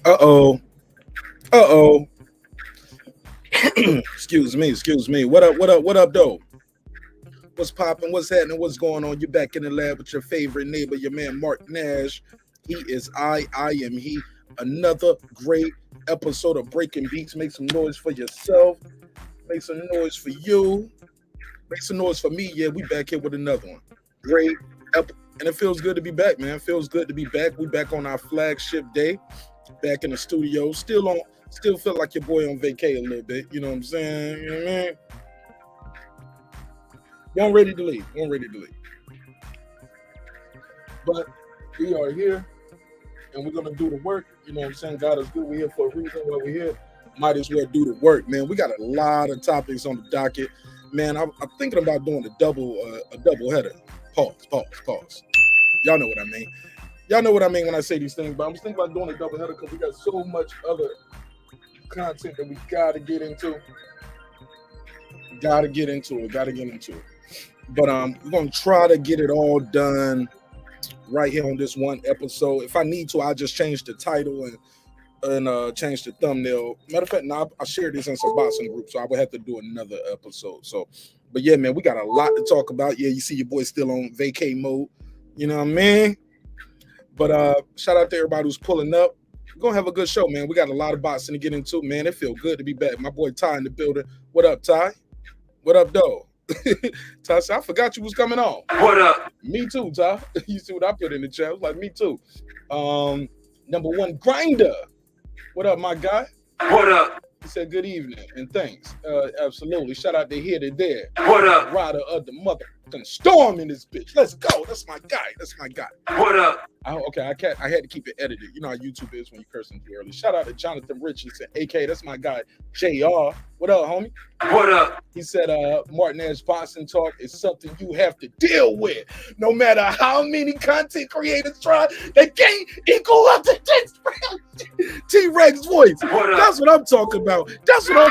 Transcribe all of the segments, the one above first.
Uh-oh. Uh-oh. Excuse me. What up, though? What's popping? What's happening? What's going on? You're back in the lab with your favorite neighbor, your man Marq Nash. He is I am he. Another great episode of Breaking Beats. Make some noise for yourself. Make some noise for you. Make some noise for me. Yeah, we back here with another one. Great and it feels good to be back, man. It feels good to be back. We back on our flagship day. Back in the studio. Still feel like your boy on vacate a little bit. You know what I'm saying? You know what I mean? Won't ready to leave. But we are here and we're gonna do the work. You know what I'm saying? God is good. We're here for a reason why we're here. Might as well do the work, man. We got a lot of topics on the docket. Man, I'm thinking about doing a double header. Pause. Y'all know what I mean. Y'all know what I mean when I say these things, but I'm thinking about doing a double header because we got so much other content that we gotta get into. Gotta get into it. But we're gonna try to get it all done right here on this one episode. If I need to, I'll just change the title and change the thumbnail. Matter of fact, now I shared this in some boxing group, so I would have to do another episode. So, but yeah, man, we got a lot to talk about. Yeah, you see your boy still on vacay mode. You know what I mean? But shout out to everybody who's pulling up. We're gonna have a good show, man. We got a lot of boxing to get into, man. It feels good to be back. My boy Ty in the building. What up, Ty? What up, though? Ty said, I forgot you was coming on. What up? Me too, Ty. You see what I put in the chat? I was like, me too. Number one grinder. What up, my guy? What up? He said good evening and thanks. Absolutely. Shout out to here to there. What up? Rider of the motherfucking storm in this bitch. Let's go. That's my guy. What up? I had to keep it edited. You know how YouTube is when you cursing too early. Shout out to Jonathan Richardson, AK. That's my guy, JR. What up, homie? What up? He said, Marq Nash boxing talk is something you have to deal with. No matter how many content creators try, they can't equal up to this T-Rex voice. That's what I'm talking about. That's how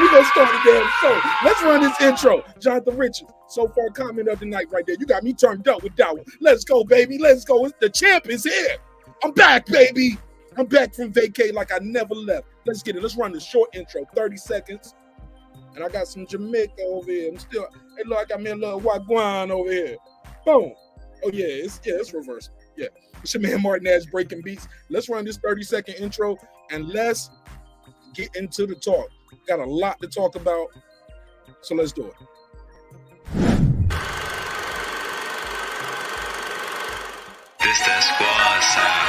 we gonna start the damn show. Let's run this intro. Jonathan Richards. So far, comment of the night right there. You got me turned up with that one. Let's go, baby. Let's go. The champ is here. I'm back, baby. I'm back from vacay like I never left. Let's get it. Let's run the short intro, 30 seconds. And I got some Jamaica over here. Hey, look, I got me a little wagwan over here. Boom. Oh, yeah, it's reverse. Yeah. It's your man Marq Nash breaking beats. Let's run this 30-second intro and let's get into the talk. Got a lot to talk about, so let's do it. This that squad sound.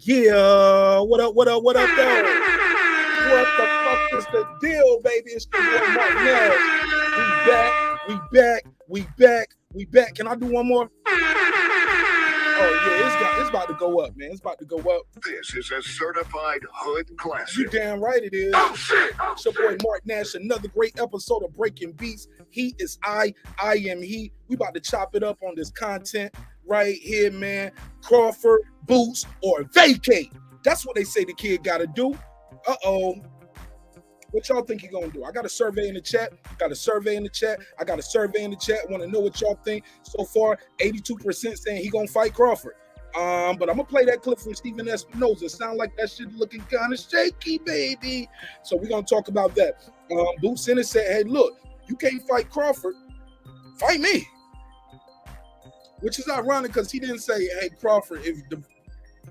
Yeah. What up, though? What the fuck is the deal, baby? It's the boy Marq Nash. We back. Can I do one more? Oh, yeah, it's about to go up, man. It's about to go up. This is a certified hood classic. You damn right it is. Oh, shit. It's your boy Marq Nash. Another great episode of Breaking Beats. He is I am he. We about to chop it up on this content right here, man. Crawford, boots, or vacate. That's what they say the kid got to do. Uh-oh. What y'all think he gonna do? I got a survey in the chat. I got a survey in the chat. Want to know what y'all think. So far, 82% saying he gonna fight Crawford. But I'm gonna play that clip from Stephen Espinoza. Sound like that shit looking kind of shaky, baby. So we're gonna talk about that. Boots in it said, hey, look, you can't fight Crawford. Fight me. Which is ironic because he didn't say, hey, Crawford,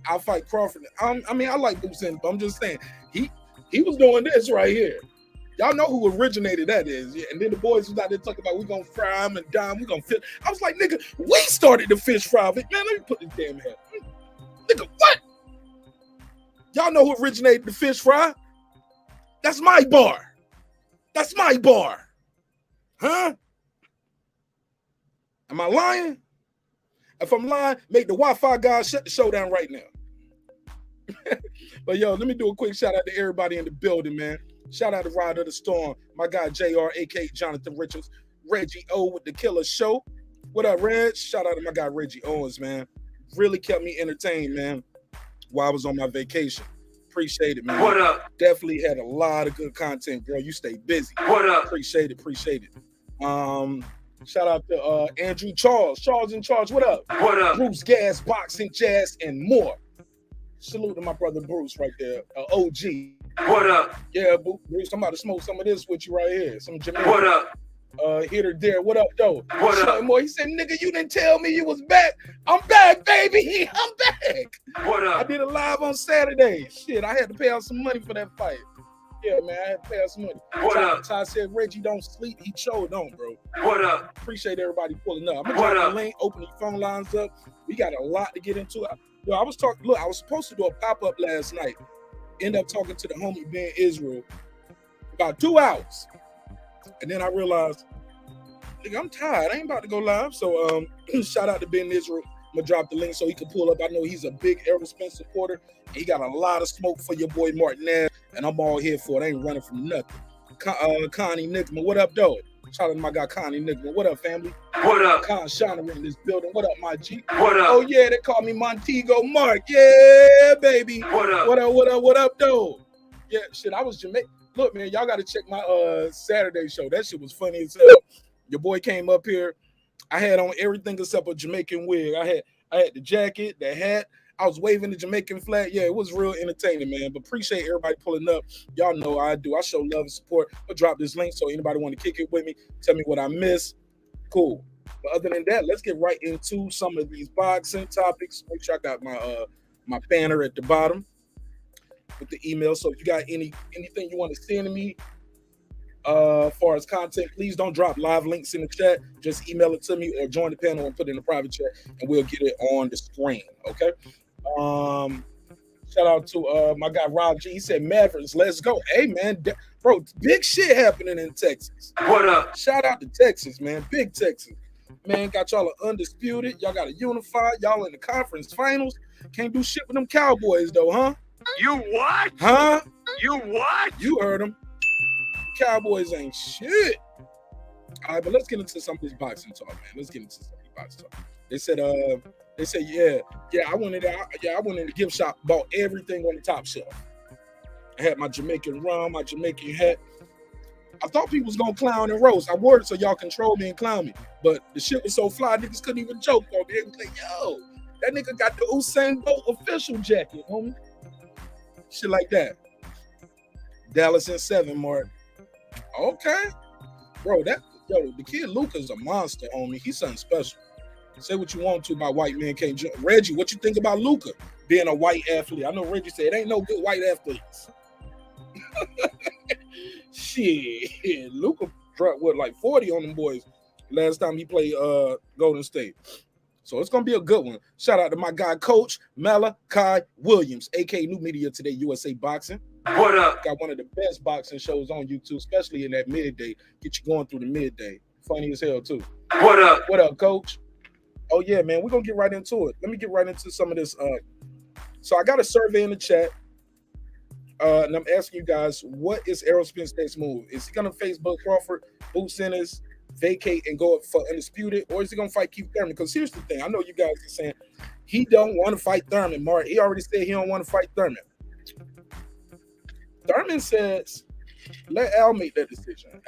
I'll fight Crawford. I mean, I like Boots in, but I'm just saying, he was doing this right here. Y'all know who originated that is. Yeah. And then the boys was out there talking about we gonna fry him and dime, we gonna fish. I was like, nigga, we started the fish fry. Man, let me put this damn head. Nigga, what? Y'all know who originated the fish fry? That's my bar. Huh? Am I lying? If I'm lying, make the Wi-Fi guys shut the show down right now. But yo, let me do a quick shout out to everybody in the building, man. Shout out to Ride of the Storm, my guy JR, aka Jonathan Richards, Reggie O with the Killer Show. What up, Reg? Shout out to my guy Reggie Owens, man. Really kept me entertained, man, while I was on my vacation. Appreciate it, man. What up? Definitely had a lot of good content, bro. You stay busy. What up? Appreciate it. Shout out to Andrew Charles in charge. What up? What up? Bruce Gas, Boxing, Jazz, and more. Salute to my brother Bruce right there, OG. What up? Yeah, Bruce, I'm about to smoke some of this with you right here. Some Jamaican. What up? Hitter there. What up, though? What up? More. He said, nigga, you didn't tell me you was back. I'm back, baby. I'm back. What I up? did a live on Saturday. Shit, I had to pay out some money for that fight. Yeah, man, I had to pay out some money. What up? Ty said, Reggie don't sleep. He showed on, bro. What up? Appreciate everybody pulling up. I'm What gonna drop up? the link, open the phone lines up. We got a lot to get into. Yo, I was talking. Look, I was supposed to do a pop-up last night. End up talking to the homie Ben Israel about 2 hours, and then I realized, nigga, I'm tired. I ain't about to go live. So shout out to Ben Israel. I'm gonna drop the link so he can pull up. I know he's a big Errol Spence supporter. He got a lot of smoke for your boy Marq Nash, and I'm all here for it. I ain't running from nothing. Connie Nickman, what up, though? Shout out to my guy Connie Nickman. What up, family? What up? Con Shiner in this building. What up, my G? What up? Oh yeah, they call me Montego Mark. Yeah, baby. What up? What up, though? Yeah, shit, I was Jamaican. Look, man, y'all gotta check my Saturday show. That shit was funny as hell. Your boy came up here. I had on everything except a Jamaican wig. I had the jacket, the hat. I was waving the Jamaican flag. Yeah, it was real entertaining, man. But appreciate everybody pulling up. Y'all know I do. I show love and support. I'll drop this link so anybody want to kick it with me, tell me what I missed. Cool. But other than that, let's get right into some of these boxing topics. Make sure I got my banner at the bottom with the email. So if you got anything you want to send to me, as far as content, please don't drop live links in the chat. Just email it to me or join the panel and put it in the private chat, and we'll get it on the screen. Okay. Shout out to my guy Rob G. He said Mavericks, let's go. Hey man, bro, big shit happening in Texas. What up? Shout out to Texas, man. Big Texas. Man, got y'all undisputed. Y'all got to unify. Y'all in the conference finals. Can't do shit with them Cowboys though, huh? You what? Huh? You what? You heard them. Cowboys ain't shit. All right, but let's get into some of this boxing talk, man. Let's get into some of this boxing talk. They said, yeah, I went in the gift shop, bought everything on the top shelf. I had my Jamaican rum, my Jamaican hat. I thought people was gonna clown and roast. I wore it so y'all control me and clown me. But the shit was so fly, niggas couldn't even joke on me. They was like, yo, that nigga got the Usain Bolt official jacket, homie. Shit like that. Dallas in 7, Mark. Okay. Bro, the kid Luca's a monster, homie. He's something special. Say what you want to about white men can't jump. Reggie, what you think about Luca being a white athlete? I know Reggie said, ain't no good white athletes. Shit. Luca dropped, like 40 on them boys last time he played Golden State. So it's going to be a good one. Shout out to my guy, Coach Malachi Williams, a.k.a. New Media Today, USA Boxing. What up? Got one of the best boxing shows on YouTube, especially in that midday. Get you going through the midday. Funny as hell, too. What up? What up, Coach? Oh, yeah, man. We're going to get right into it. Let me get right into some of this. So I got a survey in the chat, and I'm asking you guys, what is Errol Spence's next move? Is he going to face Bud Crawford, boost Ennis, vacate, and go up for undisputed, or is he going to fight Keith Thurman? Because here's the thing. I know you guys are saying he don't want to fight Thurman, Mark. He already said he don't want to fight Thurman. Thurman says, let Al make that decision.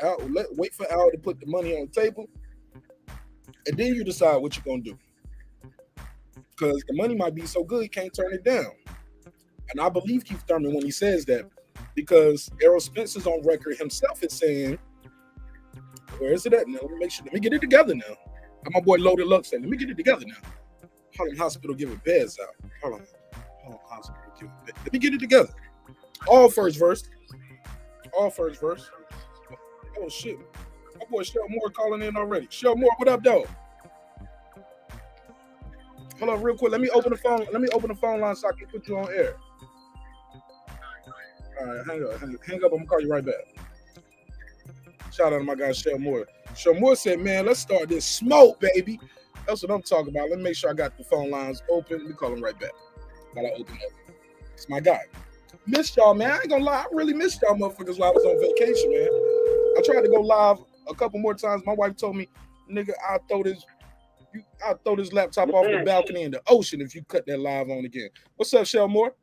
Wait for Al to put the money on the table, and then you decide what you're going to do. Because the money might be so good, he can't turn it down. And I believe Keith Thurman when he says that, because Errol Spence is on record himself is saying, where is it at now? Let me get it together now. And my boy Loaded Luck said, let me get it together now. Harlem Hospital giving beds out. Harlem Hospital giving beds. Let me get it together. All first verse. Oh, shit. My boy Shell Moore calling in already. Shell Moore, what up, though? Hold on real quick. Let me open the phone line so I can put you on air. All right, hang up. I'm gonna call you right back. Shout out to my guy Shell Moore. Shell Moore said, man, let's start this smoke, baby. That's what I'm talking about. Let me make sure I got the phone lines open. Let me call him right back. Gotta open up. It's my guy. Missed y'all, man. I ain't gonna lie. I really missed y'all motherfuckers while I was on vacation, man. I tried to go live a couple more times. My wife told me, nigga, I'll throw this laptop off the balcony in the ocean if you cut that live on again. What's up, Shell Moore?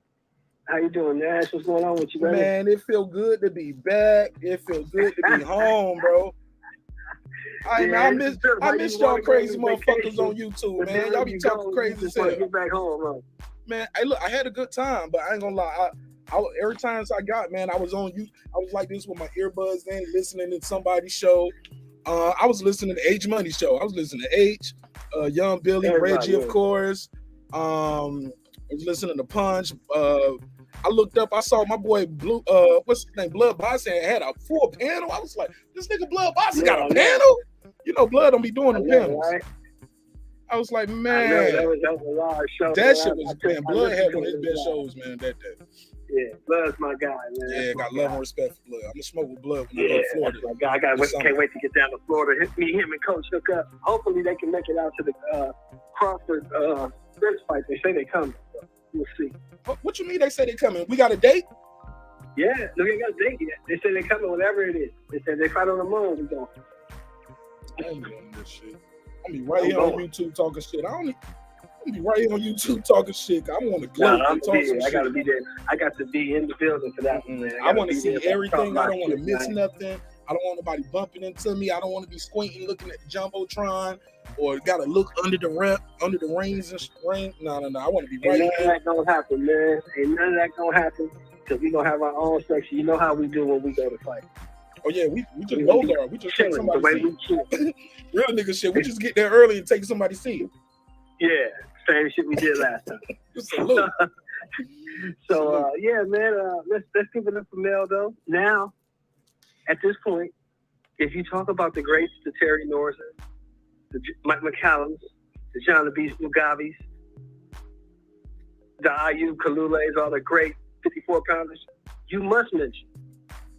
How you doing, Nash? What's going on with you, man? It feel good to be back. It feel good to be home, bro. I miss y'all crazy motherfuckers on YouTube, man. Y'all be talking crazy as hell. Get back home, bro. Man, hey, look, I had a good time, but I ain't gonna lie. I every time I got, man, I was on you. I was like this with my earbuds in, listening to somebody's show. I was listening to H Money show. I was listening to H, Young Billy, Reggie, of course. I was listening to Punch. I looked up, I saw my boy Blue, what's his name? Blood Boxing had a full panel. I was like, this nigga Blood Boxing got a panel? You know, Blood don't be doing the panels. Right? I was like, man, that was a large show. That shit was, man, Blood had one of his best shows, man, that day. Yeah, Blood's my guy, man. Yeah, got love and respect for Blood. I'm gonna smoke with Blood when I go to Florida. That's my guy. Can't wait to get down to Florida. Him and Coach hook up. Hopefully they can make it out to the Crawford Spence fight. They say they coming. So we'll see. What you mean they say they coming? We got a date? Yeah, no, we got a date yet. They say they coming whatever it is. They said they fight on the moon. We going. I ain't doing this shit. I'm be right here on YouTube talking shit. I'm be right here on YouTube talking shit. I want to go and talk some shit. I gotta be there. I got to be in the building for that one, man. I want to see everything. I don't want to miss nothing. I don't want nobody bumping into me. I don't want to be squinting looking at the Jumbotron or got to look under the rings and rain. No. I want to be right here. Ain't none of that gonna happen, man. Ain't none of that gonna happen because we gonna have our own section. You know how we do when we go to fight. Oh yeah, we just go there. We just take somebody's seat. Real nigga shit. We just get there early and take somebody's seat. Yeah, same shit we did last time. Salute. So yeah, man. Let's give it up for Mel though. Now, at this point, if you talk about the greats, the Terry Norris, the Mike McCallums, the John the Beast Mugabe's, the Ayub Kalule's, all the great 54-pounders, you must mention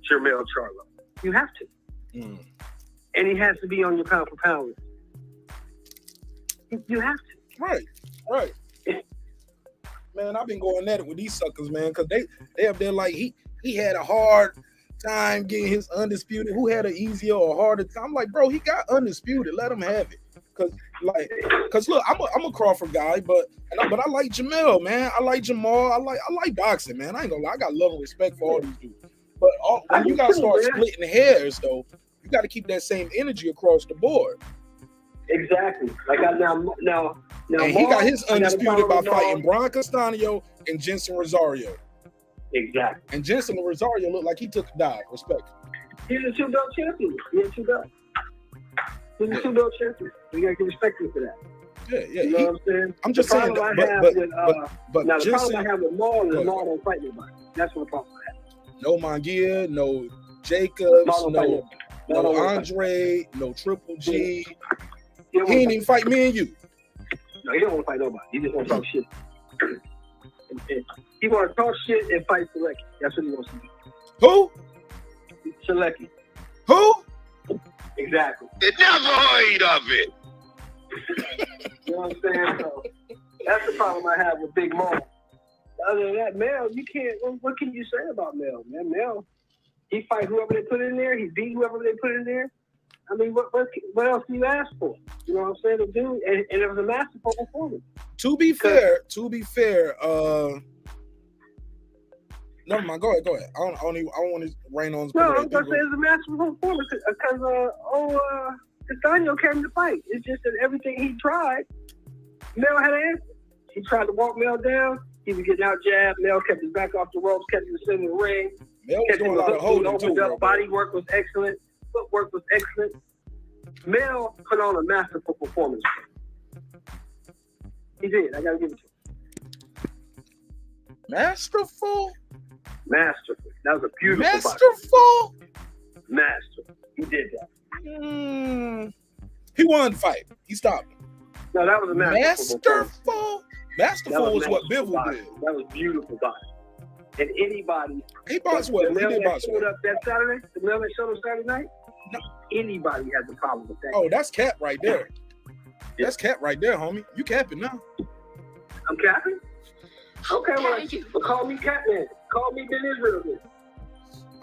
Jermell Charlo. You have to. And he has to be on your pound for pound list. You have to. Right. Man, I've been going at it with these suckers, man, because they up there like he had a hard time getting his undisputed. Who had an easier or harder time? I'm like, bro, he got undisputed. Let him have it. Cause look, I'm a Crawford guy, but I like Jermell, man. I like Jamal. I like boxing, man. I ain't gonna lie. I got love and respect for all these dudes. But when you gotta start splitting hairs, though, you got to keep that same energy across the board. Exactly. Like now. And he got his undisputed by fighting Brian Castaño and Jensen Rosario. Exactly. And Jensen Rosario looked like he took a dive. Respect. He's a 2-belt champion. He's a 2-belt. He's a 2-belt champion. You gotta give respect to that. Yeah. You know what I'm saying? I'm just saying. But now the problem I have with Maul is Maul don't fight nobody. That's what the problem I have. No Mangia, no Jacobs, no Andre, no Triple G. He ain't even fight me and you. No, he don't want to fight nobody. He just want to talk shit. He want to talk shit and fight Selecki. That's what he wants to do. Who? Selecki. Who? Exactly. It never heard of it. You know what I'm saying? So that's the problem I have with Big Mo. Other than that, Mel, you can't. What can you say about Mel, man? Mel, he fight whoever they put in there. He beat whoever they put in there. I mean, what else do you ask for? You know what I'm saying? To do, and it was a masterful performance. To be fair, never mind. Go ahead. I don't want to rain on. No, I'm gonna say it's a masterful performance because Castaño came to fight. It's just that everything he tried, Mel had an answer. He tried to walk Mel down. He was getting out jabbed. Mel kept his back off the ropes, kept him in the ring. Mel was doing a lot of holding too. Body work was excellent. Footwork was excellent. Mel put on a masterful performance. He did. I gotta give it to him. Masterful. That was a beautiful. Masterful. Masterful. He did that. He won the fight. He stopped. No, that was a masterful. Masterful was what Bivol did. That was beautiful body. And anybody. He boxed well. The Mel that showed up that Saturday. The Mel that showed up Saturday night. No. Anybody has a problem with that. Oh, that's Cat right there. That's cat right there, homie. You capping now. I'm capping? Okay, well, call me Catman. Call me Ben Israel then.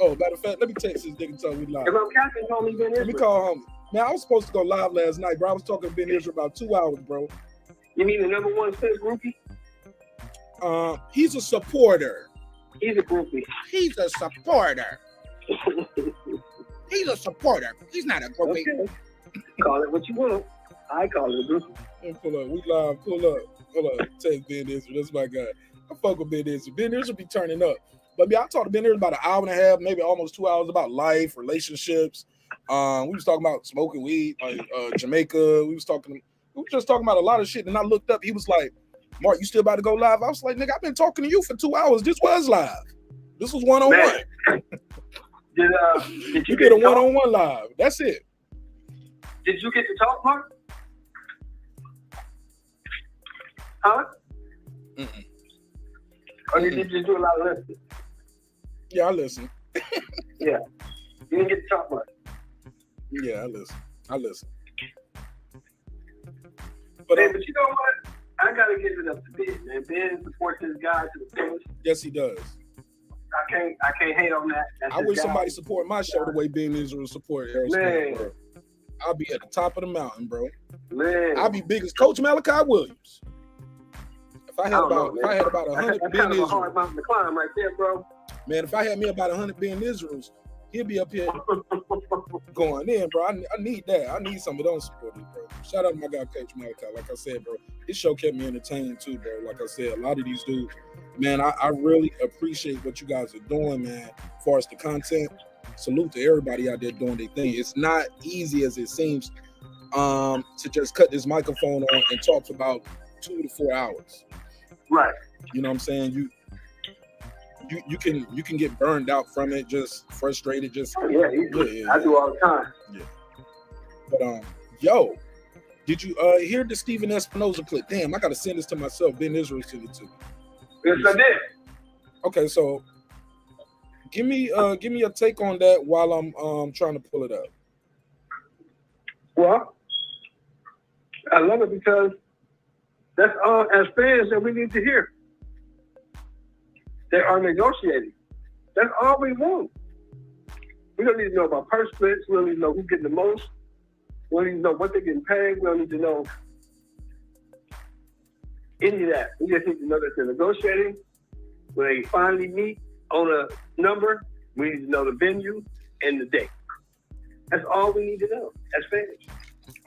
Oh, matter of fact, let me text this nigga until we live. If I'm capping, call me Ben Israel. Let me call homie. Man, I was supposed to go live last night, bro. I was talking to Ben Israel about 2 hours, bro. You mean the number one Spence groupie? He's a supporter. He's a groupie. He's a supporter. He's a supporter. He's not a groupie. Okay. Call it what you want. I call it a groupie. Hey, pull up. We live. Pull up. Hold up. Take Ben Israel. That's my guy. I fuck with Ben Israel. Ben Israel be turning up. But I talked to Ben Israel about an hour and a half, maybe almost 2 hours about life, relationships. We was talking about smoking weed, Jamaica. We was just talking about a lot of shit. And I looked up. He was like, Mark, you still about to go live? I was like, nigga, I've been talking to you for 2 hours. This was live. This was one-on-one. Did you get a one-on-one live? That's it. Did you get to talk, Mark? Huh? Mm-mm. Or did you just do a lot of listening? Yeah, I listen. Yeah. You didn't get to talk much. Yeah, I listen. But you know what? I gotta give it up to Ben, man. Ben supports his guy to the finish. Yes, he does. I can't hate on that. I wish somebody support my show the way Ben Israel support Errol Spence, bro. I'll be at the top of the mountain, bro. Man. I'll be big as Coach Malachi Williams. If I had about 100 that's Ben kind of a hard Israels, mountain to climb right there, bro. man, if I had me about 100 Ben Israels, he'll be up here going in, bro. I need that. I need some of those supporters, bro. Shout out to my guy, Coach Malachi. Like I said, bro, his show kept me entertained too, bro. Like I said, a lot of these dudes, man, I really appreciate what you guys are doing, man. As far as the content, salute to everybody out there doing their thing. It's not easy as it seems to just cut this microphone on and talk for about 2 to 4 hours. Right. You know what I'm saying? You can get burned out from it, just frustrated, just yeah. I do all the time. Yeah. But yo, did you hear the Stephen Espinoza clip? Damn, I gotta send this to myself. Ben Israel sent it to me. Yes, I did. Okay, so give me a take on that while I'm trying to pull it up. Well, I love it because that's all as fans that we need to hear. They are negotiating. That's all we want. We don't need to know about purse splits. We don't need to know who's getting the most. We don't need to know what they're getting paid. We don't need to know any of that. We just need to know that they're negotiating. When they finally meet on a number, we need to know the venue and the date. That's all we need to know as fans.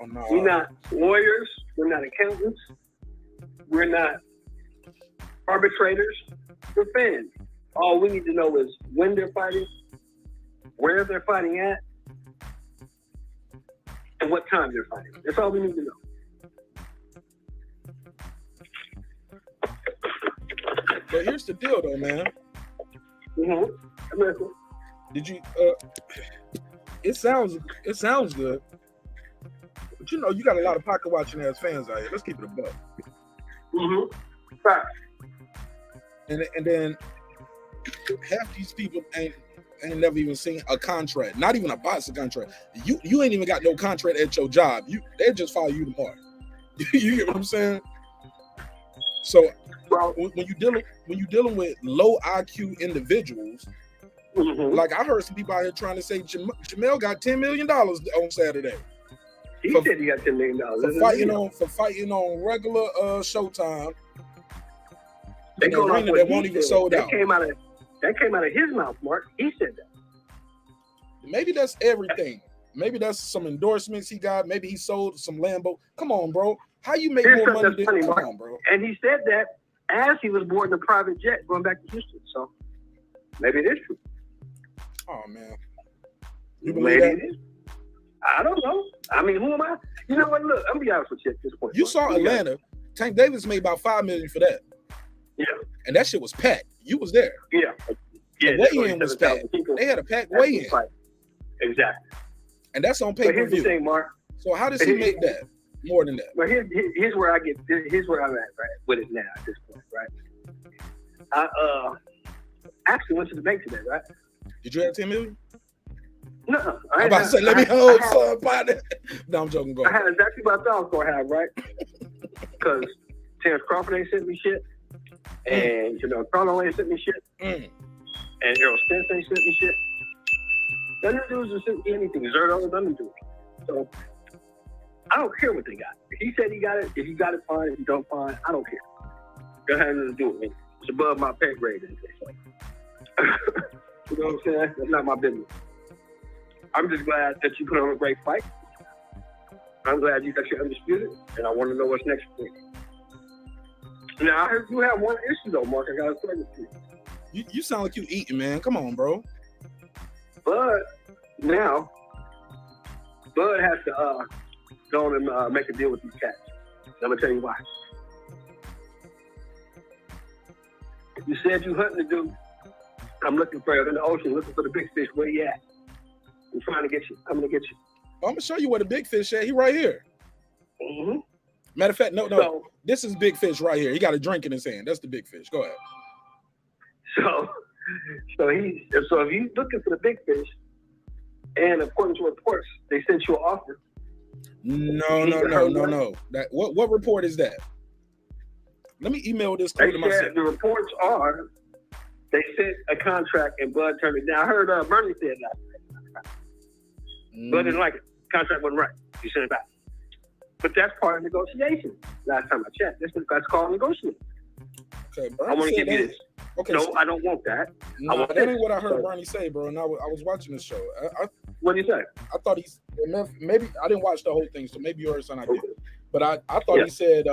Oh, no. We're not lawyers. We're not accountants. We're not arbitrators. We're fans. All we need to know is when they're fighting, where they're fighting at, and what time they're fighting. That's all we need to know. But here's the deal, though, man. Mm-hmm. Did you? It sounds good, but you know, you got a lot of pocket watching ass fans out here. Let's keep it a buck. Mm-hmm. Right. And then half these people ain't never even seen a contract, not even a boxing contract. You ain't even got no contract at your job. They just follow you tomorrow. You get what I'm saying? So when you dealing with low IQ individuals, mm-hmm. like I heard some people out here trying to say Jamel got $10 million on Saturday. He said he got $10 million for fighting on regular Showtime. They in an arena that won't even sold out. That came out of his mouth, Mark. He said that. Maybe that's everything. Maybe that's some endorsements he got. Maybe he sold some Lambo. Come on, bro. How you make more money than funny, come Mark. on, bro? And he said that as he was boarding a private jet going back to Houston. So maybe it is true. Oh man. You believe maybe that? It is. I don't know. I mean, who am I? You know what? Look, I'm gonna be honest with you at this point. You saw Atlanta. Tank Davis made about $5 million for that. Yeah. And that shit was packed. You was there. Yeah. The weigh-in was packed. They had a packed weigh-in. Exactly. And that's on pay-per-view. pay-per-view. Here's the thing, Mark. So how does he make that? More than that. But here's where I'm at, right, with it now at this point, right? I actually went to the bank today, right? Did you have $10 million? No, I'm about to say, let me hold some partner. No, I'm joking. Go I ahead. had exactly what I thought I was gonna have, right? Because Terence Crawford ain't sent me shit, and Charlo ain't sent me shit, and Errol Spence ain't sent me shit. None of those just sent me anything. Zerto, none of them. So I don't care what they got. If he said he got it, if you got it, fine. If you don't, fine. I don't care. That has nothing to do with me. It's above my pay grade, as they say. You know what I'm saying? That's not my business. I'm just glad that you put on a great fight. I'm glad you got your undisputed, and I want to know what's next for you. Now, I heard you have one issue, though, Mark. I got to say this to you. You sound like you eating, man. Come on, bro. Bud, now, Bud has to go on and make a deal with these cats. I'm going to tell you why. You said you hunting the dude. I'm looking for him in the ocean, looking for the big fish. Where he at? I'm trying to get you. I'm going to get you. I'm gonna show you where the big fish at. He right here. Mm-hmm. Matter of fact, no. So, This is big fish right here. He got a drink in his hand. That's the big fish. Go ahead. So if you looking for the big fish, and according to reports, they sent you an offer. No. What report is that? Let me email this to myself. The reports are they sent a contract and Bud turned it down. I heard Bernie said that. Bud didn't like it. Contract wasn't right. You sent it back. But that's part of negotiation. Last time I checked, that's called negotiation. Okay, I want to give you this. Okay, no, I don't want that. No, that ain't what I heard Bernie say, bro. And I was watching the show. What did he say? I thought maybe I didn't watch the whole thing, so maybe you heard something I did. But I thought he said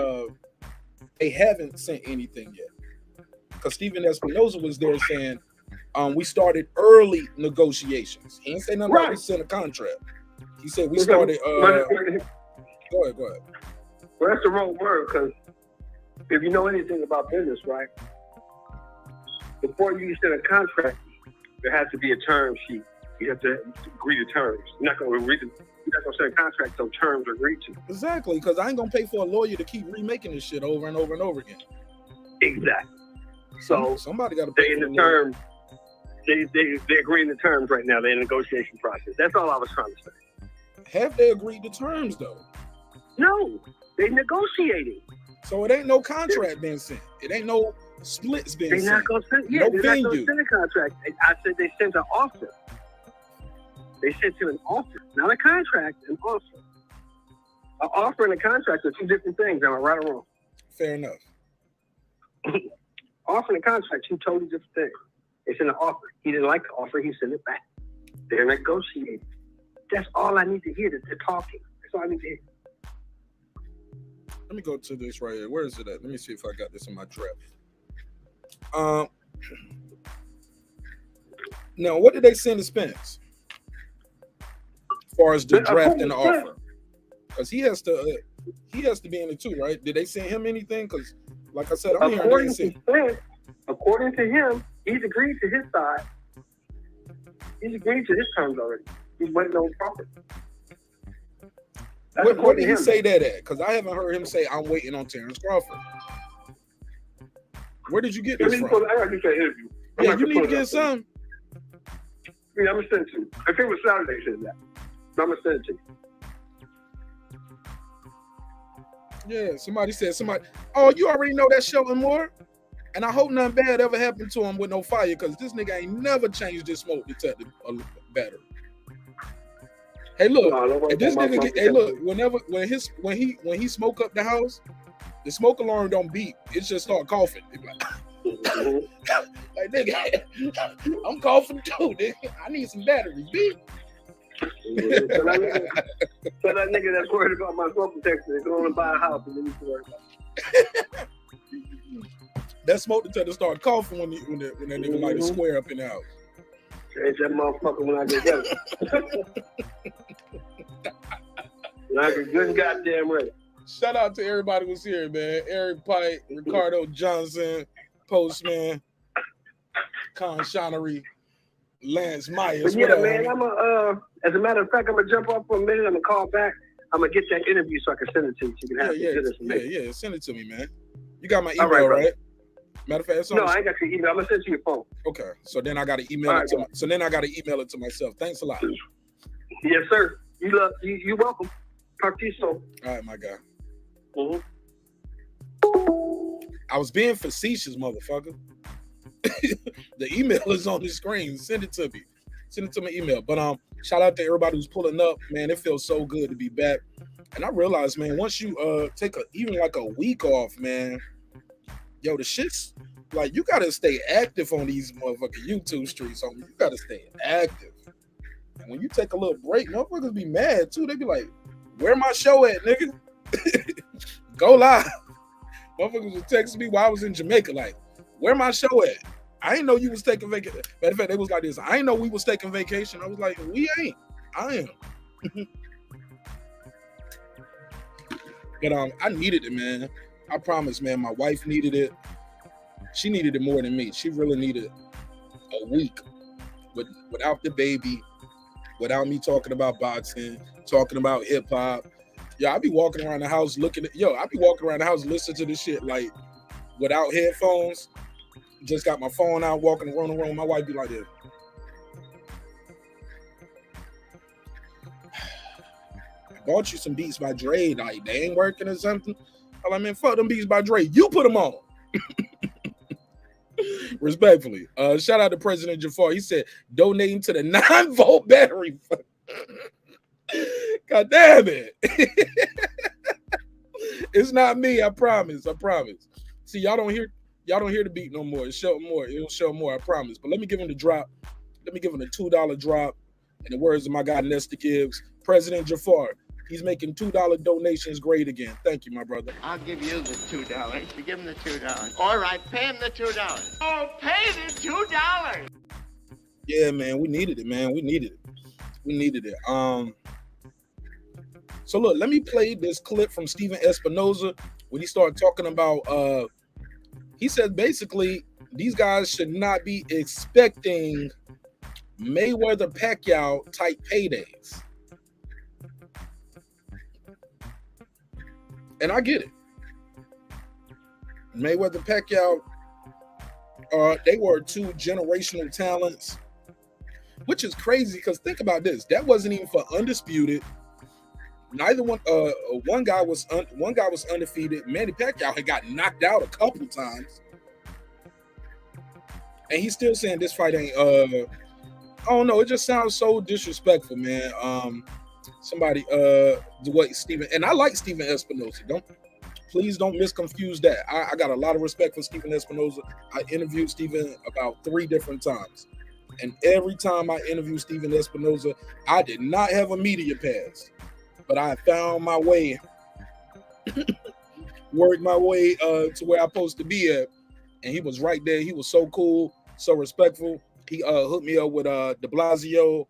they haven't sent anything yet. Because Stephen Espinoza was there saying we started early negotiations. He didn't say nothing about we sent a contract. He said we started. Go ahead. Well, that's the wrong word, because if you know anything about business, right? Before you send a contract, there has to be a term sheet. You have to agree to terms. You're not going to send a contract so terms are agreed to. Exactly, because I ain't going to pay for a lawyer to keep remaking this shit over and over and over again. Exactly. So somebody got to pay in the terms. They're agreeing to terms right now. They're in the negotiation process. That's all I was trying to say. Have they agreed to terms though? No, they negotiating. So it ain't no contract being sent. It ain't no splits being sent. They're not going to send. Yeah, they're not going to send a contract. I said they sent an offer. They sent you an offer, not a contract. An offer. An offer and a contract are two different things. Am I right or wrong? Fair enough. Offer and a contract, two totally different things. They sent an offer. He didn't like the offer. He sent it back. They're negotiating. That's all I need to hear. They're talking. That's all I need to hear. Let me go to this right here. Where is it at? Let me see if I got this in my draft. Now, what did they send to Spence? As far as the draft and the offer, because he has to be in it too, right? Did they send him anything? Because, like I said, I'm hearing Spence, according to him, he's agreed to his side. He's agreed to his terms already. He's waiting on Crawford. Where did he say that at? Because I haven't heard him say, I'm waiting on Terence Crawford. Where did you get this from? I got to say interview. Yeah, you need to get some. Yeah, I'm going to send it to you. I think it was Saturday said that. I'm going to send it to you. Yeah, somebody said, oh, you already know that show and more? And I hope nothing bad ever happened to him with no fire, because this nigga ain't never changed his smoke detector battery. Hey, look, if this nigga when he smoke up the house, the smoke alarm don't beep. It just start coughing. Like, nigga, I'm coughing too, nigga. I need some batteries, beep. So that nigga that's worried about my smoke detector is going to buy a house and then he's worried about it. That smoke detector start coughing when that nigga light a square up in the house. Change that motherfucker when I get there. Like a good goddamn ready. Shout out to everybody who's here, man. Eric Pike, Ricardo Johnson, Postman, Con Shonery, Lance Myers. But yeah, man, as a matter of fact, I'm gonna jump off for a minute. I'm gonna call back. I'm gonna get that interview so I can send it to you. So you can have yeah, send it to me, man. You got my email, right? Matter of fact, no, I ain't got your email. I'm gonna send it to your phone. Okay, so then I got to email it to. So then I got to email it to myself. Thanks a lot. Yes, sir. You welcome. Talk to you soon. All right, my guy. Mm-hmm. I was being facetious, motherfucker. The email is on the screen. Send it to me. Send it to my email. But shout out to everybody who's pulling up, man. It feels so good to be back. And I realized, man, once you take even like a week off, man, yo, the shit's like you gotta stay active on these motherfucking YouTube streets. You gotta stay active. And when you take a little break, motherfuckers be mad too. They be like, "Where my show at, nigga? Go live." Motherfuckers was texting me while I was in Jamaica, like, "Where my show at? I didn't know you was taking vacation." Matter of fact, they was like this. I didn't know we was taking vacation. I was like, "We ain't. I am." But I needed it, man. I promise, man. My wife needed it. She needed it more than me. She really needed a week without the baby, without me talking about boxing, talking about hip hop. Yeah, I be walking around the house listening to this shit like without headphones. Just got my phone out, walking around the room. My wife be like this. I bought you some Beats by Dre. Like, they ain't working or something. I'm like, man, fuck them Beats by Dre. You put them on. Respectfully. Shout out to President Jafar. He said, donating to the 9-volt battery. God damn it. It's not me, I promise. See, y'all don't hear the beat no more. It'll show more, I promise. But let me give him the drop. Let me give him a $2 drop. In the words of my guy Nestor Gibbs, President Jafar, he's making $2 donations great again. Thank you, my brother. I'll give you the $2. You give him the $2. All right, pay him the $2. Oh, pay the $2. Yeah, man, we needed it, man. We needed it. So look, let me play this clip from Steven Espinoza when he started talking about he said basically these guys should not be expecting Mayweather Pacquiao type paydays. And I get it. Mayweather Pacquiao, they were two generational talents, which is crazy because think about this. That wasn't even for undisputed. Neither one. One guy was undefeated. Manny Pacquiao had got knocked out a couple times, and he's still saying this fight ain't. I don't know. It just sounds so disrespectful, man. Somebody, what Steven, and I like Steven Espinoza. Please don't misconfuse that. I got a lot of respect for Steven Espinoza. I interviewed Steven about 3 different times, and every time I interviewed Steven Espinoza, I did not have a media pass. But I found my way, worked my way to where I'm supposed to be at. And he was right there. He was so cool, so respectful. He hooked me up with De Blasio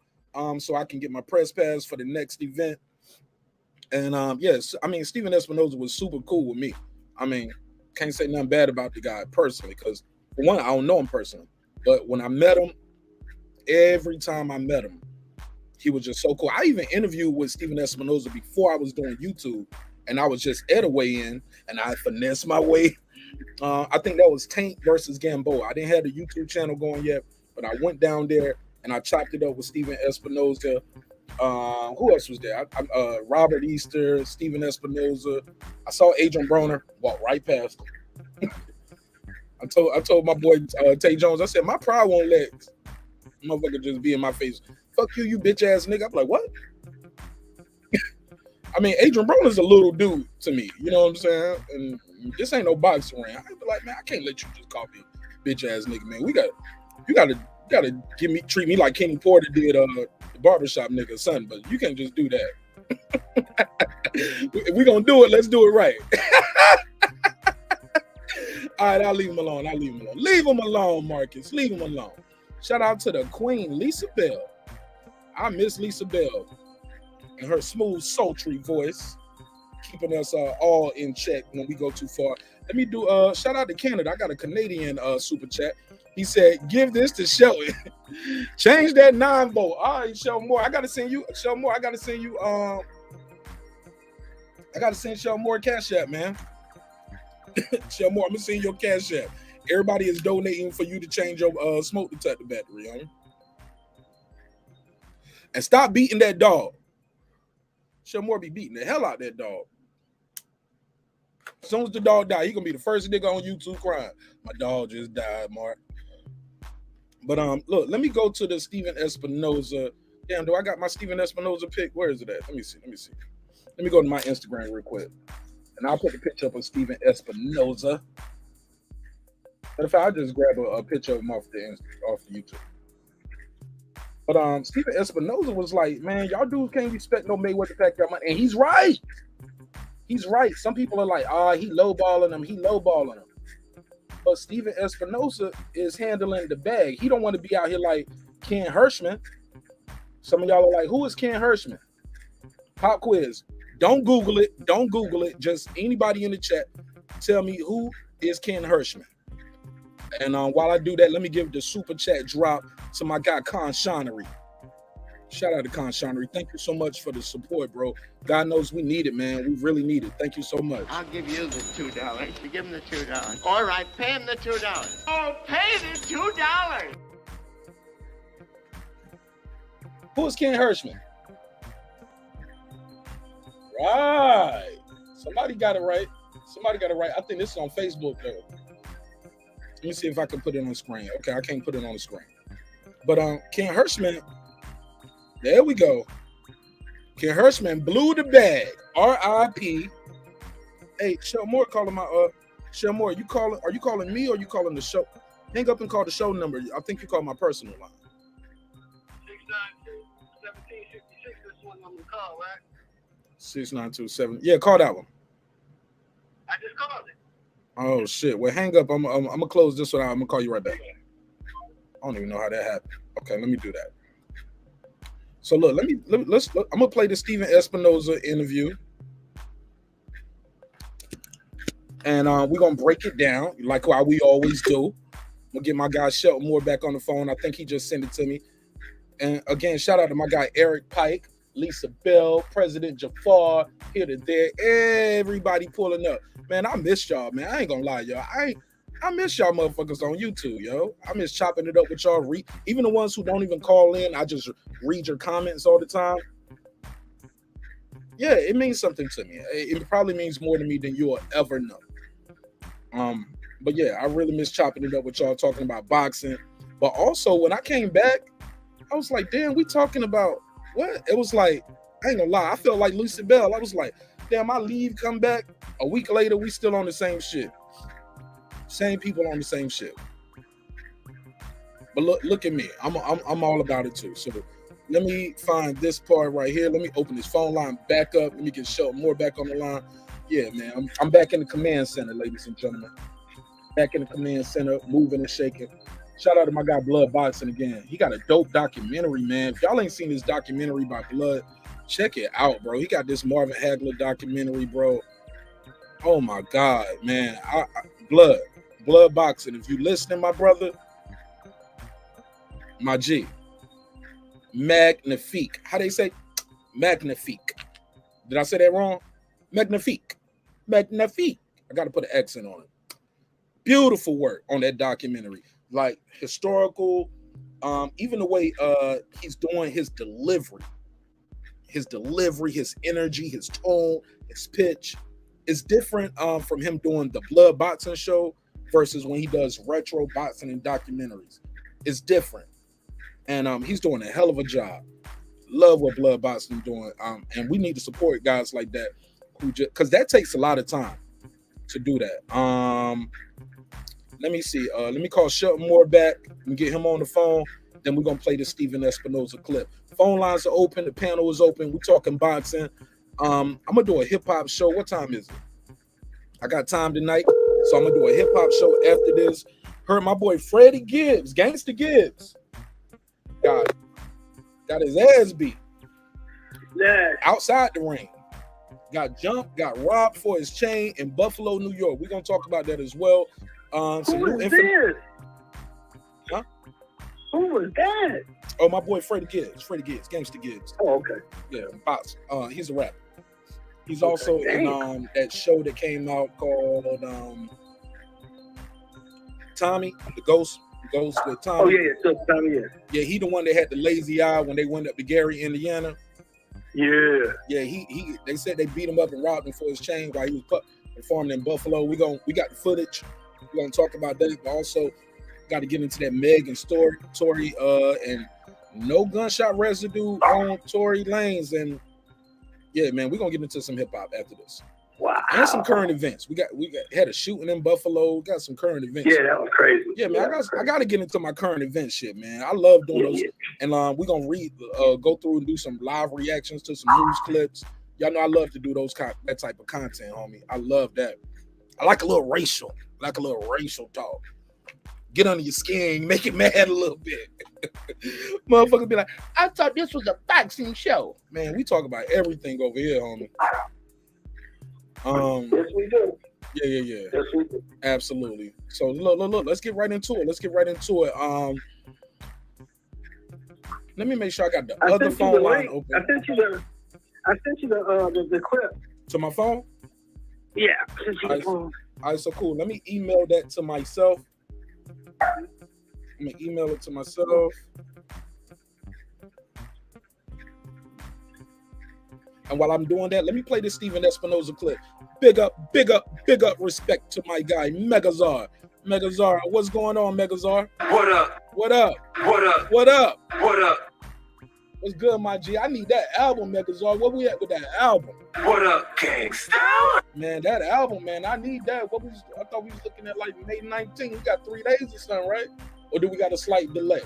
so I can get my press pass for the next event. And yes, I mean, Steven Espinoza was super cool with me. I mean, can't say nothing bad about the guy personally because, for one, I don't know him personally. But when I met him, every time I met him, he was just so cool. I even interviewed with Steven Espinoza before I was doing YouTube, and I was just at a weigh-in, and I finessed my way. I think that was Tank versus Gamboa. I didn't have the YouTube channel going yet, but I went down there, and I chopped it up with Steven Espinoza. Who else was there? Robert Easter, Steven Espinoza. I saw Adrian Broner walk right past him. I told my boy Tay Jones, I said, my pride won't let motherfucker just be in my face. Fuck you, you bitch ass nigga. I'm like, what? I mean, Adrian Broner's a little dude to me. You know what I'm saying? And this ain't no boxing ring. I'd be like, man, I can't let you just call me bitch ass nigga, man. You gotta treat me like Kenny Porter did the barbershop nigga or something, but you can't just do that. If we gonna do it, let's do it right. All right, I'll leave him alone. Leave him alone, Marcus. Leave him alone. Shout out to the Queen, Lisa Bell. I miss Lisa Bell and her smooth, sultry voice, keeping us all in check when we go too far. Let me do shout out to Canada. I got a Canadian super chat. He said, give this to Shelton. Change that 9-volt. All right, Shelton Moore. I gotta send Shelton Moore Cash App, man. Shelton Moore, I'm gonna send your Cash App. Everybody is donating for you to change your smoke detector battery, and stop beating that dog. Show more be beating the hell out of that dog. As soon as the dog die, he gonna be the first nigga on YouTube crying. My dog just died, Mark. But look, let me go to the Steven Espinoza. Damn, do I got my Steven Espinoza pic? Where is it at? Let me see. Let me go to my Instagram real quick, and I'll put the picture up of Steven Espinoza. But if I just grab a picture of him off the YouTube. But Steven Espinoza was like, man, y'all dudes can't respect no Mayweather pack that money, and he's right. He's right. Some people are like, he lowballing him. But Steven Espinoza is handling the bag. He don't want to be out here like Ken Hirschman. Some of y'all are like, who is Ken Hirschman? Pop quiz. Don't Google it. Just anybody in the chat, tell me who is Ken Hirschman. And while I do that, let me give the super chat drop to my guy Con Shonery. Shout out to Con Shonery. Thank you so much for the support, bro. God knows we need it, man. We really need it. Thank you so much. I'll give you the $2. You give him the $2. All right, pay him the $2. Oh, pay the $2. Who is Ken Hirschman? Right. Somebody got it right. I think this is on Facebook, though. Let me see if I can put it on the screen. Okay, I can't put it on the screen. But Ken Hirschman, there we go. Ken Hirschman blew the bag. R.I.P. Hey, Shellmore calling my Shellmore, are you calling me or are you calling the show? Hang up and call the show number. I think you called my personal line. 692-1756. This one I'm gonna call, right? 6927. Yeah, call that one. I just called it. Oh shit. Well, hang up. I'm gonna close this one out. I'm gonna call you right back. I don't even know how that happened. Okay, let me do that. So look, let's I'm gonna play the Steven Espinoza interview. And we're gonna break it down like how we always do. I'm gonna get my guy Shelton Moore back on the phone. I think he just sent it to me. And again, shout out to my guy Eric Pike, Lisa Bell, President Jafar, here to there, everybody pulling up. Man, I miss y'all, man. I ain't gonna lie, y'all. I miss y'all motherfuckers on YouTube, yo. I miss chopping it up with y'all. Even the ones who don't even call in, I just read your comments all the time. Yeah, it means something to me. It probably means more to me than you'll ever know. But yeah, I really miss chopping it up with y'all, talking about boxing. But also, when I came back, I was like, damn, we talking about what? It was like, I ain't gonna lie, I felt like Lucy Bell. I was like, damn, I leave, come back. A week later, we still on the same shit. Same people on the same shit. But look at me. I'm all about it too. So let me find this part right here. Let me open this phone line back up. Let me get Shelton Moore back on the line. Yeah, man. I'm back in the command center, ladies and gentlemen. Back in the command center, moving and shaking. Shout out to my guy Blood Boxing again. He got a dope documentary, man. If y'all ain't seen this documentary by Blood, check it out, bro. He got this Marvin Hagler documentary, bro. Oh my God, man. Blood Boxing. If you listening, my brother, my G. Magnifique. How they say? Magnifique. Did I say that wrong? Magnifique. Magnifique. I got to put an accent on it. Beautiful work on that documentary. Like historical, even the way he's doing his delivery, his energy, his tone, his pitch is different from him doing the Blood Boxing show versus when he does retro boxing and documentaries. It's different. And he's doing a hell of a job. Love what Blood Boxing doing. And we need to support guys like that who just, because that takes a lot of time to do that. Let me see. Let me call Shelton Moore back and get him on the phone. Then we're going to play the Steven Espinoza clip. Phone lines are open. The panel is open. We're talking boxing. I'm going to do a hip-hop show. What time is it? I got time tonight, so I'm going to do a hip-hop show after this. Heard my boy Freddie Gibbs, Gangsta Gibbs. Got his ass beat. Yeah. Outside the ring. Got jumped, got robbed for his chain in Buffalo, New York. We're going to talk about that as well. Who was this? Huh? Who was that? Oh, my boy Freddie Gibbs, Gangsta Gibbs. Oh, okay. Yeah, box. He's a rapper. He's also in that show that came out called Tommy, the Ghost. Goes with Tommy. Oh yeah, so Tommy, yeah. Yeah, he the one that had the lazy eye when they went up to Gary, Indiana. Yeah. Yeah, he. They said they beat him up and robbed him for his chain while he was performing in Buffalo. We got the footage. We're gonna talk about that, but also got to get into that Meg and Tory and no gunshot residue on Tory Lanez. And yeah, man, we're gonna get into some hip hop after this. Wow. And some current events. We had a shooting in Buffalo. Got some current events. Yeah, that was crazy. Yeah, man, I got to get into my current event shit, man. I love doing those. Yeah. And we're gonna go through and do some live reactions to some news clips. Y'all know I love to do that type of content, homie. I love that. I like a little racial talk. Get under your skin, make it mad a little bit. Motherfuckers be like, I thought this was a boxing show. Man, we talk about everything over here, homie. Yes, we do. Yeah. Yes, we do. Absolutely. So look. Let's get right into it. Let me make sure I got the other phone line open. I sent you the clip to my phone. Yeah. All right, so cool. Let me email that to myself. I'm gonna email it to myself. And while I'm doing that, let me play this Stephen Espinoza clip. Big up, respect to my guy, Megazar. Megazar, what's going on, Megazar? What up? What up? What up? What up? What up? What's good, my G? I need that album, Megazar. Where we at with that album? What up, gangsta? Man, that album, man, I need that. I thought we was looking at like May 19th. We got 3 days or something, right? Or do we got a slight delay?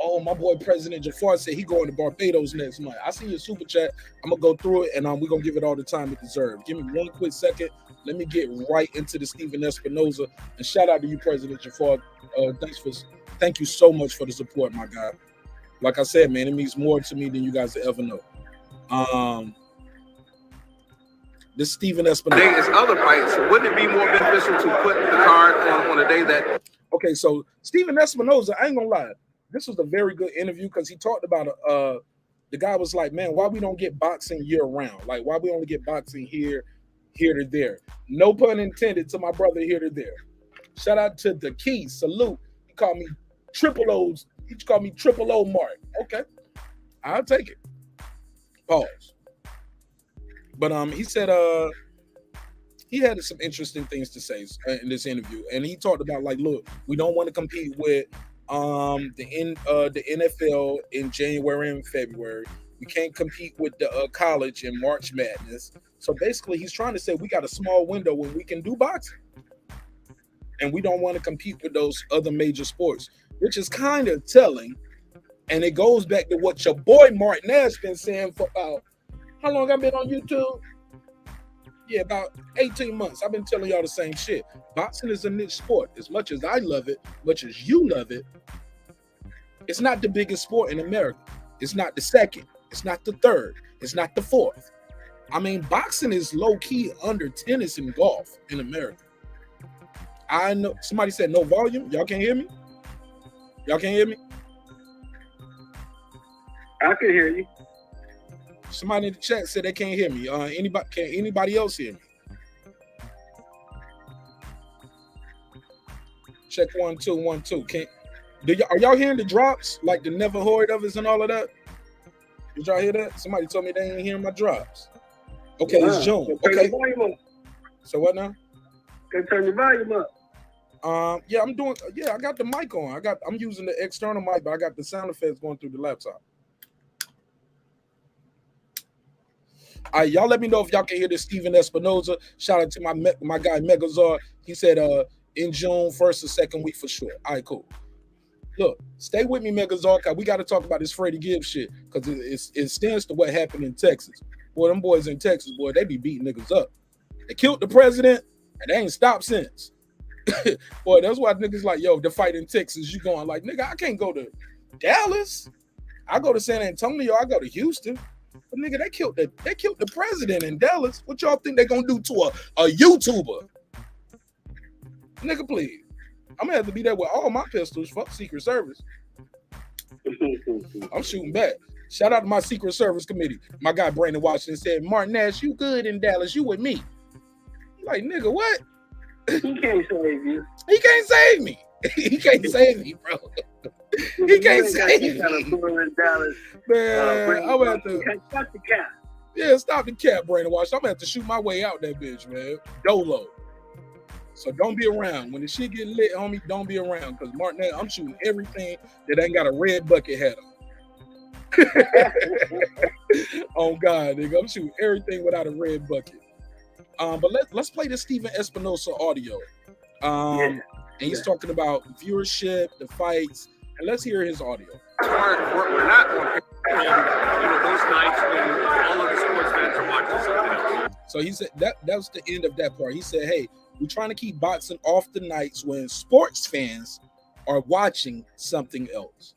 Oh, my boy President Jafar said he going to Barbados next month. I see your super chat. I'm gonna go through it and we're gonna give it all the time it deserves. Give me one quick second. Let me get right into the Stephen Espinoza. And shout out to you, President Jafar. Thank you so much for the support, my guy. Like I said, man, it means more to me than you guys will ever know. This Stephen Espinoza. Day is other fights. Wouldn't it be more beneficial to put the card on a day that? Okay, so Stephen Espinoza, I ain't gonna lie. This was a very good interview because he talked about the guy was like, man, why we don't get boxing year round? Like, why we only get boxing here to there? No pun intended to my brother here to there. Shout out to the Key. Salute. He called me Triple O's. He called me Triple O Mark. Okay, I'll take it. Pause. But he said he had some interesting things to say in this interview, and he talked about like, look, we don't want to compete with the NFL in January and February. We can't compete with the college in March Madness. So basically, he's trying to say we got a small window when we can do boxing, and we don't want to compete with those other major sports, which is kind of telling. And it goes back to what your boy Marq Nash been saying for about how long I've been on YouTube? Yeah, about 18 months. I've been telling y'all the same shit. Boxing is a niche sport. As much as I love it, much as you love it, it's not the biggest sport in America. It's not the second. It's not the third. It's not the fourth. I mean, boxing is low-key under tennis and golf in America. I know somebody said no volume. Y'all can't hear me? Y'all can't hear me? I can hear you. Somebody in the chat said they can't hear me. Can anybody else hear me? Check 1 2 1 2. Are y'all hearing the drops like the never heard of us and all of that? Did y'all hear that? Somebody told me they ain't hearing my drops. Okay, it's June. Okay. So what now? Can turn your volume up. Yeah, I'm doing. Yeah, I got the mic on. I'm using the external mic, but I got the sound effects going through the laptop. All right, y'all let me know if y'all can hear this Stephen Espinoza. Shout out to my guy Megazar. He said in June, 1st or 2nd week for sure. All right, cool. Look, stay with me, Megazar, because we got to talk about this Freddie Gibbs shit, because it stands to what happened in Texas. Boy, them boys in Texas, boy, they be beating niggas up. They killed the president, and they ain't stopped since. Boy, that's why niggas like, yo, the fight in Texas, you going like, nigga, I can't go to Dallas. I go to San Antonio. I go to Houston. But nigga, they killed the president in Dallas. What y'all think they gonna do to a YouTuber? Nigga, please. I'm gonna have to be there with all my pistols. Fuck Secret Service. I'm shooting back. Shout out to my Secret Service committee. My guy Brandon Washington said, Marq Nash, you good in Dallas. You with me. I'm like, nigga, what? He can't save you. He can't save me. He can't save me, bro. He can't save me. Man, I'm gonna have to. Stop the cap. Yeah, stop the cap, brainwash. I'm gonna have to shoot my way out that bitch, man. Dolo. So don't be around. When the shit get lit, homie, don't be around. Because Marq Nash, I'm shooting everything that ain't got a red bucket hat on. Oh God, nigga, I'm shooting everything without a red bucket. But let's play the Steven Espinoza audio. And he's talking about viewership, the fights, and let's hear his audio. We're not on those nights when all of the sports fans are watching something else. So he said that was the end of that part. He said, hey, we're trying to keep boxing off the nights when sports fans are watching something else.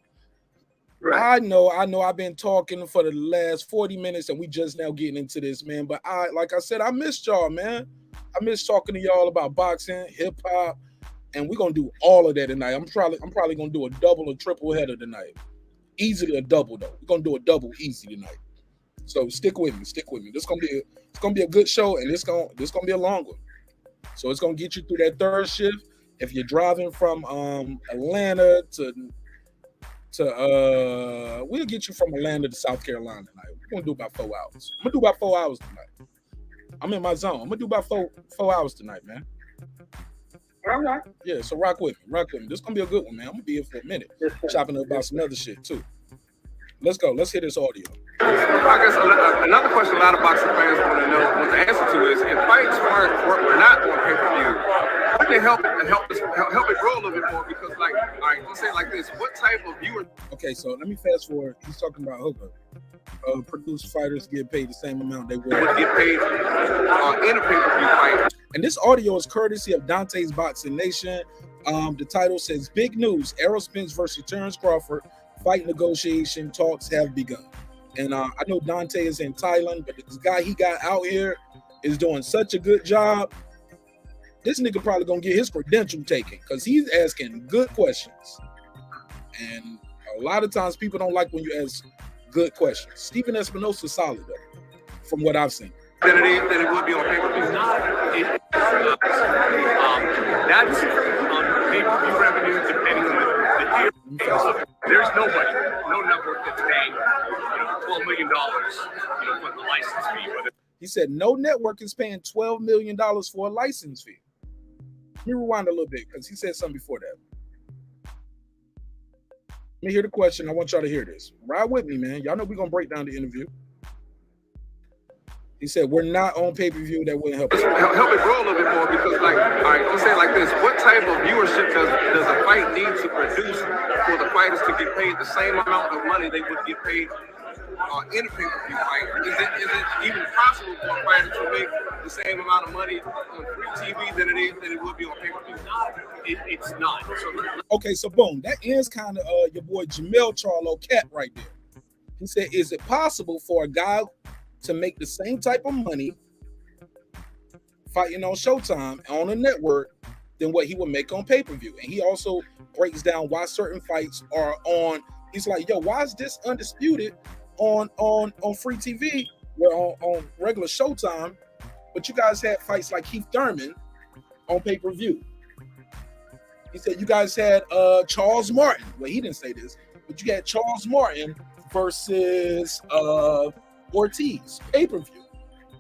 Right. I know. I've been talking for the last 40 minutes and we just now getting into this, man. But like I said, I missed y'all, man. I miss talking to y'all about boxing, hip hop, and we're gonna do all of that tonight. I'm probably gonna do a double or triple header tonight. Easily a double though. We're gonna do a double easy tonight. So stick with me. It's gonna be a good show, and this gonna be a long one. So it's gonna get you through that third shift. If you're driving from Atlanta to we'll get you from Atlanta to South Carolina tonight. We're gonna do about 4 hours. I'm gonna do about 4 hours tonight. I'm in my zone. I'm gonna do about four hours tonight, man. All right. Yeah, so rock with me. This is gonna be a good one, man. I'm gonna be here for a minute. Yes, chopping up about some other shit too. Let's go. Let's hear this audio. I guess another question a lot of boxing fans want to know, what the answer to is, if fights were not on pay-per-view, how can help it grow a little bit more? Because, like, all right, let's say it like this: what type of viewer? Okay, so let me fast forward. He's talking about hookup. Produced fighters get paid the same amount they would get paid in a pay-per-view fight. And this audio is courtesy of Dante's Boxing Nation. The title says, "Big news: Errol Spence versus Terence Crawford. Fight negotiation talks have begun." And I know Dante is in Thailand, but this guy he got out here is doing such a good job. This nigga probably gonna get his credential taken because he's asking good questions. And a lot of times people don't like when you ask good questions. Steven Espinoza is solid though, from what I've seen. That it would be on pay-per-view. That's on pay-per-view revenue depending on the deal. There's no network that's paying $12 million for the license fee. He said no network is paying $12 million for a license fee. Let me rewind a little bit because he said something before that. Let me hear the question. I want y'all to hear this. Ride with me, man. Y'all know we're going to break down the interview. He said, we're not on pay-per-view. That wouldn't help us. Help it grow a little bit more because, like, all right, let's say it like this. What type of viewership does a fight need to produce for the fighters to get paid the same amount of money they would get paid in a pay-per-view fight? Is it even possible for a fighter to make the same amount of money on free TV than it would be on pay-per-view? It's not. Okay, so boom. That ends kind of your boy Jamel Charlo Cat right there. He said, is it possible for a guy to make the same type of money fighting on Showtime on a network than what he would make on pay-per-view? And he also breaks down why certain fights are on. He's like, yo, why is this undisputed on free TV? We're on regular Showtime, but you guys had fights like Keith Thurman on pay-per-view. He said you guys had Charles Martin. Well, he didn't say this, but you had Charles Martin versus Ortiz pay-per-view.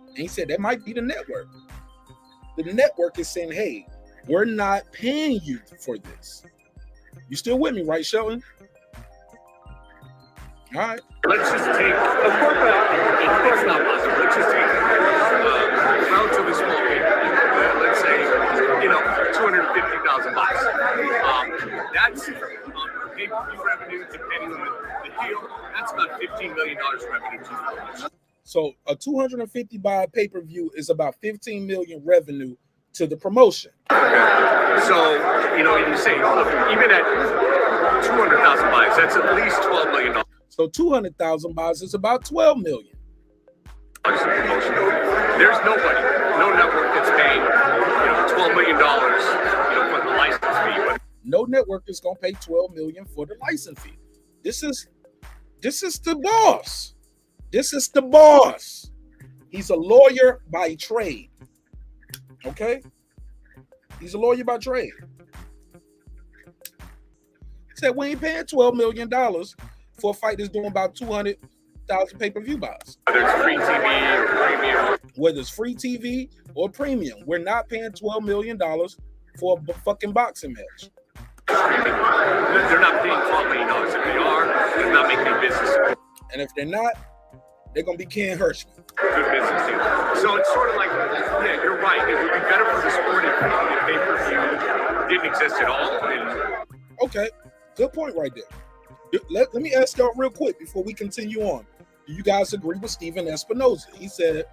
And he said that might be the network. The network is saying, hey, we're not paying you for this. You still with me, right, Sheldon? All right. Let's just take, of course it's not possible. Let's just take relatively small pay-per-view. Let's say, 250,000 bucks. That's pay-per-view revenue, depending on the deal. That's about $15 million revenue. So a 250 by pay-per-view is about 15 million revenue to the promotion. Okay. So, you say, even at 200,000 buys, that's at least $12 million. So 200,000 buys is about 12 million. There's no network that's paying, $12 million, for the license fee. But no network is gonna pay 12 million for the license fee. This is the boss. This is the boss. He's a lawyer by trade. Okay? He's a lawyer by trade. Said we ain't paying $12 million for a fight that's doing about 200,000 pay-per-view buys. Whether it's free TV or premium. Whether it's free TV or premium, we're not paying $12 million for a fucking boxing match. They're not paying $12 million. If they are, they're not making a business. And if they're not, they're gonna be Ken Hirschman. Good business deal. So it's sort of like, yeah, you're right. It would be better for the sport if pay-per-view didn't exist at all. Okay, good point right there. Let me ask y'all real quick before we continue on. Do you guys agree with Steven Espinoza? He said,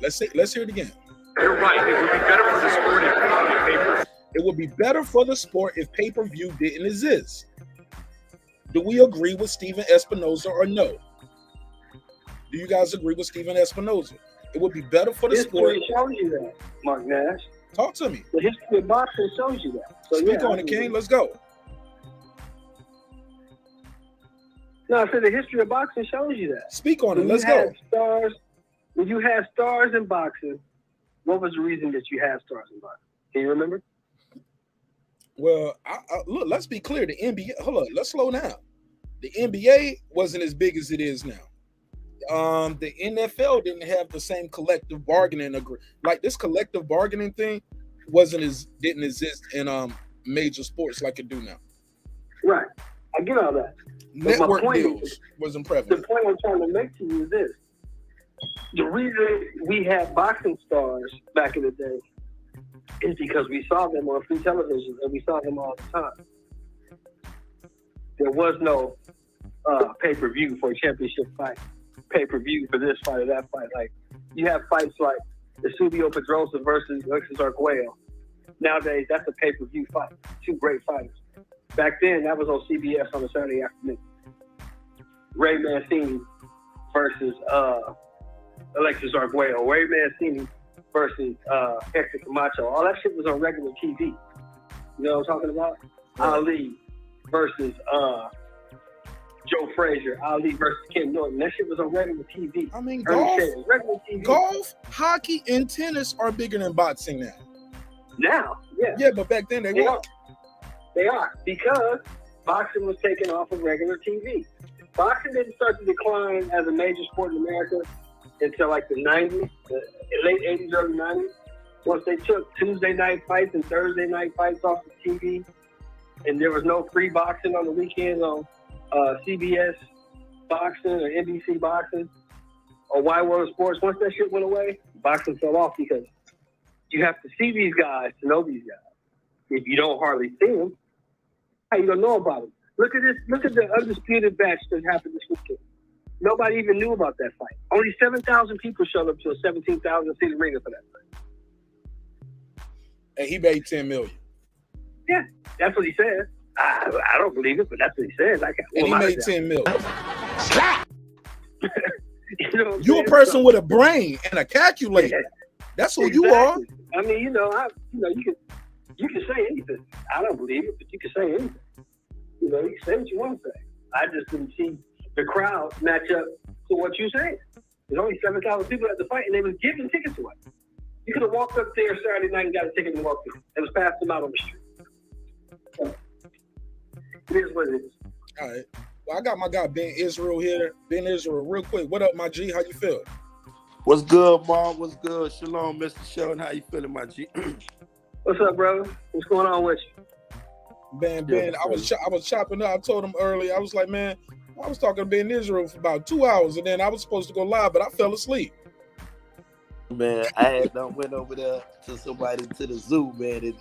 let's hear it again. You're right. It would be better for the sport if pay-per-view. It would be better for the sport if pay-per-view didn't exist. Do we agree with Steven Espinoza or no? Do you guys agree with Steven Espinoza? It would be better for the sport. History shows you that, Marq Nash. Talk to me. The history of boxing shows you that. So, Speak on it, King. Let's go. No, I said the history of boxing shows you that. Speak on it. Let's go. When you had stars in boxing, what was the reason that you had stars in boxing? Can you remember? Well, look, let's be clear. The NBA, hold on, let's slow down. The NBA wasn't as big as it is now. The NFL didn't have the same collective bargaining agreement. Like this collective bargaining thing didn't exist in major sports like it do now. Right. I get all that. Network deals wasn't prevalent. The point I'm trying to make to you is this. The reason we had boxing stars back in the day is because we saw them on free television and we saw them all the time. There was no pay-per-view for a championship fight, pay-per-view for this fight or that fight. Like, you have fights like the Subio Pedrosa versus Alexis Arguello. Nowadays, that's a pay-per-view fight. Two great fighters. Back then, that was on CBS on a Saturday afternoon. Ray Mancini versus Alexis Arguello. Ray Mancini versus Hector Camacho. All that shit was on regular TV. You know what I'm talking about? Yeah. Ali versus Joe Frazier. Ali versus Ken Norton. That shit was on regular TV. I mean, golf, hockey, and tennis are bigger than boxing now. Now, yeah. Yeah, but back then they weren't. They are, because boxing was taken off of regular TV. Boxing didn't start to decline as a major sport in America until like the 90s, the late 80s, early 90s. Once they took Tuesday night fights and Thursday night fights off the TV, and there was no free boxing on the weekends on CBS boxing or NBC boxing or Wide World of Sports. Once that shit went away, boxing fell off because you have to see these guys to know these guys. If you don't hardly see them, how you gonna know about them? Look at this. Look at the undisputed match that happened this weekend. Nobody even knew about that fight. Only 7,000 people showed up to a 17,000 seat arena for that fight. And he made $10 million. Yeah, that's what he said. I don't believe it, but that's what he says. And he made $10 million. You know you a person with a brain and a calculator. Yeah. That's who you are. I mean, you can say anything. I don't believe it, but you can say anything. You know, you can say what you want to say. I just didn't see the crowd match up to what you saying. There's only 7,000 people at the fight, and they was giving tickets away. You could have walked up there Saturday night and got a ticket and walked in. It was passed them out on the street. So, it is what it is. All right. Well, I got my guy Ben Israel here. Ben Israel, real quick. What up, my G? How you feel? What's good, Mark? What's good? Shalom, Mr. Sheldon. How you feeling, my G? What's up, brother? What's going on with you? Ben, I was chopping up. I told him earlier. I was like, man, I was talking to Ben Israel for about 2 hours, and then I was supposed to go live, but I fell asleep. Man, I went over there to somebody to the zoo, man.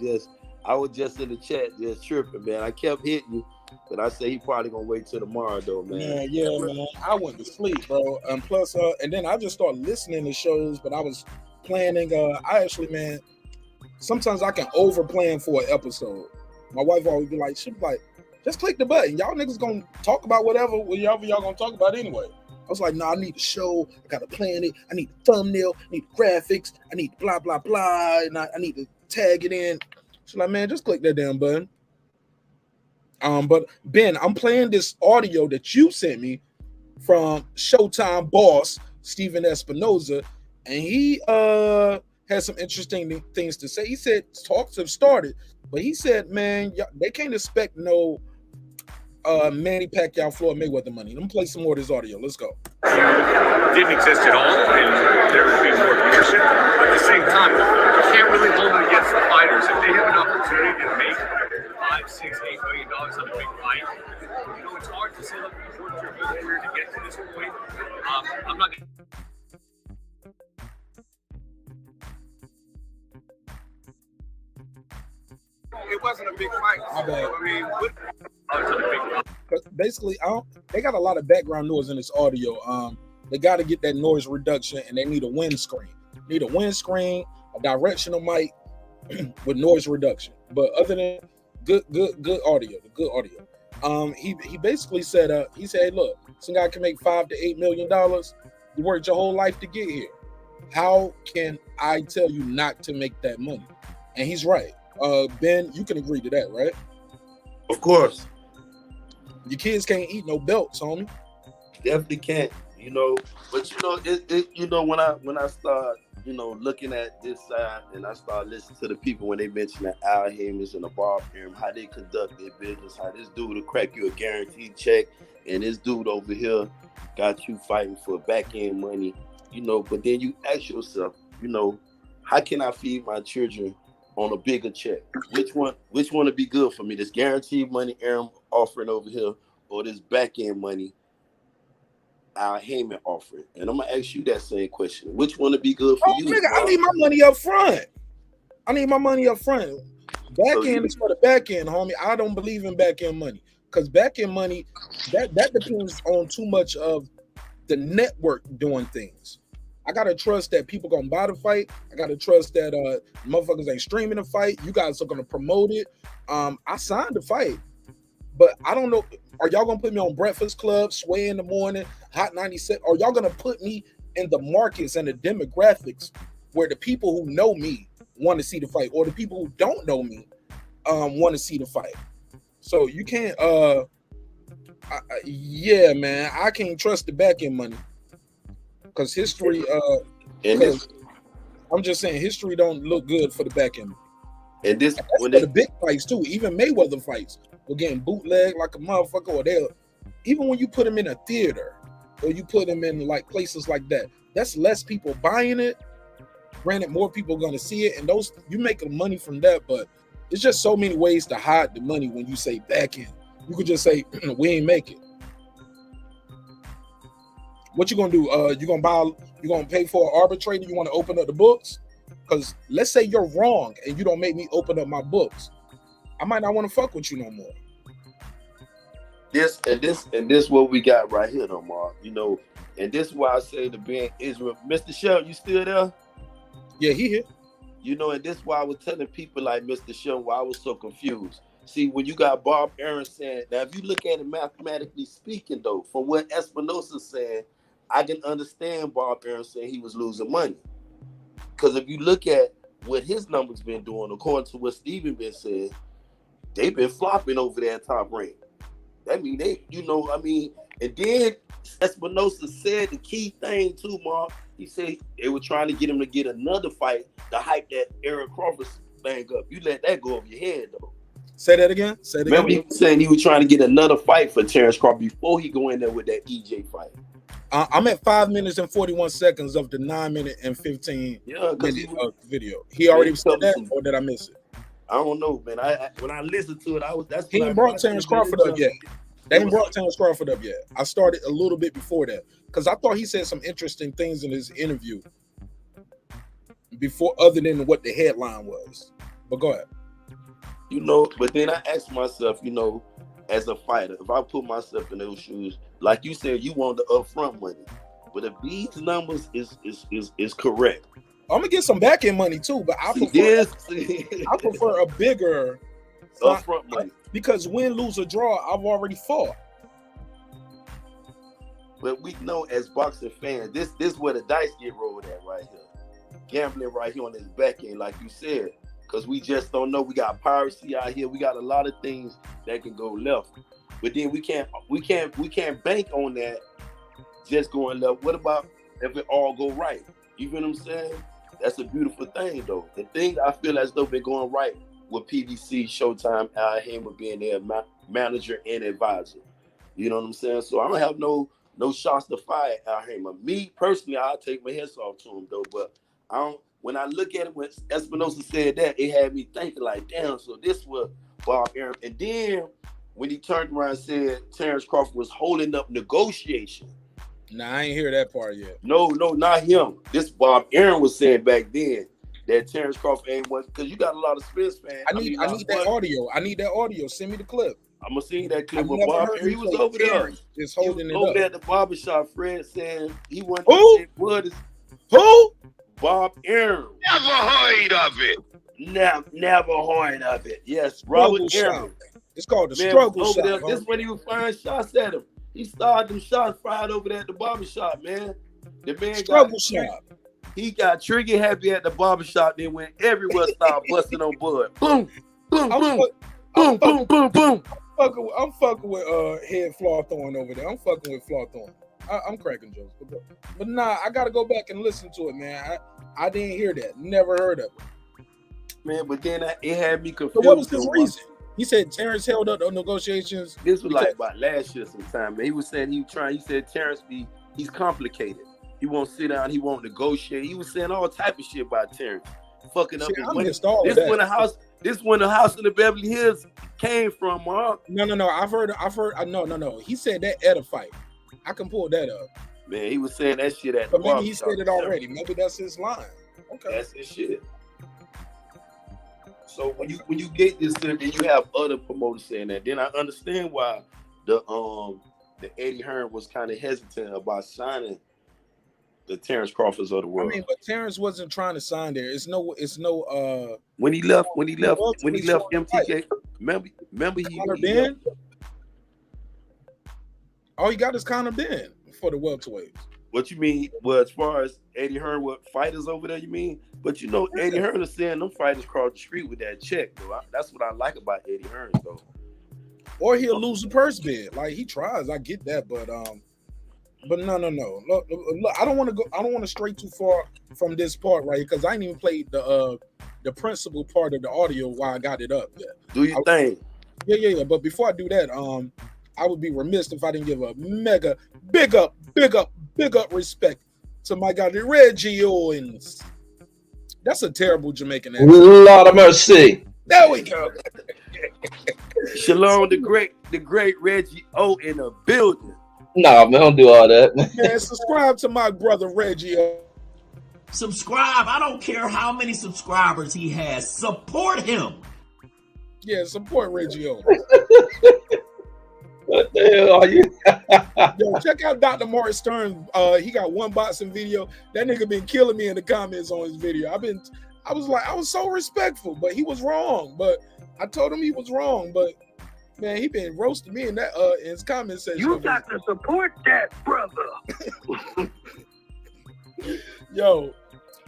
I was just in the chat, just tripping, man. I kept hitting you, but I said he probably gonna wait till tomorrow, though, man. Yeah, man. I went to sleep, bro. And plus, and then I just started listening to shows, but I was planning. I actually, man, sometimes I can over plan for an episode. My wife always be like, she'll be like, just click the button. Y'all niggas gonna talk about whatever y'all gonna talk about anyway. I was like, nah, I need a show. I gotta plan it. I need the thumbnail. I need the graphics. I need blah, blah, blah. And I need to tag it in. She's like, man, just click that damn button. But Ben, I'm playing this audio that you sent me from Showtime boss, Steven Espinoza. And he had some interesting things to say. He said talks have started, but he said, man, they can't expect no Manny Pacquiao, Floyd Mayweather money. Let me play some more of this audio. Let's go. Didn't exist at all, and there would be more viewership. But at the same time, you can't really hold it against the fighters. If they have an opportunity to make $5, $6, $8 million on a big fight, you know, it's hard to say that you worked your whole career to get to this point. I'm not. It wasn't a big fight. I mean, basically, they got a lot of background noise in this audio. They got to get that noise reduction, and they need a windscreen. Need a windscreen, a directional mic with noise reduction. But other than good audio, good audio. He basically said, he said, look, some guy can make $5 to $8 million. You worked your whole life to get here. How can I tell you not to make that money? And he's right. Ben, you can agree to that, right? Of course. Your kids can't eat no belts, homie. Definitely can't, you know. But you know, when I start, you know, looking at this side and I start listening to the people when they mention the Al Haymans and the Bob Arum, how they conduct their business, how this dude will crack you a guaranteed check, and this dude over here got you fighting for back end money, you know. But then you ask yourself, you know, how can I feed my children on a bigger check? Which one would be good for me? This guaranteed money Arum offering over here, or this back end money Al Heyman offering? And I'm gonna ask you that same question. Which one would be good for you? Nigga, I need my money up front. Back end is for the back end, homie. I don't believe in back end money, because back end money that depends on too much of the network doing things. I gotta trust that people gonna buy the fight. I gotta trust that motherfuckers ain't streaming the fight. You guys are gonna promote it. I signed the fight, but I don't know. Are y'all gonna put me on Breakfast Club, Sway in the Morning, Hot 97? Are y'all gonna put me in the markets and the demographics where the people who know me want to see the fight, or the people who don't know me want to see the fight? So you can't. Yeah, man, I can't trust the back end money. Because history, I'm just saying, history don't look good for the back end. And this, when the big fights too, even Mayweather fights, were getting bootleg like a motherfucker, or they'll, even when you put them in a theater, or you put them in like places like that, that's less people buying it. Granted, more people are gonna see it, and those, you make money from that, but it's just so many ways to hide the money when you say back end. You could just say, we ain't make it. What you gonna do? You gonna pay for an arbitrator? You want to open up the books? Because let's say you're wrong and you don't make me open up my books, I might not want to fuck with you no more. This what we got right here, though, Mark. You know, and this is why I say to Ben Israel, Mr. Shell, you still there? Yeah, he here. You know, and this is why I was telling people like Mr. Shell why I was so confused. See, when you got Bob Arum saying, now if you look at it mathematically speaking, though, from what Espinoza said, I can understand Bob Arum saying he was losing money. Because if you look at what his numbers been doing, according to what Steven been saying, they've been flopping over there at top rank. That mean they, you know, I mean, and then Espinoza said the key thing too, Mark. He said they were trying to get him to get another fight to hype that Errol Crawford thing up. You let that go over your head, though. Say that again. Remember, he was saying he was trying to get another fight for Terence Crawford before he go in there with that EJ fight. I'm at 5 minutes and 41 seconds of the 9 minute and 15 minute video. He already said that, or did I miss it? I don't know, man. When I listened to it, he ain't brought Terence Crawford up yet. They ain't brought Terence Crawford up yet. I started a little bit before that because I thought he said some interesting things in his interview before, other than what the headline was. But go ahead. You know, but then I asked myself, you know, as a fighter, if I put myself in those shoes, like you said, you want the upfront money. But if these numbers is correct, I'm gonna get some back end money too. But I prefer a bigger upfront money, because win, lose, or draw, I've already fought. But we know as boxing fans, this is where the dice get rolled at right here. Gambling right here on this back end, like you said. Because we just don't know. We got piracy out here. We got a lot of things that can go left. But then we can't bank on that just going left. What about if it all go right? You feel what I'm saying? That's a beautiful thing, though. The thing I feel as though been going right with PBC, Showtime, Al Hamer being their manager and advisor. You know what I'm saying? So I don't have no shots to fire at Al Hamer. Me personally, I'll take my head off to him though. But I don't. When I look at it, when Espinoza said that, it had me thinking like, damn. So this was Bob Arum. And then when he turned around and said Terence Crawford was holding up negotiation. Nah, I ain't hear that part yet. No, not him. This Bob Arum was saying back then that Terence Crawford ain't one, because you got a lot of Spence fans. I need that audio. I need that audio. Send me the clip. I'm gonna see that clip with Bob Arum. He was over there. Just holding it over up. there at the barbershop. Fred saying he wanted Who? to say blood is Who? Bob Arum. Never heard of it. Never heard of it. Yes, Robert Arum. It's called the struggle over shot. there. This when he was firing shots at him. He started them shots fired over there at the barbershop, man. The man struggle shot. He got trigger happy at the barbershop, then went everywhere, started busting on Bud. Boom, boom, boom, boom, boom. I'm fucking with head flaw throwing over there. I'm fucking with flaw throwing. I'm cracking jokes, but nah, I gotta go back and listen to it, man. I didn't hear that. Never heard of it, man. But then it had me confused. So what was his reason? He said Terence held up the negotiations. This was like about last year sometime, man. He was saying he said Terence he's complicated. He won't sit down. He won't negotiate. He was saying all type of shit about Terence, fucking up his money. This when the house in the Beverly Hills came from, Mark. No. I've heard. No. He said that at a fight. I can pull that up. Man, he was saying that shit at but maybe he said it already. Maybe that's his line. Okay, that's his shit. So when you get this, then you have other promoters saying that. Then I understand why the Eddie Hearn was kind of hesitant about signing the Terence Crawfords of the world. I mean, but Terence wasn't trying to sign there. It's no. When he left MTK, remember he Conor Ben. All you got is Conor Ben for the welterweights. What you mean? Well, as far as Eddie Hearn, what fighters over there? You mean? But you know, Eddie Hearn is saying them fighters cross the street with that check, though. That's what I like about Eddie Hearn, though. Or he'll lose the purse bid. Like he tries, I get that, but no. Look, I don't want to go. I don't want to stray too far from this part, right? Because I ain't even played the principal part of the audio while I got it up yet. Do your thing. Yeah. But before I do that, I would be remiss if I didn't give a mega big up respect to my guy, the Reggie Owens. That's a terrible Jamaican accent. Lord of mercy. There we go. Shalom, the great Reggie O in the building. Nah, man, don't do all that. Man, subscribe to my brother Reggie O. Subscribe. I don't care how many subscribers he has. Support him. Yeah, support Reggie O. What the hell are you? Yo, check out Dr. Mark Stern. He got one boxing video. That nigga been killing me in the comments on his video. I was so respectful, but he was wrong. But I told him he was wrong. But man, he been roasting me in that in his comment section. You got to support that brother. Yo,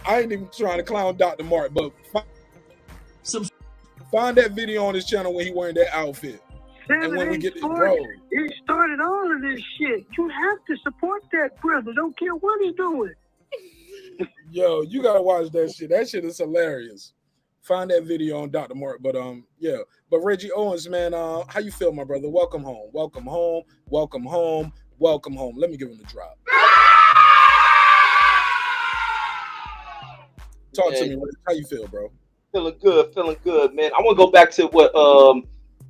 I ain't even trying to clown Dr. Mark, but find that video on his channel when he wearing that outfit. And when we get this, bro, he started all of this shit. You have to support that brother. Don't care what he's doing. Yo, you gotta watch that shit. That shit is hilarious. Find that video on Dr. Mark. But yeah. But Reggie Owens, man, how you feel, my brother? Welcome home. Welcome home. Welcome home. Welcome home. Let me give him the drop. Talk to me. How you feel, bro? Feeling good, man. I want to go back to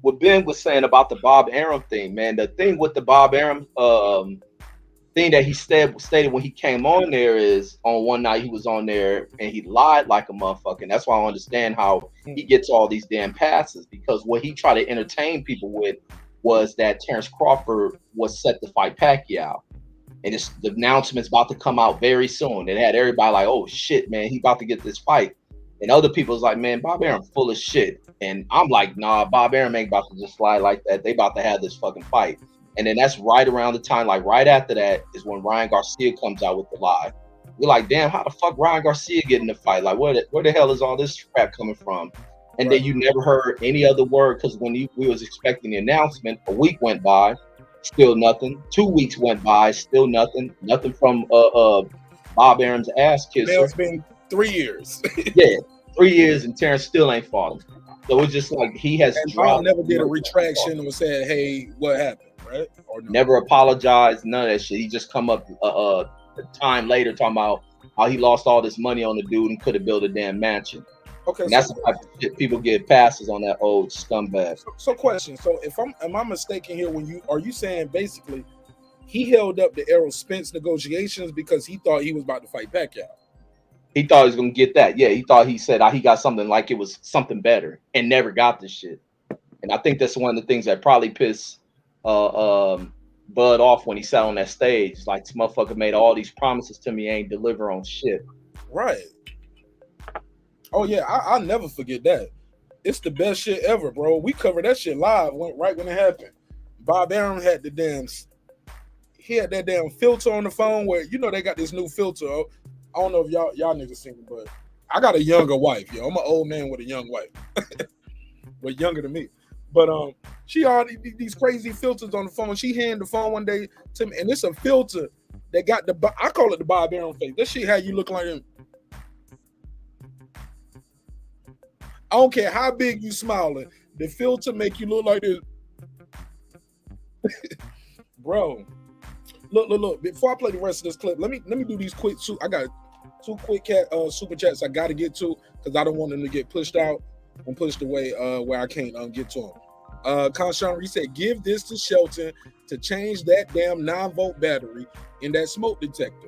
what Ben was saying about the Bob Arum thing, man. The thing with the Bob Arum thing that he stated when he came on there is on one night he was on there and he lied like a motherfucker. And that's why I understand how he gets all these damn passes, because what he tried to entertain people with was that Terence Crawford was set to fight Pacquiao. And the announcement's about to come out very soon. It had everybody like, oh shit, man, he about to get this fight. And other people's like, man, Bob Arum full of shit. And I'm like, nah, Bob Arum ain't about to just slide like that. They about to have this fucking fight. And then that's right around the time, like right after that is when Ryan Garcia comes out with the lie. We're like, damn, how the fuck Ryan Garcia get in the fight? Like, where the hell is all this crap coming from? And right. Then you never heard any other word, because when we was expecting the announcement, a week went by, still nothing. 2 weeks went by, still nothing. Nothing from Bob Arum's ass kisser. 3 years. Yeah, 3 years, and Terence still ain't falling. So it's just like he has And dropped. Bob never did a retraction and said, "Hey, what happened?" Right? Or no? Never apologized. None of that shit. He just come up a time later talking about how he lost all this money on the dude and could have built a damn mansion. Okay, and that's the type of shit people get passes on that old scumbag. So question. So am I mistaken here? Are you saying basically he held up the Errol Spence negotiations because he thought he was about to fight Pacquiao? He thought he was gonna get that. Yeah, he thought he said he got something like it was something better and never got this shit. And I think that's one of the things that probably pissed Bud off when he sat on that stage. Like, this motherfucker made all these promises to me, ain't deliver on shit. Right. Oh yeah, I'll never forget that. It's the best shit ever, bro. We covered that shit live right when it happened. Bob Arum had that damn filter on the phone where they got this new filter. I don't know if y'all niggas seen it, but I got a younger wife. Yo, I'm an old man with a young wife, but younger than me. But she all these crazy filters on the phone. She handed the phone one day to me, and it's a filter that got I call it the Bob Arum face. This shit had you look like him. I don't care how big you smiling, the filter make you look like this. Bro, look. Before I play the rest of this clip, let me do these quick. I got 2 quick super chats I got to get to because I don't want them to get pushed out and pushed away where I can't get to them. Conshawn, he said, give this to Shelton to change that damn 9-volt battery in that smoke detector.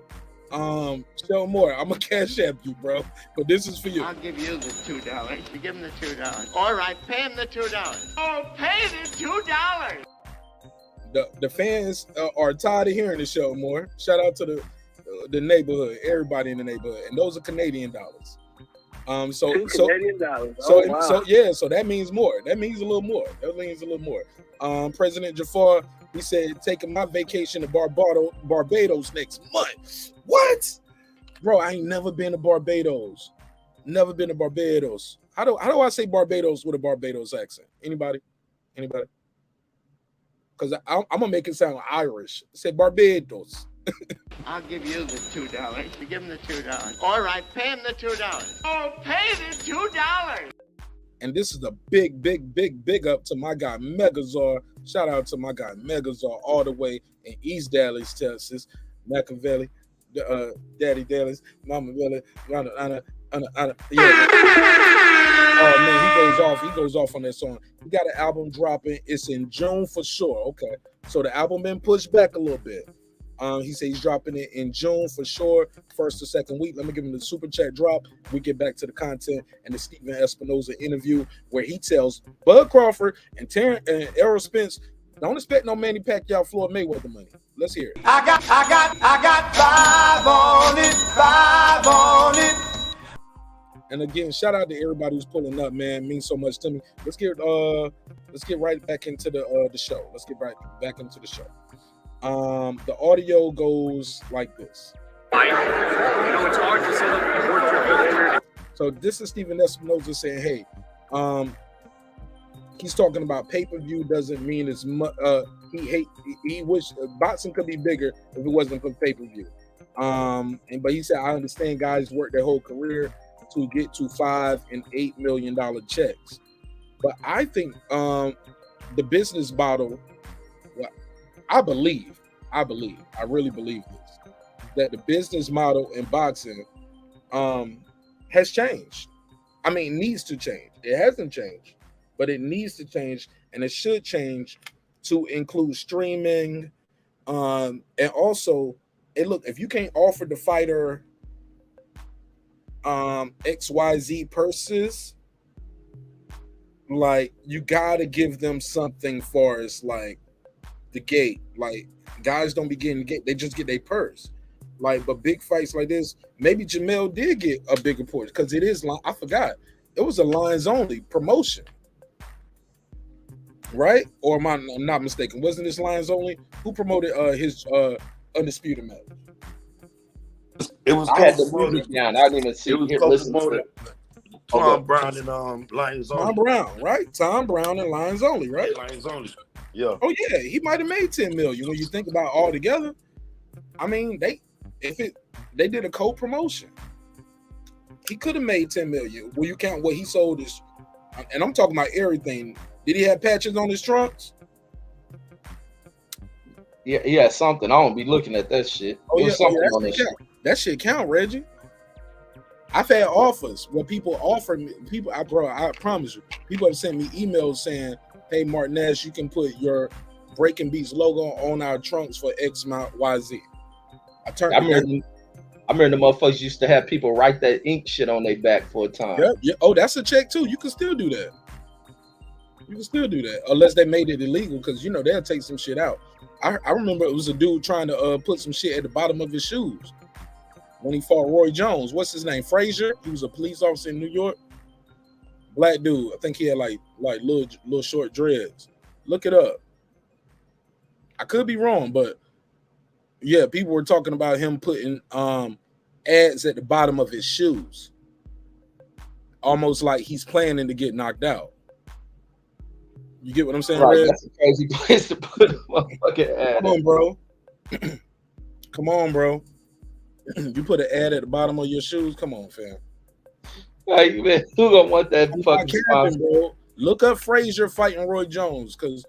Show more. I'm gonna cash app you, bro. But this is for you. I'll give you the $2. You give him the $2. All right, pay him the $2. Oh, pay the $2. The fans are tired of hearing the show more. Shout out to the neighborhood, everybody in the neighborhood, and those are Canadian dollars. So Canadian dollars. So Wow. so that means more. That means a little more. President Jafar, he said taking my vacation to Barbados next month. What? Bro, I ain't never been to Barbados. Never been to Barbados. How do I say Barbados with a Barbados accent? Anybody? Because I'm gonna make it sound Irish. Say Barbados. I'll give you the $2. You give him the $2. All right, pay him the $2. Oh, pay the $2. And this is a big up to my guy Megazar. Shout out to my guy Megazar all the way in East Dallas, Texas. Machiavelli, Daddy Dallas, Mama Villa, yeah. Oh man, he goes off on that song. He got an album dropping. It's in June for sure. Okay, so the album been pushed back a little bit. He said he's dropping it in June for sure, 1st or 2nd week. Let me give him the super chat drop. We get back to the content and the Stephen Espinoza interview where he tells Bud Crawford and Terence and Errol Spence, don't expect no Manny Pacquiao Floyd Mayweather money. Let's hear it. I got 5 on it. And again, shout out to everybody who's pulling up, man. It means so much to me. Let's get right back into the show. Let's get right back into the show. The audio goes like this. It's hard to say that you worked your whole career. So this is Stephen Espinoza saying, hey, he's talking about pay-per-view doesn't mean as much. He wish boxing could be bigger if it wasn't for pay-per-view. But he said, I understand guys work their whole career to get to $5 and $8 million checks. But I think the business model, I really believe this, that the business model in boxing has changed. I mean, needs to change. It hasn't changed, but it needs to change, and it should change to include streaming. And also, look, if you can't offer the fighter XYZ purses, like, you gotta give them something for as like the gate. Like, guys don't be getting the gate, they just get their purse. Like, but big fights like this, maybe Jamel did get a bigger portion because it is, I forgot, it was a lines only promotion, right? Or am I not mistaken? Wasn't this lines only? Who promoted his undisputed match? It was. I had the music down. I didn't even see. It was listen Tom Brown and Lions Only. Tom Brown, right? Tom Brown and Lions Only, right? Yeah, Lions Only. Yeah. Oh yeah, he might have made 10 million when you think about all together. I mean, they did a co-promotion. He could have made 10 million. Will you count what he sold his? And I'm talking about everything. Did he have patches on his trunks? Yeah, he had something. I don't be looking at that shit. Oh yeah, on that shit count. That shit count, Reggie. I've had offers where people offer me. I promise you, people have sent me emails saying, "Hey, Marq Nash, you can put your Breaking Beats logo on our trunks for X amount YZ." I remember the motherfuckers used to have people write that ink shit on their back for a time. Yeah. Oh, that's a check too. You can still do that. You can still do that unless they made it illegal, because you know they'll take some shit out. I remember it was a dude trying to put some shit at the bottom of his shoes when he fought Roy Jones. What's his name? Frazier. He was a police officer in New York. Black dude. I think he had like little short dreads. Look it up. I could be wrong, but yeah, people were talking about him putting ads at the bottom of his shoes, almost like he's planning to get knocked out. You get what I'm saying, right, Red? that's a crazy place to put a motherfucking ad. Come on, bro. Come on, bro. You put an ad at the bottom of your shoes. Come on, fam. Hey, man, who gonna want that fucking sponsor? Bro. Look up Frazier fighting Roy Jones, because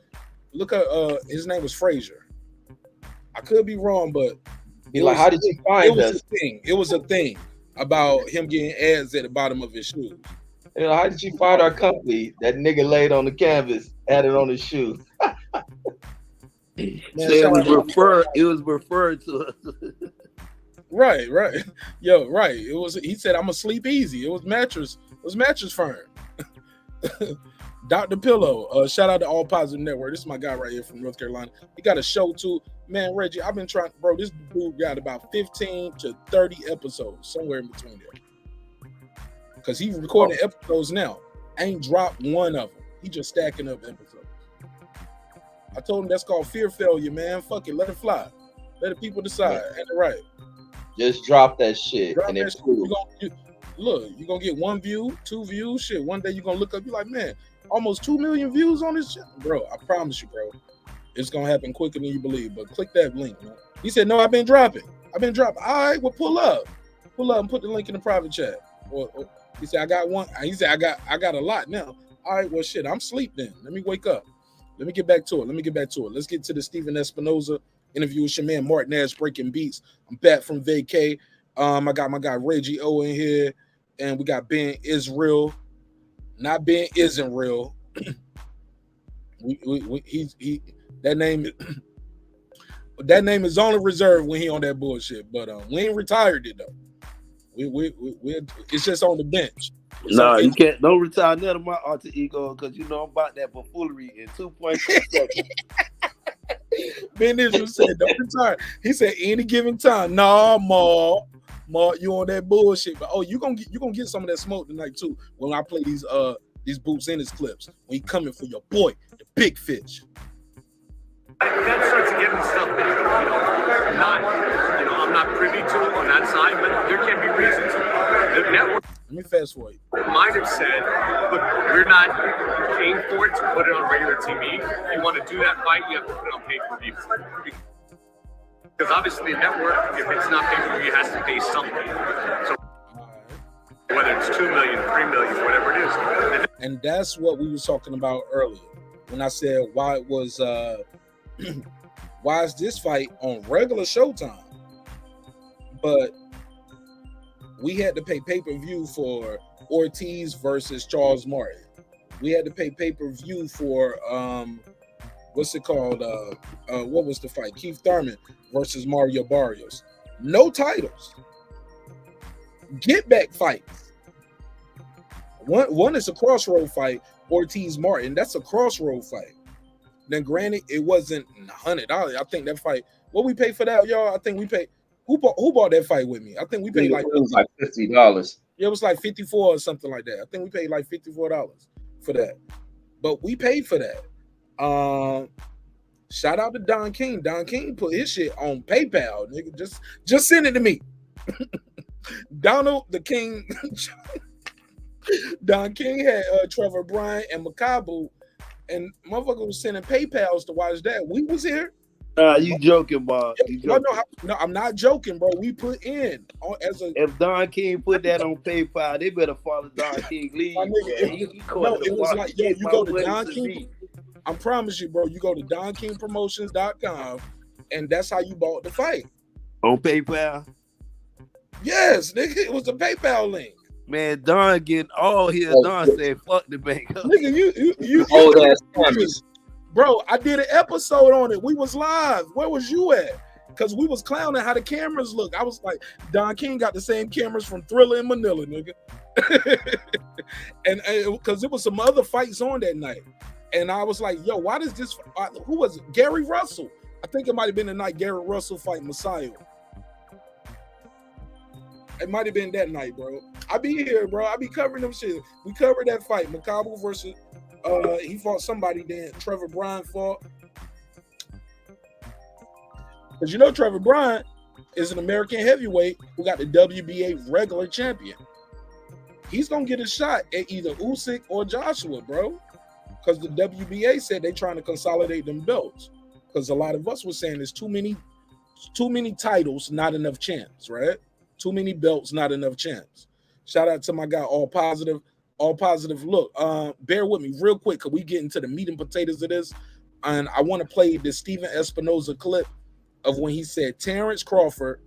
look up his name was Frazier. I could be wrong, but how did you find us? It was a thing about him getting ads at the bottom of his shoes. You know, how did you find our company? That nigga laid on the canvas, had it on his shoe. Man, it was referred to us. Right. Yo, right. It was. He said, "I'm gonna sleep easy." It was mattress firm. Dr. Pillow. Shout out to All Positive Network. This is my guy right here from North Carolina. He got a show too. Man, Reggie, I've been trying, bro. This dude got about 15 to 30 episodes, somewhere in between there. Because he's recording episodes now. Ain't dropped one of them. He just stacking up episodes. I told him that's called fear failure, man. Fuck it, let it fly. Let the people decide. Ain't it right? Just drop that shit. Drop that shit. Look, you're gonna get 1 view, 2 views. Shit, one day you're gonna look up, you're like, man, almost 2 million views on this shit. Bro, I promise you, bro. It's gonna happen quicker than you believe. But click that link, man. He said, no, I've been dropping. All right, well, pull up and put the link in the private chat. He said, I got one. He said, I got a lot now. All right, well, shit, I'm asleep then. Let me wake up. Let me get back to it. Let's get to the Stephen Espinoza interview with your man Marq Nash, Breaking Beats. I'm back from Vacate. I got my guy Reggie O in here, and we got Ben Israel. Not Ben Isn't Real. That name is only reserved when he on that bullshit. But we ain't retired it though. We it's just on the bench. No, you can't. Don't retire none of my alter ego, because you know I'm about that buffoonery in 2.2 seconds. Ben Israel said, "Don't retire." He said, "Any given time." Nah, Marq, you on that bullshit. But you gonna get some of that smoke tonight too when I play these Boots Ennis clips. When he coming for your boy, the big fish. That starts getting stuff that I'm not privy to on that side, but there can be reasons. The network. Let me fast forward. Might have said, look, we're not paying for it to put it on regular TV. If you want to do that fight, you have to put it on pay-per-view. Because obviously the network, if it's not pay-per-view, has to pay something. So whether it's 2 million, 3 million, whatever it is. And that's what we was talking about earlier when I said why it was why is this fight on regular Showtime, but we had to pay pay-per-view for Ortiz versus Charles Martin. We had to pay pay-per-view for what's it called? What was the fight? Keith Thurman versus Mario Barrios. No titles. Get back fights. One is a crossroad fight, Ortiz Martin. That's a crossroad fight. Then granted, it wasn't $100. I think that fight, what we paid for that, y'all? I think we paid. Who bought that fight with me? I think we paid like, it was like $50. Yeah, it was like 54 or something like that. I think we paid like $54 for that. But we paid for that. Shout out to Don King. Don King put his shit on PayPal, nigga. Just send it to me. Donald the King. Don King had Trevor Bryant and Makabu, and motherfucker was sending PayPals to watch that. We was here. You joking, Mark? No, I'm not joking, bro. We put in as a. If Don King put that on PayPal, they better follow Don King lead. It was like, yo, you go to Don King. I promise you, bro. You go to DonKingPromotions.com, and that's how you bought the fight on PayPal. Yes, nigga, it was a PayPal link. Man, Don getting all his. Don said, "Fuck the bank." Nigga, you old ass cameras. Bro, I did an episode on it. We was live. Where was you at? Because we was clowning how the cameras look. I was like, Don King got the same cameras from Thriller in Manila, nigga. and because there was some other fights on that night. And I was like, yo, why does this, who was it? Gary Russell. I think it might have been the night Gary Russell fight Messiah. It might have been that night, bro. I be here, bro. I be covering them shit. We covered that fight. Macabre versus, he fought somebody then. Trevor Bryan fought. Because you know Trevor Bryan is an American heavyweight who got the WBA regular champion. He's going to get a shot at either Usyk or Joshua, bro. Because the WBA said they trying to consolidate them belts. Because a lot of us were saying there's too many titles, not enough champs, right? Too many belts, not enough champs. Shout out to my guy, All Positive. Look, bear with me real quick because we get into the meat and potatoes of this. And I want to play the Steven Espinoza clip of when he said Terence Crawford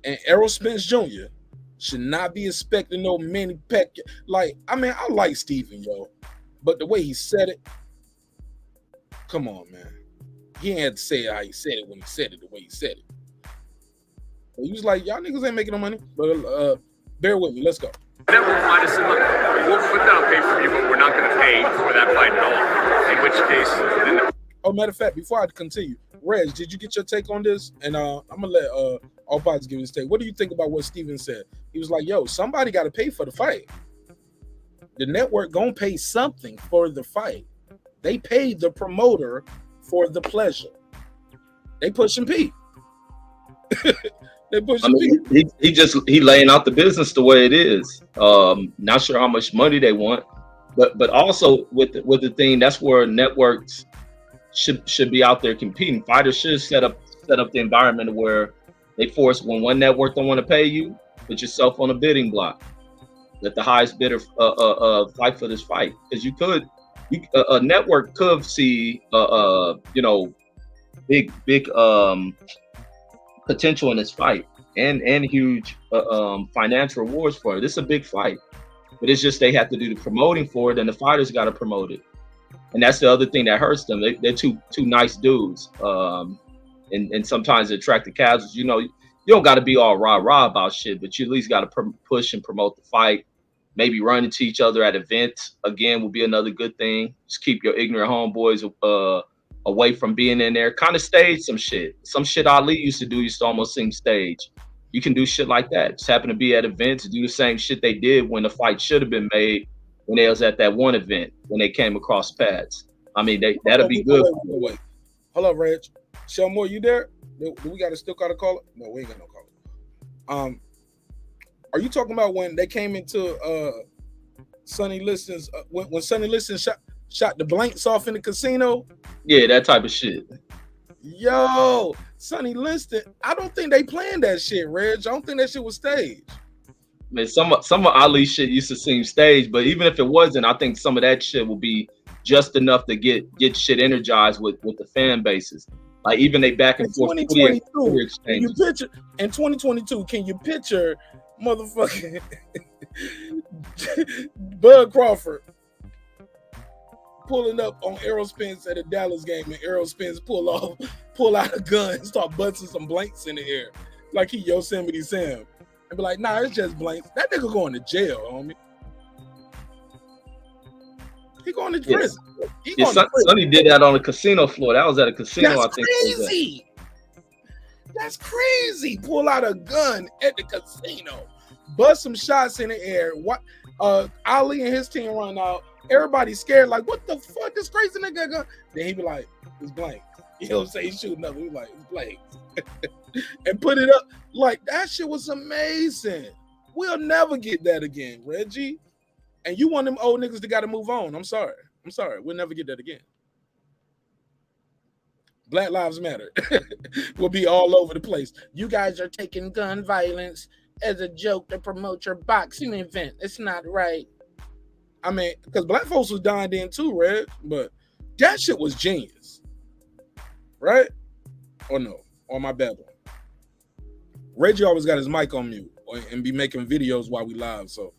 and Errol Spence Jr. should not be expecting no Manny Pac. Like, I mean, I like Steven, yo. But the way he said it, come on, man. He ain't had to say it how he said it when he said it the way he said it. He was like, y'all niggas ain't making no money. But bear with me. Let's go. Never mind us. We'll put that on pay-per-view, but we're not going to pay for that fight at all. In which case, oh, matter of fact, before I continue, Reg, did you get your take on this? And I'm gonna let All Pods give his take. What do you think about what Steven said? He was like, yo, somebody got to pay for the fight. The network gonna pay something for the fight. They paid the promoter for the pleasure. They pushing P. They pushing P. He laying out the business the way it is. Not sure how much money they want, but also with the thing, that's where networks should be out there competing. Fighters should set up the environment where they force, when one network don't want to pay you, put yourself on a bidding block. Let the highest bidder fight for this fight, because a network could see big potential in this fight and huge financial rewards for it. This is a big fight, but it's just they have to do the promoting for it, and the fighters got to promote it. And that's the other thing that hurts them. They're two nice dudes, and sometimes they attract the casuals. You know, you don't got to be all rah-rah about shit, but you at least got to push and promote the fight. Maybe run into each other at events, again, will be another good thing. Just keep your ignorant homeboys away from being in there. Kind of stage some shit. Some shit Ali used to almost seem staged. You can do shit like that. Just happen to be at events, do the same shit they did when the fight should have been made when they was at that one event, when they came across pads. I mean, that'll be good. Wait. Hold up, Reg. Shelmore, you there? Do we still got to call it? No, we ain't got no call it. Are you talking about when they came into Sonny Liston's when Sonny Liston shot the blanks off in the casino? Yeah, that type of shit. Yo, Sonny Liston, I don't think they planned that shit, Reg. I don't think that shit was staged. Man, some of Ali shit used to seem staged, but even if it wasn't, I think some of that shit will be just enough to get shit energized with the fan bases. Like even they back and forth. 2022, can you picture in 2022? Can you picture motherfucking Bud Crawford pulling up on Errol Spence at a Dallas game, and Errol Spence pull out a gun and start busting some blanks in the air like he Yosemite Sam, and be like, nah, it's just blanks. That nigga going to jail, homie. He going to prison. Yes. Sonny did that on the casino floor. That was at a casino. That's I think. Crazy. That's crazy. Pull out a gun at the casino, bust some shots in the air. What? Ali and his team run out. Everybody's scared. Like, what the fuck? This crazy nigga gun. Then he be like, it's blank. You know what I'm saying? He's shooting up. He's like, it's blank. And put it up. Like, that shit was amazing. We'll never get that again, Reggie. And you want them old niggas to got to move on. I'm sorry. We'll never get that again. Black Lives Matter will be all over the place. You guys are taking gun violence as a joke to promote your boxing event. It's not right. I mean, because black folks was dying then too, Red. But that shit was genius. Right? Or no? Or my bad one? Reggie always got his mic on mute and be making videos while we live, so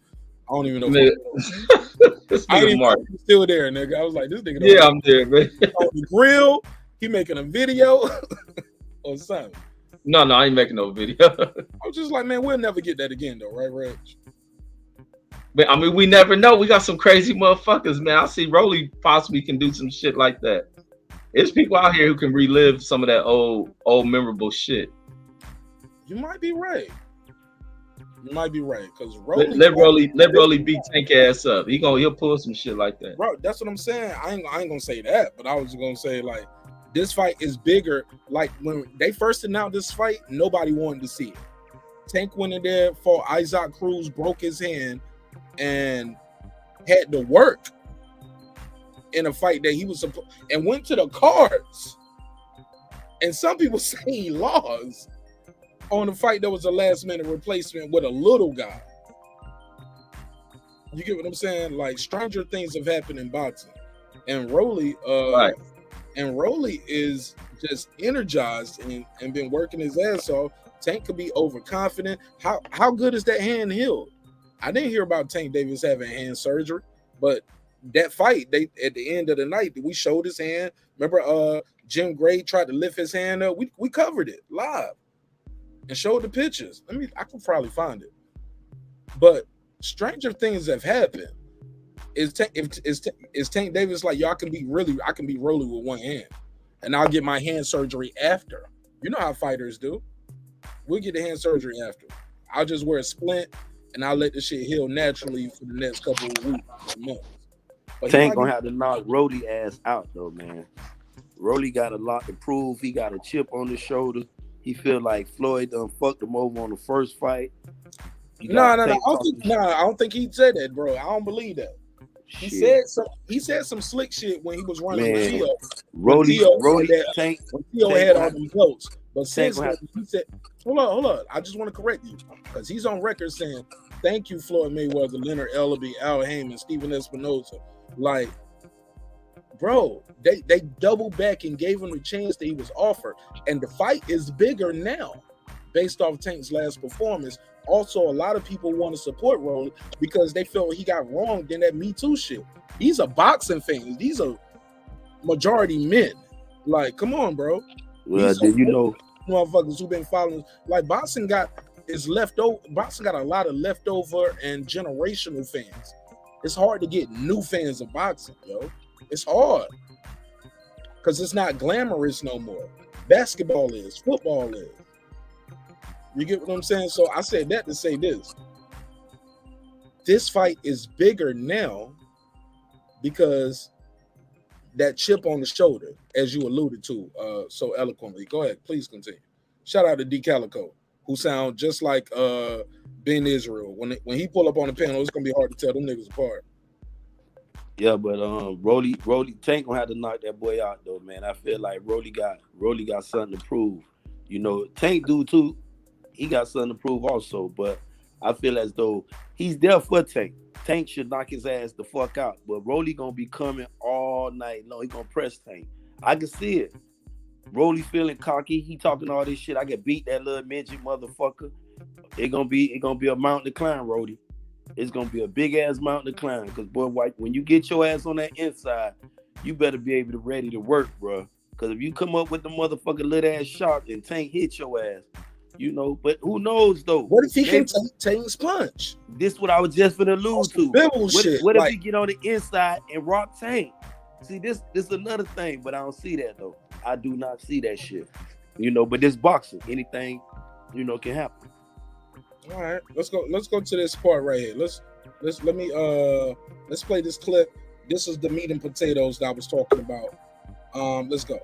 I don't even know. This I nigga ain't Mark. even still there, nigga. I was like, this nigga. Yeah, I'm there, man. On the grill, he making a video or something. No, I ain't making no video. I was just like, man, we'll never get that again, though, right, Reg? But I mean, we never know. We got some crazy motherfuckers, man. I see Rolly possibly can do some shit like that. There's people out here who can relive some of that old memorable shit. You might be right. You might be right, because let Rolly beat Tank ass up. He'll pull some shit like that. Bro, that's what I'm saying. I ain't gonna say that, but I was gonna say like this fight is bigger. Like when they first announced this fight, nobody wanted to see it. Tank went in there for Isaac Cruz, broke his hand, and had to work in a fight that he was supposed and went to the cards. And some people say he lost on a fight that was a last-minute replacement with a little guy. You get what I'm saying? Like, stranger things have happened in boxing. And Rolly, is just energized and been working his ass off. Tank could be overconfident. How good is that hand healed? I didn't hear about Tank Davis having hand surgery, but that fight, they at the end of the night, we showed his hand. Remember, Jim Gray tried to lift his hand up. We covered it live and showed the pictures. I can probably find it. But stranger things have happened. Is Tank Davis like, yo, I can be Rolly with one hand, and I'll get my hand surgery after. You know how fighters do. We'll get the hand surgery after. I'll just wear a splint and I'll let the shit heal naturally for the next couple of weeks or months. But Tank gonna have to knock Rolly ass out though, man. Rolly got a lot to prove. He got a chip on his shoulder. He feel like Floyd done fucked him over on the first fight. No. I don't think he said that, bro. I don't believe that. He said some slick shit when he was running with Theo. Rolly Tank had all them votes. But since then, he said, hold on. I just want to correct you because he's on record saying, thank you, Floyd Mayweather, Leonard Ellaby, Al Heyman, Stephen Espinoza. Like, bro, they doubled back and gave him the chance that he was offered. And the fight is bigger now based off Tank's last performance. Also, a lot of people want to support Rolly because they feel he got wronged in that Me Too shit. These are boxing fans. These are majority men. Like, come on, bro. Well, did you know motherfuckers who've been following? Like, boxing got a lot of leftover and generational fans. It's hard to get new fans of boxing, yo. It's hard because it's not glamorous no more. Basketball is, football is. You get what I'm saying? So I said that to say this. This fight is bigger now because that chip on the shoulder, as you alluded to so eloquently. Go ahead, please continue. Shout out to D Calico, who sound just like Ben Israel. When he pull up on the panel, it's gonna be hard to tell them niggas apart. Yeah, but Rolly Tank gonna have to knock that boy out though, man. I feel like Rolly got something to prove. You know, Tank do too. He got something to prove also, but I feel as though he's there for Tank. Tank should knock his ass the fuck out, but Rolly gonna be coming all night long. He gonna press Tank. I can see it. Rolly feeling cocky. He talking all this shit. I can beat that little midget motherfucker. It gonna be a mountain to climb, Rolly. It's gonna be a big ass mountain to climb. Cause boy, when you get your ass on that inside, you better be able to ready to work, bro. Cause if you come up with the motherfucking little ass shot and Tank hit your ass, you know. But who knows though? What if he can take Tank's punch? This what I was just finna allude to. What if he get on the inside and rock Tank? See, this another thing, but I don't see that though. I do not see that shit. You know, but this boxing, anything, you know, can happen. All right, let's go to this part right here. Let's play this clip. This is the meat and potatoes that I was talking about. Let's go.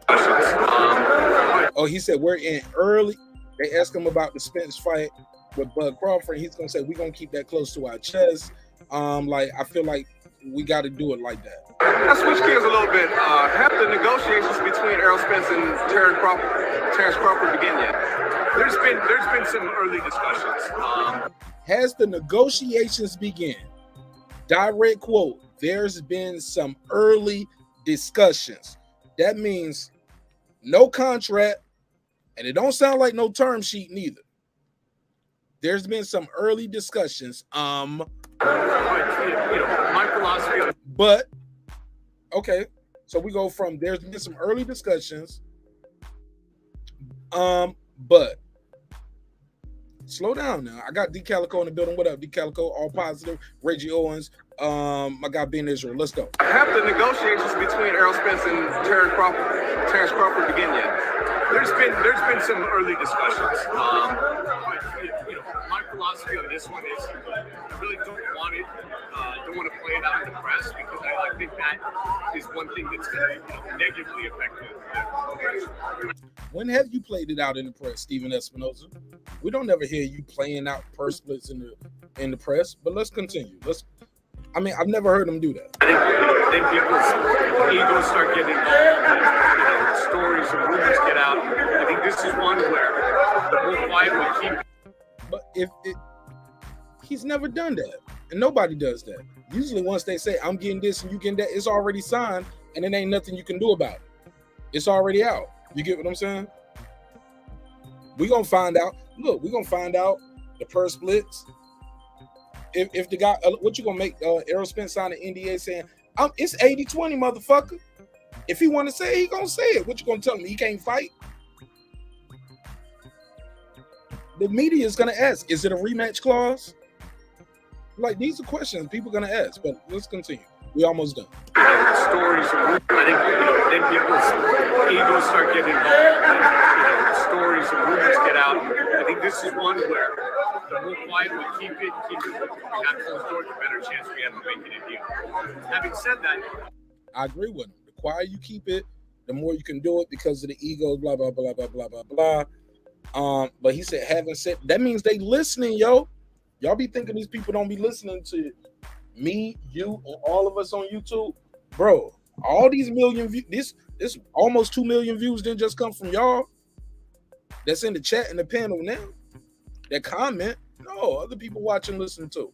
Oh, he said we're in early. They asked him about the Spence fight with Bud Crawford. He's gonna say we're gonna keep that close to our chest. Like I feel like we got to do it like that. Let's switch gears a little bit. Have the negotiations between Errol Spence Spence and Terence Crawford begin yet? There's been some early discussions. Has the negotiations begun? Direct quote, there's been some early discussions. That means no contract, and it don't sound like no term sheet neither. There's been some early discussions. My philosophy. But okay, so we go from there's been some early discussions. But slow down now. I got D Calico in the building. What up, D Calico? All positive. Reggie Owens. I got Ben Israel. Let's go. Have the negotiations between Errol Spence and Terence Crawford begin yet? There's been some early discussions. My philosophy on this one is I really don't want to play it out in the press because I think that is one thing that's going to negatively affect it. When have you played it out in the press, Stephen Espinoza? We don't ever hear you playing out purse splits in the press, but let's continue. I've never heard him do that. I think people's egos start getting involved, stories and rumors get out. I think this is one where the more quiet we keep. But he's never done that, and nobody does that. Usually once they say, I'm getting this and you getting that, it's already signed, and it ain't nothing you can do about it. It's already out. You get what I'm saying? We're going to find out. Look, we're going to find out the purse splits. If the guy, what you going to make Errol Spence sign an NDA saying, it's 80-20, motherfucker. If he want to say it, he going to say it. What you going to tell him? He can't fight? The media is going to ask, is it a rematch clause? Like, these are questions people are going to ask, but let's continue. We almost done. Stories and rumors. I think then people's egos start getting involved. Stories and rumors get out. I think this is one where the more quiet we keep it behind closed doors, the better chance we have of making a deal. Having said that, I agree with him. The quieter you keep it, the more you can do it because of the ego, blah, blah, blah, blah, blah, blah, blah. But he said, having said, that means they listening, yo. Y'all be thinking these people don't be listening to me, you, and all of us on YouTube. Bro, all these million views, this almost 2 million views didn't just come from y'all. That's in the chat and the panel now. That comment, no, other people watching, listening too.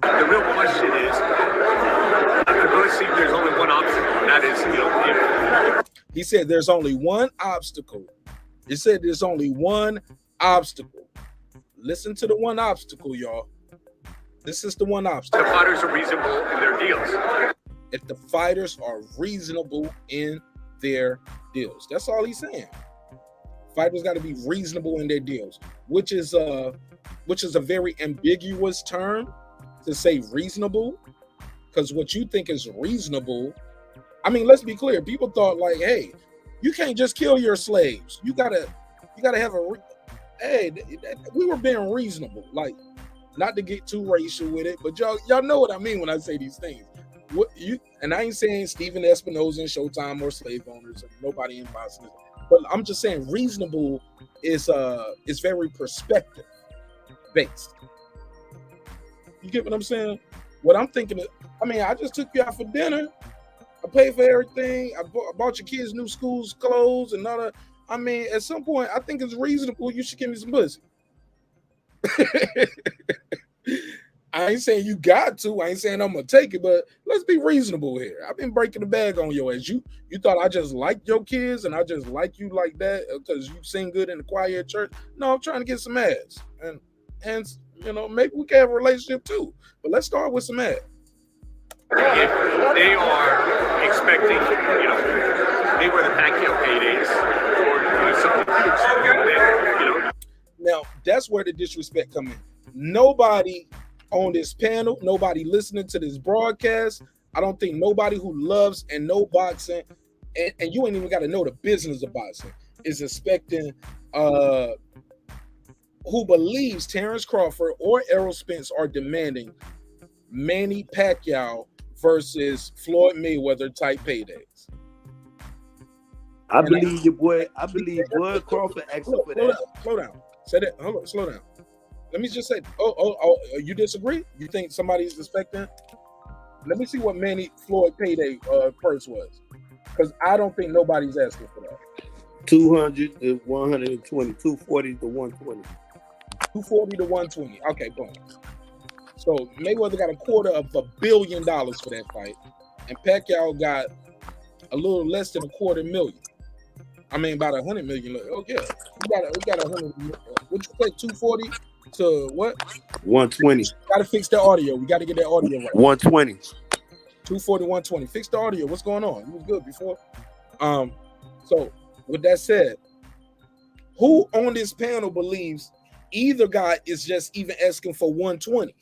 the real question is, I really see there's only one obstacle, and that is, He said there's only one obstacle. He said there's only one obstacle. Listen to the one obstacle, y'all. This is the one obstacle. The fighters are reasonable in their deals. If the fighters are reasonable in their deals. That's all he's saying. Fighters got to be reasonable in their deals, which is a very ambiguous term to say reasonable, because what you think is reasonable, I mean, let's be clear. People thought like, hey, you can't just kill your slaves. You gotta have we were being reasonable, like, not to get too racial with it, but y'all know what I mean when I say these things. And I ain't saying Stephen Espinoza and Showtime or slave owners, nobody in Boston, but I'm just saying reasonable is very perspective based. You get what I'm saying? What I'm thinking is, I mean, I just took you out for dinner. I paid for everything. I bought your kids new schools clothes and all that. I mean, at some point, I think it's reasonable. You should give me some pussy. I ain't saying you got to. I ain't saying I'm gonna take it, but let's be reasonable here. I've been breaking the bag on your ass. You thought I just liked your kids and I just like you like that because you sing good in the choir at church? No, I'm trying to get some ass, and you know, maybe we can have a relationship too. But let's start with some ass. If they are expecting, they were the Pacquiao paydays or something, Now that's where the disrespect come in. Nobody on this panel, nobody listening to this broadcast, I don't think nobody who loves and know boxing, and you ain't even got to know the business of boxing, is expecting who believes Terence Crawford or Errol Spence are demanding Manny Pacquiao versus Floyd Mayweather type paydays. I believe your boy. I believe Bud Crawford asking for that. Slow down. Say that. Hold on. Slow down. Let me just say. You disagree? You think somebody's expecting? Let me see what Manny Floyd payday purse was. Because I don't think nobody's asking for that. 200 to 120, 240 to 120. 240 to 120. Okay, boom. So Mayweather got $250 million for that fight, and Pacquiao got a little less than $250,000. I mean, about $100 million. Oh yeah, we got 100. What you say? 240 to what? 120. Got to fix the audio. We got to get that audio right. 120. 240, 120. Fix the audio. What's going on? You was good before. So with that said, who on this panel believes either guy is just even asking for 120?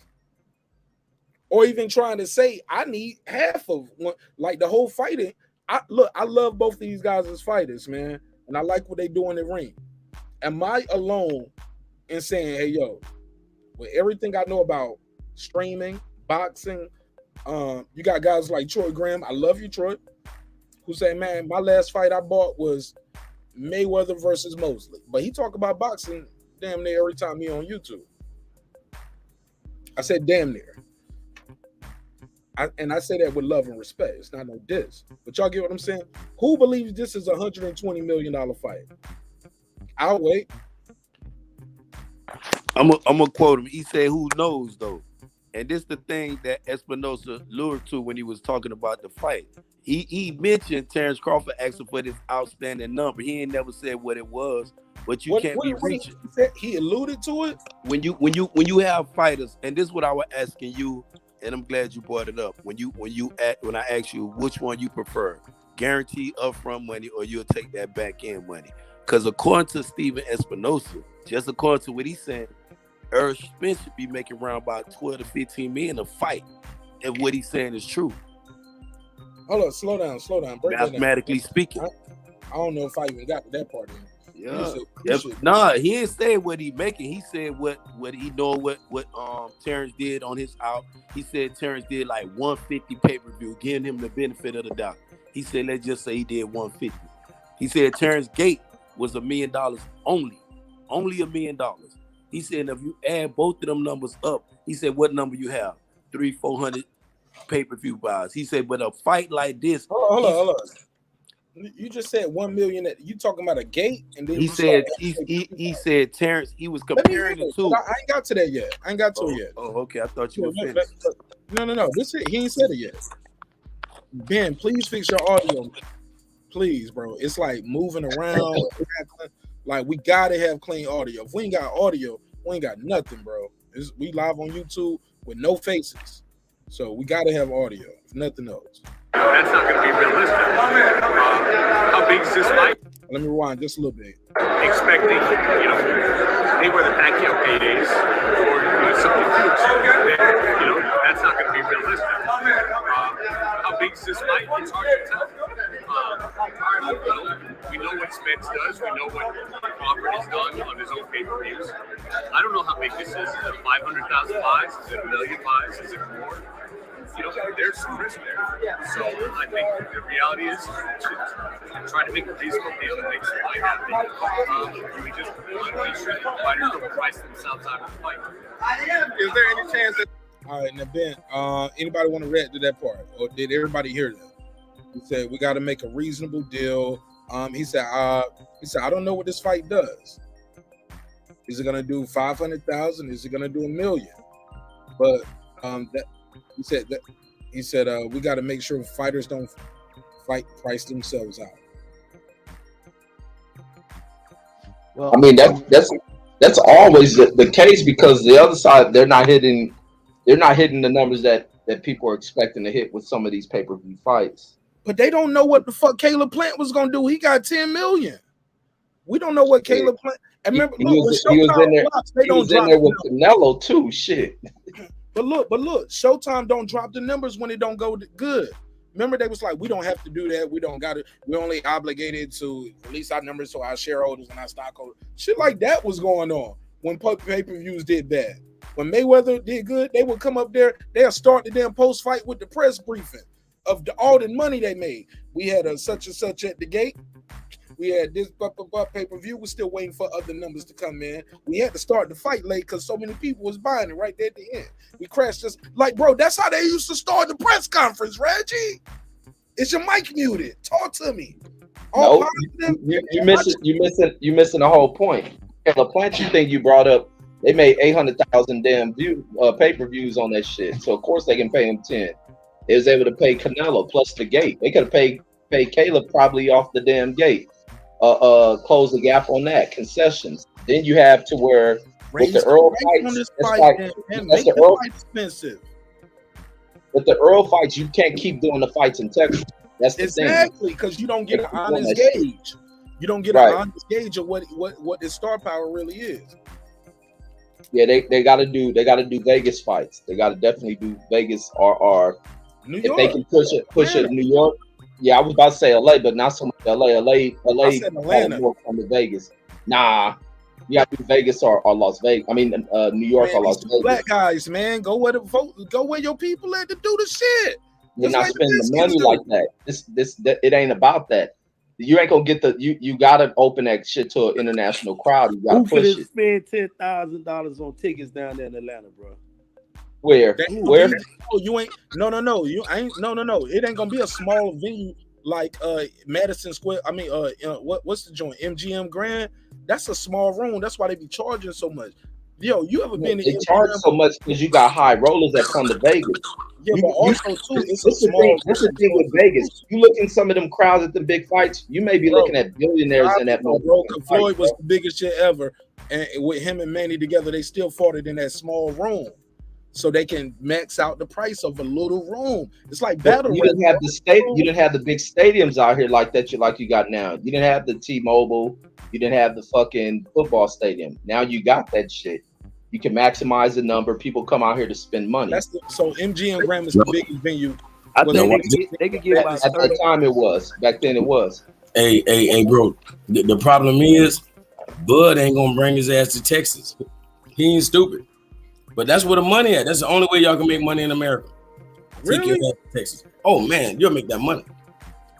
Or even trying to say, I need half of one, like the whole fighting. I love both of these guys as fighters, man. And I like what they do in the ring. Am I alone in saying, hey, yo, with everything I know about streaming, boxing, you got guys like Troy Graham. I love you, Troy, who say, man, my last fight I bought was Mayweather versus Mosley. But he talk about boxing damn near every time he on YouTube. I said damn near. I say that with love and respect. It's not no diss. But y'all get what I'm saying? Who believes this is a $120 million fight? I'll wait. I'm gonna quote him. He said, "Who knows though?" And this is the thing that Espinoza lured to when he was talking about the fight. He mentioned Terence Crawford asking for this outstanding number. He ain't never said what it was, but you can't be reaching. He alluded to it. When you have fighters, and this is what I was asking you. And I'm glad you brought it up. When I ask you which one you prefer, guaranteed upfront money or you'll take that back end money. Because according to Steven Espinoza, just according to what he's saying, Errol Spence should be making around about 12 to 15 million a fight. If what he's saying is true. Hold on, slow down. Mathematically speaking. I don't know if I even got to that part in. Yeah. Nah, he didn't say what he making. He said what he know what Terence did on his out. He said Terence did like 150 pay-per-view, giving him the benefit of the doubt. He said, let's just say he did 150. He said Terence gate was $1 million only $1 million. He said if you add both of them numbers up, he said what number you have? 300-400 pay-per-view buys. He said, but a fight like this. Hold on. You just said 1 million. You talking about a gate? And then he said Terence. He was comparing the two. I ain't got to that yet. I ain't got to it yet. Oh, okay. I thought you were finished. No. He ain't said it yet. Ben, please fix your audio, please, bro. It's like moving around. Like we gotta have clean audio. If we ain't got audio, we ain't got nothing, bro. We live on YouTube with no faces, so we gotta have audio. If nothing else. That's not going to be realistic. How big is this fight? Let me rewind just a little bit. Expecting, Mayweather Pacquiao paydays or something huge. That's not going to be realistic. How big is this fight? It's hard to tell. We know what Spence does. We know what Crawford has done on his own pay-per-views. I don't know how big this is. Is it 500,000 buys? Is it 1 million buys? Is it more? There's some risk there. So I think the reality is to try to make a reasonable deal and make some fight happen. We just want to make sure that the fighters don't price themselves out of the fight. Is there any chance that? All right, now Ben, anybody want to react to that part, or did everybody hear that? He said we got to make a reasonable deal. He said I don't know what this fight does. Is it gonna do 500,000? Is it gonna do 1 million? But He said we got to make sure fighters don't price themselves out. Well, I mean that's always the case because the other side they're not hitting the numbers that people are expecting to hit with some of these pay-per-view fights. But they don't know what the fuck Caleb Plant was gonna do. He got 10 million. We don't know what Caleb Plant. And remember, he was in there with Canelo too. Shit. But look, Showtime don't drop the numbers when it don't go good. Remember, they was like, we don't have to do that. We don't got it. We're only obligated to release our numbers to our shareholders and our stockholders. Shit like that was going on when pay-per-views did bad. When Mayweather did good, they would come up there. They'll start the damn post-fight with the press briefing of all the money they made. We had a such and such at the gate. We had this pay-per-view. We're still waiting for other numbers to come in. We had to start the fight late because so many people was buying it right there at the end. We crashed just like, bro, that's how they used to start the press conference, Reggie. Is your mic muted? Talk Talk to me. All No, you missing the whole point. The plant you think you brought up, they made 800,000 damn pay-per-views on that shit. So of course they can pay him 10. They was able to pay Canelo plus the gate. They could have paid Caleb probably off the damn gate. Close the gap on that. Concessions. Then you have to where with the Earl fights, that's the Earl expensive. With the Earl fights, you can't keep doing the fights in Texas. That's the thing. Exactly, because you don't get an honest gauge. You don't get an honest gauge of what his star power really is. Yeah, they gotta do Vegas fights. They gotta definitely do Vegas or New if York. they can push it New York. Yeah, I was about to say LA, but not so much LA. I said Atlanta. More from the Vegas. Nah, you got to do Vegas or Las Vegas. I mean, New York or Las Vegas. Black guys, man, go where your people at to do the shit. You're not spending the money like that. It ain't about that. You ain't gonna get you gotta open that shit to an international crowd. You gotta push it. Spend $10,000 on tickets down there in Atlanta, bro. Where? You ain't no. You ain't no. It ain't gonna be a small venue like Madison Square. I mean, what's the joint? MGM Grand. That's a small room. That's why they be charging so much. Yo, you ever been? They charge so much because you got high rollers that come to Vegas. Yeah, but also too, it's a small. That's the thing with Vegas. You look in some of them crowds at the big fights. You may be looking at billionaires in that. Floyd was the biggest shit ever, and with him and Manny together, they still fought it in that small room, so they can max out the price of a little room. It's like battle. You didn't have the state. You didn't have the big stadiums out here like that. You got now. You didn't have the T-Mobile. You didn't have the fucking football stadium. Now you got that shit. You can maximize the number. People come out here to spend money. So MGM Grand is the biggest venue. I think they could get about at that time it was. Back then it was. Hey, bro. The problem is, Bud ain't gonna bring his ass to Texas. He ain't stupid. But that's where the money at. That's the only way y'all can make money in America. Take your ass to Texas. Oh man, you'll make that money.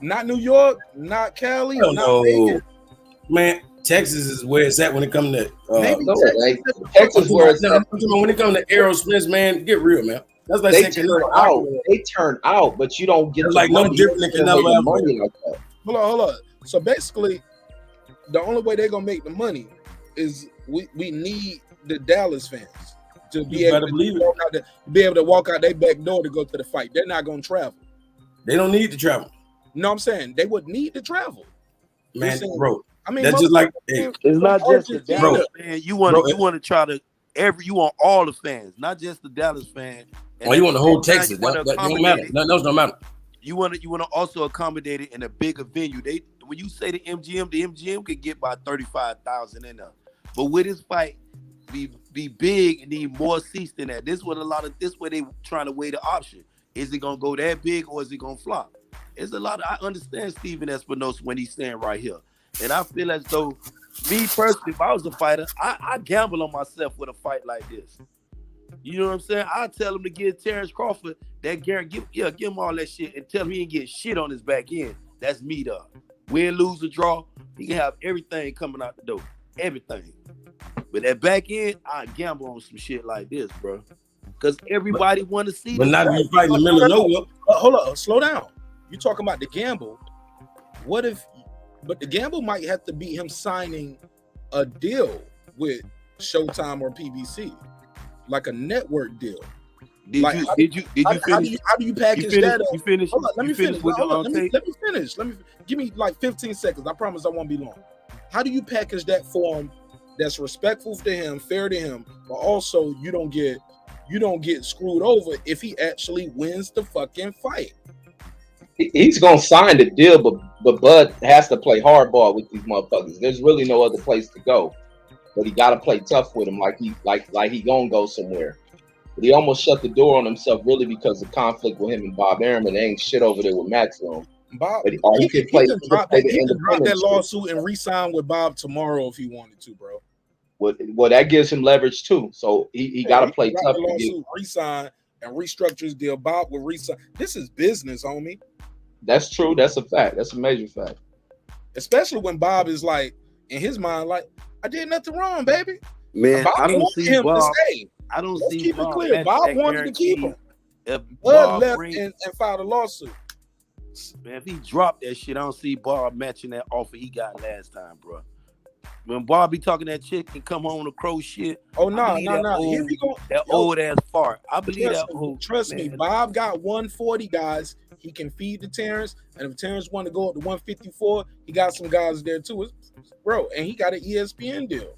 Not New York, not Cali, or not Vegas. Man, Texas is where it's at when it comes to Texas where it's at. When it comes to Errol Spence, man, get real, man. That's like they turn out. They turn out, but you don't get like no different than Canelo money like that. Hold on. So basically, the only way they're gonna make the money is we need the Dallas fans to be able to walk out their back door to go to the fight. They're not gonna travel. They don't need to travel. No, I'm saying they would need to travel. Man, bro. I mean, that's just like it's not just the Dallas fan. You want to try to you want all the fans, not just the Dallas fan. Well, you want the whole Texas. That don't matter. Nothing else don't matter. You want to also accommodate it in a bigger venue. When you say the MGM could get by 35,000 in there. But with this fight, be big and need more seats than that. This way they trying to weigh the option. Is it gonna go that big or is it gonna flop? It's a lot. I understand Steven Espinoza when he's saying right here. And I feel as though, me personally, if I was a fighter, I gamble on myself with a fight like this. You know what I'm saying? I tell him to give Terence Crawford that guarantee, give him all that shit and tell him he ain't get shit on his back end. That's me, dog. Win, lose, or draw, he can have everything coming out the door. Everything. But at back end, I gamble on some shit like this, bro. Because everybody want to see. But not if you fight in the middle of nowhere. Hold on, slow down. You talking about the gamble? What if? But the gamble might have to be him signing a deal with Showtime or PBC, like a network deal. Did you finish? How do you package that up? You finish. Hold on, let me finish. Let me finish. Give me like 15 seconds. I promise I won't be long. How do you package that for him that's respectful to him, fair to him, but also you don't get screwed over if he actually wins the fucking fight? He's gonna sign the deal, but Bud has to play hardball with these motherfuckers. There's really no other place to go, but he got to play tough with them, like he gonna go somewhere. But he almost shut the door on himself, really, because of conflict with him and Bob Arum, and there ain't shit over there with Maxwell. Bob, but he can drop that lawsuit and re-sign with Bob tomorrow if he wanted to, bro. Well, that gives him leverage too. So he got to play tough. Resign and restructure his deal. Bob will resign. This is business, homie. That's true. That's a fact. That's a major fact. Especially when Bob is like, in his mind, like, I did nothing wrong, baby. Man, Bob I don't see him Bob. To stay. I don't Let's see keep Bob. it clear. Bob wanted to keep him. Bud left and filed a lawsuit. Man, if he dropped that shit, I don't see Bob matching that offer he got last time, bro. When Bob be talking that chick and come home to crow shit. Oh no. That old ass fart. I believe that old. Trust me, Bob got 140 guys. He can feed the Terence, and if Terence want to go up to 154, he got some guys there too, bro. And he got an ESPN deal.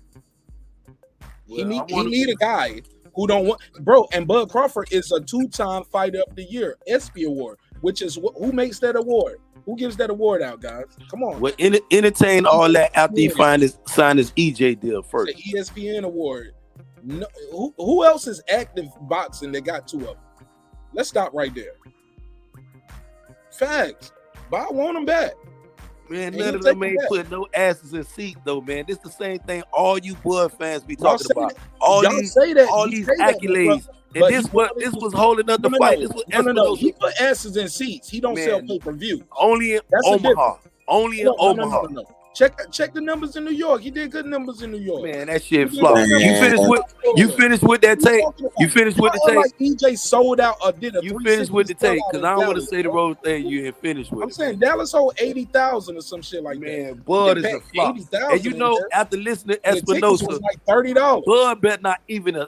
He need a guy who don't want, bro. And Bud Crawford is a 2-time Fighter of the Year, ESPY award, which is who makes that award? Who gives that award out, guys? Come on. Well, entertain all that after he signed his EJ deal first. The ESPN award. No, who else is active boxing that got 2 of them? Let's stop right there. Facts. But I want him back. Man, none of them ain't put no asses in seats though, man. This the same thing all you Bud fans be talking about. All these accolades. And this was holding up the fight. This was no. He put asses in seats. He don't sell pay-per-view. Only in Omaha. Only in Omaha. No. Check the numbers in New York. He did good numbers in New York. Man, that shit flop. You finished with that tape. You finished with the tape. Like EJ sold out or did a. You finished with the tape because I don't want to say the wrong thing. You ain't finished with. I'm saying Dallas sold 80,000 or some shit like that. Man, Bud is a flop. And you know, after listening to Espinoza, like $30. Bud better not even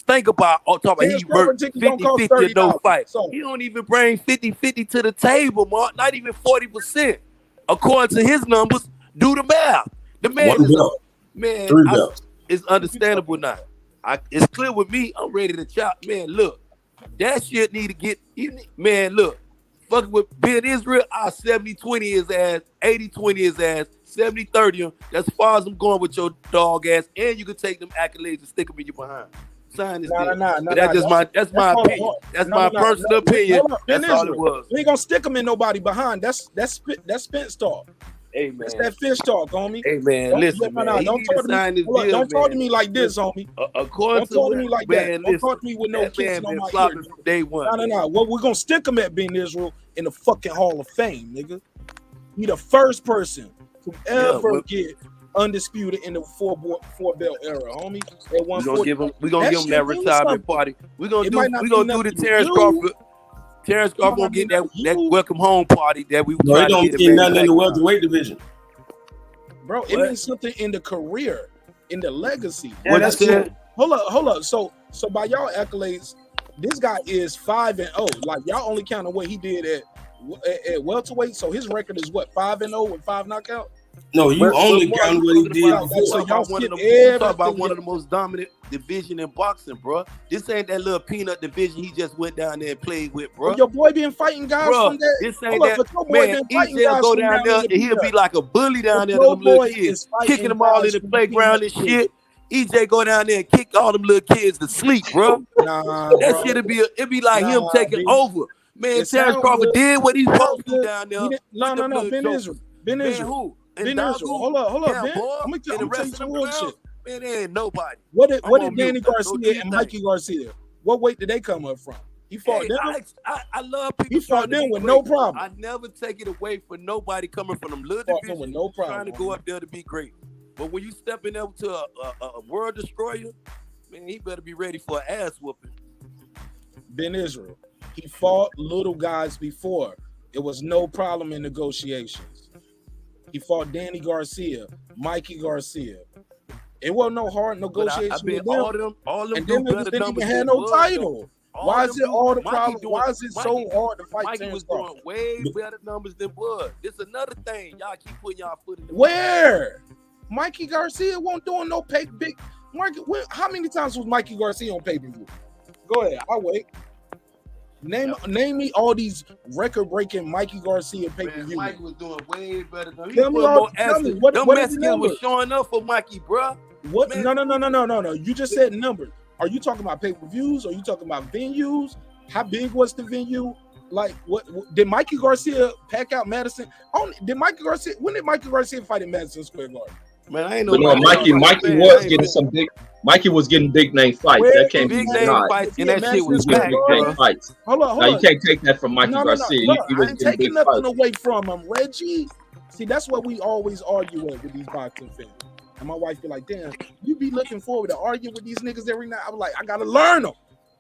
think about. Talk about he worked 50-50 in no fight. He don't even bring 50-50 to the table, Mark. Not even 40%, according to his numbers. Do the math. The man it's understandable now. It's clear with me. I'm ready to chop. Man, look, that shit need to get. Man, look, fucking with Ben Israel, I'll 70-20 his ass, 80-20 his ass, 70-30 him. That's as far as I'm going with your dog ass. And you can take them accolades and stick them in your behind. Sign this deal. That's my opinion. That's my personal opinion. That's all it was. We ain't gonna stick them in nobody behind. That's Spence talk. Hey man, that's that fish talk, homie. Hey man, listen, man. Don't talk to me like this, homie. Don't talk to me like that. Don't talk to me with no kicks on my ear. From day one. No. Well, we're gonna stick him at Ben Israel in the fucking Hall of Fame, nigga. He the first person to ever get undisputed in the four belt era, homie. We're gonna give him that retirement party. We're gonna do the Terence Crawford. Terence Crawford gonna get that welcome home party that we. No, he don't get nothing in the welterweight division, bro. It means something in the career, in the legacy. What that's it. Hold up. So by y'all accolades, this guy is 5-0. Like y'all only count on what he did at welterweight. So his record is what, 5-0 with 5 knockouts. No, you only count what he did before. So y'all talk about one of the most dominant division in boxing, bro. This ain't that little peanut division he just went down there and played with, bro. Well, your boy been fighting guys from that. This ain't that. Man, EJ go down there and he'll be like a bully down there to them little kids, kicking them all in the playground and shit. EJ go down there and kick all them little kids to sleep, bro. That shit it'd be like him taking over. Man, Terence Crawford did what he supposed to do down there. No, Ben Israel. Ben Israel. Ben Israel. Hold up, Ben. I'm gonna tell you some real shit. Man, there ain't nobody. What did Danny Garcia and Mikey Garcia? What weight did they come up from? He fought them. I love people. He fought them with no problem. I never take it away from nobody coming from them little divisions with no problem, trying to go up there to be great. But when you step in there to a world destroyer, man, he better be ready for an ass whooping. Ben Israel. He fought little guys before. It was no problem in negotiations. He fought Danny Garcia, Mikey Garcia. It wasn't no hard negotiation with them. All them and them niggas didn't even have no title. Why is it all the problem? Why is it so hard to fight? Mikey was doing way better numbers than Bud. This is another thing. Y'all keep putting y'all foot in the Where? Mikey Garcia won't doing no big. How many times was Mikey Garcia on pay-per-view? Go ahead. I'll wait. Name me all these record-breaking Mikey Garcia pay-per-view. Mikey was doing way better than Tell me what Mexicans was showing up for Mikey, bro. What? No. You just said numbers. Are you talking about pay-per-views? Are you talking about venues? How big was the venue? Like, what did Mikey Garcia pack out Madison? When did Mikey Garcia fight in Madison Square Garden? Man, I ain't know. No, Mikey was getting some big. Mikey was getting big name fights. That can't be denied. And that shit was big name fights. Hold on. Now you can't take that from Mikey Garcia. He was taking nothing away from him, Reggie. See, that's what we always argue with these boxing fans. And my wife be like, damn, you be looking forward to arguing with these niggas every night. I'm like, I gotta learn them.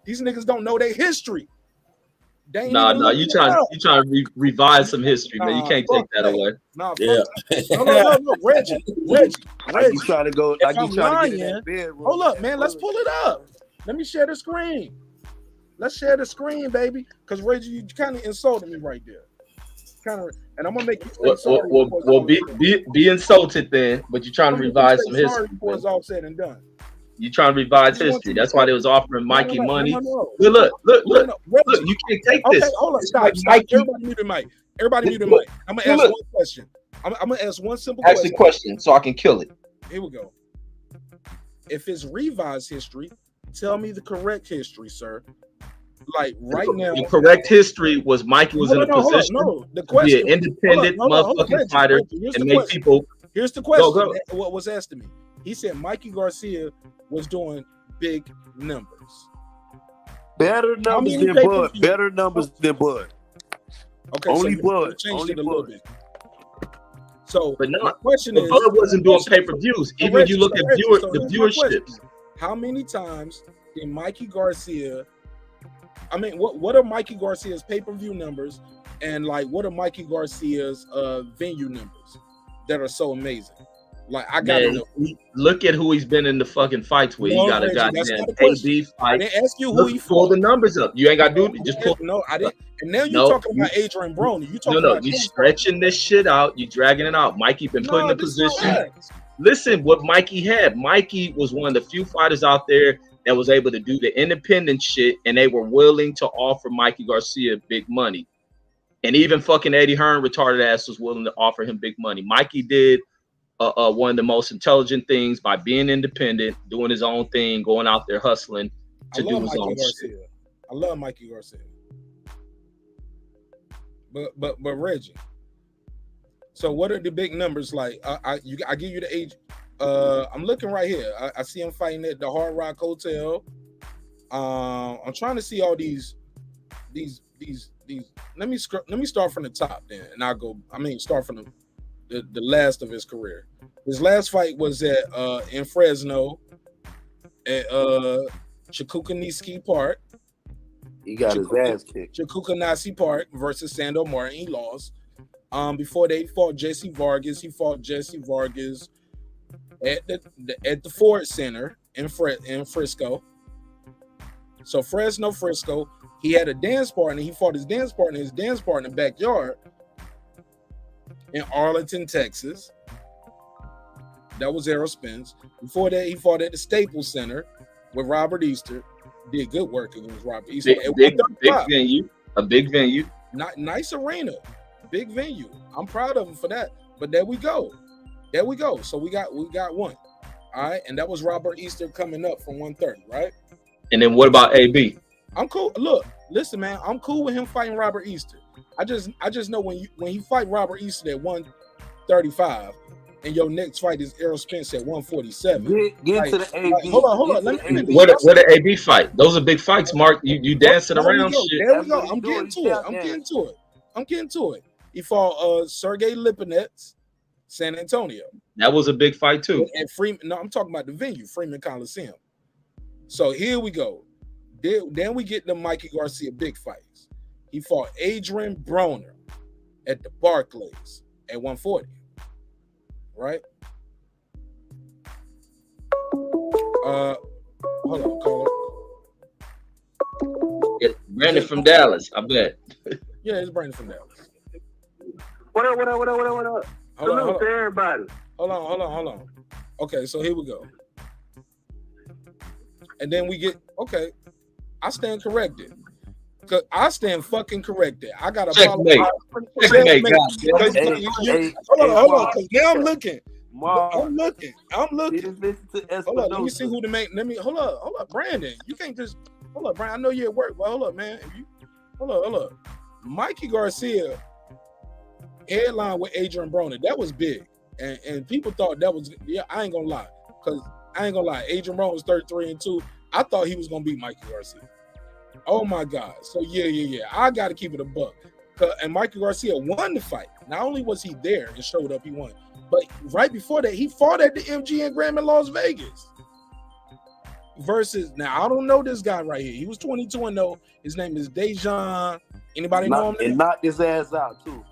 These niggas don't know their history. Nah, you trying to revise some history, man. You can't take that away. Nah, Yeah. No, Reggie. Like you trying to go, like you I'm trying to get in lying, that bedroom. hold up, man. Let's pull it up. Let me share the screen. Let's share the screen, baby. Because Reggie, you kind of insulted me right there. And I'm gonna make you say sorry. Well, be insulted then, but you're trying to revise some history. Before it's all said and done. You trying to revise history. That's why they was offering Mikey money. No. Look, you can't take this. Okay, hold on, stop. Everybody mute the mic. I'm gonna ask one question. I'm gonna ask one simple question. Ask the question so I can kill it. Here we go. If it's revised history, tell me the correct history, sir. Like right now, the correct history was Mikey was in a position the question, to be an independent motherfucking fighter and make people. Here's the question. What was asked to me? He said Mikey Garcia was doing big numbers. Better numbers than Bud. Better numbers than Bud. Okay, only so Bud. Changed Only it a little Bud. bit. So, but no, my question is, Bud wasn't doing pay-per-views. Even when you look at the viewerships. How many times did Mikey Garcia? I mean, what are Mikey Garcia's pay-per-view numbers, and like what are Mikey Garcia's venue numbers that are so amazing? Like I gotta know. Look at who he's been in the fucking fights with. No, he got a goddamn AB fight. I didn't ask you who he fought. Pull the numbers up. You ain't got to do it. Just pull. No, I didn't. And now you're talking about Adrian Brony. You talking about you stretching this shit out. You dragging it out. Mikey been put in a position. Listen, what Mikey had. Mikey was one of the few fighters out there that was able to do the independent shit, and they were willing to offer Mikey Garcia big money. And even fucking Eddie Hearn, retarded ass, was willing to offer him big money. Mikey did one of the most intelligent things by being independent, doing his own thing, going out there hustling to do his own shit. I love Mikey Garcia. But Reggie. So what are the big numbers like? I give you the age. I'm looking right here. I see him fighting at the Hard Rock Hotel. I'm trying to see all these. Let me start from the top then, and I'll go. I mean, start from the last of his career. His last fight was at in Fresno at Chikukanisi Park. He got his ass kicked. Chikukanasi Park versus Sando Martin. He lost. Before they fought Jesse Vargas, he fought Jesse Vargas at the Ford Center in Frisco. So Frisco. He had a dance partner. He fought his dance partner in the backyard in Arlington, Texas. That was Errol Spence. Before that, he fought at the Staples Center with Robert Easter. Did good work against Robert Easter. Big venue. A big venue. Nice arena. Big venue. I'm proud of him for that. But there we go. So we got one. All right. And that was Robert Easter coming up from 130, right? And then what about AB? I'm cool. Look, listen, man. I'm cool with him fighting Robert Easter. I just know when he fight Robert Easter at 135, and your next fight is Errol Spence at 147. Get to the AB. Hold on. Let me what an AB fight? Those are big fights, Mark. You dancing around shit. There we go. I'm getting to it. He fought Sergey Lipinets, San Antonio. That was a big fight too. And Freeman. No, I'm talking about the venue, Freeman Coliseum. So here we go. Then we get the Mikey Garcia big fights. He fought Adrian Broner at the Barclays at 140. Right? Hold on, caller. Yeah, Brandon from Dallas, I bet. Yeah, it's Brandon from Dallas. What up? Hold on. To everybody. Hold on. Okay, so here we go. And then we get, okay, I stand corrected. Cause I stand fucking corrected. I got a checkmate. Checkmate. Hold on. Cause now I'm looking. I'm looking. Hold on, let me see who to make. Hold up, Brandon. You can't just hold up, Brandon. I know you're at work, but hold up, man. Hold up. Mikey Garcia headline with Adrian Broner. That was big. And people thought that was, I ain't gonna lie. Because Adrian Broner was 33-2. I thought he was gonna beat Mikey Garcia. Oh my God. So yeah. I gotta keep it a buck. And Mikey Garcia won the fight. Not only was he there and showed up, he won. But right before that, he fought at the MGM Grand in Las Vegas. Versus, now I don't know this guy right here. He was 22-0. His name is Dejan Anybody know him? And knocked his ass out too.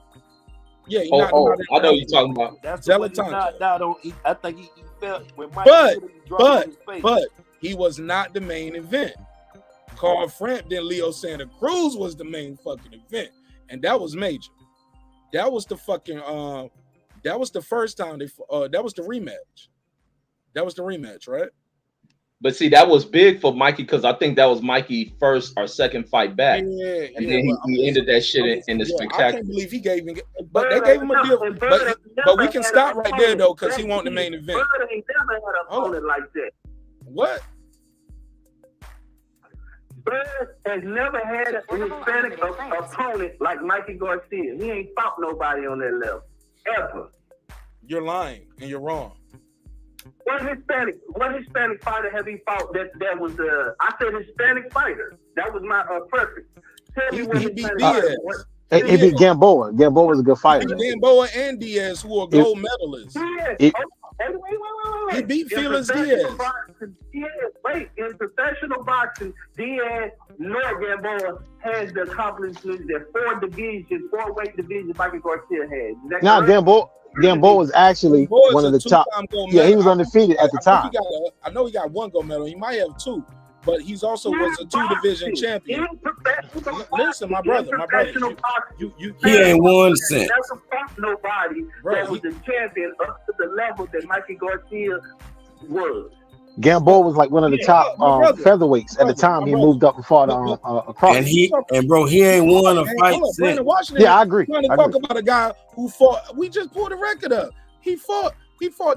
Yeah, I know what you're talking about. That's what he knocked out on. I think he felt when Mike but he was not the main event. Carl Frampton and Leo Santa Cruz was the main fucking event, and that was major. That was the fucking that was the first time that was the rematch. That was the rematch, right? But see, that was big for Mikey because I think that was Mikey's first or second fight back. And then he ended that shit in the spectacular. I can't believe he gave him, but they gave him a deal. But we can stop right there though, because he won the main event. Bud ain't never had an opponent like that. What? Bud has never had a Hispanic opponent like Mikey Garcia. He ain't fought nobody on that level ever. You're lying and you're wrong. What Hispanic fighter have he fought that was I said Hispanic fighter. That was my preference. Tell me what Hispanic fighter. He beat Gamboa. Gamboa was a good fighter. He beat Gamboa and Diaz, who are gold medalists. Wait. He beat Felix Diaz. Wait, in professional boxing, Diaz nor Gamboa has the accomplishments that four weight divisions Mikey Garcia had. Now Gamboa was actually one of the top. Yeah, he was undefeated at the time. I know he got one gold medal. He might have two, but he's also was a 2-division champion. Listen, my brother, he ain't won since. Never fought nobody that was the champion up to the level that Mikey Garcia was. Gamboa was like one of the top featherweights at the time. He moved up and fought across. And he ain't won a fight since. Yeah, I agree. Trying to talk about a guy who fought. We just pulled a record up. He fought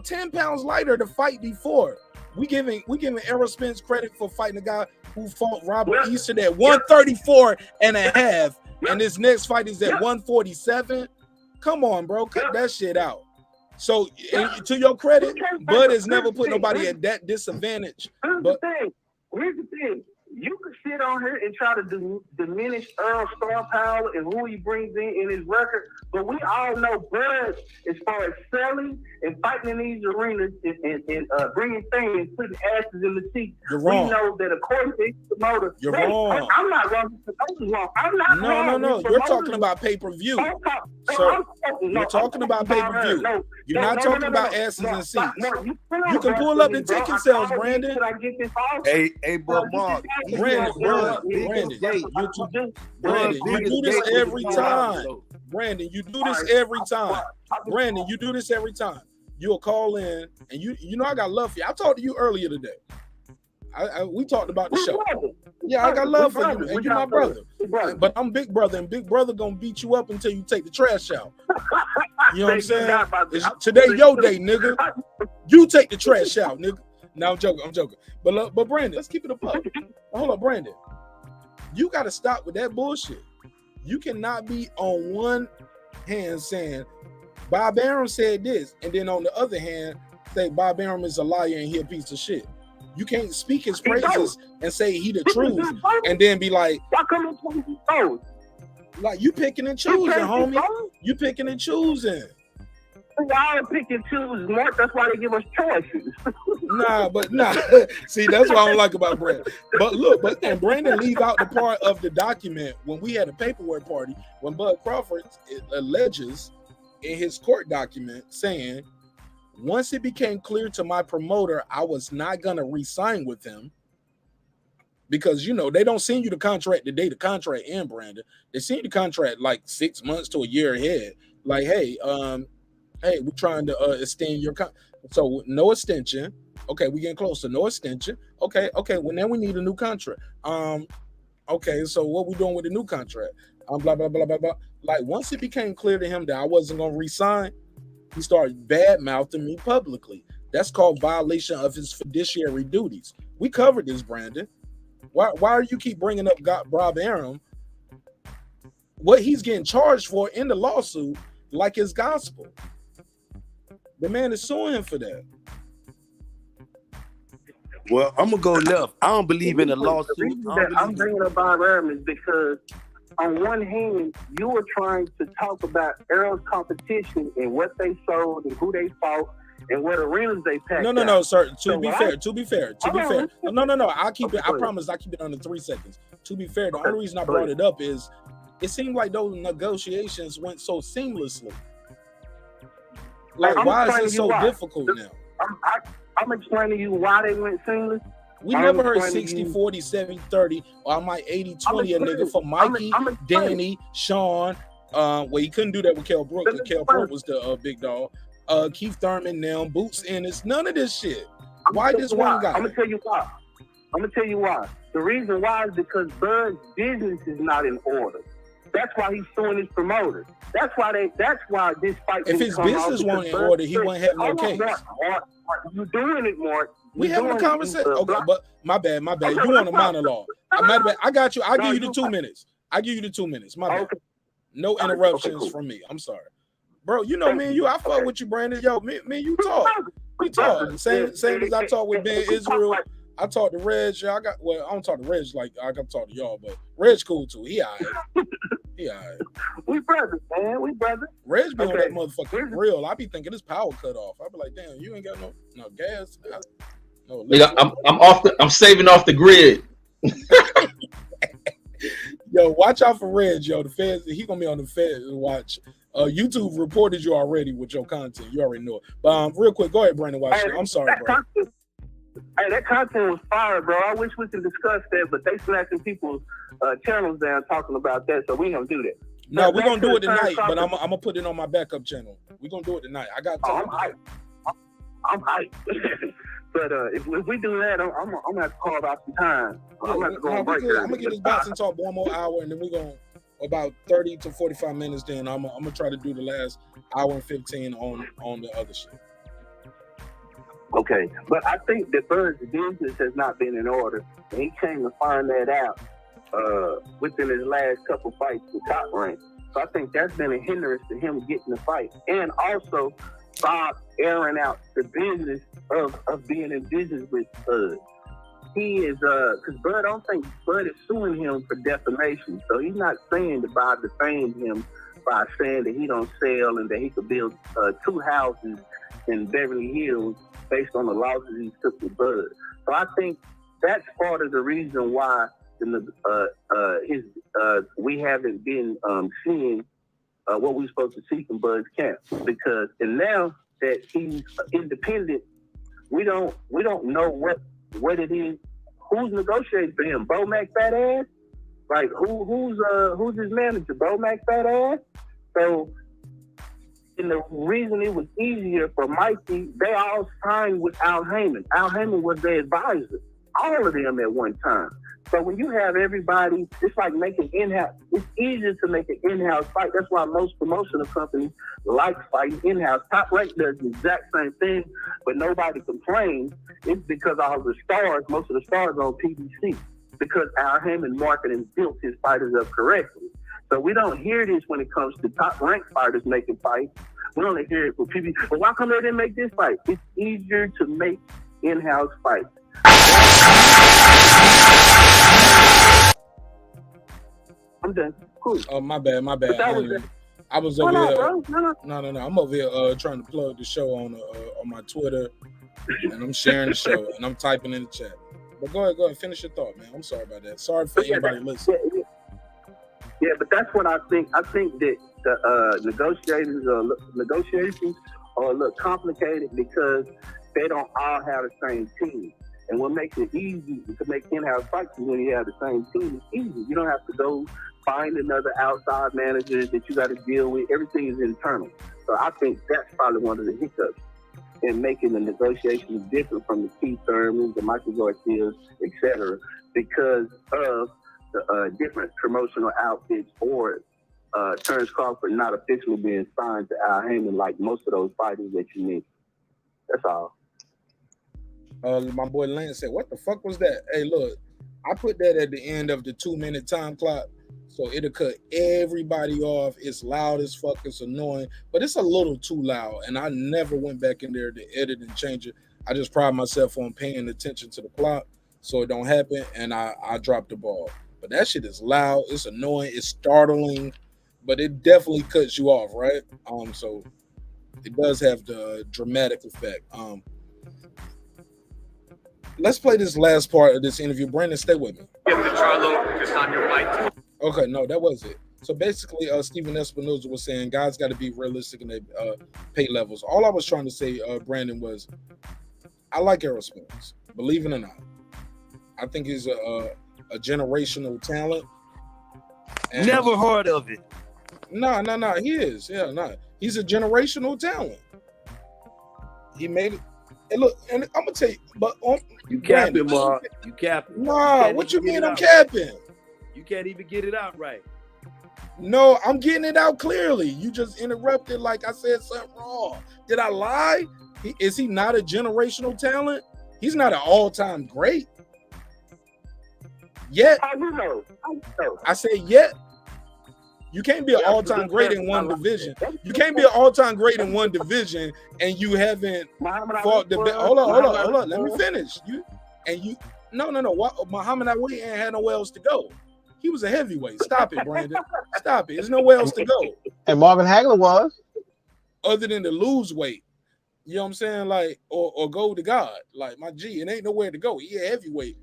10 pounds lighter to fight before. We giving Errol Spence credit for fighting a guy who fought Robert Easton at 134 and a half, and his next fight is at 147. Come on, bro, cut that shit out. So, to your credit, Bud has never put nobody at that disadvantage. Here's the thing. You can sit on here and try to diminish Earl's star power and who he brings in his record, but we all know Bud, as far as selling and fighting in these arenas and bringing things, putting asses in the seat. You're wrong. We know that according to his promoter, you're wrong. I'm not wrong. I'm not wrong. No. You're talking about pay-per-view. So you're talking about pay-per-view. You're not talking about asses and seats. You can pull up the ticket sales, Brandon. Hey, boy, Mark. Brandon, you do this every time. Brandon, you do this every time. Brandon, you do this every time. You'll call in, and you know I got love for you. I talked to you earlier today. We talked about the show. Yeah, I got love for you, and you're my brother. But I'm Big Brother, and Big Brother gonna beat you up until you take the trash out. You know what I'm saying? Today your day, nigga. You take the trash out, nigga. No, I'm joking. But Brandon, let's keep it a buck. Hold up, Brandon. You got to stop with that bullshit. You cannot be on one hand saying Bob Arum said this, and then on the other hand say Bob Arum is a liar and he a piece of shit. You can't speak his praises and say he the truth, and then be like, like you picking and choosing, homie. You picking and choosing. Y'all pick and choose, Mark. That's why they give us choices. Nah. See, that's what I don't like about Brandon. But look, and Brandon leave out the part of the document when we had a paperwork party when Bud Crawford alleges in his court document saying, once it became clear to my promoter I was not gonna re-sign with him, because they don't send you the contract the day the contract ends, Brandon. They send you the contract like 6 months to a year ahead. Like, hey, we're trying to extend your so no extension. Okay, we getting closer. No extension. Okay. Well, now we need a new contract. Okay. So what we doing with the new contract? Blah blah blah blah blah. Like once it became clear to him that I wasn't gonna resign, he started bad mouthing me publicly. That's called violation of his fiduciary duties. We covered this, Brandon. Why do you keep bringing up Bob Arum? What he's getting charged for in the lawsuit, like it's gospel. The man is suing him for that. Well, I'm gonna go left. I don't believe in a lawsuit. I'm bringing up Bob Arum is because on one hand, you were trying to talk about Errol's competition and what they sold and who they fought and what arenas they packed. No, sir. To be fair. No. I'll keep it. I promise I'll keep it under 3 seconds. To be fair, the only reason I brought it up is it seemed like those negotiations went so seamlessly. Like, why is it so difficult now? I'm explaining to you why they went seamless. We never heard 60, 40, 70, 30, or I might 80, 20 a nigga for Mikey, Danny, Sean. Well, he couldn't do that with Kell Brook, because Kell Brook was the big dog. Keith Thurman now, Boots Ennis, none of this shit. Why this one guy? I'm gonna tell you why. The reason why is because Bud's business is not in order. That's why he's suing his promoters. That's why this fight. If his business weren't in order, he wouldn't have no case. You're doing it, Mark. We having a conversation. Okay, but my bad. You want a monologue? I got you. I'll give you the 2 minutes. My bad. No interruptions from me. I'm sorry, bro. You know me and you. I fuck with you, Brandon. Yo, me and you talk. We talk. Same as I talk with Ben Israel. I talk to Reg. I don't talk to Reg like I got to talk to y'all, but Reg cool too. He all right. We brothers, man. We brothers. Reg be on that motherfucking grill. I be thinking his power cut off. I be like, damn, you ain't got no gas. No, I'm saving off the grid. Yo, watch out for Reg, yo. The feds, he gonna be on the feds to watch. YouTube reported you already with your content. You already know it. But real quick, go ahead, Brandon Watson. I'm sorry, bro. That content was fire, bro. I wish we could discuss that, but they snatching people's channels down talking about that, so we ain't gonna do that. No, we're gonna do it tonight, but I'm gonna put it on my backup channel. We're gonna do it tonight. I got time. I'm hyped. But if we do that, I'm gonna have to carve out some time. I'm gonna have to go on break. I'm gonna get this boxing talk one more hour, and then we're gonna about 30 to 45 minutes. Then I'm gonna try to do the last hour and 15 on the other shit. Okay, but I think that Bud's business has not been in order, and he came to find that out within his last couple fights with Top Rank. So I think that's been a hindrance to him getting the fight, and also Bob airing out the business of being in business with Bud. He is because Bud, I don't think Bud is suing him for defamation, so he's not saying that Bob defamed him by saying that he don't sell and that he could build 2 houses in Beverly Hills based on the losses he took with Bud. So I think that's part of the reason why we haven't been seeing what we're supposed to see from Bud's camp, because and now that he's independent, we don't know what it is. Who's negotiating for him? Bo Mac Fat Ass? Like who's his manager? Bo Mac Fat Ass? So. And the reason it was easier for Mikey, they all signed with Al Heyman. Al Heyman was their advisor, all of them at one time. So when you have everybody, it's like making in-house. It's easier to make an in-house fight. That's why most promotional companies like fighting in-house. Top Rank does the exact same thing, but nobody complains. It's because all the stars, most of the stars are on PBC, because Al Heyman marketing built his fighters up correctly. So we don't hear this when it comes to Top Rank fighters making fights. We only hear it for PBC. But why come they didn't make this fight? It's easier to make in-house fights. I'm done. Cool. Oh, my bad. I was over here. No. I'm over here trying to plug the show on my Twitter, and I'm sharing the show, and I'm typing in the chat. But go ahead, finish your thought, man. I'm sorry about that. Sorry for anybody listening. Yeah, but that's what I think. I think that the negotiations are a little complicated because they don't all have the same team. And what makes it easy to make in-house fights is when you have the same team. It's easy. You don't have to go find another outside manager that you got to deal with. Everything is internal. So I think that's probably one of the hiccups in making the negotiations different from the Keith Thurmans, the Michael Garcias, etc., because of the different promotional outfits or Terence Crawford not officially being signed to Al Heyman like most of those fighters that you need. That's all. My boy Lance said, what the fuck was that? Hey, look, I put that at the end of the 2-minute time clock, so it'll cut everybody off. It's loud as fuck. It's annoying, but it's a little too loud, and I never went back in there to edit and change it. I just pride myself on paying attention to the clock so it don't happen, and I dropped the ball. But that shit is loud. It's annoying. It's startling, but it definitely cuts you off, right? So it does have the dramatic effect. Let's play this last part of this interview. Brandon, stay with me. Get the Charlo just on your mic. Okay, no, that was it. So basically, Stephen Espinoza was saying guys got to be realistic in their pay levels. All I was trying to say, Brandon, was I like Errol Spence. Believe it or not, I think he's a generational talent. And Never heard of it. No, he is. Yeah, no. He's a generational talent. He made it. And look, and I'm gonna tell you, but you capping, Marq. You capping. Nah, what you mean I'm capping? You can't even get it out right. No, I'm getting it out clearly. You just interrupted like I said something wrong. Did I lie? Is he not a generational talent? He's not an all-time great. Yet. I say yet. You can't be an all-time great in one division. You can't be an all-time great in one division and you haven't fought the best. Hold on. Let me finish. No. Muhammad Ali ain't had nowhere else to go. He was a heavyweight. Stop it, Brandon. Stop it. There's nowhere else to go. And Marvin Hagler was. Other than to lose weight. You know what I'm saying? Like, or go to God. Like, my G, it ain't nowhere to go. He a heavyweight.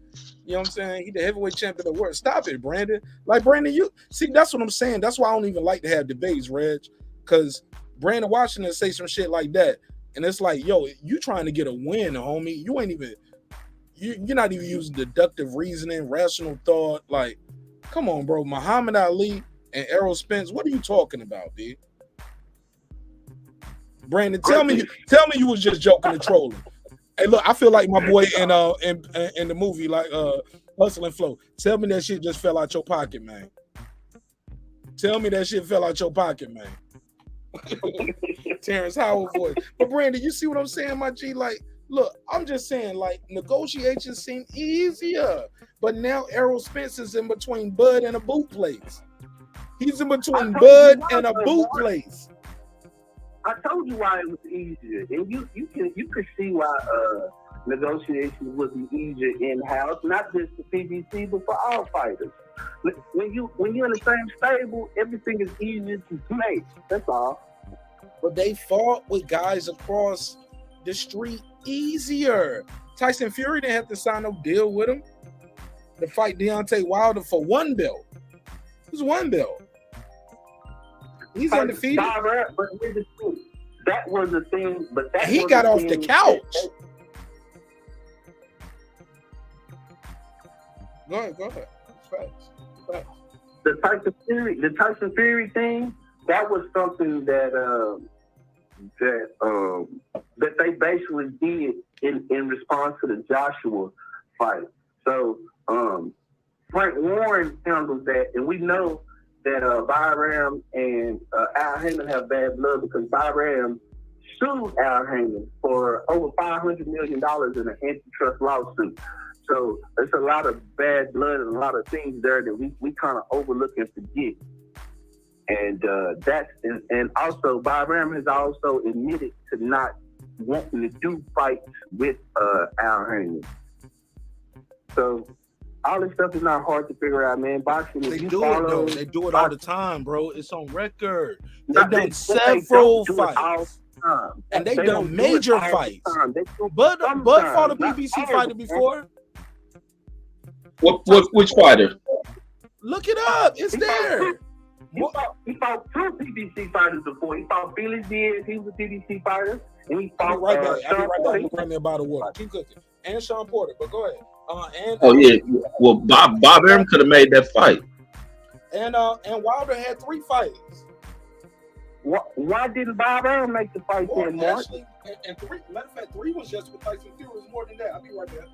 You know what I'm saying? He the heavyweight champion of the world. Stop it, Brandon. Like, Brandon, you see, that's what I'm saying. That's why I don't even like to have debates, Reg. Because Brandon Washington say some shit like that. And it's like, yo, you trying to get a win, homie. You ain't even, you're not even using deductive reasoning, rational thought. Like, come on, bro. Muhammad Ali and Errol Spence, what are you talking about, B? Brandon, tell me you was just joking and trolling. Hey, look, I feel like my boy in the movie, like Hustle and Flow. Tell me that shit just fell out your pocket, man. Tell me that shit fell out your pocket, man. Terrence Howard voice. But Brandon, you see what I'm saying, my G? Like, look, I'm just saying, like, negotiations seem easier. But now Errol Spence is in between Bud and a boot place. He's in between Bud and a boot place. I told you why it was easier, and you could see why negotiations would be easier in house, not just for PBC, but for all fighters. When you're in the same stable, everything is easier to make. That's all. But they fought with guys across the street easier. Tyson Fury didn't have to sign no deal with him to fight Deontay Wilder for one belt. It was one belt. He's undefeated. But here's the truth. That was the thing. But that he got off the couch. Go ahead. Facts. The Tyson Fury thing. That was something that they basically did in response to the Joshua fight. So Frank Warren handles that, and we know that Byram and Al Heyman have bad blood because Byram sued Al Heyman for over $500 million in an antitrust lawsuit. So there's a lot of bad blood and a lot of things there that we kind of overlook and forget. And and also Byram has also admitted to not wanting to do fights with Al Heyman. So all this stuff is not hard to figure out, man. Boxing, they do it though. They do it all the time, bro. It's on record. They've done several fights, and they've done major fights. Bud fought a PBC fighter before. Which fighter? Look it up. It's there. He fought two PBC fighters before. He fought Billy Diaz. He was a PBC fighter, and he fought. I'll be right back. Grab me a bottle of water. Keep cooking. And Sean Porter, but go ahead. Well, Bob Arum could have made that fight. And Wilder had 3 fights. Why didn't Bob Arum make the fight then, Mark? Actually, and 3, matter of fact, 3 was just with Tyson Fury. It was more than that. I'll be right back.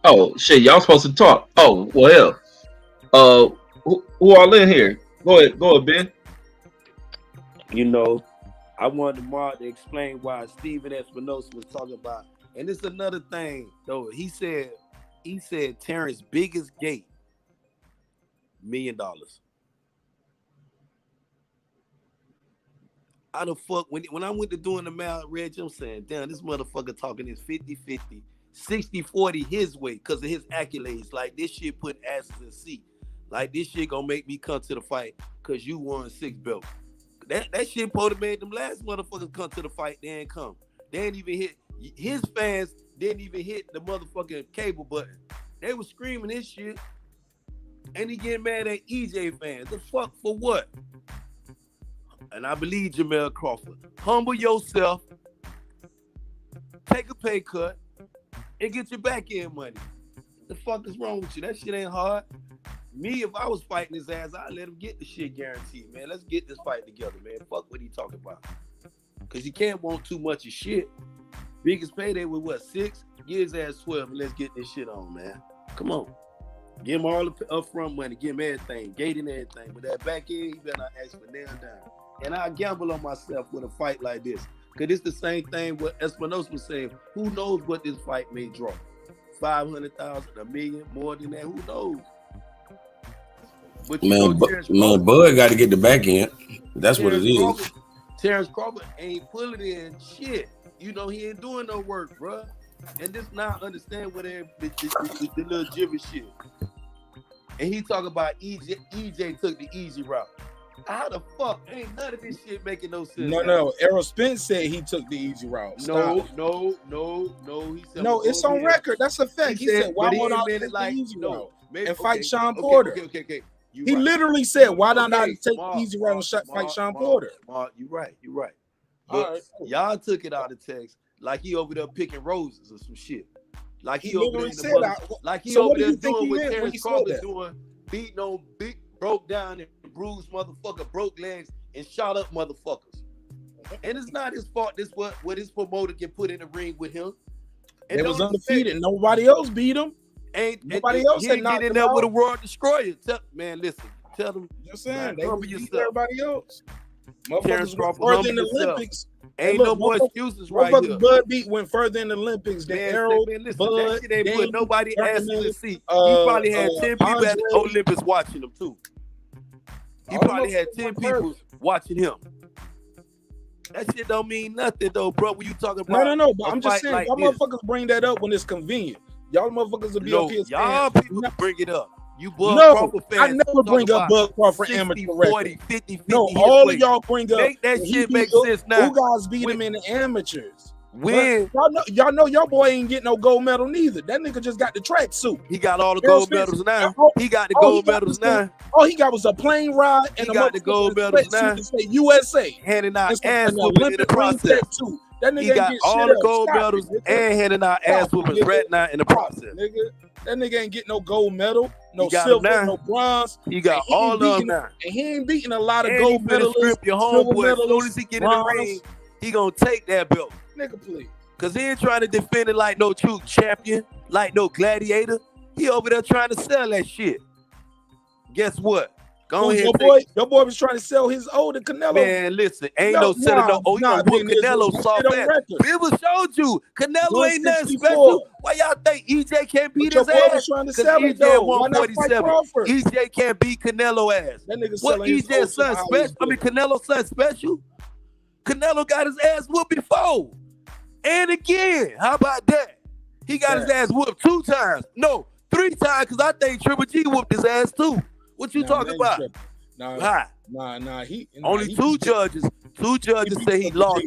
Oh shit, y'all supposed to talk. Oh well, who all in here? Go ahead, Ben. You know, I wanted Marq to explain why Stephen Espinoza was talking about, and it's another thing though. He said Terrence's biggest gate, $1 million. How the fuck when I went to doing the math, Reg, I'm saying, damn, this motherfucker talking is 50-50, 60-40 his way because of his accolades. Like this shit put asses in seat. Like this shit gonna make me come to the fight because you won 6 belts. That shit supposed to made them last motherfuckers come to the fight. They ain't come. They ain't even hit. His fans didn't even hit the motherfucking cable button. They was screaming his shit. And he getting mad at EJ fans. The fuck for what? And I believe Jamel Crawford. Humble yourself. Take a pay cut. And get your back end money. The fuck is wrong with you? That shit ain't hard. Me, if I was fighting his ass, I'd let him get the shit guaranteed, man. Let's get this fight together, man. Fuck what he talking about. Because you can't want too much of shit. Biggest payday with what, 6? Give his ass 12 and let's get this shit on, man. Come on. Give him all the upfront money. Give him everything. Gate and everything. But that back end, he better not ask for nail down. And I gamble on myself with a fight like this. Because it's the same thing what Espinoza was saying. Who knows what this fight may draw? 500,000, $1 million, more than that. Who knows? But man, Bud got to get the back end. That's what it is. Terence Crawford ain't pulling in shit. You know, he ain't doing no work, bro. And this now understand what the little jibber shit. And he talk about EJ took the easy route. How the fuck? Ain't none of this shit making no sense. No. Errol Spence said he took the easy route. Stop. No. He said, no, it's on record. That's a fact. He said, why won't I take the easy route and fight Sean Porter? Okay. He literally said, why not take the easy route and fight Sean Porter? Marq, you right. But y'all took it out of text like he over there picking roses or some shit. Like he over there said over there doing what Terence Crawford doing, beating on big, broke down and bruised motherfucker, broke legs and shot up motherfuckers. And it's not his fault. This what his promoter can put in the ring with him. And it was undefeated. Nobody else beat him. Nobody else had knocked him out with a World Destroyer. Tell them. You're saying they beat everybody else. Terence Motherfuckers Crawford went further in the Olympics. Ain't no more excuses right here. Bud beat went further in the Olympics than Errol. Bud, that shit ain't put nobody ass in the seat. He probably had 10 people at the Olympics watching him too. He probably had 10 people watching him. That shit don't mean nothing though, bro. When you talking about no. But I'm just saying, y'all motherfuckers bring that up when it's convenient. Y'all motherfuckers will be up here. Y'all people bring it up. You Bud Crawford fans. I never bring up Bud Crawford amateur 40, 50, 50. No, all of y'all bring up. Make that shit make sense now. Who guys beat him in the amateurs? When y'all know your boy ain't getting no gold medal neither. That nigga just got the track suit. He got all the gold medals now. He got the gold medals now. All he got was a plane ride and he got the gold medals now. Say USA. Handing out ass whooping in the process. That nigga he got all the gold medals and handing out ass whoopings right now in the process. Nigga, that nigga ain't getting no gold medal, no silver, no bronze. He got all of them now. And he ain't beating a lot of gold medals. Your homeboy, as soon as he get in the ring, he gonna take that belt. Nigga, please. Cause he ain't trying to defend it like no true champion, like no gladiator. He over there trying to sell that shit. Guess what? Go ahead. Your boy was trying to sell his older Canelo. Man, listen, ain't no selling no. Oh, you know what Canelo soft ass. Bivol showed you. Canelo ain't nothing special. Why y'all think EJ can't beat his ass? Because EJ 147. EJ can't beat Canelo ass. What EJ son special? I mean, Canelo son special. Canelo got his ass whooped before. And again, how about that? He got his ass whooped 2 times. No, 3 times, because I think Triple G whooped his ass too. What you talking about? Nah. Only 2 judges. 2 judges say he lost.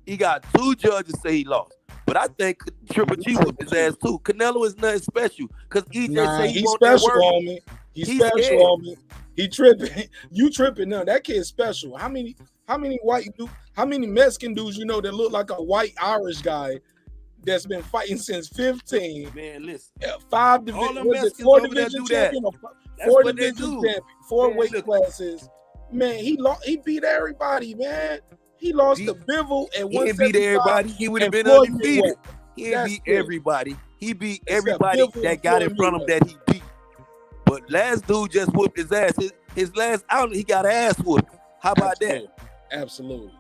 He got 2 judges say he lost. But I think Triple G whooped his ass too. Canelo is nothing special. Because EJ say he won't special on me. He's special on me. He tripping. You tripping now. That kid's special. How many Mexican dudes you know that look like a white Irish guy that's been fighting since 15? Man, listen. 4 division champion, 4 division champion, 4 weight classes. Man, he beat everybody, man. He lost to Bivol at 175. He didn't beat everybody. He would have been undefeated. He didn't beat everybody. He beat everybody that got in front of him that he beat. But last dude just whooped his ass. His last outlet, he got an ass whooped. How about that? Absolutely.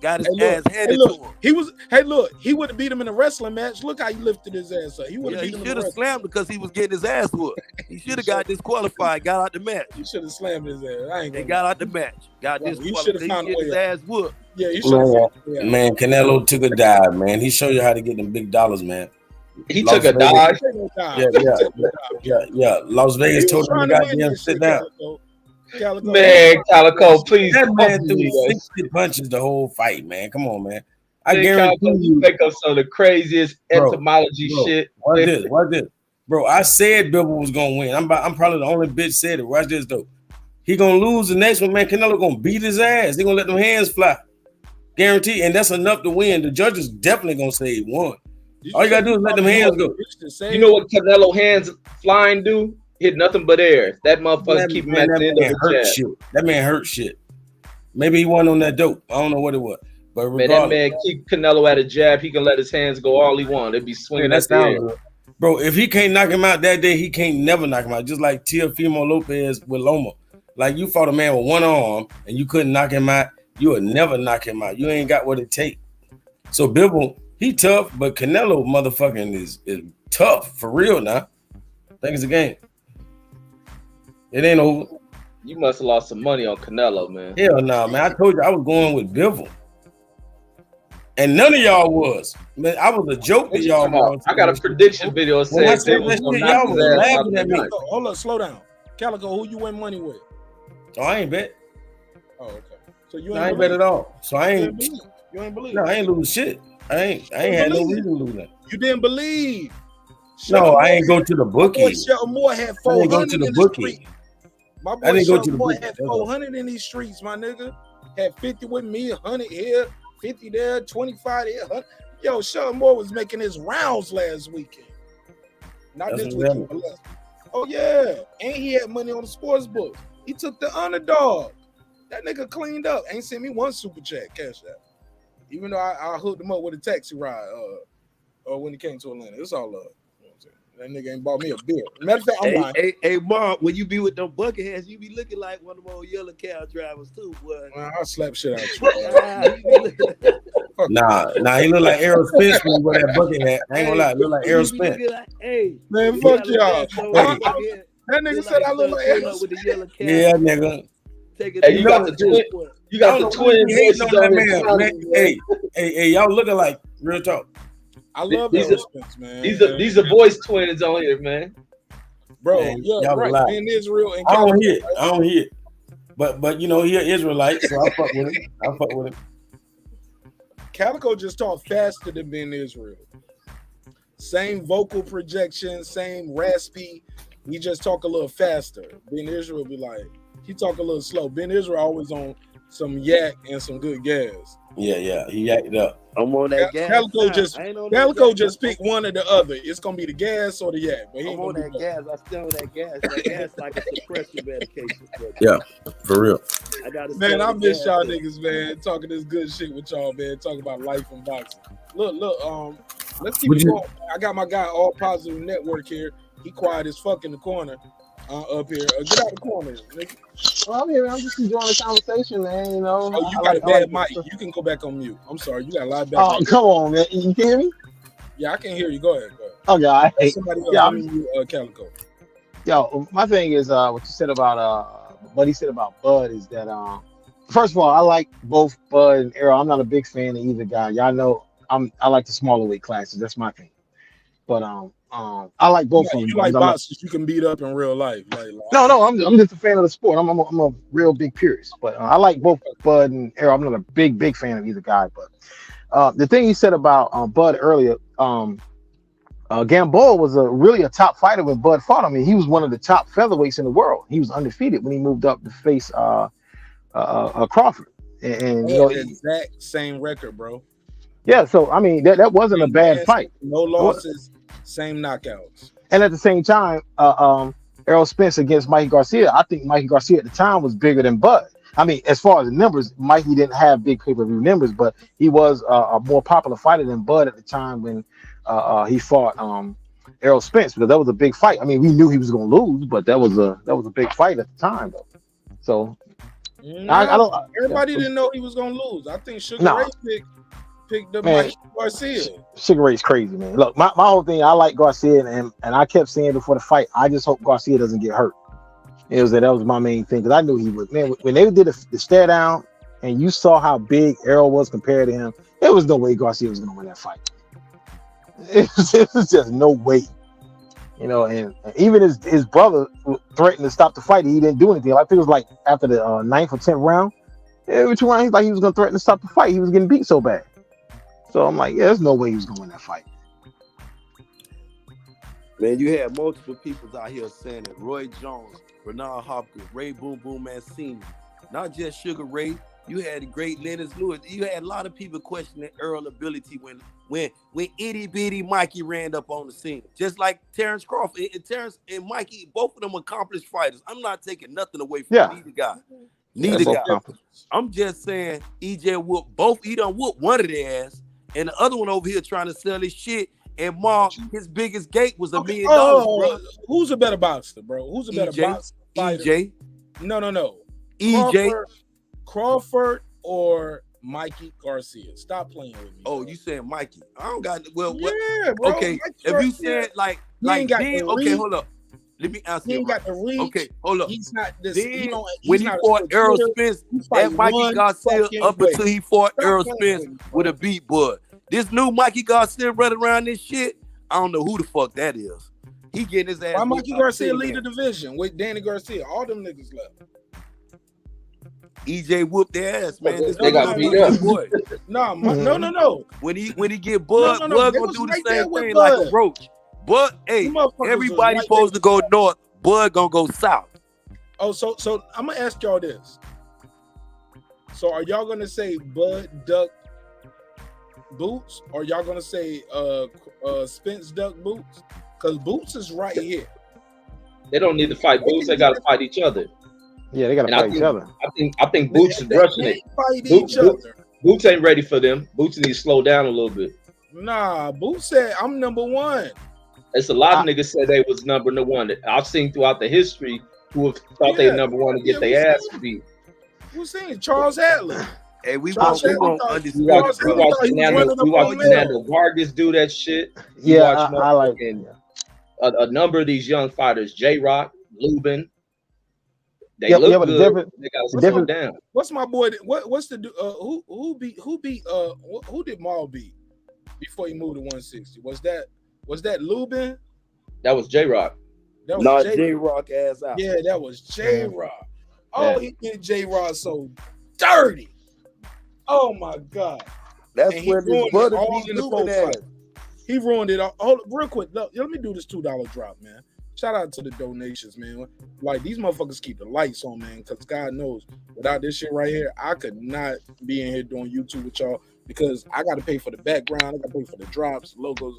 Got his ass handed to him. He would have beat him in a wrestling match. Look how he lifted his ass up. He should have slammed because he was getting his ass whooped. He should have got disqualified, got out the match. He should have slammed his ass. They got out the match. Got disqualified. He should have his ass whooped. Yeah, he should have. Man, Canelo took a dive, man. He showed you how to get them big dollars, man. He took a dive. Yeah. Las Vegas told him to goddamn sit down. Calico. Man, Calico, please. That man don't threw believe us. 60 punches the whole fight, man. Come on, man. I Man, guarantee Calico, you. think of some of the craziest entomology shit. Watch this. Bro, I said Bivol was gonna win. I'm probably the only bitch said it. Watch this though. He gonna lose the next one, man. Canelo gonna beat his ass. They gonna let them hands fly. Guarantee, and that's enough to win. The judges definitely gonna say he won. All you gotta do is let them hands go. You know what Canelo hands flying do? Hit nothing but air. That motherfucker keep him at the end of the jab. Shit. That man hurt shit. Maybe he won on that dope. I don't know what it was. But man, that man keep Canelo at a jab. He can let his hands go all he want. It'd be swinging at the air. Bro, if he can't knock him out that day, he can't never knock him out. Just like Teofimo Lopez with Loma. Like you fought a man with one arm and you couldn't knock him out, you would never knock him out. You ain't got what it takes. So Bivol, he tough, but Canelo motherfucking is tough for real now. I think it's a game. It ain't over. You must have lost some money on Canelo, man. Hell no, man. I told you I was going with Bivol. And none of y'all was. Man, I was a joke that y'all was. I got a prediction video saying y'all was laughing at me. Hold up, slow down. Calico, who you win money with? Oh, I ain't bet. Oh, okay. So you ain't bet at all. So I ain't. You ain't believe. No, I ain't lose shit. I ain't had no reason to lose that. You didn't believe. No, I ain't go to the bookie. My boy Shelton Moore had 400 in the street. My boy Shelton Moore had 400 in these streets, my nigga. Had 50 with me, 100 here, 50 there, 25 there. 100. Yo, Shelton Moore was making his rounds last weekend. Not this weekend, but last. Oh yeah, and he had money on the sports book. He took the underdog. That nigga cleaned up. Ain't sent me one super chat, cash that. Even though I hooked him up with a taxi ride when he came to Atlanta. It's all love. That nigga ain't bought me a beer. Matter of fact, I'm lying. Hey, Mark, when you be with them bucket heads, you be looking like one of them old yellow cow drivers too, boy. I'll slap shit out you. Nah, he look like Errol Spence when he wear that bucket hat. I ain't gonna lie, look like Errol Spence. Hey, man, fuck y'all. That nigga said I look like Errol with the yellow cow. Yeah, nigga. Hey, you got the twin. You got the twin voices on man. Hey, y'all looking like real talk. I love Errol Spence, man. These are voice twins on here, man. Bro, yeah, right. In Israel and I don't hear it. But you know, he an Israelite, so I fuck with him. Calico just talk faster than Ben Israel. Same vocal projection, same raspy. He just talk a little faster. Ben Israel be like, he talk a little slow. Ben Israel always on some yak and some good gas. Yeah, he yacked up. I'm on that gas. Calico just pick one or the other. It's gonna be the gas or the yak. But I'm on that gas. I still on that gas. That gas like a suppressor medication. Yeah, for real. Man, I miss y'all niggas, man. Talking this good shit with y'all, man. Talking about life and boxing. Look, let's keep it going. I got my guy All Positive Network here. He quiet as fuck in the corner. Up here, get out of the corner, nigga. Well, I'm just enjoying the conversation, man. You know. Oh, you got a bad mic. You can go back on mute. I'm sorry, you got a lot of bad. Oh, come on, man. You can hear me? Yeah, I can hear you. Go ahead. Okay, I hate somebody else. You, Calico. Yo, my thing is what you said about what he said about Bud is that first of all, I like both Bud and Errol. I'm not a big fan of either guy. Y'all know I like the smaller weight classes. That's my thing. But I like both of them. You like boxers you can beat up in real life. No, I'm just a fan of the sport. I'm a real big purist. But I like both Bud and Errol. I'm not a big fan of either guy. But the thing he said about Bud earlier, Gamboa was really a top fighter when Bud fought him. I mean, he was one of the top featherweights in the world. He was undefeated when he moved up to face Crawford. And you know, exact same record, bro. Yeah, so I mean that wasn't a bad fight. No losses, same knockouts. And at the same time, Errol Spence against Mikey Garcia, I think Mikey Garcia at the time was bigger than Bud. I mean, as far as the numbers, Mikey didn't have big pay-per-view numbers, but he was a more popular fighter than Bud at the time when he fought Errol Spence, because that was a big fight. I mean, we knew he was going to lose, but that was a big fight at the time, though. So everybody didn't know he was going to lose. I think Sugar Ray picked up Mikey Garcia. Sugar Ray's crazy, man. Look, my whole thing, I like Garcia, and I kept saying before the fight, I just hope Garcia doesn't get hurt. That was my main thing, because I knew he would. Man, when they did the stare down, and you saw how big Errol was compared to him, there was no way Garcia was going to win that fight. It was just no way. You know, and even his brother threatened to stop the fight. He didn't do anything. I think it was like after the 9th or 10th round. Every 2 rounds, he was gonna threaten to stop the fight. He was getting beat so bad. So I'm like, yeah, there's no way he was gonna win that fight. Man, you had multiple people out here saying it. Roy Jones, Bernard Hopkins, Ray Boom Boom Mancini, not just Sugar Ray. You had the great Lennox Lewis. You had a lot of people questioning Earl's ability when itty bitty Mikey ran up on the scene. Just like Terence Crawford and Terence and Mikey, both of them accomplished fighters. I'm not taking nothing away from neither guy. Neither guy. I'm just saying EJ whooped both. He done whooped one of their ass, and the other one over here trying to sell his shit. And Mark, his biggest gate was $1 million, bro. Who's a better boxer, bro? Who's a better boxer? EJ. No. EJ. Crawford or Mikey Garcia? Stop playing with me. Oh, you saying Mikey? I don't got bro. Okay, Mikey if Garcia, you said like then, okay, hold up. Let me answer. He ain't got the reach. Okay, hold up. He's not this. Then, when he fought Errol Spence, that Mikey Garcia up until he fought Errol Spence with a beat boy. This new Mikey Garcia running around this shit, I don't know who the fuck that is. He getting his ass. Why Mikey Garcia lead the division with Danny Garcia? All them niggas left. EJ whooped their ass, man. They got beat up. No. When he get Bud, Bud gonna do the same thing Bud. like a roach. But hey, everybody supposed to go north. Bud gonna go south. Oh, so I'm gonna ask y'all this. So are y'all gonna say Bud duck Boots, or y'all gonna say Spence duck Boots? Because Boots is right here. They don't need to fight Boots. They got to fight each other. Yeah, they got to fight each other. I think Boots is rushing it. Fight each other. Boots ain't ready for them. Boots need to slow down a little bit. Nah, Boots said I'm number one. It's a lot of niggas said they was number one. I've seen throughout the history who have thought they number one to get their ass beat. Who's saying Charles Adler? Hey, we won't understand. We watched Fernando Vargas do that shit. Yeah, I like a number of these young fighters, J-Rock, Lubin. They look good. They got to slow down. What's my boy? What's the who did Maul beat before he moved to 160? Was that Lubin? That was J-Rock. Not J-Rock ass out. Yeah, that was J-Rock. Oh, he did J-Rock so dirty. Oh my God. That's when his brother in the post. He ruined it all. Hold real quick. Let me do this $2 drop, man. Shout out to the donations, man. Like, these motherfuckers keep the lights on, man, because God knows, without this shit right here, I could not be in here doing YouTube with y'all, because I got to pay for the background, I got to pay for the drops, logos,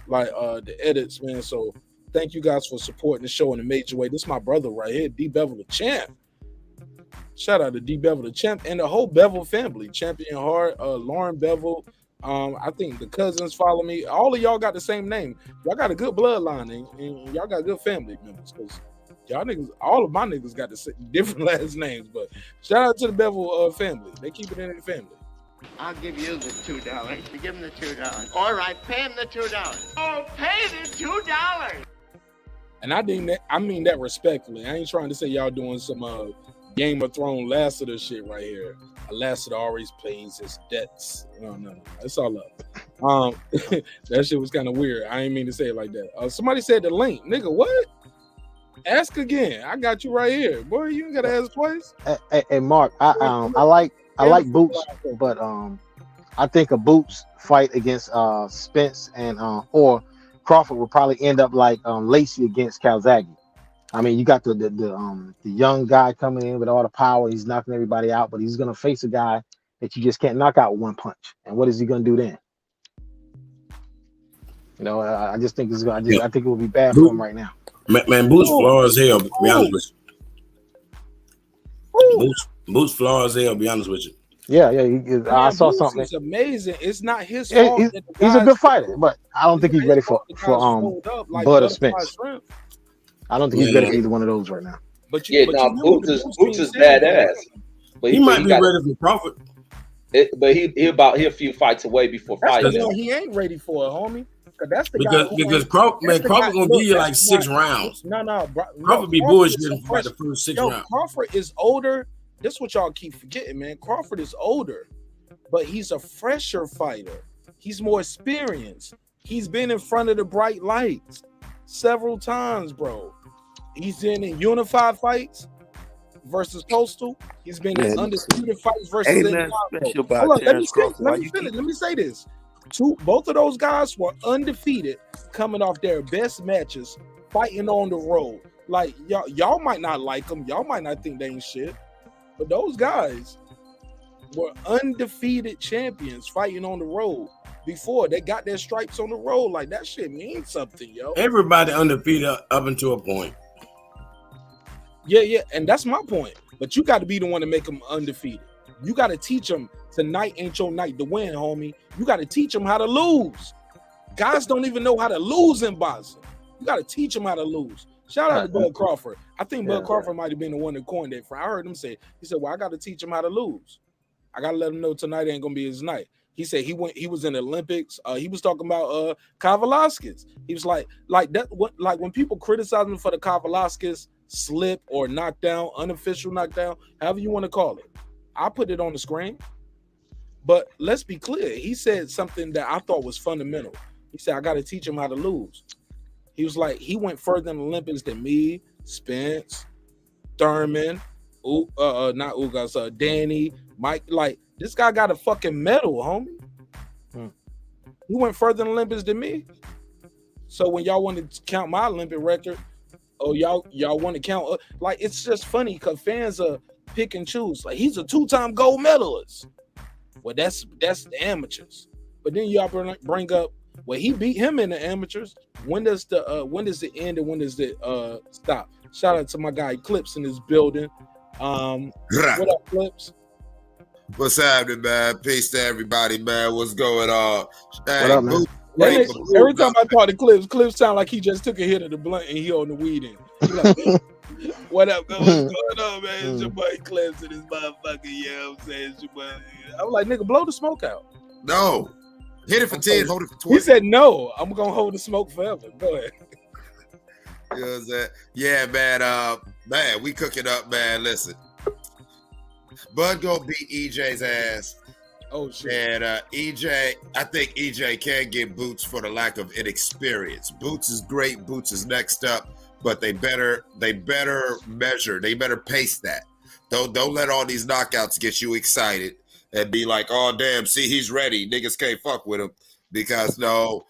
the edits, man. So thank you guys for supporting the show in a major way. This is my brother right here, D Bivol the Champ. Shout out to D Bivol the Champ and the whole Bivol family, Champion Hart, Lauren Bivol. I think the cousins follow me. All of y'all got the same name. Y'all got a good bloodline, and y'all got good family members, because y'all niggas, all of my niggas got the different last names. But shout out to the Bivol family. They keep it in their family. I'll give you the $2. You give him the $2. All right, pay him the $2. Oh, pay the $2. And I mean that respectfully. I ain't trying to say y'all doing some Game of Thrones Lassiter shit right here. Lassiter always pays his debts. No. It's all up. That shit was kind of weird. I ain't mean to say it like that. Somebody said the link. Nigga, what? Ask again. I got you right here. Boy, you ain't gotta ask twice. Hey Mark, I like Boots, but I think a Boots fight against Spence and or Crawford will probably end up like Lacey against Calzaghe. I mean, you got the young guy coming in with all the power. He's knocking everybody out, but he's gonna face a guy that you just can't knock out with one punch. And what is he gonna do then? You know, I just think it's gonna. I think it will be bad for him right now. Man, Boots flaw as hell. Be honest with you. Boots flaw as hell. Be honest with you. Yeah. I saw Boots something. It's amazing. It's not his fault. He's a good fighter, but I don't think he's ready for Bud or Spence. I don't think he's ready for either one of those right now. Boots is badass. But he might be ready for Crawford. But he a few fights away before fighting. He ain't ready for it, homie. That's the because Crawford gonna give you like 6 rounds. No, Crawford be bullshitting for the first 6 rounds. Crawford is older. This is what y'all keep forgetting, man. Crawford is older, but he's a fresher fighter. He's more experienced. He's been in front of the bright lights. several times, bro. He's in unified fights versus Postal. He's been in undisputed fights versus ain't nothing special about Hold on, Terence Crawford. let me finish. Let me say this. Both of those guys were undefeated coming off their best matches, fighting on the road. Like y'all might not like them, y'all might not think they ain't shit, but those guys were undefeated champions fighting on the road before they got their stripes on the road. Like that shit means something, yo. Everybody undefeated up until a point. Yeah, and that's my point. But you got to be the one to make them undefeated. You got to teach them tonight ain't your night to win, homie. You got to teach them how to lose. Guys don't even know how to lose in boxing. You got to teach them how to lose. Shout out to Bud Crawford. I think Bud Crawford might have been the one that coined that. I heard him say, he said, well, I got to teach him how to lose. I got to let him know tonight ain't going to be his night. He said he was in the Olympics. He was talking about Kyle Velasquez. He was like that. Like when people criticize him for the Kyle Velasquez slip or knockdown, unofficial knockdown, however you want to call it, I put it on the screen. But let's be clear. He said something that I thought was fundamental. He said, I got to teach him how to lose. He was like, he went further in the Olympics than me, Spence, Thurman, not Ugas, Danny, Mike. Like, this guy got a fucking medal, homie. He went further in the Olympics than me. So when y'all want to count my Olympic record, y'all want to count, like, it's just funny because fans are pick and choose. Like, he's a 2-time gold medalist. Well, that's the amateurs. But then y'all bring up, well, he beat him in the amateurs. When does it end and when does it stop? Shout out to my guy Clips in his building. What up, Clips? What's happening, man? Peace to everybody, man. What's going on? What up, man? Every time I talk to Clips sound like he just took a hit of the blunt and he on the weed in. Like, what up? What's going on, man? It's your boy Clips in this motherfucker. Yeah, I'm saying it's your boy. I was like, nigga, blow the smoke out. No. Hit it for 10, hold it for 20. He said, no, I'm going to hold the smoke forever. Go ahead. You know what I'm saying? Yeah, man, we cooking up, man. Listen. Bud gonna beat EJ's ass. Oh, shit. And EJ, I think EJ can get Boots for the lack of inexperience. Boots is great. Boots is next up, but they better measure. They better pace that. Don't let all these knockouts get you excited and be like, oh, damn, see, he's ready. Niggas can't fuck with him. Because, no,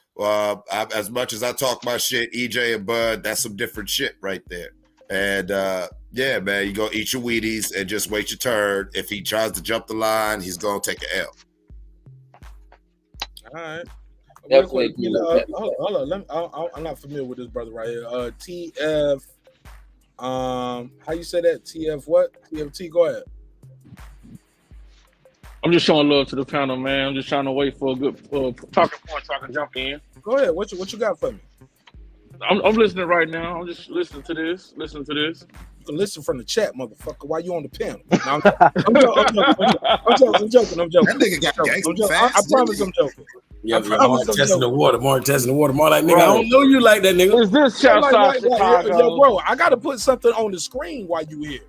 as much as I talk my shit, EJ and Bud, that's some different shit right there. And, yeah, man, you go eat your Wheaties and just wait your turn. If he tries to jump the line, he's going to take an L. All right. Definitely. Hold on. I'm not familiar with this brother right here. TF, how you say that? TF what? TFT, go ahead. I'm just showing love to the panel, man. I'm just trying to wait for a good talking point so I can jump in. Go ahead. What you got for me? I'm listening right now. I'm just listening to this. You can listen from the chat, motherfucker, while you on the panel. No, I'm joking. That nigga got gangster fast. I promise I'm joking. Yeah, Mark testing the water. Mark like, nigga, I don't know you like that, nigga. Is this Chicago? Yo, bro, I got to put something on the screen while you here.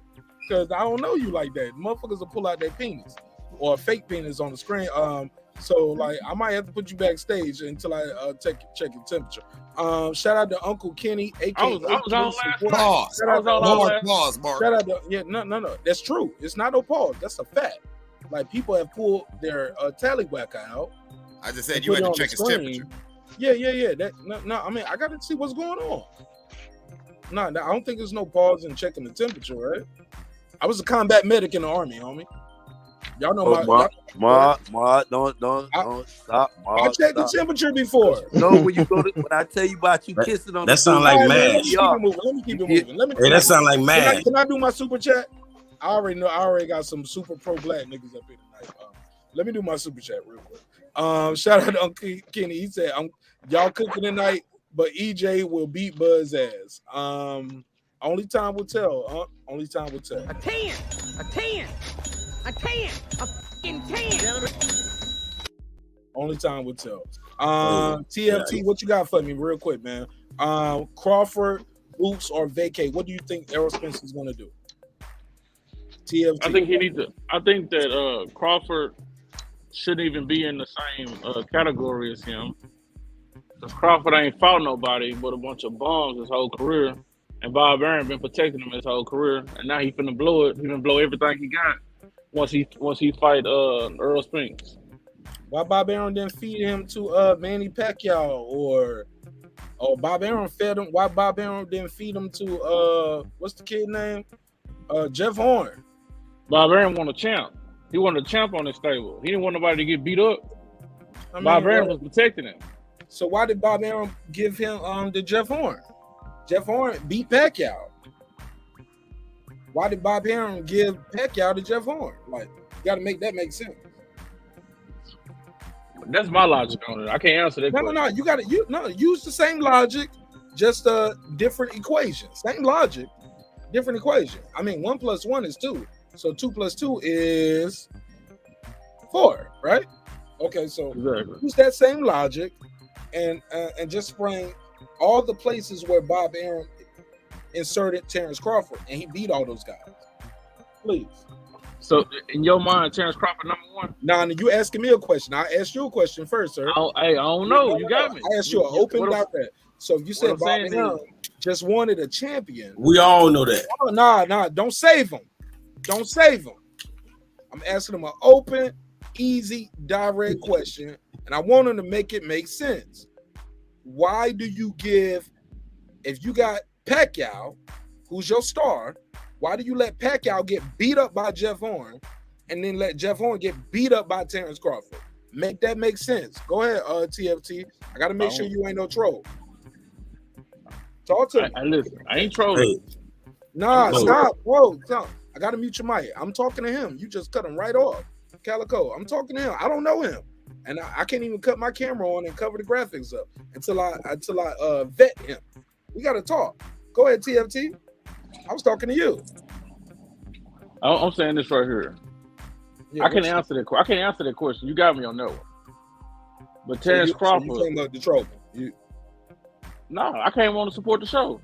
Because I don't know you like that. Motherfuckers will pull out their penis. Or a fake penis on the screen. So like I might have to put you backstage until I check your temperature. Shout out to Uncle Kenny, aka I was on last pause. Pause, Mark. Shout out to no. That's true. It's not no pause. That's a fact. Like people have pulled their tallywhacker out. I just said you had to check his temperature. Yeah. I mean, I got to see what's going on. No, I don't think there's no pause in checking the temperature, right? I was a combat medic in the Army, homie. Y'all know Mark, don't stop. Mark, I checked the temperature before. No, when I tell you about you kissing on that sound like mad. Let me keep it moving. Hey, that sound like mad. Can I do my super chat? I already got some super pro black niggas up here tonight. Let me do my super chat real quick. Shout out to Uncle Kenny. He said, y'all cooking tonight, but EJ will beat Bud's ass. Only time will tell. Only time will tell. A 10. A fucking 10. Only time will tell. TFT, what you got for me real quick, man? Crawford, Boots, or Vacate? What do you think Errol Spence is going to do? TFT. I think that Crawford shouldn't even be in the same category as him. Because Crawford ain't fought nobody but a bunch of bums his whole career. And Bob Arum been protecting him his whole career. And now he finna blow it. He finna blow everything he got once he fight Errol Spence. Why Bob Arum didn't feed him to Manny Pacquiao or Bob Arum fed him? Why Bob Arum didn't feed him to what's the kid name? Jeff Horn. Bob Arum won a champ. He wanted a champ on his stable. He didn't want nobody to get beat up. Bob Arum was protecting him. So why did Bob Arum give him to Jeff Horn? Jeff Horn beat Pacquiao. Why did Bob Arum give Pacquiao to Jeff Horn? Like, you got to make that make sense. That's my logic on it. I can't answer that. No. You got to use the same logic, just a different equation. Same logic, different equation. I mean, 1 + 1 is 2, so 2 + 2 is 4, right? Okay, so exactly. Use that same logic, and just bring all the places where Bob Arum inserted Terence Crawford, and he beat all those guys. Please. So, in your mind, Terence Crawford #1? Nah, you asking me a question. I asked you a question first, sir. I don't know. You got me. I asked you an open direct. So if you said Bob Arum just wanted a champion, we all know that. Oh, nah, don't save him. Don't save him. I'm asking him an open, easy, direct question, and I want him to make it make sense. Why do you give, if you got Pacquiao, who's your star, why do you let Pacquiao get beat up by Jeff Horn and then let Jeff Horn get beat up by Terence Crawford? Make that make sense. Go ahead, TFT. I got to make sure you ain't no troll. Talk to me. Listen, I ain't trolling. Nah, stop. Whoa, stop. I got to mute your mic. I'm talking to him. You just cut him right off. Calico, I'm talking to him. I don't know him. And I can't even cut my camera on and cover the graphics up until I vet him. We got to talk. Go ahead, TFT. I was talking to you. I'm saying this right here. Yeah, I can't answer that. I can't answer that question. You got me on that one. But Terence Crawford. So you came up to troll me. No, I came on to support the show.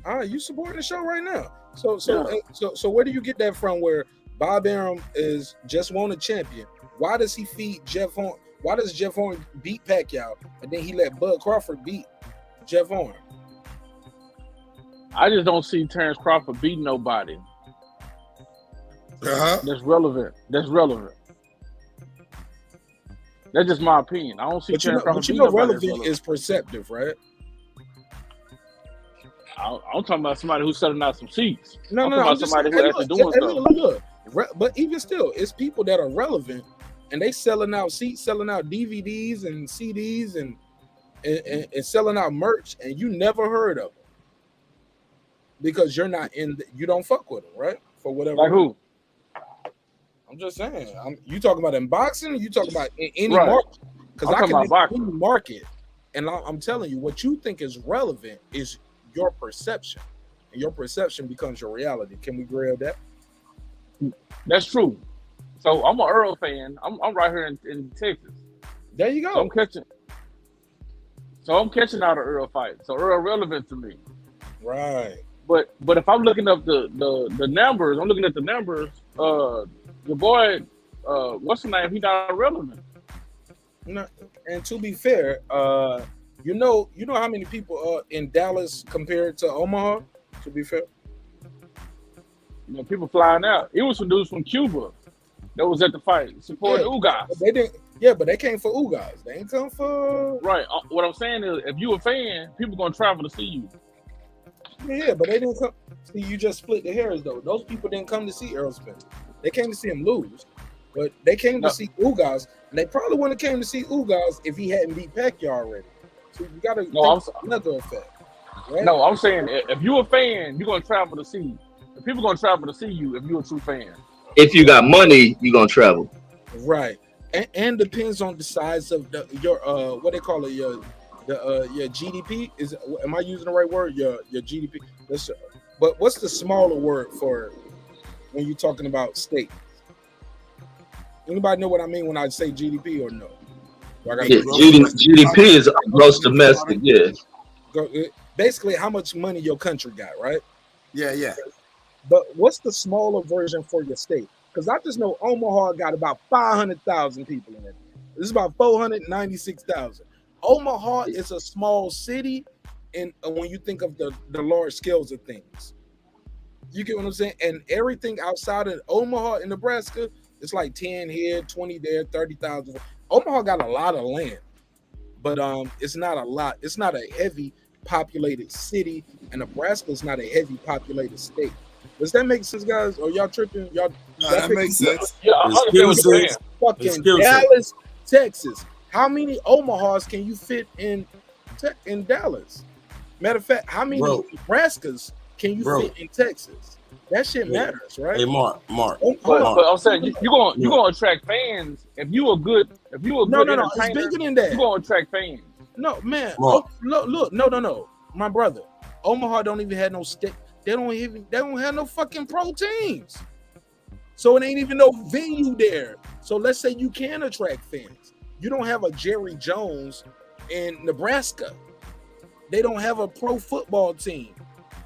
All right, you supporting the show right now. So where do you get that from? Where Bob Arum is just won a champion? Why does he feed Jeff Horn? Why does Jeff Horn beat Pacquiao and then he let Bud Crawford beat Jeff Horn? I just don't see Terence Crawford beating nobody. That's relevant. That's just my opinion. I don't see Terence Crawford beating nobody. Relevant is perceptive, right? I'm talking about somebody who's selling out some seats. No. I'm somebody who's actually doing stuff. Look. But even still, it's people that are relevant and they selling out seats, selling out DVDs and CDs and selling out merch, and you never heard of them because you're not you don't fuck with them, right? For whatever. Like who? I'm just saying. You talking about in boxing? Or you talking about in any right. market? Because I can make any market, and I'm telling you, what you think is relevant is your perception, and your perception becomes your reality. Can we agree on that? That's true. So I'm an Errol fan. I'm right here in Texas. There you go. So I'm catching out of Errol fight. So Errol relevant to me. Right. But if I'm looking up the numbers, I'm looking at the numbers. Your boy, what's the name? He's not relevant. No, and to be fair, you know how many people in Dallas compared to Omaha. To be fair, people flying out. It was some dudes from Cuba that was at the fight supporting Ugas. They didn't. Yeah, but they came for Ugas. They ain't come for. Right. What I'm saying is, if you a fan, people gonna travel to see you. Yeah, but they didn't come. See, you just split the hairs though. Those people didn't come to see Errol Spence. They came to see him lose, but they came to see Ugas, and they probably wouldn't have came to see Ugas if he hadn't beat Pacquiao already. So you got to another effect. Right? No, I'm saying if you're a fan, you're gonna travel to see you. The people gonna travel to see you if you're a true fan. If you got money, you're gonna travel. Right, and depends on the size of your what they call it, your GDP. Am I using the right word? Your GDP. But what's the smaller word for when you're talking about state? Anybody know what I mean when I say GDP or no? GDP is gross domestic. Yeah. Basically, how much money your country got, right? Yeah. But what's the smaller version for your state? Because I just know Omaha got about 500,000 people in it. This is about 496,000. Omaha is a small city, and when you think of the large scales of things, you get what I'm saying. And everything outside of Omaha in Nebraska, it's like 10 here, 20 there, 30,000. Omaha got a lot of land, but it's not a lot. It's not a heavy populated city, and Nebraska is not a heavy populated state. Does that make sense, guys? Or y'all tripping? Y'all? No, that makes sense. Yeah, I understand what you're saying. Fucking Dallas, Texas. How many Omahas can you fit in Dallas? Matter of fact, how many Nebraskas can you fit in Texas? That shit matters, right? Hey, Mark. But I'm saying you gonna attract fans if you a good No, it's bigger than that. You gonna attract fans. No, man. Look, no. My brother, Omaha don't even have no state. They don't have no fucking pro teams. So it ain't even no venue there. So let's say you can attract fans. You don't have a Jerry Jones in Nebraska. They don't have a pro football team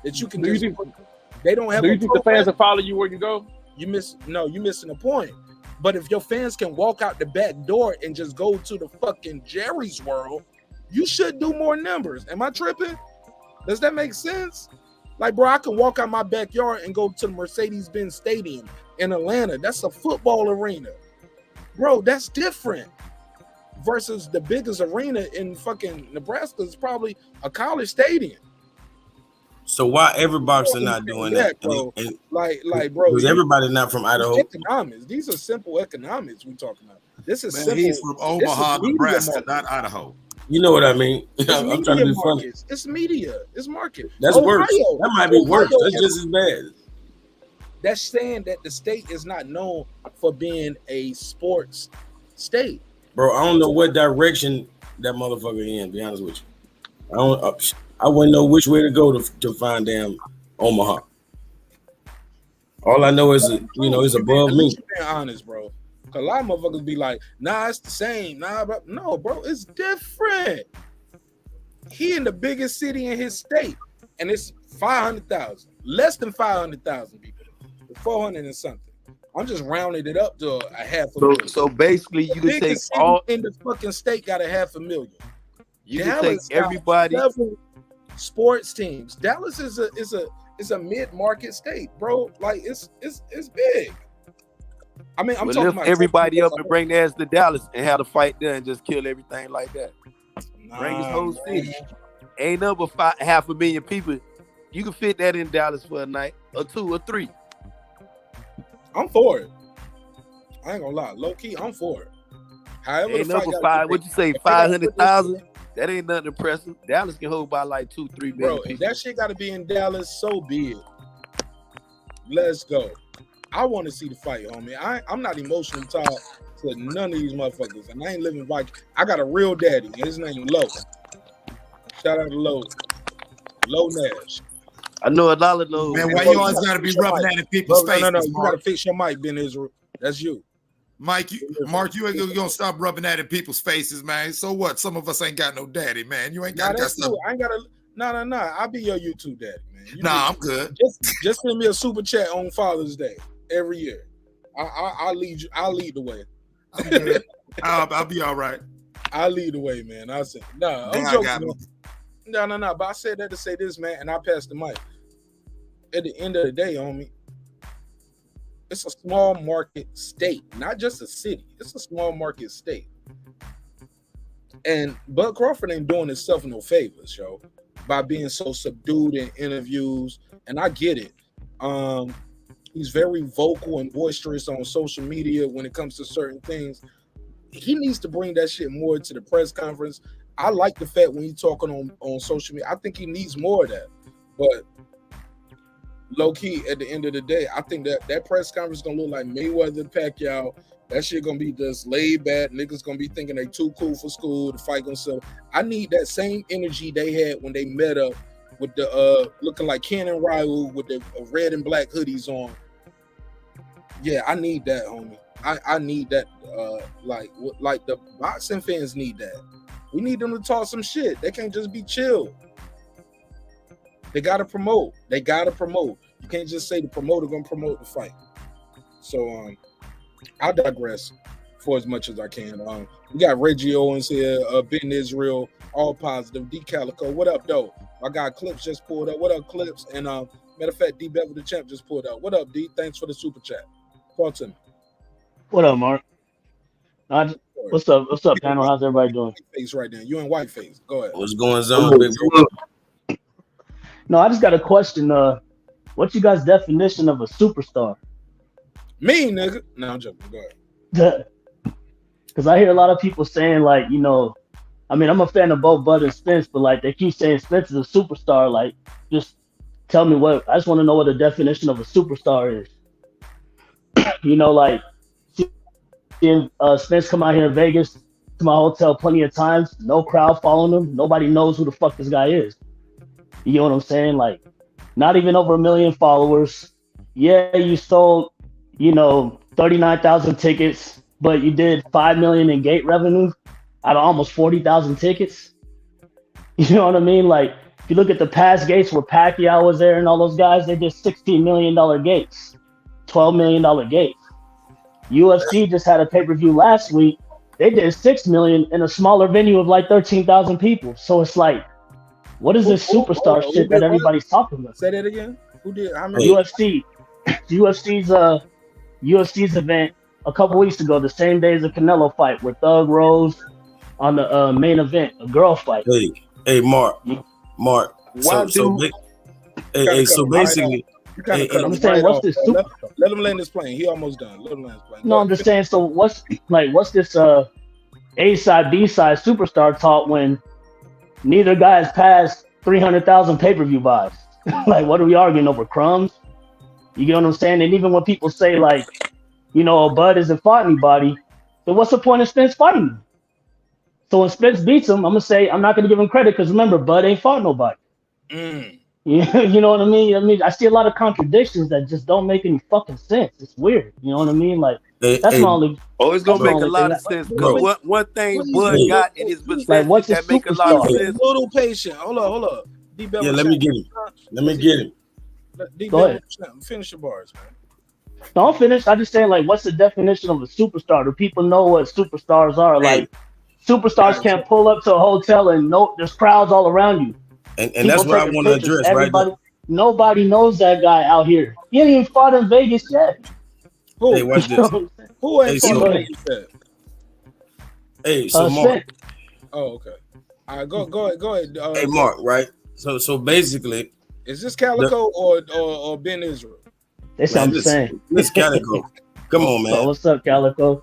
that you can Do you just. think They don't have. Do you think the fans will follow you where you go? You're missing the point. But if your fans can walk out the back door and just go to the fucking Jerry's World, you should do more numbers. Am I tripping? Does that make sense? Like, bro, I can walk out my backyard and go to the Mercedes-Benz Stadium in Atlanta. That's a football arena. Bro, that's different. Versus the biggest arena in fucking Nebraska is probably a college stadium. So why every boxer not doing that? Bro. And Bro, because everybody not from Idaho. Economics. These are simple economics we're talking about. This is simple. He's from Omaha, Nebraska, not Idaho. You know what I mean? I'm trying to be funny. It's media. It's market. That's worse. That might be worse. That's just as bad. That's saying that the state is not known for being a sports state. Bro, I don't know what direction that motherfucker in, to be honest with you. I wouldn't know which way to go to find damn Omaha. All I know is, it's above me. Being honest, bro. A lot of motherfuckers be like, nah, it's the same. Nah, bro. No, bro, it's different. He in the biggest city in his state, and it's 500,000. Less than 500,000 people. 400 and something. I'm just rounding it up to a half a million. So basically, you can take all in the fucking state got a 500,000. You can take everybody. Sports teams. Dallas is a mid-market state, bro. Like it's big. I mean, I'm talking lift about everybody up and bring their ass to Dallas and have a fight there and just kill everything like that. Bring his whole city. Ain't number 500,000 people. You can fit that in Dallas for a night or 2 or 3. I'm for it. I ain't gonna lie, low key, I'm for it. However, ain't number 5. What you say, 500,000? That ain't nothing impressive. Dallas can hold by like 2-3 million. Bro, if that shit got to be in Dallas, so be it. Let's go. I want to see the fight, homie. I'm not emotionally tied to none of these motherfuckers, and I ain't living Vacate. I got a real daddy, and his name Low. Shout out to Low Nash. I know a lot of those. Man, why you always got to be rubbing that in people's faces? No, you got to fix your mic, Ben Israel. That's you. Mark, you ain't gonna stop rubbing that in people's faces, man. So what? Some of us ain't got no daddy, man. You ain't got stuff. I ain't got a no. I'll be your YouTube daddy, man. I'm good. Just send me a super chat on Father's Day every year. I'll lead you. I'll lead the way. I'm good. I'll be all right. I'll lead the way, man. I said I'm joking. No. But I said that to say this, man, and I passed the mic. At the end of the day, homie, it's a small market state, not just a city. It's a small market state. And Bud Crawford ain't doing himself no favors, yo, by being so subdued in interviews. And I get it. He's very vocal and boisterous on social media when it comes to certain things. He needs to bring that shit more to the press conference. I like the fact when he's talking on social media. I think he needs more of that. But low key, at the end of the day, I think that press conference is gonna look like Mayweather, Pacquiao. That shit gonna be just laid back. Niggas gonna be thinking they too cool for school. The fight gonna sell. I need that same energy they had when they met up with the looking like Ken and Ryu with the red and black hoodies on. Yeah, I need that, homie. I need that. Like the boxing fans need that. We need them to talk some shit. They can't just be chill. They gotta promote. You can't just say the promoter gonna promote the fight. So I digress. for as much as I can. We got Reggie Owens here, Ben Israel, all positive. D Calico, what up, though? I got Clips just pulled up. What up, Clips? And matter of fact, D Bevel the champ just pulled up. What up, D? Thanks for the super chat. Talk to me. What up, Mark? What's up? What's up, panel? How's everybody doing? Face right now. You in white face. Go ahead. What's going on, big bro? No, I just got a question. What's you guys' definition of a superstar? Me, nigga. No, I'm joking. Go ahead. Because I hear a lot of people saying, like, you know, I mean, I'm a fan of both Bud and Spence, but like they keep saying Spence is a superstar. Like, just tell me what. I just want to know what the definition of a superstar is. You know, like, seeing Spence come out here in Vegas to my hotel plenty of times, no crowd following him. Nobody knows who the fuck this guy is. You know what I'm saying? Like, not even over 1 million followers. Yeah, you sold, you know, 39,000 tickets, but you did $5 million in gate revenue out of almost 40,000 tickets. You know what I mean? Like, if you look at the past gates where Pacquiao was there and all those guys, they did $16 million gates, $12 million gates. UFC just had a pay-per-view last week. They did $6 million in a smaller venue of like 13,000 people. So it's like, what is this superstar shit that everybody's talking about? Say that again. Who did? How many? UFC's event a couple weeks ago, the same day as the Canelo fight, where Thug rose on the main event, a girl fight. Hey, Mark. So basically, I'm saying, what's this? Let him land this plane. He almost done. Let him land this plane. No, I'm just saying. So what's this A side, B side superstar talk when neither guy has passed 300,000 pay-per-view buys? Like, what are we arguing over, crumbs? You get what I'm saying? And even when people say, like, you know, Bud hasn't fought anybody, then what's the point of Spence fighting him? So when Spence beats him, I'm gonna say I'm not gonna give him credit because remember, Bud ain't fought nobody. You know what I mean? I see a lot of contradictions that just don't make any fucking sense. It's weird. You know what I mean? Like, that's my only. Oh, it's gonna make a lot of sense. Because one thing Bud got in his possession like, that make a lot of sense. A little patient. Hold up. Yeah, let me get him. Go ahead. Finish your bars, man. Don't finish. I just saying, like, what's the definition of a superstar? Do people know what superstars are? Like, superstars can't pull up to a hotel and there's crowds all around you. And that's what I want to address, everybody, right? Nobody knows that guy out here. He ain't even fought in Vegas yet. Who? Hey, watch this. Who ain't fought in Vegas yet? Hey, so Mark. Oh, okay. All right, go ahead. Hey, Mark, right? So basically, is this Calico or Ben Israel? They sound the same. This Calico. Come on, man. So what's up, Calico?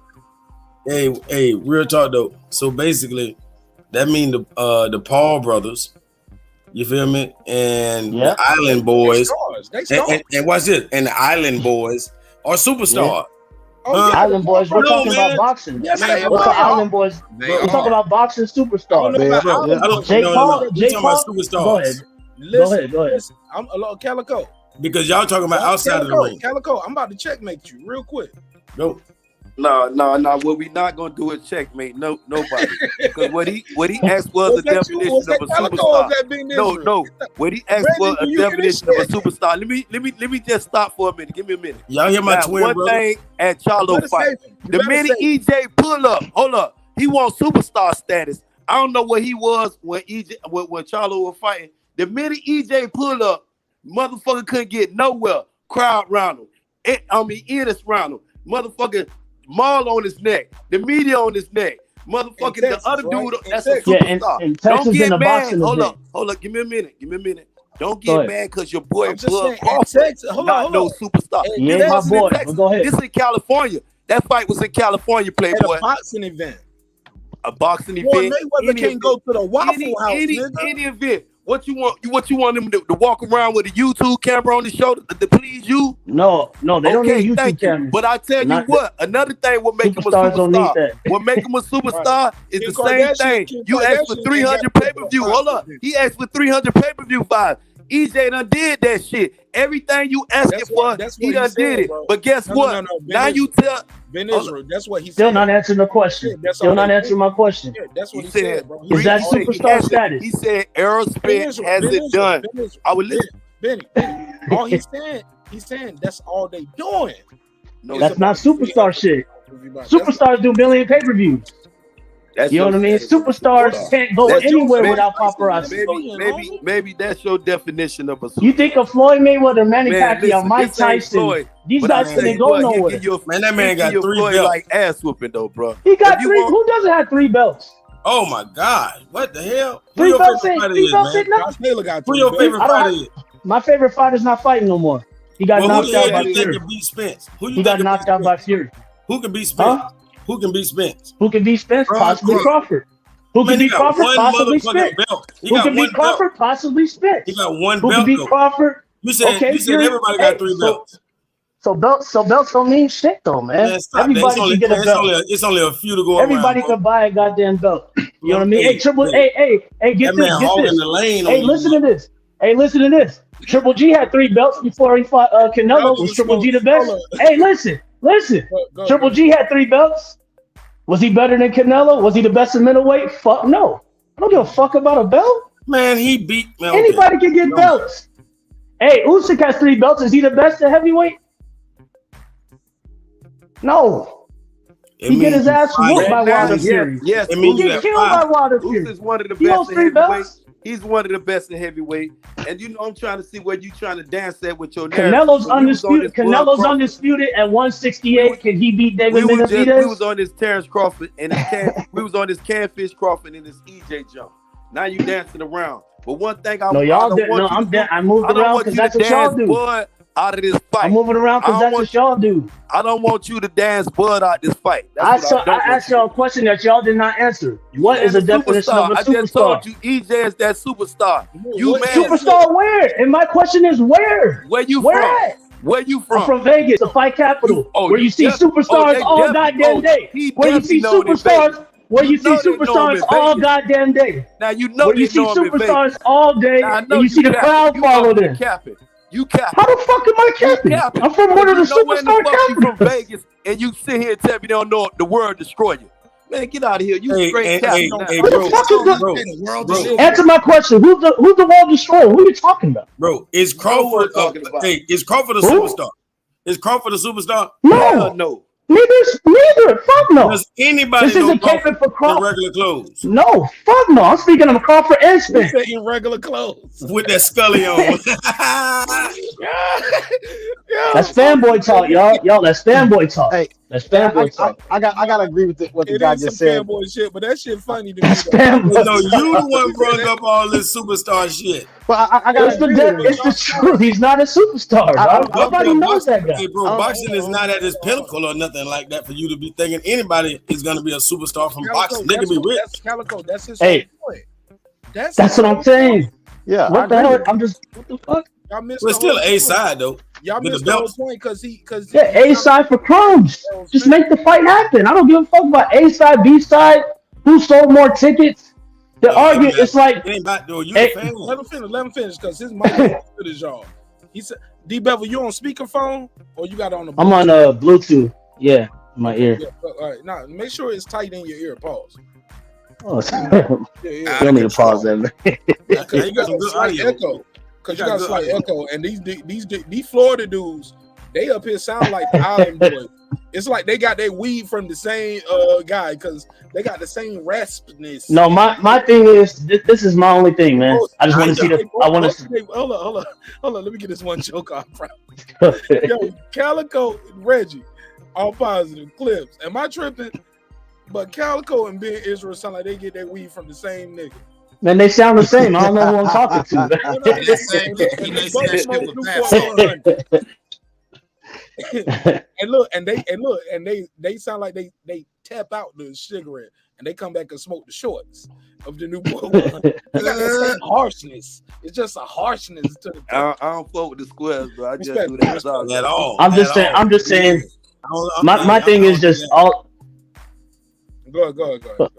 Hey, real talk though. So basically, that means the Paul brothers. You feel me? And the Island Boys. They stars. And watch this. And the Island Boys are superstars. Island Boys, we're talking about boxing. Yes, what's the Island Boys? We're talking about boxing superstars. Jake Paul. Go ahead. Listen, I'm a little Calico. Because y'all talking about outside of the ring. Calico, I'm about to checkmate you real quick. Go. No. What we not gonna do is checkmate nobody. Because what he asked was a definition of a superstar. No. What he asked for a definition of a superstar. Let me just stop for a minute. Give me a minute. Y'all hear my twin brother? One thing at Charlo fight. The minute EJ pull up, hold up, he wants superstar status. I don't know what he was when Charlo was fighting. The minute EJ pull up, motherfucker couldn't get nowhere. Crowd round him. Ennis round him. Motherfucker Maul on his neck. The media on his neck. Motherfucking Texas, the other dude, that's a superstar. In Don't get mad. Hold up. Give me a minute. Don't get mad because your boy Bud Crawford not no superstar. Yeah, my boy. Go ahead. This in California. That fight was in California, Playboy. At a boxing event. A boxing event. Mayweather can't go to the Waffle House, any event. What you want them to walk around with a YouTube camera on the shoulder to please you? No, they don't need YouTube cameras. But I tell you what, another thing will make him a superstar. What make him a superstar is the same thing. You asked for 300 pay-per-view. Hold up. He asked for 300 pay-per-view buys. EJ done did that shit. Everything you asking for, he done did it. But guess what? Now you tell Ben Israel, that's what he said. Still not answering the question. Still not answering my question. That's what he said, bro. Is that superstar status? He said Errol Spence has it done. I would listen. Benny. All he's saying that's all they doing. No, that's not superstar shit. Superstars do million pay-per-views. You know what I mean? Superstars can't go anywhere without paparazzi. Maybe that's your definition of a superstar. You think of Floyd Mayweather, Manny Pacquiao, Mike Tyson? These guys couldn't go nowhere. Man, that man got 3 belts. Like ass whooping though, bro. He got 3. Who doesn't have 3 belts? Oh my God! What the hell? 3 belts ain't nothing. Taylor got 3 Who your favorite fighter is? My favorite fighter's not fighting no more. He got knocked out by Fury. Who beat Spence? He got knocked out by Fury. Who can beat Spence? Who can beat Spence? Who can beat Spence? Possibly Crawford. Who can beat Crawford? Possibly Spence. Who can beat Crawford? Possibly Spence. He got 1 Who belt. can beat Crawford? You said everybody got 3 belts. So belts don't mean shit though, man. Everybody can get a belt. It's only a few to go Everybody can buy a goddamn belt. You know what I mean? Hey, get this. Hey, listen to this. Listen to this. Triple G had 3 belts before he fought Canelo. Was Triple G the best? Hey, listen. Triple G had 3 belts. Was he better than Canelo? Was he the best in middleweight? Fuck no. I don't give a fuck about a belt. Man, he beat. Anybody can get belts. Hey, Usyk has 3 belts. Is he the best at heavyweight? No. He get his ass whooped by Wilder Fury. Yes, he get killed by Wilder Fury. Is one of the best in heavyweight. He's one of the best in heavyweight. And you know, I'm trying to see where you trying to dance at with your narrative. Canelo's undisputed. Canelo's undisputed at 168. Can he beat David Benavidez? We was on this Terence Crawford and we was on this Canfish Crawford and this EJ jump. Now you dancing around. But one thing I moved around because that's what y'all do. Out of this fight. I'm moving around because that's what y'all do. I don't want you to dance blood out this fight. I asked y'all a question that y'all did not answer. What is the definition of a superstar? I just told you EJ is that superstar. Superstar where? And my question is where? Where you from? Where you from? I'm from Vegas, the fight capital. Where you see superstars all goddamn day. Where you see superstars. Where you see superstars all goddamn day. Now you know where you see superstars all day and you see the crowd follow them. You cap. How the fuck am I capping? I'm from one of the superstar capitals. From Vegas, and you sit here and tell me they don't know the world destroy you. Man, get out of here. You straight cap. Answer my question. Who's the world destroyer? Who are you talking about? Bro, is Crawford is Crawford a superstar? Is Crawford a superstar? No. Neither. Fuck no. Does anybody this isn't caping for Crawford? In regular clothes? No. Fuck no. I'm speaking of Crawford and Spence. In regular clothes. With that scully on. That's fanboy talk, y'all. That's fanboy talk. Hey, that's fanboy talk. I gotta agree with what the guy just said. Fanboy shit, but that shit funny to me. No, you the one brought up all this superstar shit. Well, I got it's the truth. He's not a superstar. Nobody knows that guy. Hey, bro, boxing is not at its pinnacle or nothing like that for you to be thinking anybody is gonna be a superstar from boxing. They can be rich. That's Calico. That's his point. That's what I'm saying. Yeah. What the hell? I'm just what the fuck? It's still A side though. Y'all missed the whole point because A side for crumbs. Just make the fight happen. I don't give a fuck about A side, B side. Who sold more tickets? The argument is like. Let him finish because his mic is as good as y'all. He said, D Bevel, you on speakerphone or you got it on the Bluetooth? I'm on Bluetooth. Yeah, in my ear. Yeah, all right, now make sure it's tight in your ear. Pause. Oh, you don't need to pause that, man. You got some slight echo. Because you got a slight echo, and these Florida dudes, they up here sound like the Island Boys. It's like they got their weed from the same guy because they got the same raspiness. No, my thing is this is my only thing, man. I just want to see the. I want to. Hold on. Let me get this one joke off. Yo, Calico and Reggie, all positive clips. Am I tripping? But Calico and Ben Israel sound like they get their weed from the same nigga. Man, they sound the same. I don't know who I'm talking to. and they sound like they tap out the cigarette and they come back and smoke the shorts of the new boy. They got that same harshness. It's just a harshness to the. I don't fuck with the squares, but I just do that at all. I'm just saying. My thing is just all. Go ahead.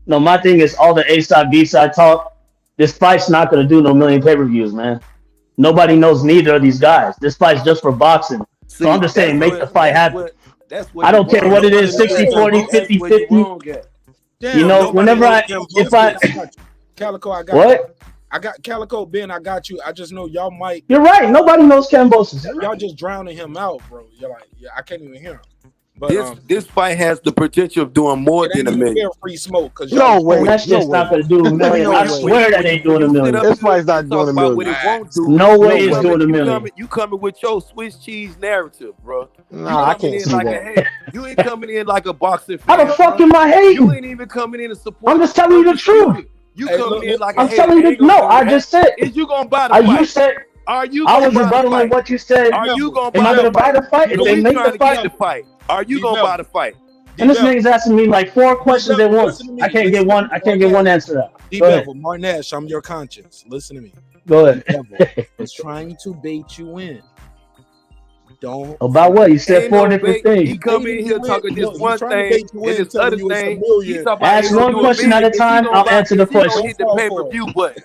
No, my thing is all the A side, B side talk. This fight's not gonna do no million pay-per-views, man. Nobody knows neither of these guys. This fight's just for boxing. So I'm just saying, make the fight happen. I don't care what it is, 60-40, 50-50. You know, whenever Calico, I got what? You. I got Calico, Ben, I got you. I just know y'all might. You're right. Nobody knows Cambosis. Y'all just drowning him out, bro. You're like, I can't even hear him. But this fight has the potential of doing more it than ain't $1 million. free smoke because No way. That shit's not gonna do $1 million. I swear that ain't doing $1 million. This fight's not doing $1 million. What it won't do. No way it's doing $1 million. You coming with your Swiss cheese narrative, bro. Nah, I can't see that. You ain't coming in like a boxing fan. How the fuck am I hating? You ain't even coming in to support. I'm just telling you the truth. You coming in like a I'm telling you. No, I just said. Is you gonna buy the fight? You said. Are you? I was rebuttaling what you said. Are you gonna Am I gonna buy the fight? If they make the fight, are you gonna buy the fight? And this nigga's asking me like 4 questions at once. I can't get one. I can't get one answer out. Bivol, Marq Nash, I'm your conscience. Listen to me. Go ahead. Bivol is trying to bait you in. Don't. About what? You said 4 different things. He come in here talking this one thing and this other thing. Ask one question at a time. I'll answer the question. Hit the pay-per-view button.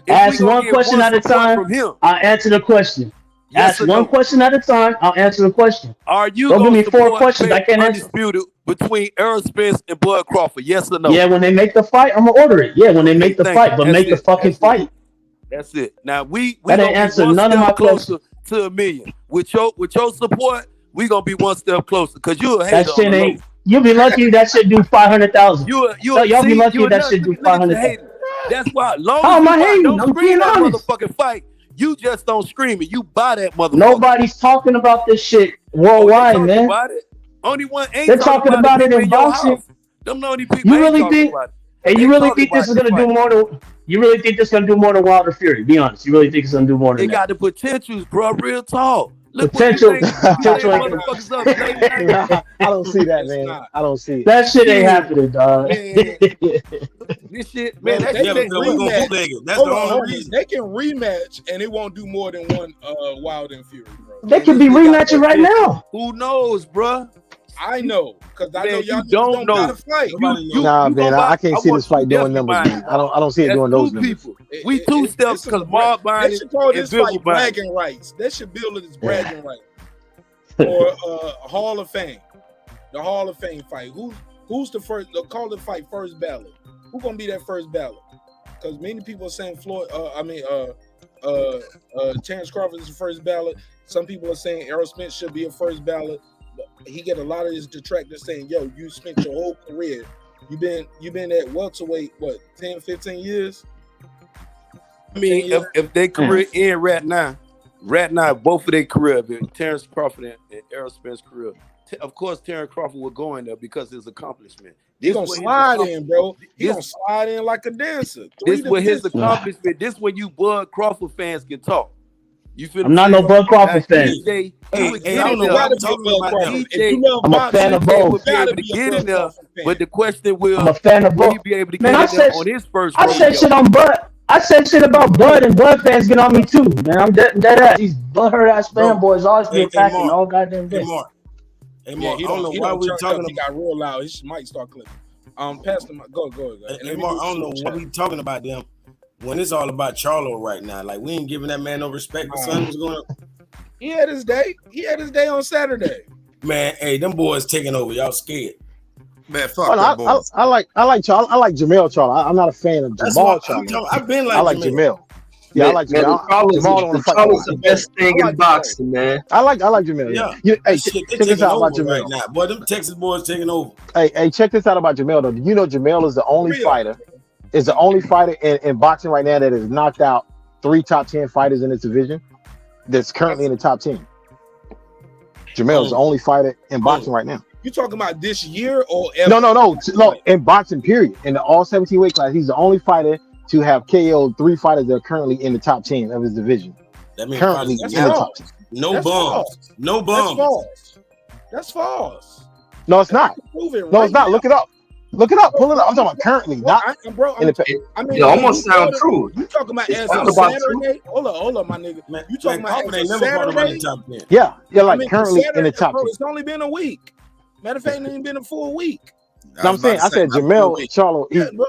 Ask one question at a time. I'll answer the question. Ask one question at a time. I'll answer the question. Are you don't give me 4 support questions? I can't answer. Undisputed between Errol Spence and Bud Crawford? Yes or no? Yeah, when they make the fight, I'm gonna order it. Yeah, when they make the fight, but make the fucking fight. That's it. Now we that ain't answer none of my closer to $1 million. With your support, we gonna be one step closer. Because you a hater. That shit ain't. You'll be lucky that shit do 500,000. Y'all be lucky that shit do 500,000. That's why. How am I hating? I'm being honest. Motherfucking fight. You just don't scream it. You buy that motherfucker. Nobody's talking about this shit worldwide, man. About it. Only one ain't they're talking about it in boxing. Them the only people. You really think? And you really think this is gonna do more than? You really think this is gonna do more than Wilder Fury? Be honest. You really think it's gonna do more than that? It got the potentials, bro. Real talk. Potential. I don't see that, man. I don't see it. That shit ain't happening, dog. This shit, man. That shit ain't bootleg it. That's the only reason. They can rematch, and it won't do more than one Wilder and Fury, bro. They could be rematching right now. Who knows, bro? I know, because I know y'all don't know. Gotta fight. Nah, man, I can't see this fight doing numbers, man. I don't see it doing those numbers. We 2 steps because Mark Bynum and call this fight Bivol bragging rights. They should build it as bragging rights for Hall of Fame. The Hall of Fame fight. Who's the first? They'll call the fight first ballot. Who's gonna be that first ballot? Because many people are saying Terence Crawford is the first ballot. Some people are saying Errol Spence should be a first ballot. He get a lot of his detractors saying, yo, you spent your whole career. You've been at welterweight, what, 10, 15 years? I mean, if their career end right now, both of their career, Terence Crawford and Errol Spence's career, of course, Terence Crawford will go in there because of his accomplishment. He's going to slide in, bro. He's going to slide in like a dancer. This was his accomplishment. This when you Bud Crawford fans can talk. You feel I'm not no Bud Crawford fan. I don't know what I'm talking about. I'm a fan of both. Be able to get in there, but the question will, I'm a fan of both. Will he be able to get in there on his first? I said shit on Bud. I said shit about Bud, and Bud fans get on me too, man. I'm dead ass. These butthurt ass fanboys always be attacking all goddamn day. Hey, Mark, I don't know why we're talking about. He got real loud. His mic start clicking. Pastor, go. Hey, Mark, I don't know why we talking about them when it's all about Charlo right now. Like, we ain't giving that man no respect. The son was going. He had his day. He had his day on Saturday. Man, hey, them boys taking over. Y'all scared. Man, fuck them boys. I like Charlo. I like Jamel Charlo. I'm not a fan of Jamal Charlo. I've been like I like Jamel. Yeah, I like Jamal. Charlo's the best thing in boxing, man. I like Jamel. Yeah. Hey, check this out about Jamel. Right now. Boy, them Texas boys taking over. Hey, check this out about Jamel though. You know Jamel is the only fighter. Is the only fighter in boxing right now that has knocked out 3 top 10 fighters in this division. That's currently in the top 10. Jamel is the only fighter in boxing right now. You talking about this year or ever? No. In boxing, period. In the all 17 weight class, he's the only fighter to have KO'd 3 fighters that are currently in the top 10 of his division. That means currently in the top 10. No bums. No bums. That's false. No, it's not. No, it's not. Look it up. Look it up. Pull it up. I'm talking about currently, not in the. It almost sounds true. You talking about as of Saturday? Hold up, my nigga. Man, you talking about as of Saturday? Yeah, like currently in the top 10. It's only been a week. Matter of fact, it ain't been a full week. No, I'm saying, I said Jamel Charlo.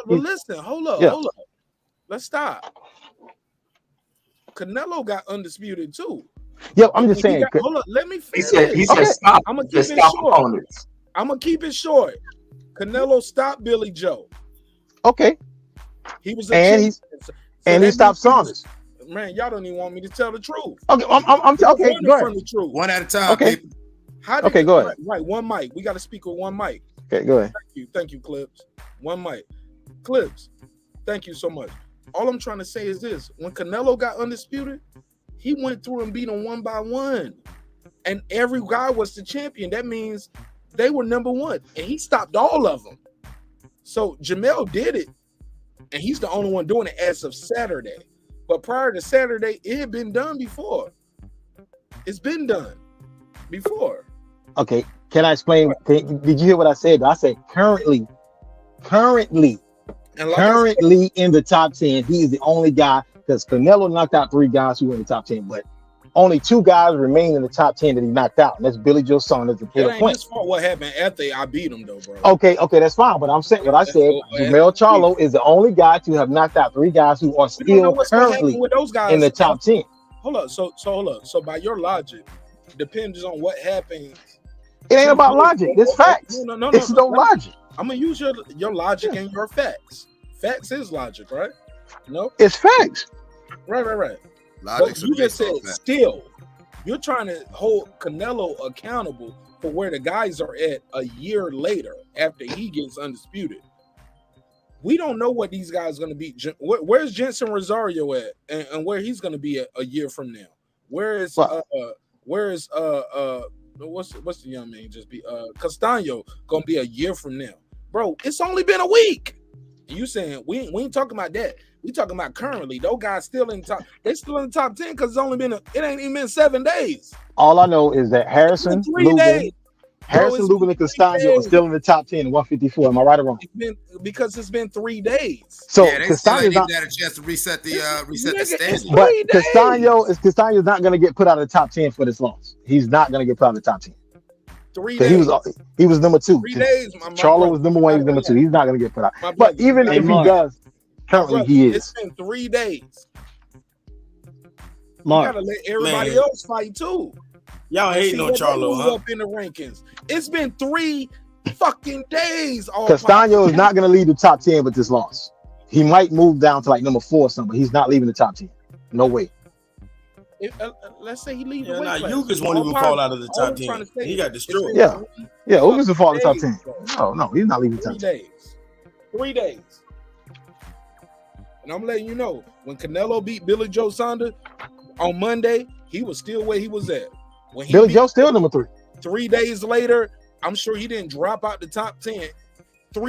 But listen, hold up. Let's stop. Canelo got undisputed too. Yeah, I'm just saying. Hold up, let me finish. He said stop. I'm gonna keep it short. I'm gonna keep it short. Canelo stopped Billy Joe. Okay. He was he stopped Saunders. Man, y'all don't even want me to tell the truth. Okay, I'm okay. Go ahead. From the truth. One at a time. Okay. People. How did Okay, go ahead. Right, one mic. We got to speak with one mic. Okay, go ahead. Thank you, Clips. One mic. Clips, thank you so much. All I'm trying to say is this. When Canelo got undisputed, he went through and beat them one by one. And every guy was the champion. That means they were number one. And he stopped all of them. So Jamel did it. And he's the only one doing it as of Saturday. But prior to Saturday, it had been done before. It's been done before. Okay, can I explain? Did you hear what I said? I said currently in the top 10, he is the only guy, because Canelo knocked out 3 guys who were in the top 10, but only 2 guys remain in the top 10 that he knocked out, and that's Billy Joe Saunders and Caleb Plant. His fault what happened after I beat him though, bro. Okay, that's fine. But I'm saying what I said. Jamel Charlo is the only guy to have knocked out 3 guys who are still currently with those guys in the top 10. Hold up. So hold up. So by your logic, depends on what happens. It ain't about logic. It's facts. No. It's no logic. I'm gonna use your logic and your facts. Facts is logic, right? No, it's facts. Right. Logic's but you just said fact. Still, you're trying to hold Canelo accountable for where the guys are at a year later after he gets undisputed. We don't know what these guys are going to be. Where's Jensen Rosario at, and where he's going to be a year from now? Where's what's the young man just be Castaño going to be a year from now, bro? It's only been a week. You saying we ain't talking about that? We talking about currently. Those guys still in top. They still in the top 10 because it ain't even been 7 days. All I know is that Harrison, Lubin, and Castaño are still in the top 10 and 154. Am I right or wrong? It's been 3 days. So yeah, they still ain't Castaño's even had a chance to reset the standings. But Castaño's not going to get put out of the top 10 for this loss. He's not going to get put out of the top 10. 3 days. He was number 2. 3 days. Charlo was number 1. He was number 2. He's not going to get put out. But even if he does, currently he is. It's been 3 days. Marq, you gotta let everybody else fight too. Y'all hating on Charlo, huh? Up in the rankings. It's been 3 fucking days. Castaño is not going to lead the top 10 with this loss. He might move down to like number 4 or something, but he's not leaving the top 10. No way. Let's say he leaves. Ugas won't even fall out of the top 10. He got destroyed. Yeah, Ugas will fall in the top 10. No, he's not leaving the top 10. 3 days. And I'm letting you know, when Canelo beat Billy Joe Saunders on Monday, he was still where he was at. Billy Joe still number 3. 3 days later, I'm sure he didn't drop out the top 10.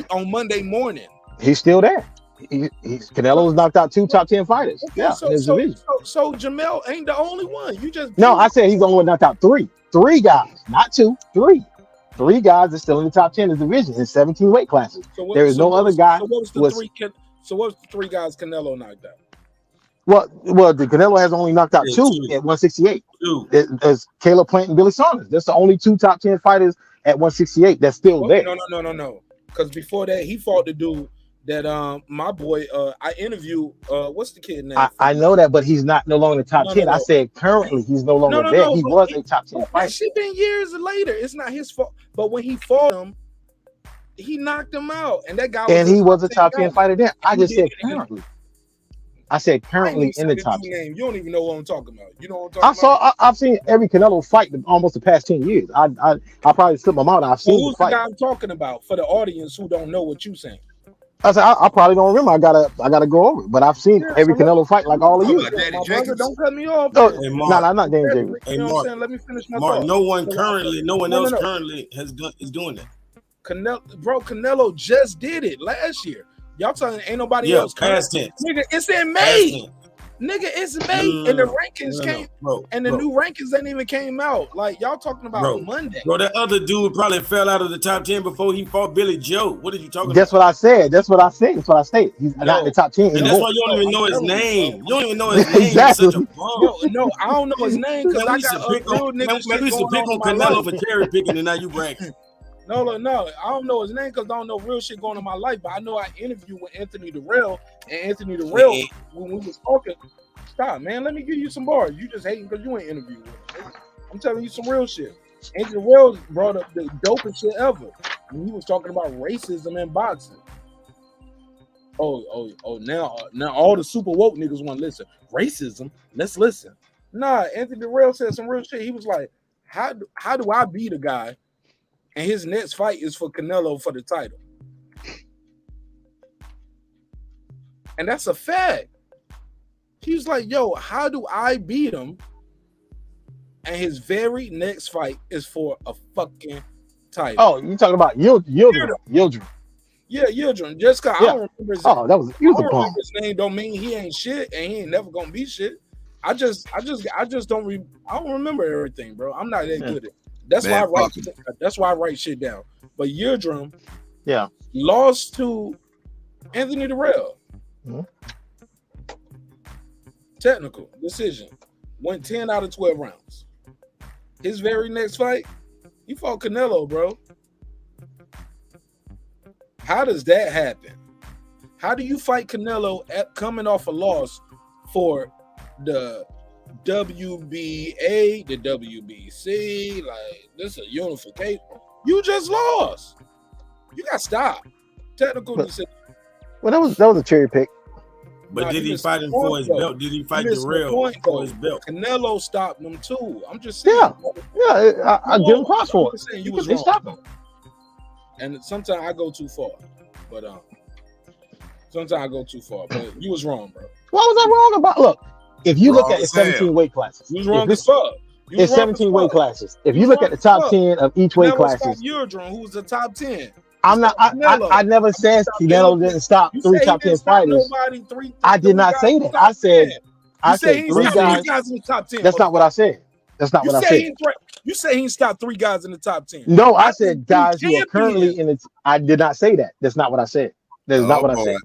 On Monday morning. He's still there. Canelo's knocked out 2 top 10 fighters. Okay, yeah, so Jamel ain't the only one. You just I said he's the only one knocked out 3. 3 guys, not 2, 3. 3 guys are still in the top 10 of the division in 17 weight classes. There is no other guy. So what's the 3 guys Canelo knocked out? Well, the Canelo has only knocked out 2 at 168. There's Caleb Plant and Billy Saunders. That's the only 2 top 10 fighters at 168 that's still there. No. Because before that, he fought the dude that my boy I interviewed. What's the kid name? I know that, but he's no longer in the top 10. I said currently he's no longer there. He was a top 10 fighter. That shit been years later. It's not his fault. But when he fought him, he knocked him out, and that guy. He was a top 10 fighter then. I just said currently. I said currently in the top 10. You don't even know what I'm talking about. You know what I'm talking about? I've seen every Canelo fight almost the past 10 years. I probably slipped my mouth. I've seen who's the guy I'm talking about for the audience who don't know what you're saying? I said I probably don't remember. I gotta go over it. But I've seen every Canelo fight like all of you. Don't cut me off. No, I'm not Danny Jacobs. Hey, Marq, let me finish my thought. No one else No. currently is doing that. Canelo just did it last year. Y'all telling ain't nobody else. Past tense. Nigga, it's in May. Nigga, it's May, and the rankings came, and the new rankings ain't even came out. Like y'all talking about Monday. Bro, that other dude probably fell out of the top 10 before he fought Billy Joe. What are you talking about? That's what I said. That's what I stated. He's not in the top 10 and that's why you don't even know his name. You don't even know his name. Exactly. You're such a bum. No, I don't know his name because I got real niggas. Man, we used to pick on Canelo for cherry picking, and now you bragging. No, I don't know his name because I don't know real shit going on in my life. But I know I interviewed with Anthony Durrell, and Anthony Durrell, when we was talking, stop, man. Let me give you some bars. You just hating because you ain't interviewed with him. I'm telling you some real shit. Anthony Durrell brought up the dopest shit ever. When he was talking about racism in boxing. Now all the super woke niggas want to listen. Racism? Let's listen. Nah, Anthony Durrell said some real shit. He was like, How do I beat a guy and his next fight is for Canelo for the title? And that's a fact. He's like, yo, how do I beat him? And his very next fight is for a fucking title. Oh, you talking about Yildirim? Yeah, Yildirim. Just cause I don't remember his name. He was a bum. His name don't mean he ain't shit and he ain't never gonna be shit. I just don't I don't remember everything, bro. I'm not that good at it. That's why I write shit down. But Yildirim lost to Anthony Durrell. Mm-hmm. Technical decision. Went 10 out of 12 rounds. His very next fight, he fought Canelo, bro. How does that happen? How do you fight Canelo coming off a loss for the WBA, the WBC? Like, this is a unification. You just lost. You got stopped. Technical decision. Well, that was a cherry pick. But did he fight him for his belt? Did he fight Durrell for his belt? Canelo stopped him too. I'm just saying. I give him cross for it. You was wrong. Stopped him. And sometimes I go too far. But sometimes I go too far. But you was wrong, bro. What was I wrong about? Look, if you look at the 17 weight classes, you was wrong as fuck. It's 17 weight classes. If you look at the top 10 of each weight classes, Yildirim, who's the top 10? I'm not. I never said Canelo didn't stop 3 top 10 fighters. I did not say that. I said 3 guys in the top 10. That's not what I said. That's not what I said. You say he stopped 3 guys in the top 10. No, I said guys who are currently in it. I did not say that. That's not what I said. That's not what I said.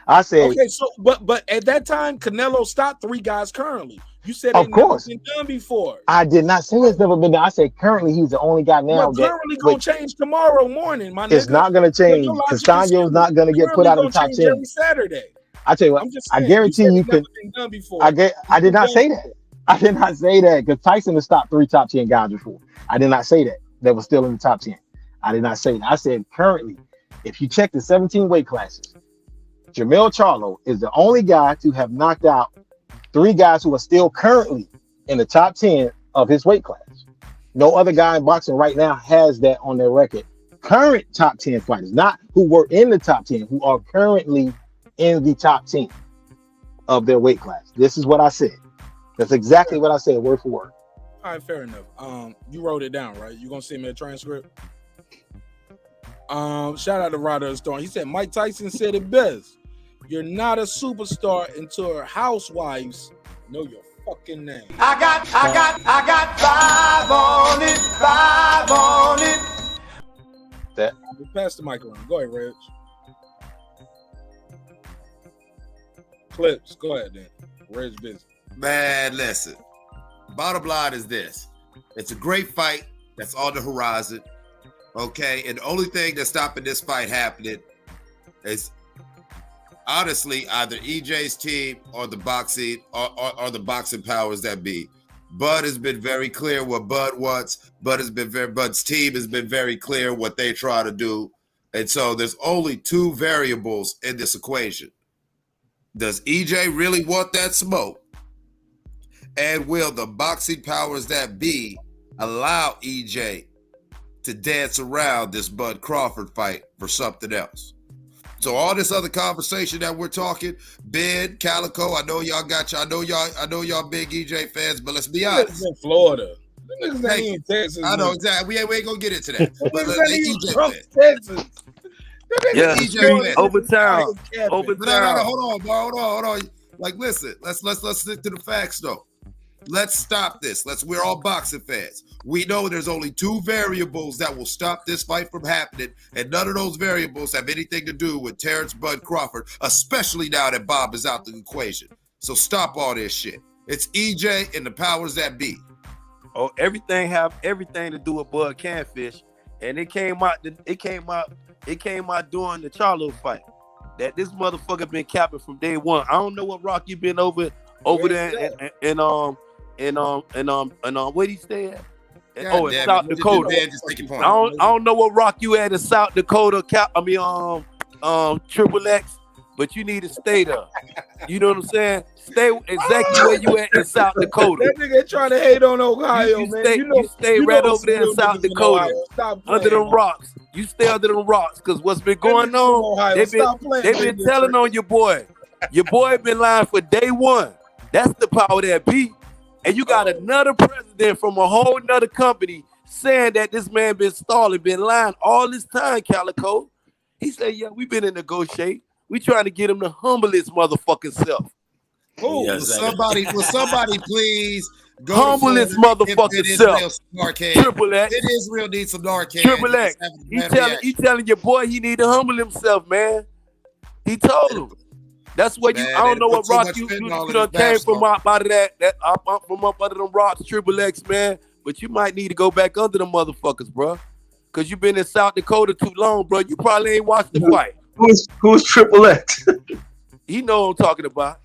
I said okay. So, but at that time, Canelo stopped 3 guys currently. You said of course never been done before. I did not say it's never been done. I said currently he's the only guy now. Well, currently gonna change tomorrow morning, my nigga. It's not gonna change. Castanio's not gonna get put out of the top 10 every Saturday. I tell you what, I guarantee you could. I did not say that. I did not say that because Tyson has stopped 3 top 10 guys before. I did not say that. That was still in the top 10. I did not say that. I said currently, if you check the 17 weight classes, Jermell Charlo is the only guy to have knocked out 3 guys who are still currently in the top 10 of his weight class. No other guy in boxing right now has that on their record. Current top 10 fighters, not who were in the top 10, who are currently in the top 10 of their weight class. This is what I said. That's exactly what I said, word for word. All right, fair enough. You wrote it down, right? You gonna send me a transcript? Shout out to Ryder Storm. He said Mike Tyson said it best. You're not a superstar until her housewives know your fucking name. I got 5 on it. That. Pass the mic around. Go ahead, Reg. Clips. Go ahead, then. Reg's busy. Man, listen. Bottom line is this. It's a great fight that's on the horizon. Okay? And the only thing that's stopping this fight happening is honestly either EJ's team or the boxing or the boxing powers that be. Bud has been very clear what Bud wants. Bud's team has been very clear what they try to do. And so there's only 2 variables in this equation. Does EJ really want that smoke? And will the boxing powers that be allow EJ to dance around this Bud Crawford fight for something else? So all this other conversation that we're talking, Ben, Calico, I know y'all big EJ fans, but let's be honest. In Florida. Niggas ain't in Texas. I know exactly. We ain't gonna get into that. But Texas. Yeah, overtime. No, hold on. Like, listen, let's stick to the facts though. Let's stop this. We're all boxing fans. We know there's only 2 variables that will stop this fight from happening, and none of those variables have anything to do with Terence Bud Crawford, especially now that Bob is out the equation. So stop all this shit. It's EJ and the powers that be. Oh, everything have everything to do with Bud Canfish, and it came out during the Charlo fight that this motherfucker been capping from day one. I don't know what rock you been over there and where he stay at? In South Dakota. I don't know what rock you at in South Dakota. Triple X. but you need to stay there. You know what I'm saying? Stay exactly where you at in South Dakota. That nigga trying to hate on Ohio, you man. Stay, you stay right over there in real South niggas in Dakota, Ohio. Stop under playing, them rocks. You stay under them rocks, because what's been going niggas from on, Ohio. they've Stop playing, been baby. telling on your boy. Your boy been lying for day one. That's the power that be. And you got another president from a whole nother company saying that this man been stalling, been lying all this time, Calico. He said, yeah, we been in negotiate. We trying to get him to humble his motherfucking self. Will somebody please go humble to his motherfucking self. Triple X. It Israel needs some Narcan. Triple X. He telling your boy he need to humble himself, man. He told him. That's what man, you. I don't know what rock you done came from up out of that from up under them rocks, Triple X, man. But you might need to go back under them motherfuckers, bro. Cause you been in South Dakota too long, bro. You probably ain't watched the fight. Who's Triple X? He know what I'm talking about.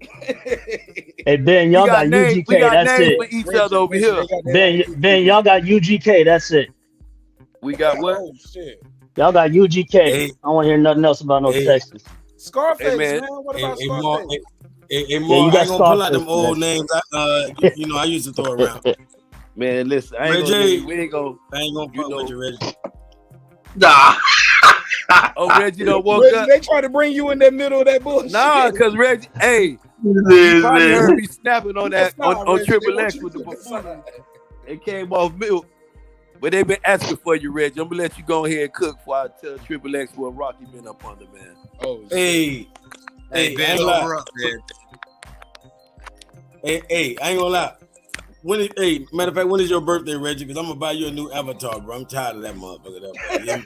Hey Ben, y'all got UGK. We got That's names it. for each other over here. Ben, y'all got UGK. That's it. We got what? Oh shit. Y'all got UGK. I don't want to hear nothing else about no Texas. Scarface, man. What about Scarface? Mark, you I got ain't gonna pull out them Scarface, old man. names. I used to throw around. Man, listen, I ain't gonna fuck with you, Reggie. Nah. Oh, Reggie don't woke Reggie, up. they try to bring you in the middle of that bullshit. Nah, cause Reggie, hey, you probably heard me snapping on that on Triple X with the buffoon. It came off milk. But they been asking for you, Reggie. I'm gonna let you go ahead and cook before I tell Triple X what Rocky been up under, man. Oh, hey, Ben, over up, man. Hey, I ain't gonna lie. Matter of fact, when is your birthday, Reggie? Because I'm gonna buy you a new avatar, bro. I'm tired of that motherfucker. There,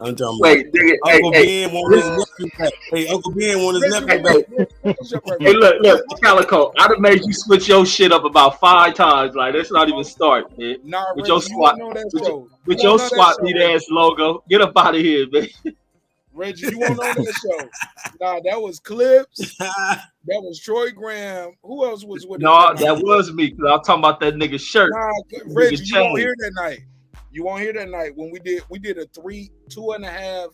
I'm talking Wait, nigga, Uncle Ben want his nephew back. Hey, Uncle Ben want his nephew back. Hey, look, Calico, I done made you switch your shit up about 5 times. Like, let's not even start, man. Nah, with Reggie, your SWAT, with your SWAT beat ass logo. Get up out of here, man. Reggie, you won't know that show. Nah, that was Clips. That was Troy Graham. Who else was with No, that was me. Cause I'm talking about that nigga shirt. Nah, Reggie, you won't hear that night. You won't hear that night when we did a 2.5,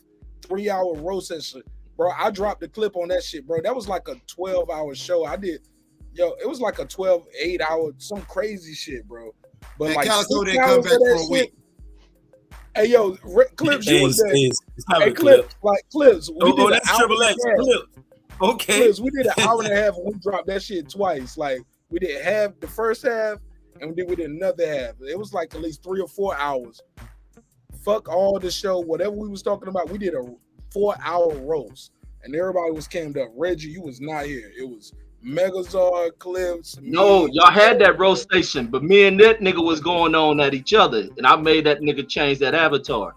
3 hour roast session. Bro, I dropped the clip on that shit, bro. That was like a 12-hour show. It was like a 8-hour, some crazy shit, bro. But man, like Calico didn't come back for a week. Hey, yo, Clips, you was there. Hey, Clips. Clips. That's Triple X. Clips. Okay. Clips, we did an hour and a half and we dropped that shit twice. Like, we did the first half and we did another half. It was like at least 3 or 4 hours. Fuck all the show, whatever we was talking about, we did a 4-hour roast. And everybody was cammed up. Reggie, you was not here. It was Megazord, Clips. No, y'all had that roast station, but me and that nigga was going on at each other, and I made that nigga change that avatar.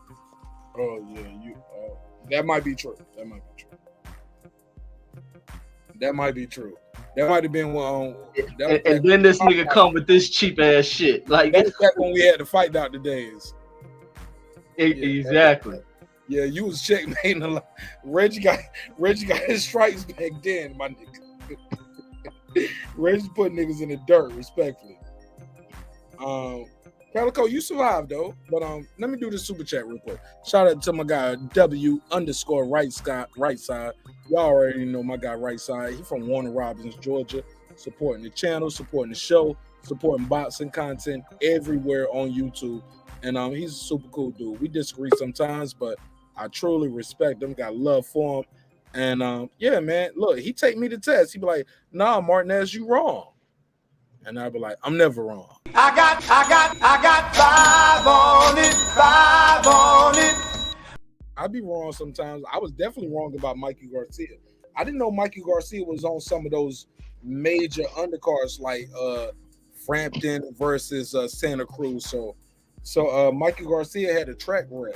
Oh yeah, that might be true. That might have been one. And then this nigga come with this cheap ass shit. Like that's back when we had to fight Dr. Days. Exactly. Yeah, you was checkmating a lot. Reggie got his stripes back then, my nigga. Reggie put niggas in the dirt, respectfully. Calico, you survived though. But let me do the super chat real quick. Shout out to my guy W_right side. Y'all already know my guy Right Side. He from Warner Robins, Georgia, supporting the channel, supporting the show, supporting boxing content everywhere on YouTube. And he's a super cool dude. We disagree sometimes, but I truly respect him. Got love for him. And yeah, man, look, he take me to test. He be like, nah, Marq Nash, you wrong. And I be like, I'm never wrong. I got 5 on it. I be wrong sometimes. I was definitely wrong about Mikey Garcia. I didn't know Mikey Garcia was on some of those major undercards like Frampton versus Santa Cruz. So Mikey Garcia had a track record.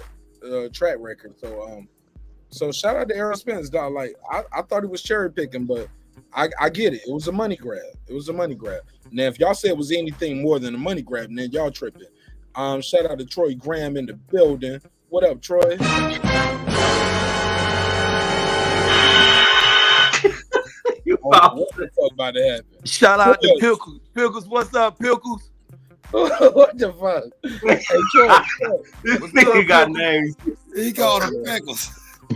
So shout out to Errol Spence, dog. Like I thought he was cherry picking, but I get it. It was a money grab. Now, if y'all say it was anything more than a money grab, then y'all tripping. Shout out to Troy Graham in the building. What up, Troy? What the fuck about to happen? Shout out to Pickles. Pickles, what's up, Pickles? What the fuck? Hey, Troy. This nigga got names. He called him Pickles.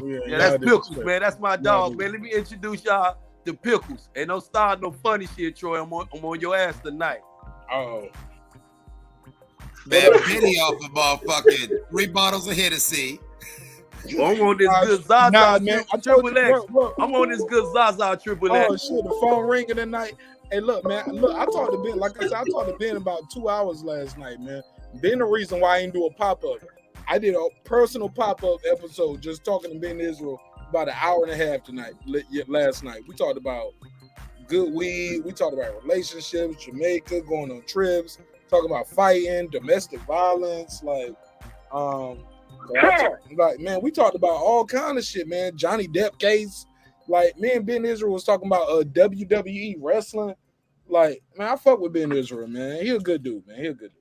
Yeah, that's Pickles, man. That's my dog, man. Let me introduce y'all to Pickles. And don't start no funny shit, Troy. I'm on your ass tonight. Oh. Man, Benny off of motherfucking 3 bottles of Hennessy. I'm on this good Zaza Triple X. I'm on this good Zaza Triple X. Oh shit, the phone ringing tonight. Hey, look, man. Look, I talked to Ben. Like I said, I talked to Ben about 2 hours last night, man. Ben, the reason why I didn't do a pop-up. I did a personal pop-up episode just talking to Ben Israel about an hour and a half tonight, last night. We talked about good weed. We talked about relationships, Jamaica, going on trips, talking about fighting, domestic violence, man, we talked about all kind of shit, man. Johnny Depp case. Like, me and Ben Israel was talking about WWE wrestling. Like, man, I fuck with Ben Israel, man. He a good dude, man. He a good dude.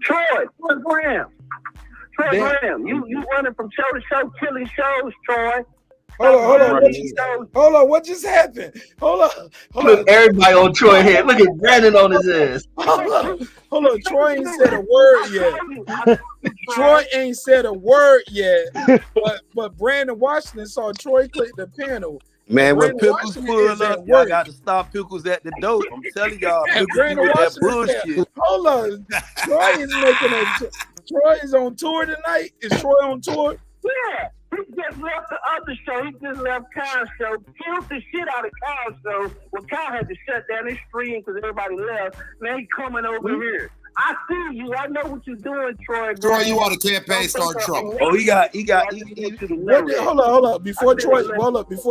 Troy Graham. You running from show to show, killing shows, Troy. Hold on. What just happened? Hold on. Look, everybody on Troy head. Look at Brandon on his ass. Hold on. Troy ain't said a word yet. Troy ain't said a word yet. But Brandon Washington saw Troy click the panel. Man, when Pickles pull up, y'all got to stop Pickles at the door. I'm telling y'all, Pickles with that bullshit. Hold on. Troy is on tour tonight. Is Troy on tour? Yeah. He just left the other show. He just left Kyle's show. Killed the shit out of Kyle's show. Well, Kyle had to shut down his stream because everybody left. Now he coming over here. I see you. I know what you're doing, Troy. Troy, you want to campaign start trouble. Oh, he got. Hold up. Before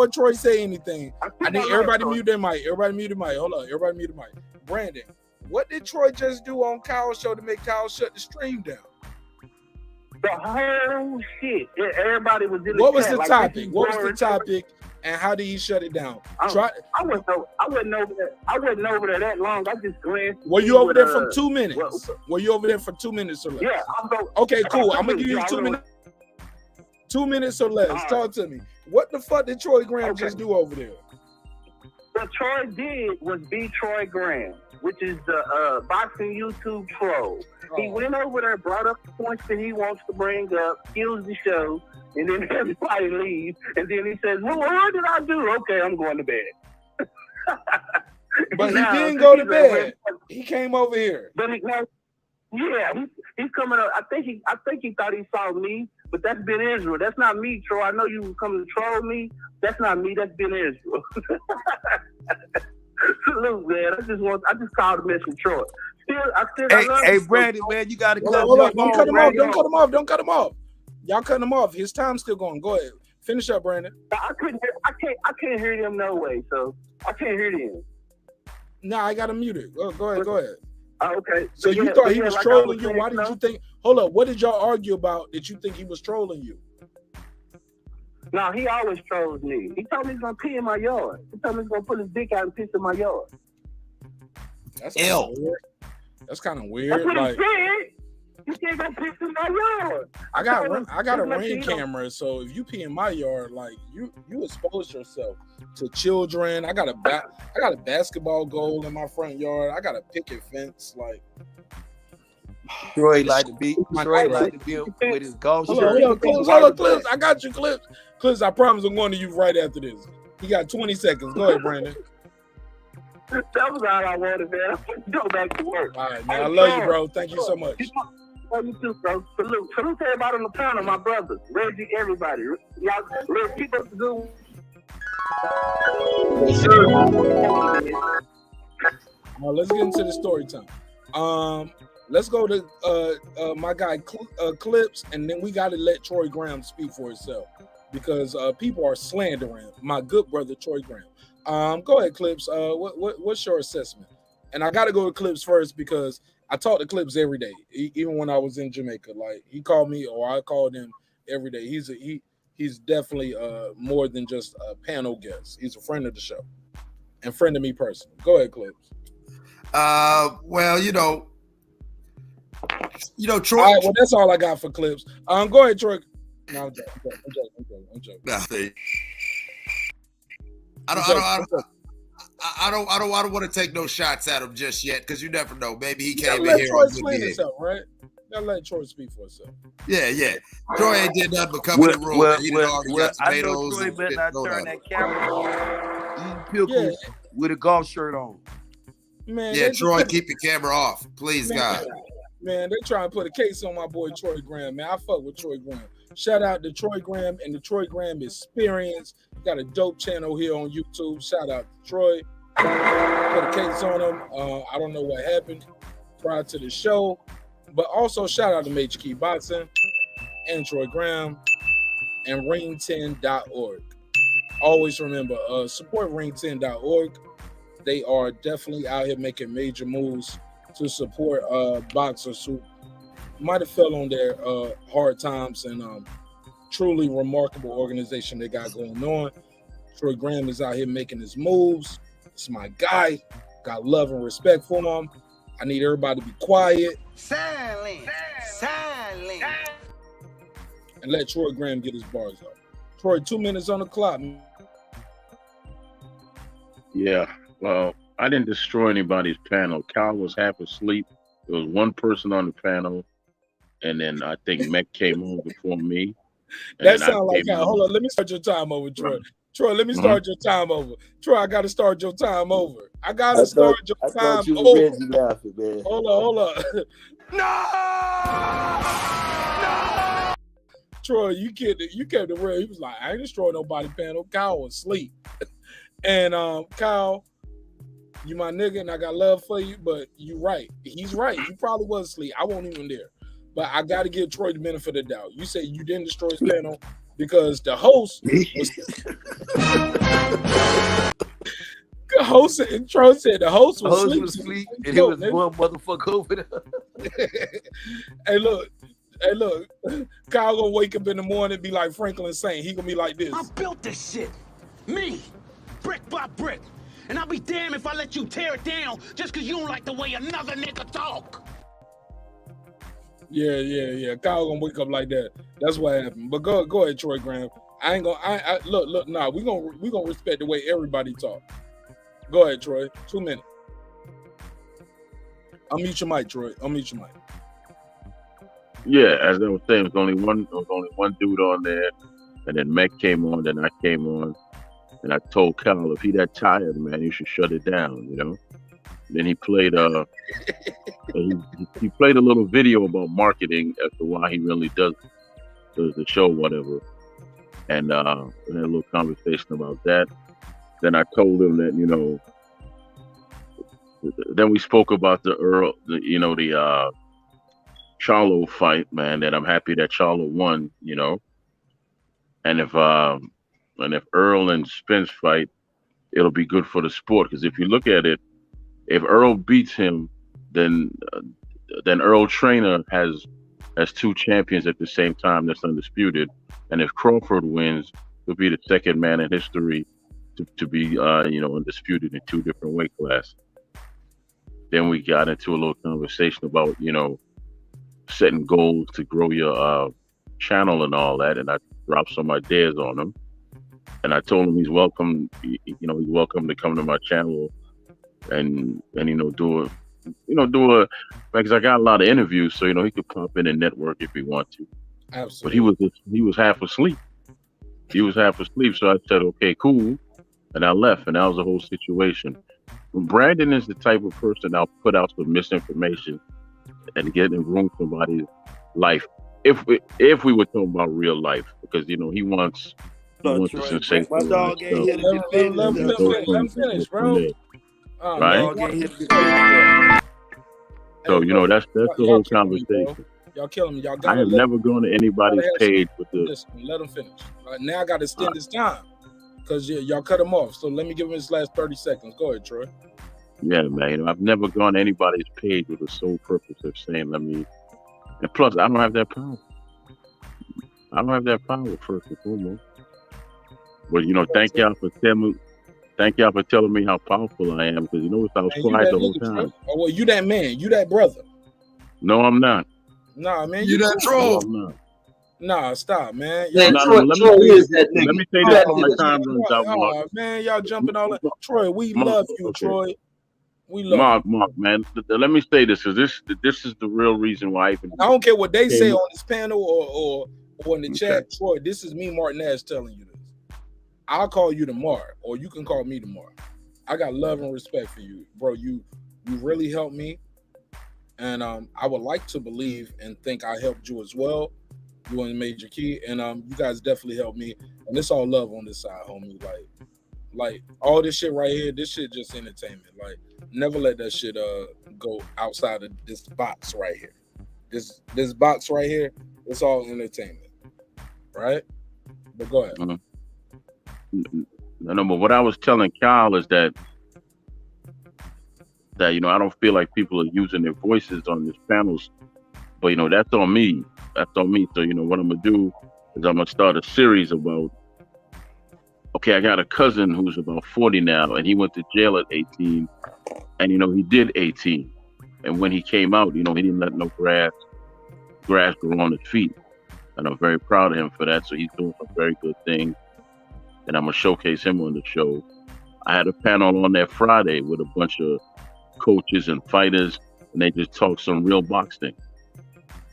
Troy say anything, I need everybody mute their mic. Hold on. Everybody mute the mic. Brandon, what did Troy just do on Kyle's show to make Kyle shut the stream down? The whole shit. Everybody was in the What was chat. the topic? What was the topic? And how did he shut it down? I wasn't over there that long. I just glanced. Were you over there for 2 minutes? Were you over there for 2 minutes or less? Yeah. Okay, cool. I'm gonna give you 2 minutes. 2 minutes or less. Right. Talk to me. What the fuck did Troy Graham just do over there? What Troy did was be Troy Graham, which is the boxing YouTube troll. He went over there, brought up the points that he wants to bring up, kills the show, and then everybody leaves. And then he says, well, what did I do? Okay, I'm going to bed. But he didn't go to bed. He came over here. But he's coming up. I think he thought he saw me, but that's Ben Israel. That's not me, Troy. I know you were coming to troll me. That's not me. That's Ben Israel. Salute, man. I just called to mention Troy. Hey, Brandon, man, you got to cut Don't cut him off. Don't cut him off. Y'all cutting him off. His time's still going. Go ahead. Finish up, Brandon. I can't hear them no way, so I can't hear them. Nah, I gotta mute it. Go ahead. Oh, okay. So you thought he was trolling you? Why did you think? Hold up. What did y'all argue about that you think he was trolling you? No, he always trolls me. He told me he's gonna pee in my yard. He told me he's gonna put his dick out and piss in my yard. That's kind of weird. That's what like, he said. You can't go piss in my yard. I got a ring camera, so if you pee in my yard, like you expose yourself to children. I got a basketball goal in my front yard. I got a picket fence. Like Troy like to be with his golf shirt. Hold on, Clips. I got you, Clips. Clips, I promise I'm going to you right after this. You got 20 seconds. Go ahead, Brandon. That was all I wanted, man. Go back to work. All right, man. I love you, bro. Thank you so much. Love you too, bro. Salute to everybody on the panel, my brothers. Reggie, everybody. Y'all, let's keep up the good. Let's get into the story time. Let's go to my guy Clips, and then we got to let Troy Graham speak for himself because people are slandering my good brother Troy Graham. Go ahead, Clips. What's your assessment? And I got to go to Clips first because I talk to Clips every day, even when I was in Jamaica. Like he called me or I called him every day. He's definitely more than just a panel guest. He's a friend of the show and friend of me personally. Go ahead, Clips. Well, Troy. All right, well, that's all I got for Clips. Go ahead, Troy. No, I'm joking. I don't want to take no shots at him just yet because you never know. Maybe he came in here Troy explain himself, right? Now let Troy speak for himself. Yeah. Troy ain't did nothing but come in the room and eat it all. He got I know tomatoes Troy and better shit not thrown turn at that him. camera on. Eating pickles with a golf shirt on. Man, Yeah, Troy, keep your camera off, please, God. Man, they trying to put a case on my boy Troy Graham. Man, I fuck with Troy Graham. Shout out to Troy Graham and the Troy Graham Experience. Got a dope channel here on YouTube. Shout out to Troy. Put a case on him. I don't know what happened prior to the show, but also shout out to Major Key Boxing and Troy Graham and ring10.org. Always remember, support ring10.org. They are definitely out here making major moves to support boxers who might have fell on their hard times, and truly remarkable organization they got going on. Troy Graham is out here making his moves. It's my guy. Got love and respect for him. I need everybody to be quiet. Silent. And let Troy Graham get his bars up. Troy, 2 minutes on the clock. Yeah, well, I didn't destroy anybody's panel. Cal was half asleep. There was one person on the panel, and then I think Mech came on before me. That sounds like Cal. Hold on, let me start your time over, Troy. Troy, let me start your time over. Troy, I got to start your time over. I got to start your time over. Laughing, man. Hold on. No! Troy, you kept it real. He was like, I ain't destroying nobody panel. Kyle was asleep. And Kyle, you my nigga, and I got love for you, but you right. He's right. He probably was asleep. I wasn't even there. But I got to give Troy the benefit of the doubt. You said you didn't destroy his panel because the host was... Troy said the host was asleep. And he was one motherfucker over there. Hey, look. Kyle gonna wake up in the morning and be like Franklin Saint. He gonna be like this. I built this shit. Me. Brick by brick. And I'll be damned if I let you tear it down just because you don't like the way another nigga talk. Yeah. Kyle gonna wake up like that. That's what happened. But go ahead, Troy Graham. I ain't gonna look, nah, we gonna respect the way everybody talk. Go ahead, Troy. 2 minutes. I'll mute your mic, Troy. Yeah, as I was saying, there was only one dude on there, and then Mech came on, then I came on, and I told Cal, if he that tired, man, you should shut it down, you know. Then he played he played a little video about marketing as to why he really does the show, whatever, and we had a little conversation about that. Then I told him that, you know, then we spoke about the Charlo fight, man, that I'm happy that Charlo won, you know. And if Errol and Spence fight, it'll be good for the sport. Because if you look at it, if Errol beats him, then Errol Trainer has two champions at the same time that's undisputed. And if Crawford wins, he'll be the second man in history to be undisputed in two different weight classes. Then we got into a little conversation about, you know, setting goals to grow your channel and all that, and I dropped some ideas on him, and I told him he's welcome to come to my channel and do a because I got a lot of interviews, so, you know, he could pop in and network if he want to. Absolutely. But he was half asleep. So I said, okay, cool, and I left, and that was the whole situation. Brandon is the type of person I'll put out some misinformation and get in room somebody's life. If we were talking about real life, because, you know, he wants the sensation. My dog ain't here to defend Let him finish, bro. Right? So, you know, that's the whole conversation. Y'all killing me. Y'all I have never gone to anybody's page with this. Let him finish. Now I got to extend his time because y'all cut him off. So let me give him his last 30 seconds. Go ahead, Troy. Yeah, man. You know, I've never gone to anybody's page with the sole purpose of saying, and plus, I don't have that power. First and foremost. But, you know, thank y'all for telling me how powerful I am, because, you know, I was quiet the whole time. Oh, well, you that man. You that brother. No, I'm not. Nah, man. You that troll. No, I'm not. Nah, stop, man. Let me say this on my time runs out. Man, y'all jumping all that. Troy, we love you, Troy. We love Marq, man. Let me say this, because this is the real reason why. I don't care what they say Look. on this panel or in the chat, Troy. This is me, Marq Nash, telling you this. I'll call you tomorrow, or you can call me tomorrow. I got love and respect for you, bro. You really helped me, and I would like to believe and think I helped you as well. You and Major Key, and you guys definitely helped me, and it's all love on this side, homie. Like all this shit right here, this shit just entertainment. Like, never let that shit go outside of this box right here. This box right here, it's all entertainment, right? But go ahead. No, but what I was telling Kyle is that I don't feel like people are using their voices on these panels, but that's on me. That's on me. So what I'm gonna do is I'm gonna start a series about. Okay, I got a cousin who's about 40 now, and he went to jail at 18, and he did 18, and when he came out, he didn't let no grass grow on his feet, and I'm very proud of him for that. So he's doing some very good things, and I'm gonna showcase him on the show. I had a panel on that Friday with a bunch of coaches and fighters, and they just talked some real boxing.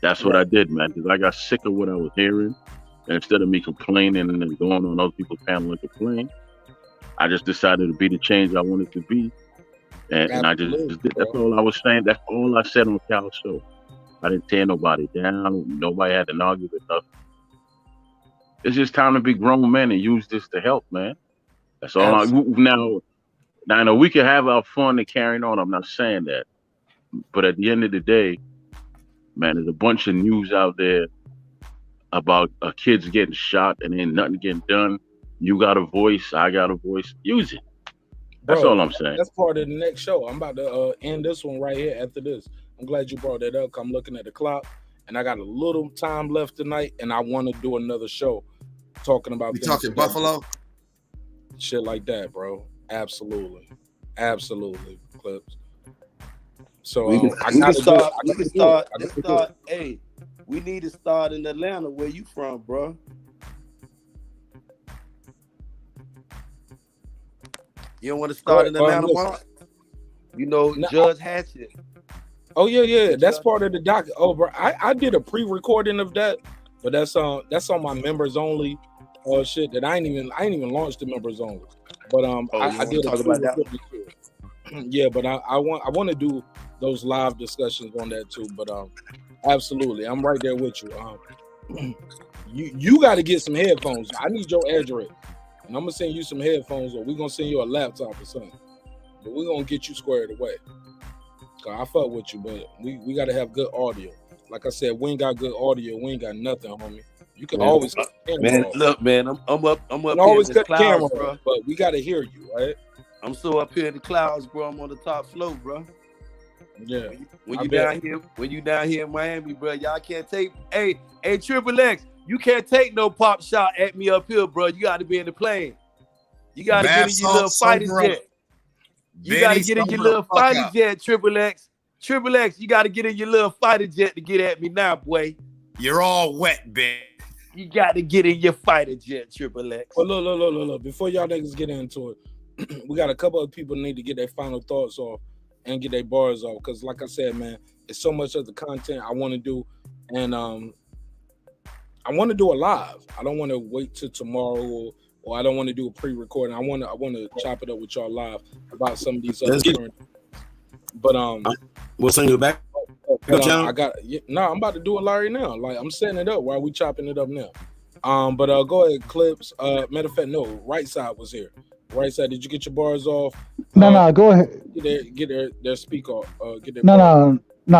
That's what I did, man, because I got sick of what I was hearing. And instead of me complaining and then going on other people's panel and complain, I just decided to be the change I wanted to be. And I just did. That's all I was saying. That's all I said on Cal's show. I didn't tear nobody down. Nobody had an argument. Nothing. It's just time to be grown men and use this to help, man. That's all. Now, I know we can have our fun and carrying on. I'm not saying that. But at the end of the day, man, there's a bunch of news out there about kids getting shot and then nothing getting done. You got a voice, I got a voice. Use it. That's all I'm saying. That's part of the next show. I'm about to end this one right here after this. I'm glad you brought that up. I'm looking at the clock, and I got a little time left tonight, and I want to do another show talking about. We talking Buffalo? Shit like that, bro. Absolutely, Clips. So we can start. Hey, we need to start in Atlanta. Where you from, bro? You don't want to start in Atlanta, Marq? Judge Hatchet. Oh yeah. That's part of the doc. Oh, bro, I did a pre-recording of that, but that's on my members only shit that I ain't even launched the members only. But I did talk about that. Yeah, but I want to do those live discussions on that too. But absolutely, I'm right there with you. You got to get some headphones. I need your address, and I'm gonna send you some headphones, or we're gonna send you a laptop or something. But we're gonna get you squared away. Cause I fuck with you, but we got to have good audio. Like I said, we ain't got good audio. We ain't got nothing, homie. You can always cut the camera off. Look, man, I'm up. You can always here in cut the camera, bro. But we got to hear you, right? I'm so up here in the clouds, bro. I'm on the top floor, bro. Yeah. When you down here in Miami, bro, y'all can't take. Hey, Triple X, you can't take no pop shot at me up here, bro. You got to be in the plane. You got to get in your little fighter jet. You got to get in your little fighter jet, Triple X. Triple X, you got to get in your little fighter jet to get at me now, boy. You're all wet, Ben. You got to get in your fighter jet, Triple X. Well, look. Before y'all niggas get into it, we got a couple of people need to get their final thoughts off and get their bars off. Because like I said, man, it's so much of the content I want to do. And I want to do it live. I don't want to wait till tomorrow or I don't want to do a pre-recording. I want to chop it up with y'all live about some of these other current. But we'll send you back. I'm about to do it Larry now. Like I'm setting it up while we chopping it up now. But go ahead, Clips. Matter of fact, no, right side was here. Right side, did you get your bars off? No, go ahead. Get their speak off. Get their no,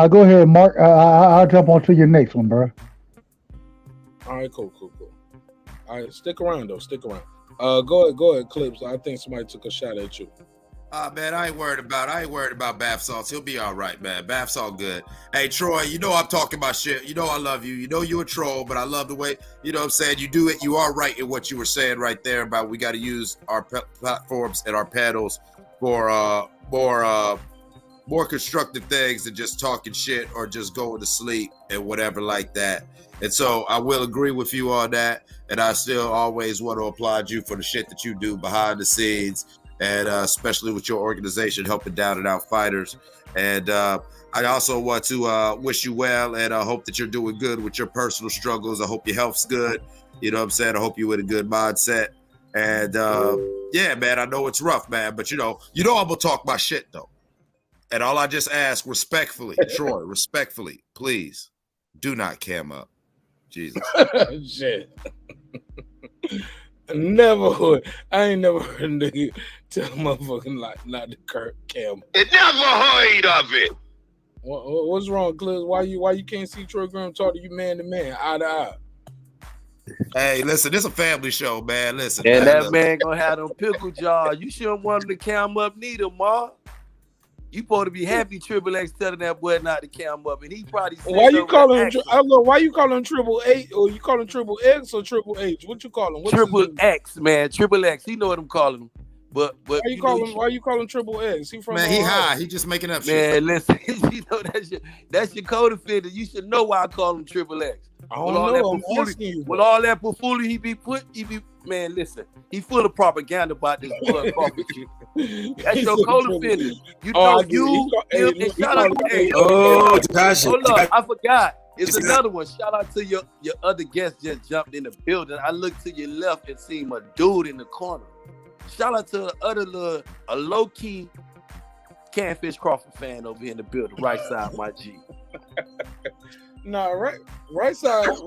go ahead, Marq. I'll jump onto your next one, bro. All right, cool. All right, stick around though. Go ahead, Clips. I think somebody took a shot at you. Man, I ain't worried about bath salts. He'll be all right, man. Bath's all good. Hey, Troy, you know I'm talking about shit. You know I love you. You know you're a troll, but I love the way, you know what I'm saying, you do it. You are right in what you were saying right there about we got to use our platforms and our panels for more constructive things than just talking shit or just going to sleep and whatever like that. And so I will agree with you on that. And I still always want to applaud you for the shit that you do behind the scenes and especially with your organization helping down and out fighters. And I also want to wish you well, and I hope that you're doing good with your personal struggles. I hope your health's good. You know what I'm saying? I hope you're in a good mindset. And yeah, man, I know it's rough, man, but you know I'm gonna talk my shit though. And all I just ask respectfully, Troy, respectfully, please do not cam up. Jesus. Shit. Never heard. I ain't never heard a nigga tell motherfucking like not to cam. It never heard of it. What's wrong, Cliz? Why you can't see Troy Graham talk to you man to man, eye to eye? Hey, listen, this is a family show, man. Listen. And that listen. man gonna have them pickle jaws. You shouldn't want him to cam up neither, Mark. You supposed to be happy Triple X telling that boy not to cam up, and he probably said why you calling him? Why you calling him Triple H, or you calling him Triple X or Triple H? What you call him? Triple X, man. Triple X. He know what I'm calling him. But why you call him Triple X? He from man, he high. He just making up Man, shit. listen, you know that's your co-defender. You should know why I call him Triple X. I don't know. I'm asking you. With all that buffoonery he be man, listen, he full of propaganda about this blood Crawford shit. That's your co-defender. You know and shout out to gosh. Hold up, I forgot. It's another one. Shout out to your other guest just jumped in the building. I looked to your left and seen a dude in the corner. Shout out to the other a low-key Catfish Crawford fan over here in the building. Right side, my G. Nah, right side is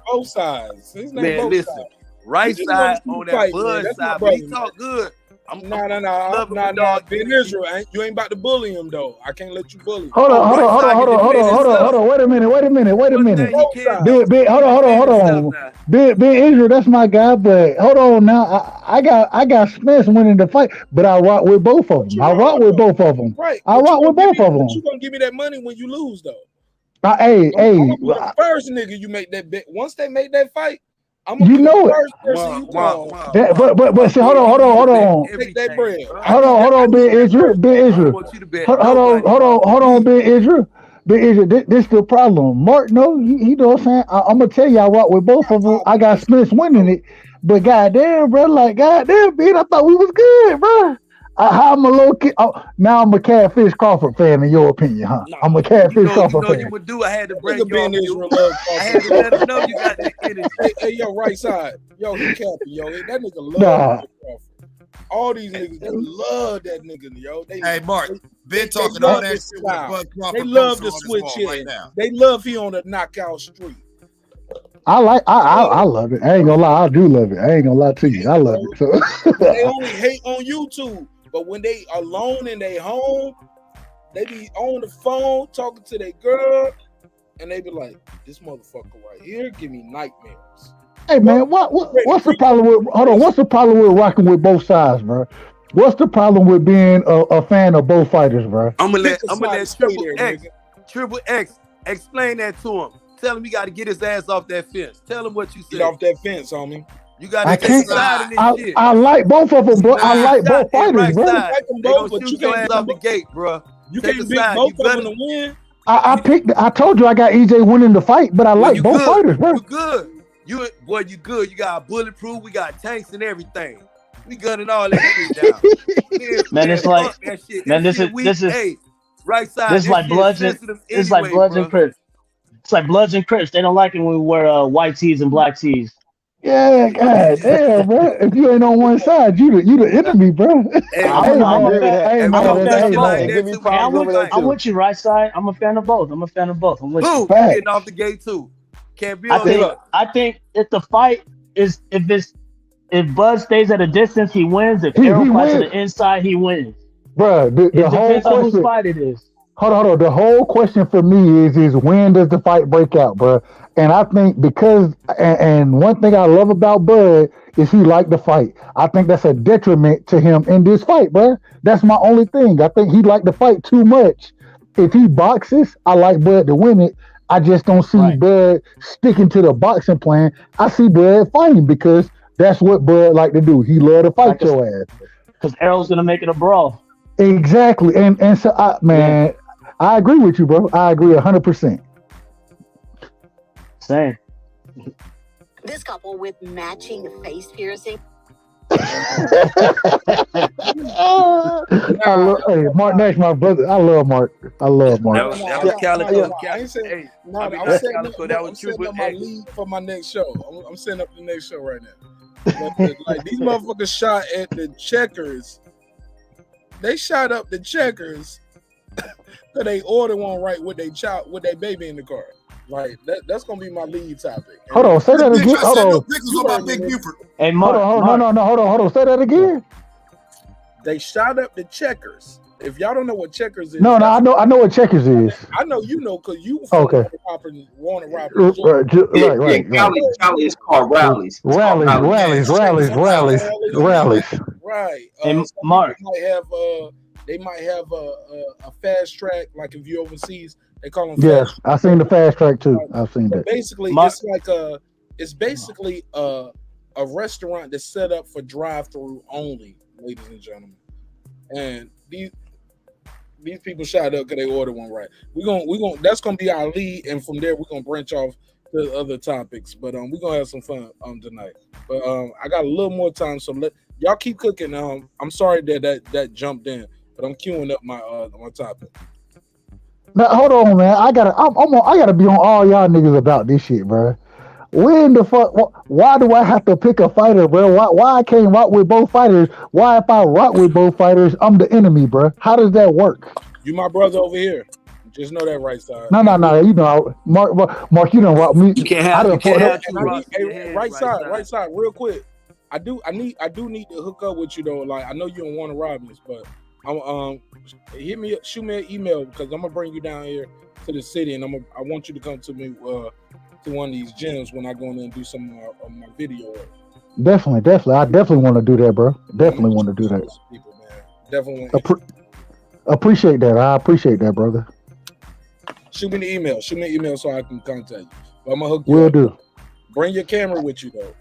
both sides. His name Man, both listen. sides. Right side on that Bud side, but he talk good. Nah. Ben Israel, you ain't about to bully him though. I can't let you bully him. Hold on. Wait a minute. Hold on. Ben Israel, that's my guy. But hold on now. I got Spence winning the fight, but I rock with both of them. Right. I rock with both of them. You gonna give me that money when you lose though? I'm the first nigga you make that bet. Once they make that fight, I'm gonna be the first person you call. But see, hold on. Take that bread. Hold on, Ben Israel. Hold on, Ben Israel. This the problem. Mark, no, he know what I'm saying. I'm gonna tell you, I rock with both of them. I got Spence winning it, but goddamn, bro, Ben, I thought we was good, bro. I'm a low kid. Now I'm a Catfish Crawford fan, in your opinion, huh? I'm a Catfish Crawford fan. You would do. I had to break you off. I had to let him know you got that energy. Hey, yo, right side. Yo, he capping, yo. That nigga love Crawford. All these niggas, they love that nigga, yo. Hey, Mark, been talking all that shit with Bud Crawford. They love the switch in. They love he on the knockout street. I love it. I ain't gonna lie, I do love it. I ain't gonna lie to you. I love it. So. They only hate on YouTube. But when they alone in their home, they be on the phone talking to their girl, and they be like, "This motherfucker right here give me nightmares." Hey man, what's the problem with? Hold on, what's the problem with rocking with both sides, bro? What's the problem with being a fan of both fighters, bro? I'm gonna let Triple X explain that to him. Tell him he got to get his ass off that fence. Tell him what you said. Get off that fence, homie. You got to take side in this shit. I like both of them, bro. I like both fighters, bro. I like them both, but you can't ass off the gate, bro. You can't beat both of them to win. I told you I got EJ winning the fight, but I like both fighters, bro. You good. You good. You got bulletproof. We got tanks and everything. We gunning all that shit down. Man, it's like, man, this is hey, right side. This is like Bloods and Crips. It's like Bloods and Crips. They don't like it when we wear white tees and black tees. Yeah, god damn, bro. If you ain't on one side, you the enemy, bro. I'm with you, right side. I'm a fan of both. I'm with you. Getting off the gate too. Can't be on I think if the fight is if Bud stays at a distance, he wins. If Errol fights to the inside, he wins. Bro, the whole depends on whose fight it is. Hold on. The whole question for me is when does the fight break out, bro? And I think because, and one thing I love about Bud is he liked the fight. I think that's a detriment to him in this fight, bro. That's my only thing. I think he liked the fight too much. If he boxes, I like Bud to win it. I just don't see Bud sticking to the boxing plan. I see Bud fighting because that's what Bud like to do. He love to fight your ass. Because Errol's gonna make it a brawl. Exactly, and so I agree with you, bro. I agree 100%. Same. This couple with matching face piercing. Hey, Marq Nash, my brother. I love Mark. I love Mark. That was Calico. I ain't saying. Hey, I'm not setting Calico. That was I'm setting Triple up my X. lead for my next show. I'm setting up the next show right now. Like these motherfuckers shot at the Checkers. They shot up the Checkers because they ordered one right with their child, with their baby in the car. Like that's gonna be my lead topic. Hold on, say that again. Hold on. Hey, Hold on. Hold on. Say that again. They shot up the Checkers. If y'all don't know what Checkers is, No, I know what Checkers is. I know you know because you okay. Warner Robert. Right. Cali is called rallies. Rallies. Right. And some Mark, they might have a fast track, like if you're overseas, they call them. Yes, I seen the fast track too. I've seen that. Basically, it's basically a restaurant that's set up for drive-through only, ladies and gentlemen. And these people shot up because they ordered one right. We're gonna that's gonna be our lead, and from there we're gonna branch off to other topics. But we're gonna have some fun tonight. But I got a little more time, so y'all keep cooking. I'm sorry that jumped in, but I'm queuing up my topic. Now hold on, man. I gotta be on all y'all niggas about this shit, bro. When the fuck? Why do I have to pick a fighter, bro? Why I can't rock with both fighters? Why if I rock with both fighters, I'm the enemy, bro? How does that work? You my brother over here. Just know that, right side. No. You know, Mark, you don't rock me. You can't have. Right side. Real quick. I do need to hook up with you though. Like I know you don't want to rob me, but shoot me an email because I'm gonna bring you down here to the city, and I want you to come to me to one of these gyms when I go in there and do some of my video work. Definitely. I definitely want to do that, bro. Definitely want to do that. People, man. Definitely. Appreciate that. I appreciate that, brother. Shoot me the email. Shoot me an email so I can contact you. But I'm gonna hook you Will up. do. Bring your camera with you though.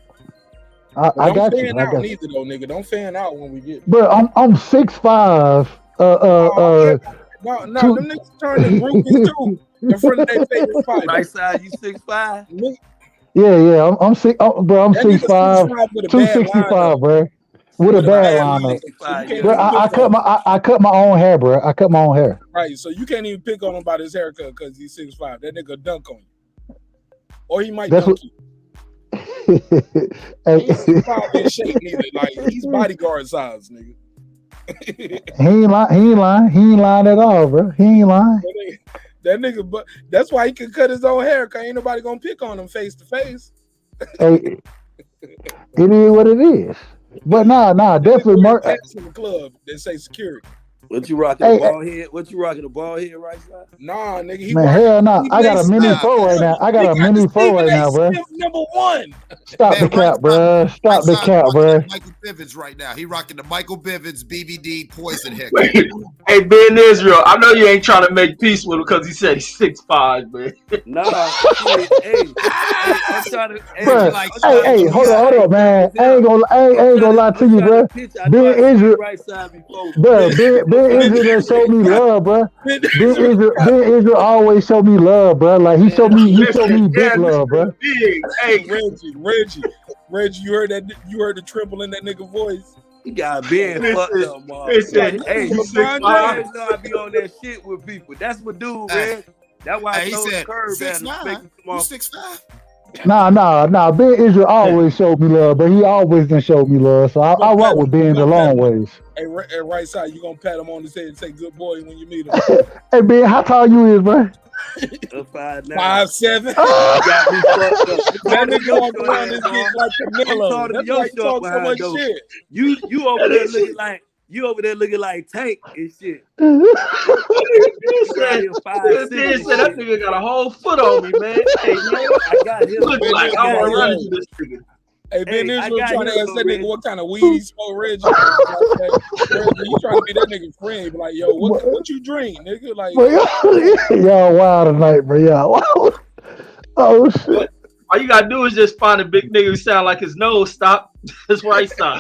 I got you. Don't fan out neither though, nigga. Don't fan out when we get. Bro, I'm 6'5". No, them niggas turn the groupies too in front of their favorite fighter. Right side, you 6'5". Yeah. I'm 6'5", 265, bro. With a bad lineup. Bro, I cut my own hair, bro. I cut my own hair. Right, so you can't even pick on him about his haircut because he's 6'5". That nigga dunk on you, or he might dunk you. He's 6'5" in shape neither. Like he's bodyguard size, nigga. He ain't lying at all, bro. He ain't lying. That nigga, but that's why he can cut his own hair, cause ain't nobody gonna pick on him face to face. Hey, it is what it is. But nah, definitely Mark. In the club, they say security. What you rocking a ball head? What you rocking a ball head right side? Nah, nigga. Man, hell no. I got a mini 4 right now. Bro. Number 1. Stop the cap, bro. Stop the cap, bro. Michael Bivens right now. He rocking the Michael Bivens BBD poison head. Hey, Ben Israel, I know you ain't trying to make peace with him because he said he's 6'5", man. Nah, I'm trying to. Hey, hold on, man. I ain't gonna lie to you, bro. Ben Israel, right side before. Bro, Ben Israel showed me love, bro. Ben Israel always showed me love, bro. Like he showed me big love, bro. Hey, Reggie, you heard that? You heard the tremble in that nigga voice. He got Ben fucked up, man. Hey, you know I be on that shit with people. That's my dude, man. That's why I told the curve down to make him come on. 6'5". Nah. Ben Israel always showed me love, but he always done showed me love. So I rock with Ben the long ways. Hey, right side, you gonna pat him on the head and say good boy when you meet him. Hey Ben, how tall you is, bro? 5'7". Got me fucked up. That nigga walk around this bitch like Canelo. That's why he talk so much shit. You over there looking like Tank and shit. That nigga got a whole foot on me, man. Hey, man, I got him. Look like I want to run into this nigga. Hey, Ben Israel trying to ask that nigga what kind of weed he smoke, Reggie. You trying to be that nigga friend. Be like, yo, what you drink, nigga? Like, y'all wild tonight, bro. Y'all wild. Oh, shit. All you gotta do is just find a big nigga who sound like his nose stop. His right side.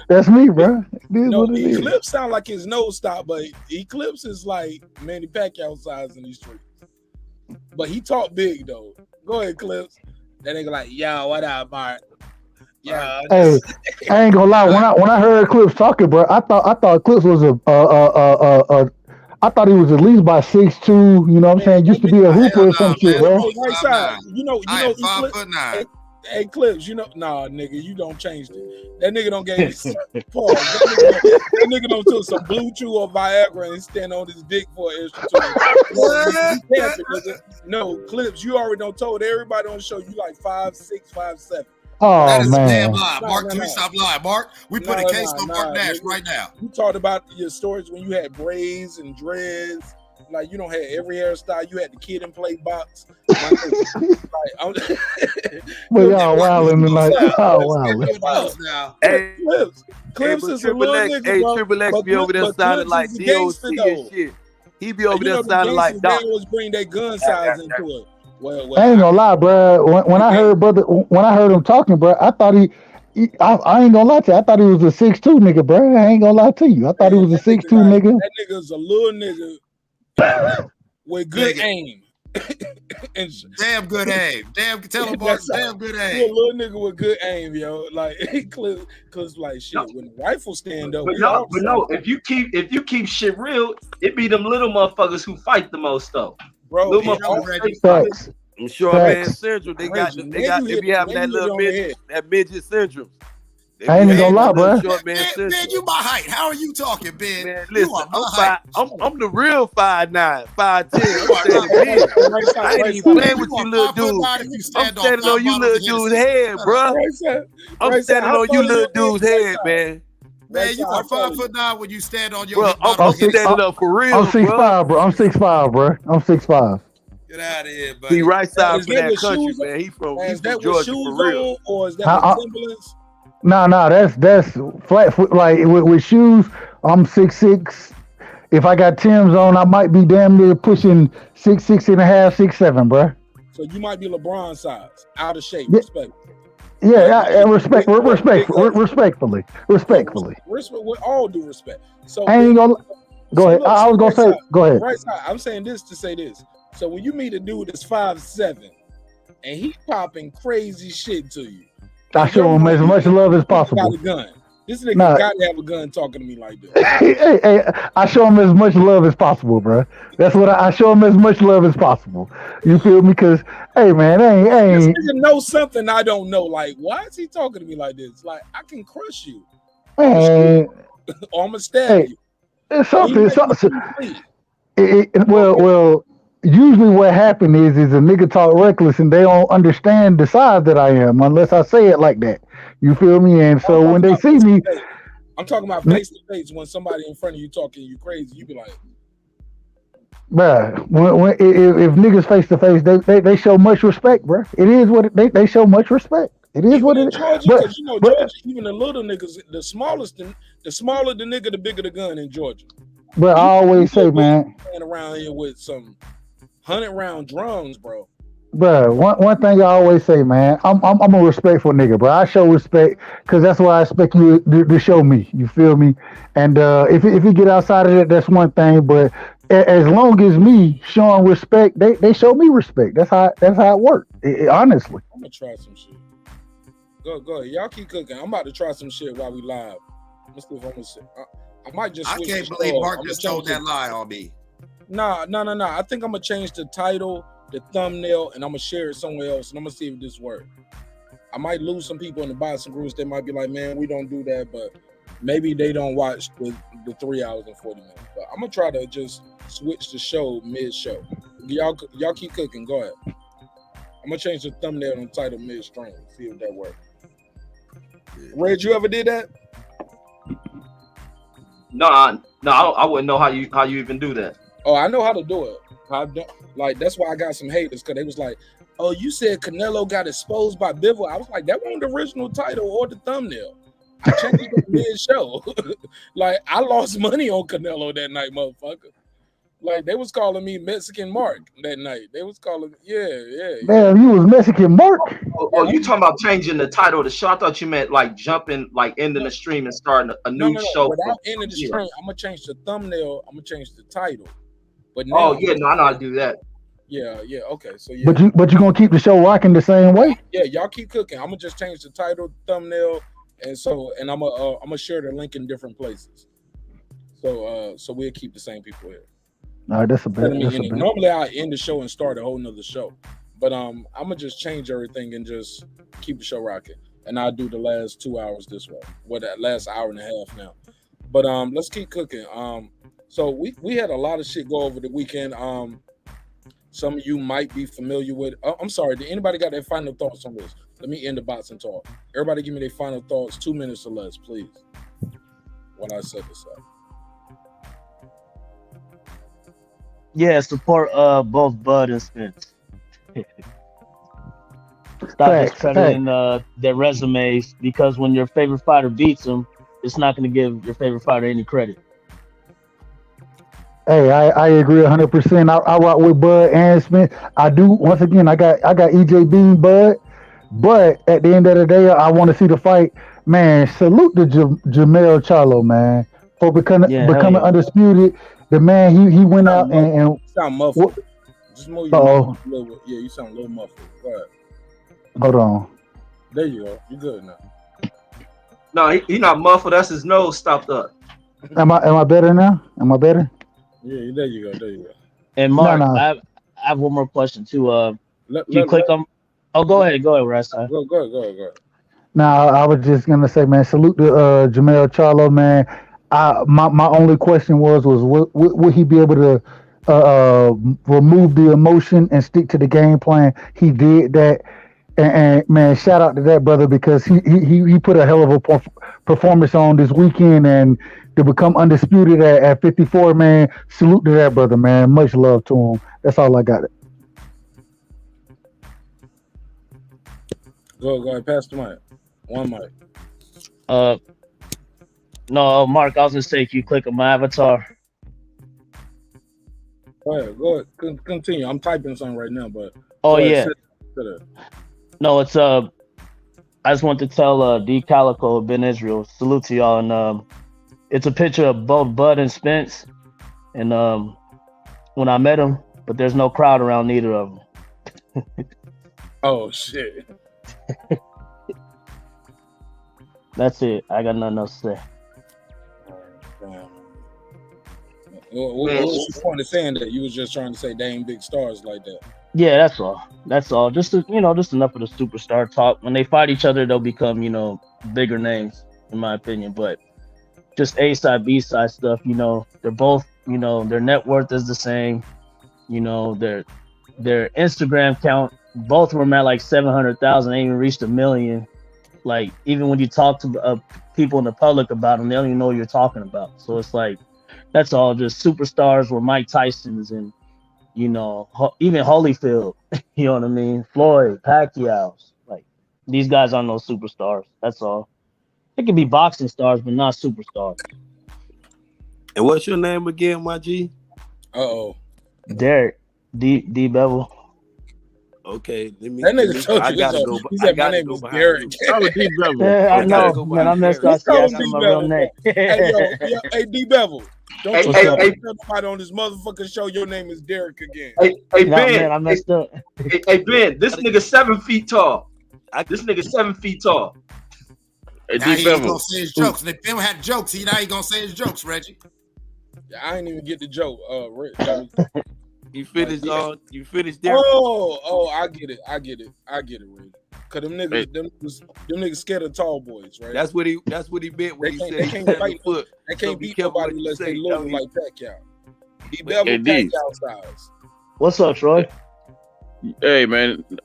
That's me, bro. No, Eclipse sound like his nose stop, but Eclipse is like Manny Pacquiao size in these streets. But he talk big though. Go ahead, Eclipse. That nigga like, yo, what up, Mark? Yeah. Hey, I ain't gonna lie. When I heard Clips talking, bro, I thought Clips was I thought he was at least by 6'2". You know what I'm saying? Used to be a hooper or some shit, bro. Hey, right side. You know, I am 5'9". Hey, Clips, you know, nah, nigga, you don't change it. That nigga don't gave me pause. That nigga don't took some blue chew or Viagra and stand on his dick for an extra 2. No, Clips, you already done told everybody on the show you like 5'6", 5'7". Oh, that is man. a damn lie. Mark, can we stop lying? Mark, we put a case on Marq Nash right now. You talked about your stories when you had braids and dreads. Like, you don't have every hairstyle. You had the Kid and Play box. But y'all wilding tonight. Y'all wilding. Hey, Clips is a little nigga, Hey, bro. Triple X be over there sounding like DOC and shit. He be over there sounding like Doc. They always bring their gun size into it. Well, I ain't gonna lie, bro. When I heard him talking, bro, I thought I ain't gonna lie to you. I thought he was a 6'2" nigga, bro. I ain't gonna lie to you. I thought he was a 6'2" nigga. That nigga's a little nigga with good aim. Damn good aim. Tell him, Mark, damn good aim. He a little nigga with good aim, yo. Like, cause like shit, when the rifle stand up. But no, if you keep shit real, it be them little motherfuckers who fight the most though. Bro, little motherfuckers. I'm sure, man. Syndrome. They be having that little midget syndrome. I ain't gonna lie, bro. Ben, you my height. How are you talking, Ben? Man, listen, I'm the real 5'9", 5'10". I ain't even playing with you little dudes. I'm standing on you little dude's head, bro. I'm standing on you little dude's head, man. Man, you are 5'9" when you stand on your. Bro, I'm standing up for real. I'm 6'5", bro. I'm 6'5", bro. I'm 6'5". Get out of here, buddy. He right side from that country, man. He's from Georgia for real. Or is that Timberlands? No, that's flat foot. Like with shoes, I'm 6'6". If I got Timbs on, I might be damn near pushing 6'6" and a half, 6'7", bro. So you might be LeBron size, out of shape. Yeah, respectfully. With all due respect. So I ain't gonna go ahead. I was gonna say, go ahead. Right side. I'm saying this to say this. So when you meet a dude that's 5'7" and he popping crazy shit to you, I show him as much love as possible. Got a gun. This nigga got to have a gun talking to me like this. Hey, I show him as much love as possible, bro. That's what I show him as much love as possible. You feel me? Because, hey, man, this nigga know something I don't know. Like, why is he talking to me like this? Like, I can crush you. Man. Or I'm going to stab you. It's something. Well, usually what happens is a nigga talk reckless and they don't understand the size that I am unless I say it like that. You feel me? And so when they see me, I'm talking about face to face. When somebody in front of you talking you crazy, you be like, bruh, if niggas face to face, they show much respect, bruh. It is what they show much respect. It is what it is. Georgia, you know, Georgia, even the little niggas, the smaller the nigga, the bigger the gun in Georgia. But I always say, man, around here with some 100-round drums, bro. Bro, one thing I always say, man, I'm a respectful nigga, bro. I show respect because that's what I expect you to show me. You feel me? And if you get outside of that, that's one thing. But as long as me showing respect, they show me respect. That's how it works. Honestly. I'm gonna try some shit. Go ahead. Y'all keep cooking. I'm about to try some shit while we live. Let's see if I'm gonna say. I might just. I can't believe Mark just told that lie on me. Nah. I think I'm gonna change the title, the thumbnail, and I'm gonna share it somewhere else, and I'm gonna see if this works. I might lose some people in the boxing groups. They might be like, "Man, we don't do that," but maybe they don't watch the 3 hours and 40 minutes. But I'm gonna try to just switch the show mid-show. Y'all keep cooking. Go ahead. I'm gonna change the thumbnail and title mid-stream. See if that works. Red, you ever did that? No, I wouldn't know how you even do that. Oh, I know how to do it. Like, that's why I got some haters, because they was like, "Oh, you said Canelo got exposed by Bivol." I was like, that wasn't the original title or the thumbnail. I changed it mid-show. Like, I lost money on Canelo that night, motherfucker. Like, they was calling me Mexican Marq that night. They was calling, yeah. Damn, you was Mexican Marq? Oh, you talking about changing the title of the show? I thought you meant like jumping, like ending the stream and starting a new show. Without ending the stream, I'm gonna change the thumbnail. I'm gonna change the title. But now, I know how to do that. Yeah. Okay. So yeah. But you gonna keep the show rocking the same way? Yeah, y'all keep cooking. I'm gonna just change the title, thumbnail, and I'm gonna share the link in different places. So we'll keep the same people here. All right, that's a bet. Normally I end the show and start a whole nother show, but I'm gonna just change everything and just keep the show rocking. And I'll do the last 2 hours this way. That last hour and a half now. But let's keep cooking. So we had a lot of shit go over the weekend. Some of you might be familiar with. I'm sorry. Did anybody got their final thoughts on this? Let me end the boxing talk. Everybody, give me their final thoughts. 2 minutes or less, please. When I set this up. Yeah, support both Bud and Spence. Stop discrediting their resumes, because when your favorite fighter beats them, it's not going to give your favorite fighter any credit. Hey, I agree 100%. I rock with Bud and Spence. I do. Once again, I got EJ beating Bud, but at the end of the day, I want to see the fight. Man, salute to Jamel Charlo, man, for becoming undisputed. The man he went out and you sound muffled. Just move your mic a little bit. Yeah, you sound a little muffled. Go ahead. Hold on. There you go. You good now. No, he not muffled. That's his nose stopped up. Am I better now? Am I better? Yeah, there you go. There you go. And Mark, I have one more question too. You click on. Oh, go ahead, Russ. Go ahead. Now, I was just gonna say, man, salute to Jamel Charlo, man. My only question was would he be able to remove the emotion and stick to the game plan? He did that, and man, shout out to that brother, because he put a hell of a performance on this weekend, and to become undisputed at 54, man, salute to that brother, man. Much love to him. That's all I got. Go ahead, pass the mic. One mic. No, Mark, I was gonna say, if you click on my avatar. Go ahead. Continue. I'm typing something right now, but. Oh yeah. No, it's I just want to tell D Calico, Ben Israel, salute to y'all, and it's a picture of both Bud and Spence, and when I met them, but there's no crowd around neither of them. Oh shit. That's it. I got nothing else to say. What was the point of saying that? You was just trying to say they ain't big stars like that. Yeah, that's all. That's all. Just just enough of the superstar talk. When they fight each other, they'll become bigger names, in my opinion. But just A side, B side stuff. They're both. Their net worth is the same. Their Instagram count, both of them at like 700,000. They even reached 1 million. Like, even when you talk to people in the public about them, they don't even know what you're talking about. So it's like, that's all just superstars were Mike Tyson's and, even Holyfield, you know what I mean? Floyd, Pacquiao's. Like, these guys aren't no superstars. That's all. They can be boxing stars, but not superstars. And what's your name again, my G? Uh-oh. Derek. D. Bivol. Okay, let me. That nigga told you. He said my name is Derek. Yeah, I know, man. I messed up. That's my real name. Hey, D. Bevel. Don't tell nobody on this motherfucking show your name is Derek again. Hey, Ben. Man, I messed up. Hey, Ben. This nigga 7 feet tall. This nigga 7 feet tall. Hey, now he ain't gonna say his jokes. And if Ben had jokes, now he gonna say his jokes, Reggie. Yeah, I ain't even get the joke. You finished there. Oh, I get it, Reggie. Cause them niggas scared of tall boys, right? That's what he meant when he said they can't beat nobody unless they look like Pacquiao. He double Pacquiao size. What's up, Troy? Hey man, no.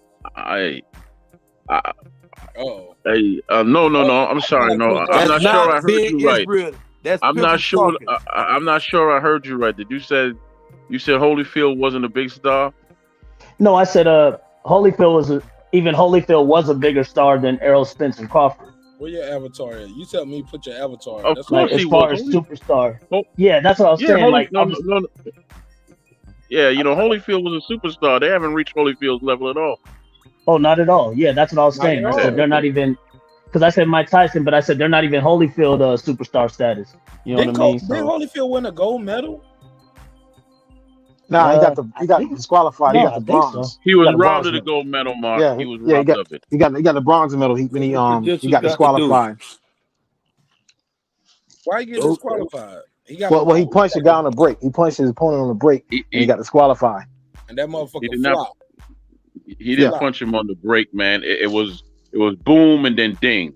I'm sorry, no. I'm not sure I heard you right. I'm not sure. I'm not sure I heard you right. Did you say Holyfield wasn't a big star? No, I said Holyfield was a bigger star than Errol Spence and Crawford. Where your avatar is? You tell me put your avatar. Of course, as far as superstar. Yeah, that's what I was saying. Holyfield was a superstar. They haven't reached Holyfield's level at all. Oh, not at all. Yeah, that's what I was saying. I said they're not even, because I said Mike Tyson, but I said they're not even Holyfield superstar status. You know what I mean? Did Holyfield win a gold medal? Nah, he got disqualified. He No, got I the think so. bronze. He was robbed of the gold medal, Mark. Yeah, He was yeah, robbed of it. he got the bronze medal. He got disqualified. Why he get Those- disqualified? He got Well, he punched a guy on the break. He punched his opponent on the break, and he got disqualified. and that He motherfucker did not. flop. He didn't punch him on the break, man. It was boom and then ding.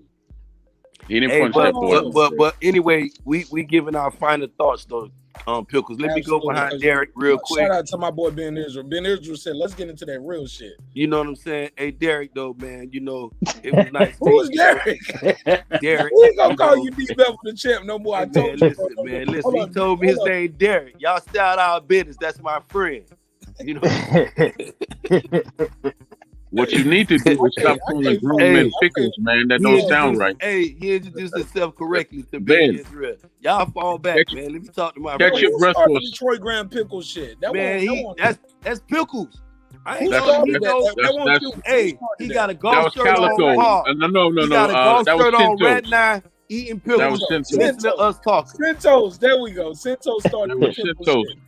He didn't Hey, punch that boy. but anyway, we giving our final thoughts though, Pickles. Let me go behind Derek real quick. Shout out to my boy Ben Israel. Ben Israel said, "Let's get into that real shit." You know what I'm saying? Hey, Derek, though, man, you know, it was nice. Who's Derek? Derek. We ain't gonna call you D-Bevel the champ no more. I told you. Listen, he told me his name Derek. Y'all stay out of our business. That's my friend. You know. What you need to do is stop calling grown men pickles, man. That don't sound right. Hey, he introduced himself correctly to Ben. Ben Israel. Y'all fall back, man. Let me talk to my Catch friend. your breath for us. Detroit Grand Pickle shit. That Man, that's Pickles. I ain't Who telling started you that? no. That wasn't you. Hey, he got a That golf was shirt on. Calico. Hard. No. He got a golf That was shirt on Cintos. right now, eating pickles. That was Cintos. Listen to us talking. Centos, there we go. Centos started That with was pickle Cintos. shit.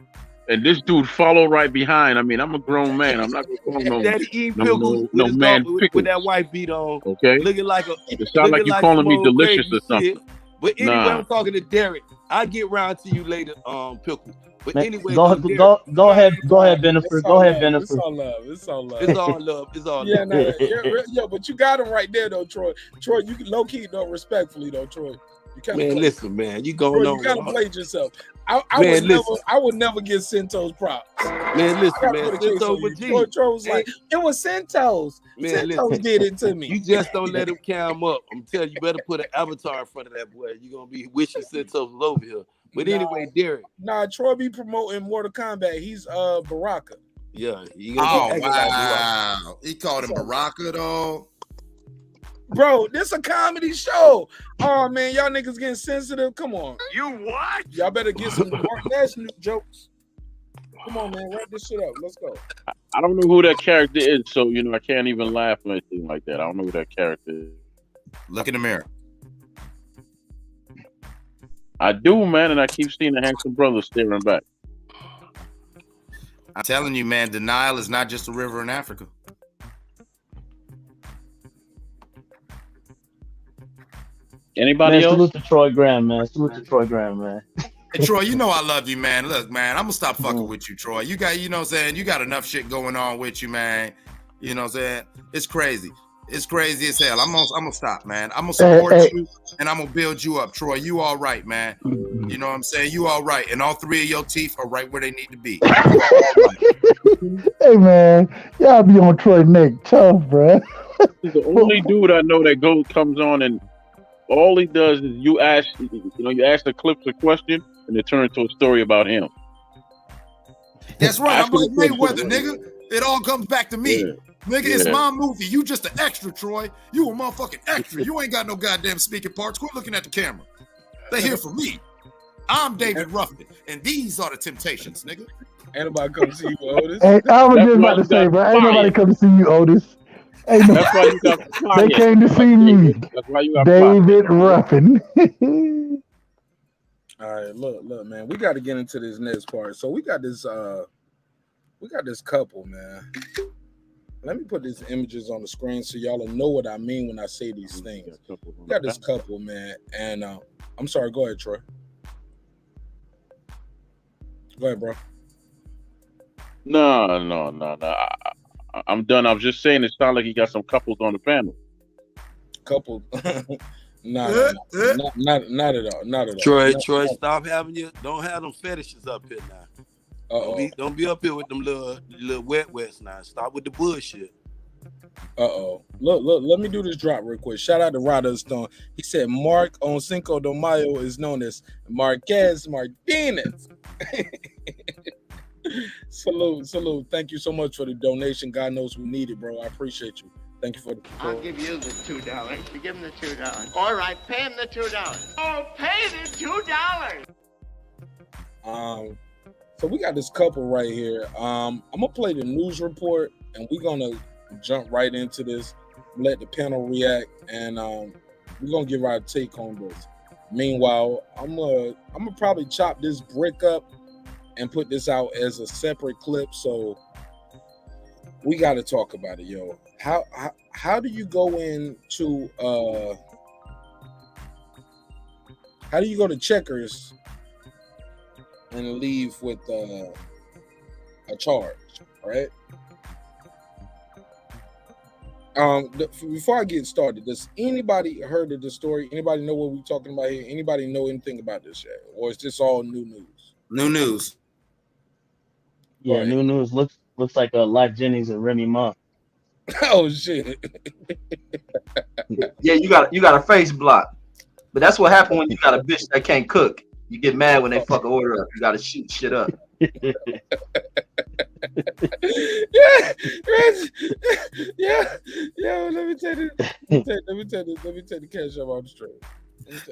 And this dude followed right behind. I mean, I'm a grown man. I'm not gonna call Daddy eating no pickles with his man dog, pickles. with that white beat on. Okay. Looking like a. It sounds like looking you calling some me old delicious crazy or something. shit. But anyway, Nah. I'm talking to Derek. I'll get round to you later, Pickle. But Man, anyway, go ahead, Benefit. Go ahead, Benefit. It's all love. It's all love. It's all love. It's all Yeah, love. no, yeah, but you got him right there though, Troy. Troy, you can low key though, respectfully though, Troy. You kinda Man, played- listen, man, you Troy, going on. you kind of played yourself. Man, I would never give Centos props. Man, listen, I gotta man, put a case Cinto on with you. G. Troy was like, it was Centos. Man, Centos listen. did it to me. You just don't let him cam up. I'm telling you, you better put an avatar in front of that boy. You're gonna be wishing Cintos was over here. But anyway, Derek. Nah, Troy be promoting Mortal Kombat. He's Baraka. Yeah. Oh wow, he called him Baraka though. Bro, this a comedy show. Oh man, y'all niggas getting sensitive. Come on. You what? Y'all better get some Marq Nash jokes. Come on, man. Wrap this shit up. Let's go. I don't know who that character is, so I can't even laugh or anything like that. I don't know who that character is. Look in the mirror. I do, man, and I keep seeing the handsome brother staring back. I'm telling you, man, denial is not just a river in Africa. Anybody Man, else? salute to Troy Graham, man. Salute to Troy Graham, man. Hey, Troy, you know I love you, man. Look, man, I'm gonna stop fucking with you, Troy. You got, you know what I'm saying? You got enough shit going on with you, man. You know what I'm saying? It's crazy. It's crazy as hell. I'm gonna stop, man. I'm gonna support you and I'm gonna build you up, Troy. You all right, man. You know what I'm saying? You all right. And all three of your teeth are right where they need to be. Hey man, y'all be on Troy neck tough, bro. He's the only dude I know that comes on and all he does is you ask the clips a question and it turns into a story about him. That's right. I'm Ask like him a Mayweather, question. nigga. It all comes back to me. Yeah. Nigga, it's Yeah. my movie. You just an extra, Troy. You a motherfucking extra. You ain't got no goddamn speaking parts. Quit looking at the camera. They here for me. I'm David Ruffin, and these are the Temptations, nigga. Ain't nobody come see you, Otis. Hey, I was That's just why about to you say, got bro, ain't nobody fired. come to see you, Otis. Ain't no, That's why you got they fired. came to see me, That's why you got fired. David Ruffin. All right, look, man. We got to get into this next part. So we got this couple, man. Let me put these images on the screen so y'all will know what I mean when I say these things. We got this couple, man, and I'm sorry. Go ahead, Troy. Go ahead, bro. No. I'm done. I was just saying it sounds like he got some couples on the panel. Couple. Not at all. Not at all. Troy, Not- stop having don't have them fetishes up here now. Uh-oh. Don't be up here with them little wet now. Stop with the bullshit. Uh-oh. Look, let me do this drop real quick. Shout out to Ryder Stone. He said Mark on Cinco de Mayo is known as Marquez Martinez. Salute. Thank you so much for the donation. God knows we need it, bro. I appreciate you. Thank you for the I'll give you the $2. You give him the $2. All right, pay him the $2. Oh, pay the $2. So we got this couple right here. I'm gonna play the news report and we're gonna jump right into this, let the panel react, and we're gonna give our take on this. Meanwhile, I'm gonna probably chop this brick up and put this out as a separate clip. So we got to talk about it, yo. How do you go into how do you go to Checkers and leave with a charge, right? Before I get started, does anybody heard of the story? Anybody know what we're talking about here? Anybody know anything about this yet? Or is this all new news? New news. Yeah, new news looks like Life Jennings and Remy Ma. Oh shit. Yeah, you got a face block. But that's what happened when you got a bitch that can't cook. You get mad when they fuck an order up. You gotta shoot shit up. Yeah. Let me tell you the cash up on the straight.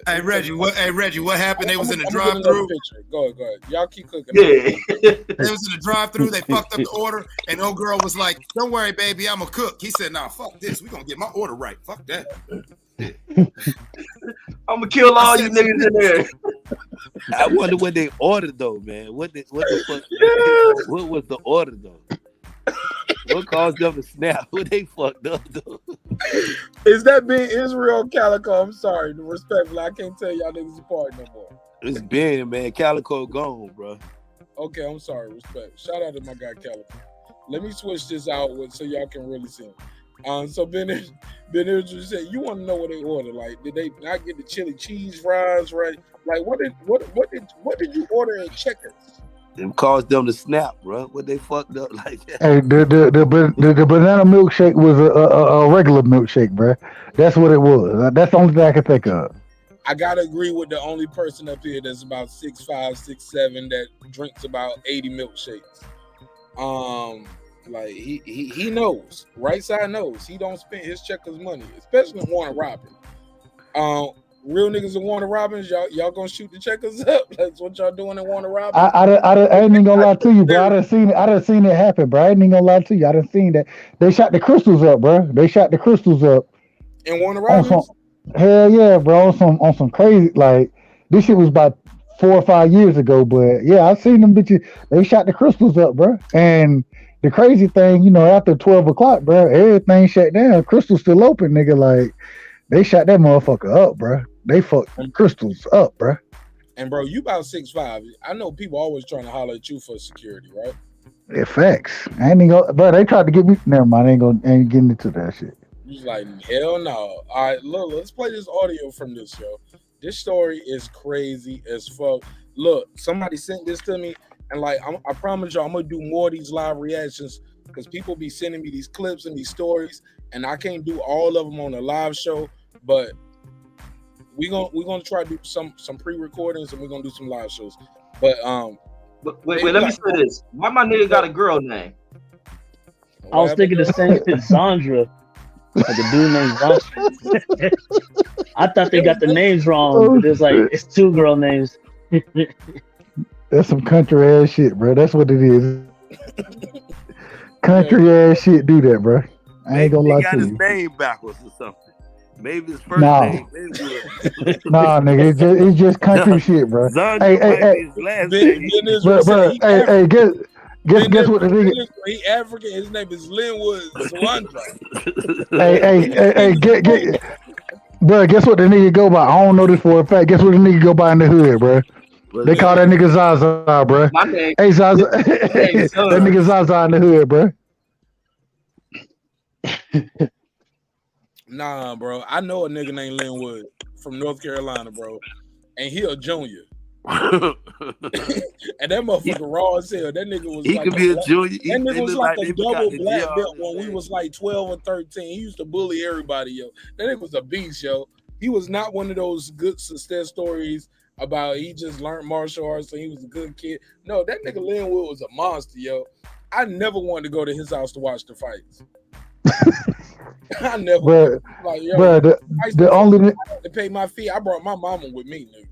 Hey Reggie, what happened? They was in the drive-through. Go ahead. Y'all keep cooking. Yeah. They was in the drive-through. They fucked up the order, and old girl was like, "Don't worry, baby, I'm a cook." He said, "Nah, fuck this. We gonna get my order right. Fuck that." I'm gonna kill all you niggas in there. I wonder what they ordered though, man. What the fuck? What was the order though? What caused them to snap? What they fucked up though? Is that being Israel Calico? I'm sorry, respectfully, I can't tell y'all niggas apart no more. It's Ben, man. Calico gone, bro. Okay, I'm sorry, respect. Shout out to my guy Calico. Let me switch this out so y'all can really see him. So Ben Israel said, you want to know what they ordered? Like, did they not get the chili cheese fries right? Like, what did you order at Checkers? It caused them to snap, bro. What they fucked up like that? Hey, the banana milkshake was a regular milkshake, bro. That's what it was. That's the only thing I can think of. I gotta agree with the only person up here that's about 6'5", 6'7", that drinks about 80 milkshakes. Like he knows. Right side knows. He don't spend his Checkers money, especially Warner Robins. Real niggas in Warner Robins, y'all gonna shoot the Checkers up? That's what y'all doing in Warner Robins. I ain't even gonna lie to you, bro. I done seen it happen, bro. I ain't even gonna lie to you. I done seen that. They shot the crystals up, bro. They shot the crystals up. In Warner Robins? Hell yeah, bro. On some crazy, like, this shit was about 4 or 5 years ago, but yeah, I seen them bitches. They shot the crystals up, bro. And the crazy thing, you know, after 12 o'clock, bro, everything shut down. Crystals still open, nigga. Like, they shot that motherfucker up, bro. They fucked crystals up, bro. And bro, you about 6'5". I know people always trying to holler at you for security, right? Yeah, facts. I ain't gonna, bro. They tried to get me. Never mind. I ain't getting into that shit. He's like, hell no. All right, look, let's play this audio from this show. This story is crazy as fuck. Look, somebody sent this to me, and like, I promise y'all, I'm gonna do more of these live reactions because people be sending me these clips and these stories, and I can't do all of them on a live show, but we're gonna try to do some pre-recordings, and we're gonna do some live shows. But wait, let me say this. Why my nigga got a girl name? I was thinking the same thing, Zandra. Like a dude named Zandra. I thought they got the names wrong, but it's 2 girl names. That's some country ass shit, bro. That's what it is. Country ass shit do that, bro. I ain't gonna lie to you. He got his name backwards or something. Maybe his first Nah. name. Nah, nigga, it's just country shit, bro. Hey, His last name. bro, hey, guess what the nigga? He African. His name is Linwood Sawandra. Hey, bro, guess what the nigga go by? I don't know this for a fact. Guess what the nigga go by in the hood, bro? They call that nigga Zaza, bro. Hey, Zaza, that nigga Zaza in the hood, bro. Nah, bro. I know a nigga named Linwood from North Carolina, bro, and he a junior. And that motherfucker raw as hell. That nigga was. He like could be a junior. That nigga was like they a double got the black DR belt when we was like 12 or 13. He used to bully everybody, yo. That nigga was a beast, yo. He was not one of those good success stories about he just learned martial arts and he was a good kid. No, that nigga Linwood was a monster, yo. I never wanted to go to his house to watch the fights. I never. Like, yo, bro, the only I had to pay my fee. I brought my mama with me, nigga.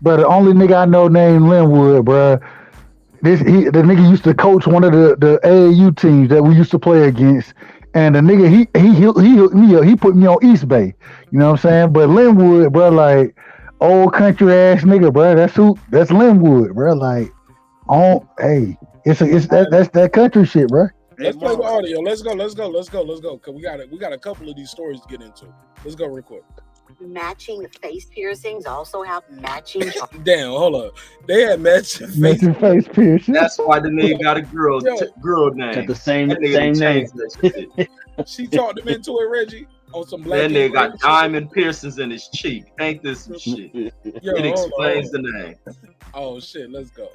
But the only nigga I know named Linwood, bro. The nigga used to coach one of the AAU teams that we used to play against, and the nigga he put me on East Bay. You know what I'm saying? But Linwood, bro, like old country ass nigga, bro. That's Linwood, bro. Like Oh, hey, it's that's that country shit, bro. Let's play the audio. Let's go. Cause we got a couple of these stories to get into. Let's go real quick. Matching face piercings also have matching. Damn, hold up. They had matching face piercing. That's why the nigga got a girl name. Got the same That nigga name. changed that shit. She talked him into it, Reggie, on some black. That nigga got diamond piercings in his cheek. Ain't this some shit? Yo, It explains the name. Oh shit, let's go.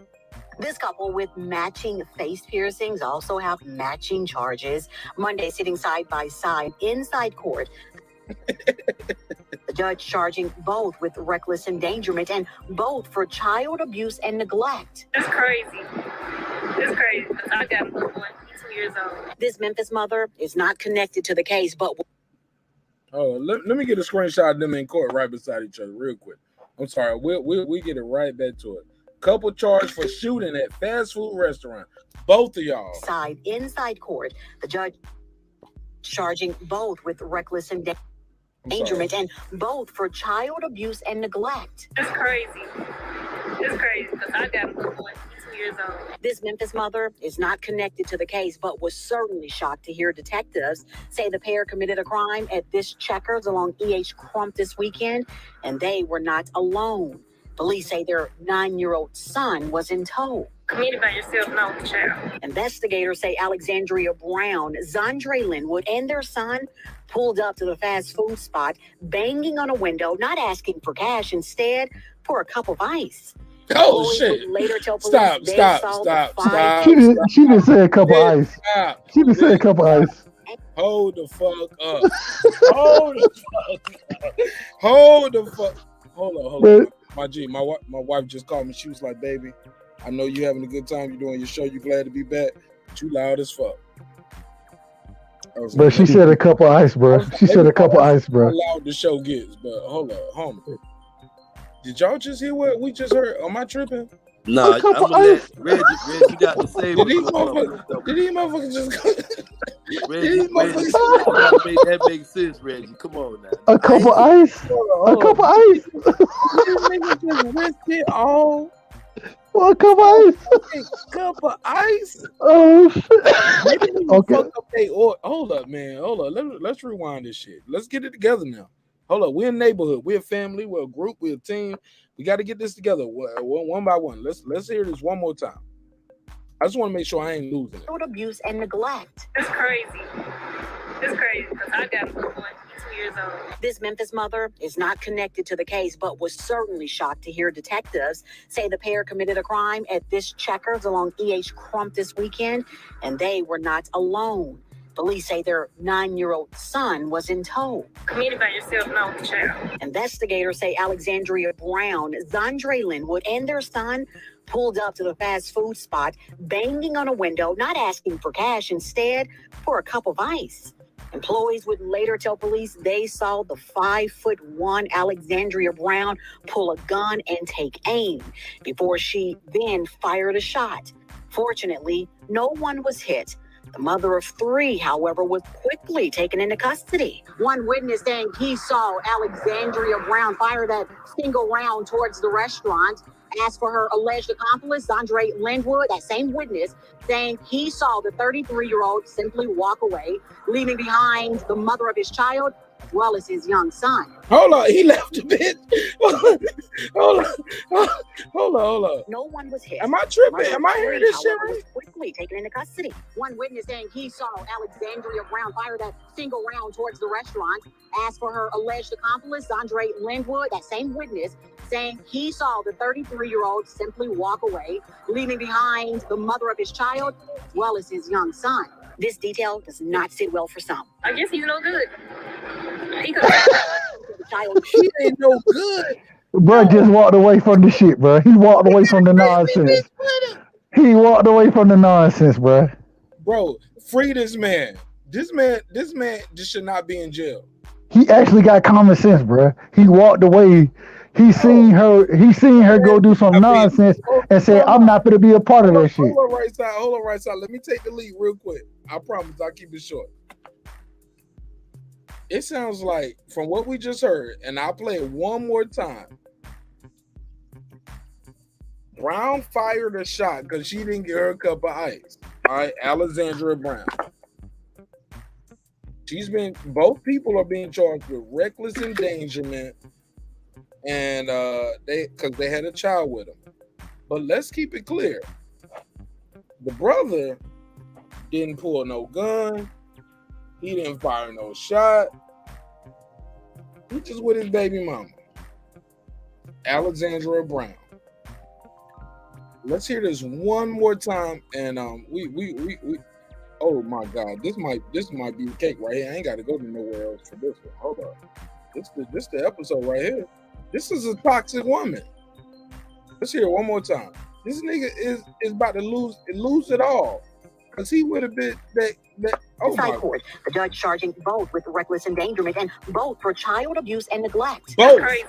This couple with matching face piercings also have matching charges. Monday, sitting side by side inside court. The judge charging both with reckless endangerment and both for child abuse and neglect. That's crazy. That's crazy. I got a little boy. He's 2 years old. This Memphis mother is not connected to the case, but Let me get a screenshot of them in court right beside each other real quick. I'm sorry. We get it right back to it. Couple charged for shooting at fast food restaurant. Both of y'all. Side inside court. The judge charging both with reckless endangerment and both for child abuse and neglect. That's crazy. That's crazy because I got a little boy. He's 2 years old. This Memphis mother is not connected to the case, but was certainly shocked to hear detectives say the pair committed a crime at this Checkers along E.H. Crump this weekend, and they were not alone. Police say their 9-year-old son was in tow. Committed by yourself, not with the child. Investigators say Alexandria Brown, Zandre Linwood, and their son pulled up to the fast food spot, banging on a window, not asking for cash, instead for a cup of ice. Oh Police shit! would later tell police Stop! they Stop! saw Stop! the Stop! She didn't say a cup of ice. Stop! She didn't say a cup of ice. Hold the fuck up! Hold the fuck! Up. Hold the fuck! Hold on! My G, my wife just called me. She was like, "Baby, I know you having a good time. You're doing your show. You glad to be back. But you loud as fuck." But she said a cup of ice, bro. She said a cup of ice, bro. How loud the show gets, but hold up, homie. Did y'all just hear what we just heard? Am I tripping? Nah, I'm gonna let Reggie got to say. Did these motherfuckers just go? Reggie, you gotta make that make sense, Reggie. Come on now. A cup of ice? A cup of ice? Just risk it all. What cup of ice? Cup of ice? Oh shit. Okay. Hold up, man. Hold up. Let's rewind this shit. Let's get it together now. Hold up. We're a neighborhood. We're a family. We're a group. We're a team. We got to get this together one by one. Let's hear this one more time. I just want to make sure I ain't losing it. Child abuse and neglect. That's crazy. That's crazy because I got a little boy. He's 2 years old. This Memphis mother is not connected to the case, but was certainly shocked to hear detectives say the pair committed a crime at this Checkers along E.H. Crump this weekend, and they were not alone. Police say their 9-year-old son was in tow. Committed by yourself, not with the child. Investigators say Alexandria Brown, Zandre Linwood, and their son pulled up to the fast food spot, banging on a window, not asking for cash, instead for a cup of ice. Employees would later tell police they saw the 5'1" Alexandria Brown pull a gun and take aim before she then fired a shot. Fortunately, no one was hit. The mother of 3, however, was quickly taken into custody. One witness saying he saw Alexandria Brown fire that single round towards the restaurant. As for her alleged accomplice, Zandre Linwood, that same witness, saying he saw the 33-year-old simply walk away, leaving behind the mother of his child, as well as his young son. Hold on, he left a bit. Hold on. No one was hit. Am I tripping? Am I hearing this shit right? Was quickly taken into custody. One witness saying he saw Alexandria Brown fire that single round towards the restaurant. As for her alleged accomplice, Zandre Linwood, that same witness, saying he saw the 33-year-old simply walk away, leaving behind the mother of his child, as well as his young son. This detail does not sit well for some. I guess he's no good. He ain't no good. Bro just walked away from the shit, bro. He walked away from the nonsense. He walked away from the nonsense, bro. Bro, free this man. This man just should not be in jail. He actually got common sense, bro. He walked away. He seen her go do some nonsense and said, I'm not going to be a part of that shit. Hold on right side. Let me take the lead real quick. I promise I'll keep it short. It sounds like, from what we just heard, and I'll play it one more time. Brown fired a shot because she didn't get her cup of ice. All right, Alexandria Brown. Both people are being charged with reckless endangerment, and because they had a child with them. But let's keep it clear: the brother didn't pull no gun, he didn't fire no shot. He just with his baby mama, Alexandria Brown. Let's hear this one more time, and we. Oh my God, this might be the cake right here. I ain't got to go to nowhere else for this one. Hold up, this the episode right here. This is a toxic woman. Let's hear it one more time. This nigga is about to lose it all, because he would have been that. Oh my God. The judge charging both with reckless endangerment and both for child abuse and neglect. That's crazy.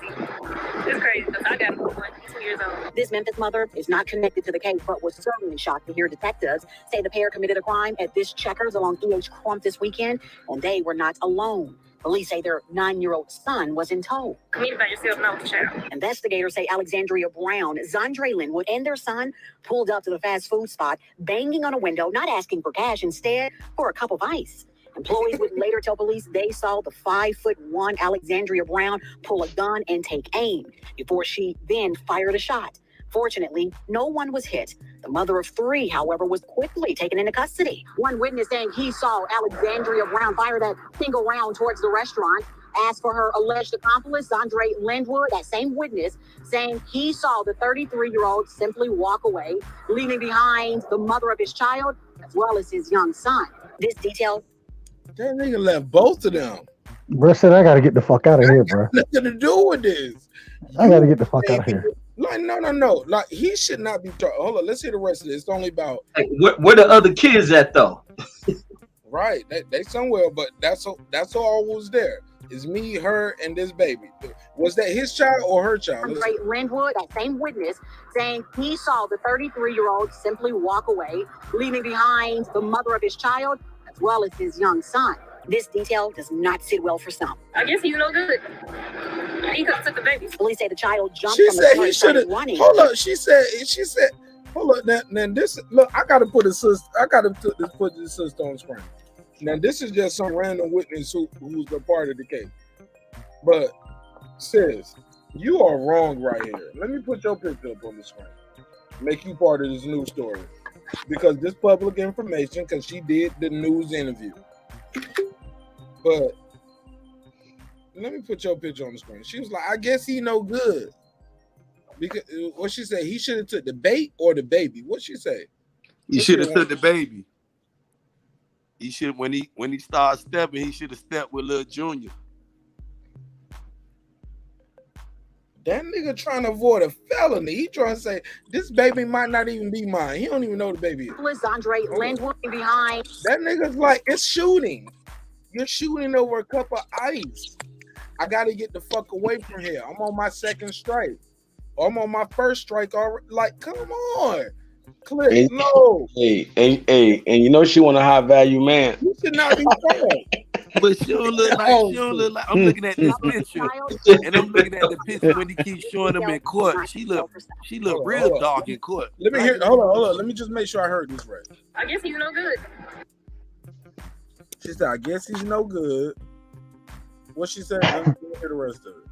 It's crazy because I got one 2 years old. This Memphis mother is not connected to the case, but was certainly shocked to hear detectives say the pair committed a crime at this Checkers along E.H. Crump this weekend, and they were not alone. Police say their 9-year-old son was in tow. Communicate by yourself, no, child. Investigators say Alexandria Brown, Zandre Linwood, and their son pulled up to the fast food spot, banging on a window, not asking for cash, instead for a cup of ice. Employees would later tell police they saw the 5'1" Alexandria Brown pull a gun and take aim before she then fired a shot. Fortunately, no one was hit. The mother of 3, however, was quickly taken into custody. One witness saying he saw Alexandria Brown fire that single round towards the restaurant. As for her alleged accomplice, Zandre Linwood, that same witness, saying he saw the 33-year-old simply walk away, leaving behind the mother of his child as well as his young son. This detail. That nigga left both of them. Bro said, I got to get the fuck out of here, bro. Nothing to do with this. I got to get the fuck out of here. Like, no. Like, he should not be charged. Hold on, let's hear the rest of this. It's only about. Like, where the other kids at though? Right, they somewhere, but that's all was there. It's me, her, and this baby. Was that his child or her child? Zandre Linwood, that same witness, saying he saw the 33-year-old simply walk away, leaving behind the mother of his child as well as his young son. This detail does not sit well for some. I guess he's no good. He could have took the baby. Police say the child jumped She from the said car he and should started have. running. Hold up. She said. Hold up. Now this. Look, I gotta put this sister on screen. Now this is just some random witness who's a part of the case. But sis, you are wrong right here. Let me put your picture up on the screen. Make you part of this news story, because this public information. Because she did the news interview. But let me put your picture on the screen. She was like, I guess he no good. Because what she said, he should have took the bait or the baby. What she say? He should have took the baby. He should when he started stepping, he should have stepped with Lil Junior. That nigga trying to avoid a felony. He trying to say this baby might not even be mine. He don't even know the baby is. Zandre Linwood behind. That nigga's like, it's shooting. You're shooting over a cup of ice. I got to get the fuck away from here. I'm on my second strike. I'm on my first strike already. Like, come on. Click, no. Hey, and you know she want a high value man. You should not be saying. But she don't look like I'm looking at this picture, and I'm looking at the picture when he keeps showing them in court. She look real dark in court. Let me hear. Hold on. Let me just make sure I heard this right. I guess he's no good. She said, I guess he's no good. What she said, let me hear the rest of it.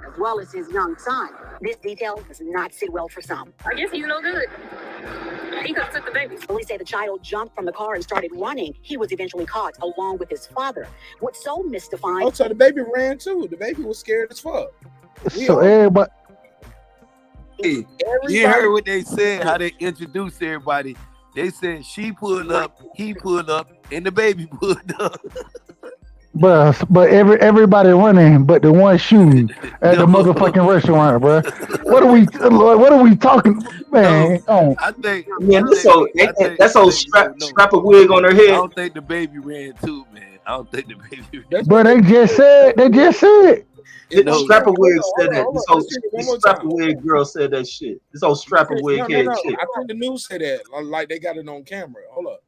As well as his young son. This detail does not sit well for some. I guess he's no good. He could have took the baby. Police say the child jumped from the car and started running. He was eventually caught along with his father. What's so mystifying? Oh, so the baby ran too. The baby was scared as fuck. So everybody. Hey, you heard what they said, how they introduced everybody. They said she pulled up, he pulled up, and the baby pulled up. But everybody running, but the one shooting at the motherfucking restaurant, bro. What are we talking, man? I think that's old strap a wig on her head. I don't think the baby ran too, man. I don't think the baby ran. But they just said. Strapper wig said that. This strapper wig girl said that shit. This old strapper wig head shit. I think the news said that. Like they got it on camera. Hold up.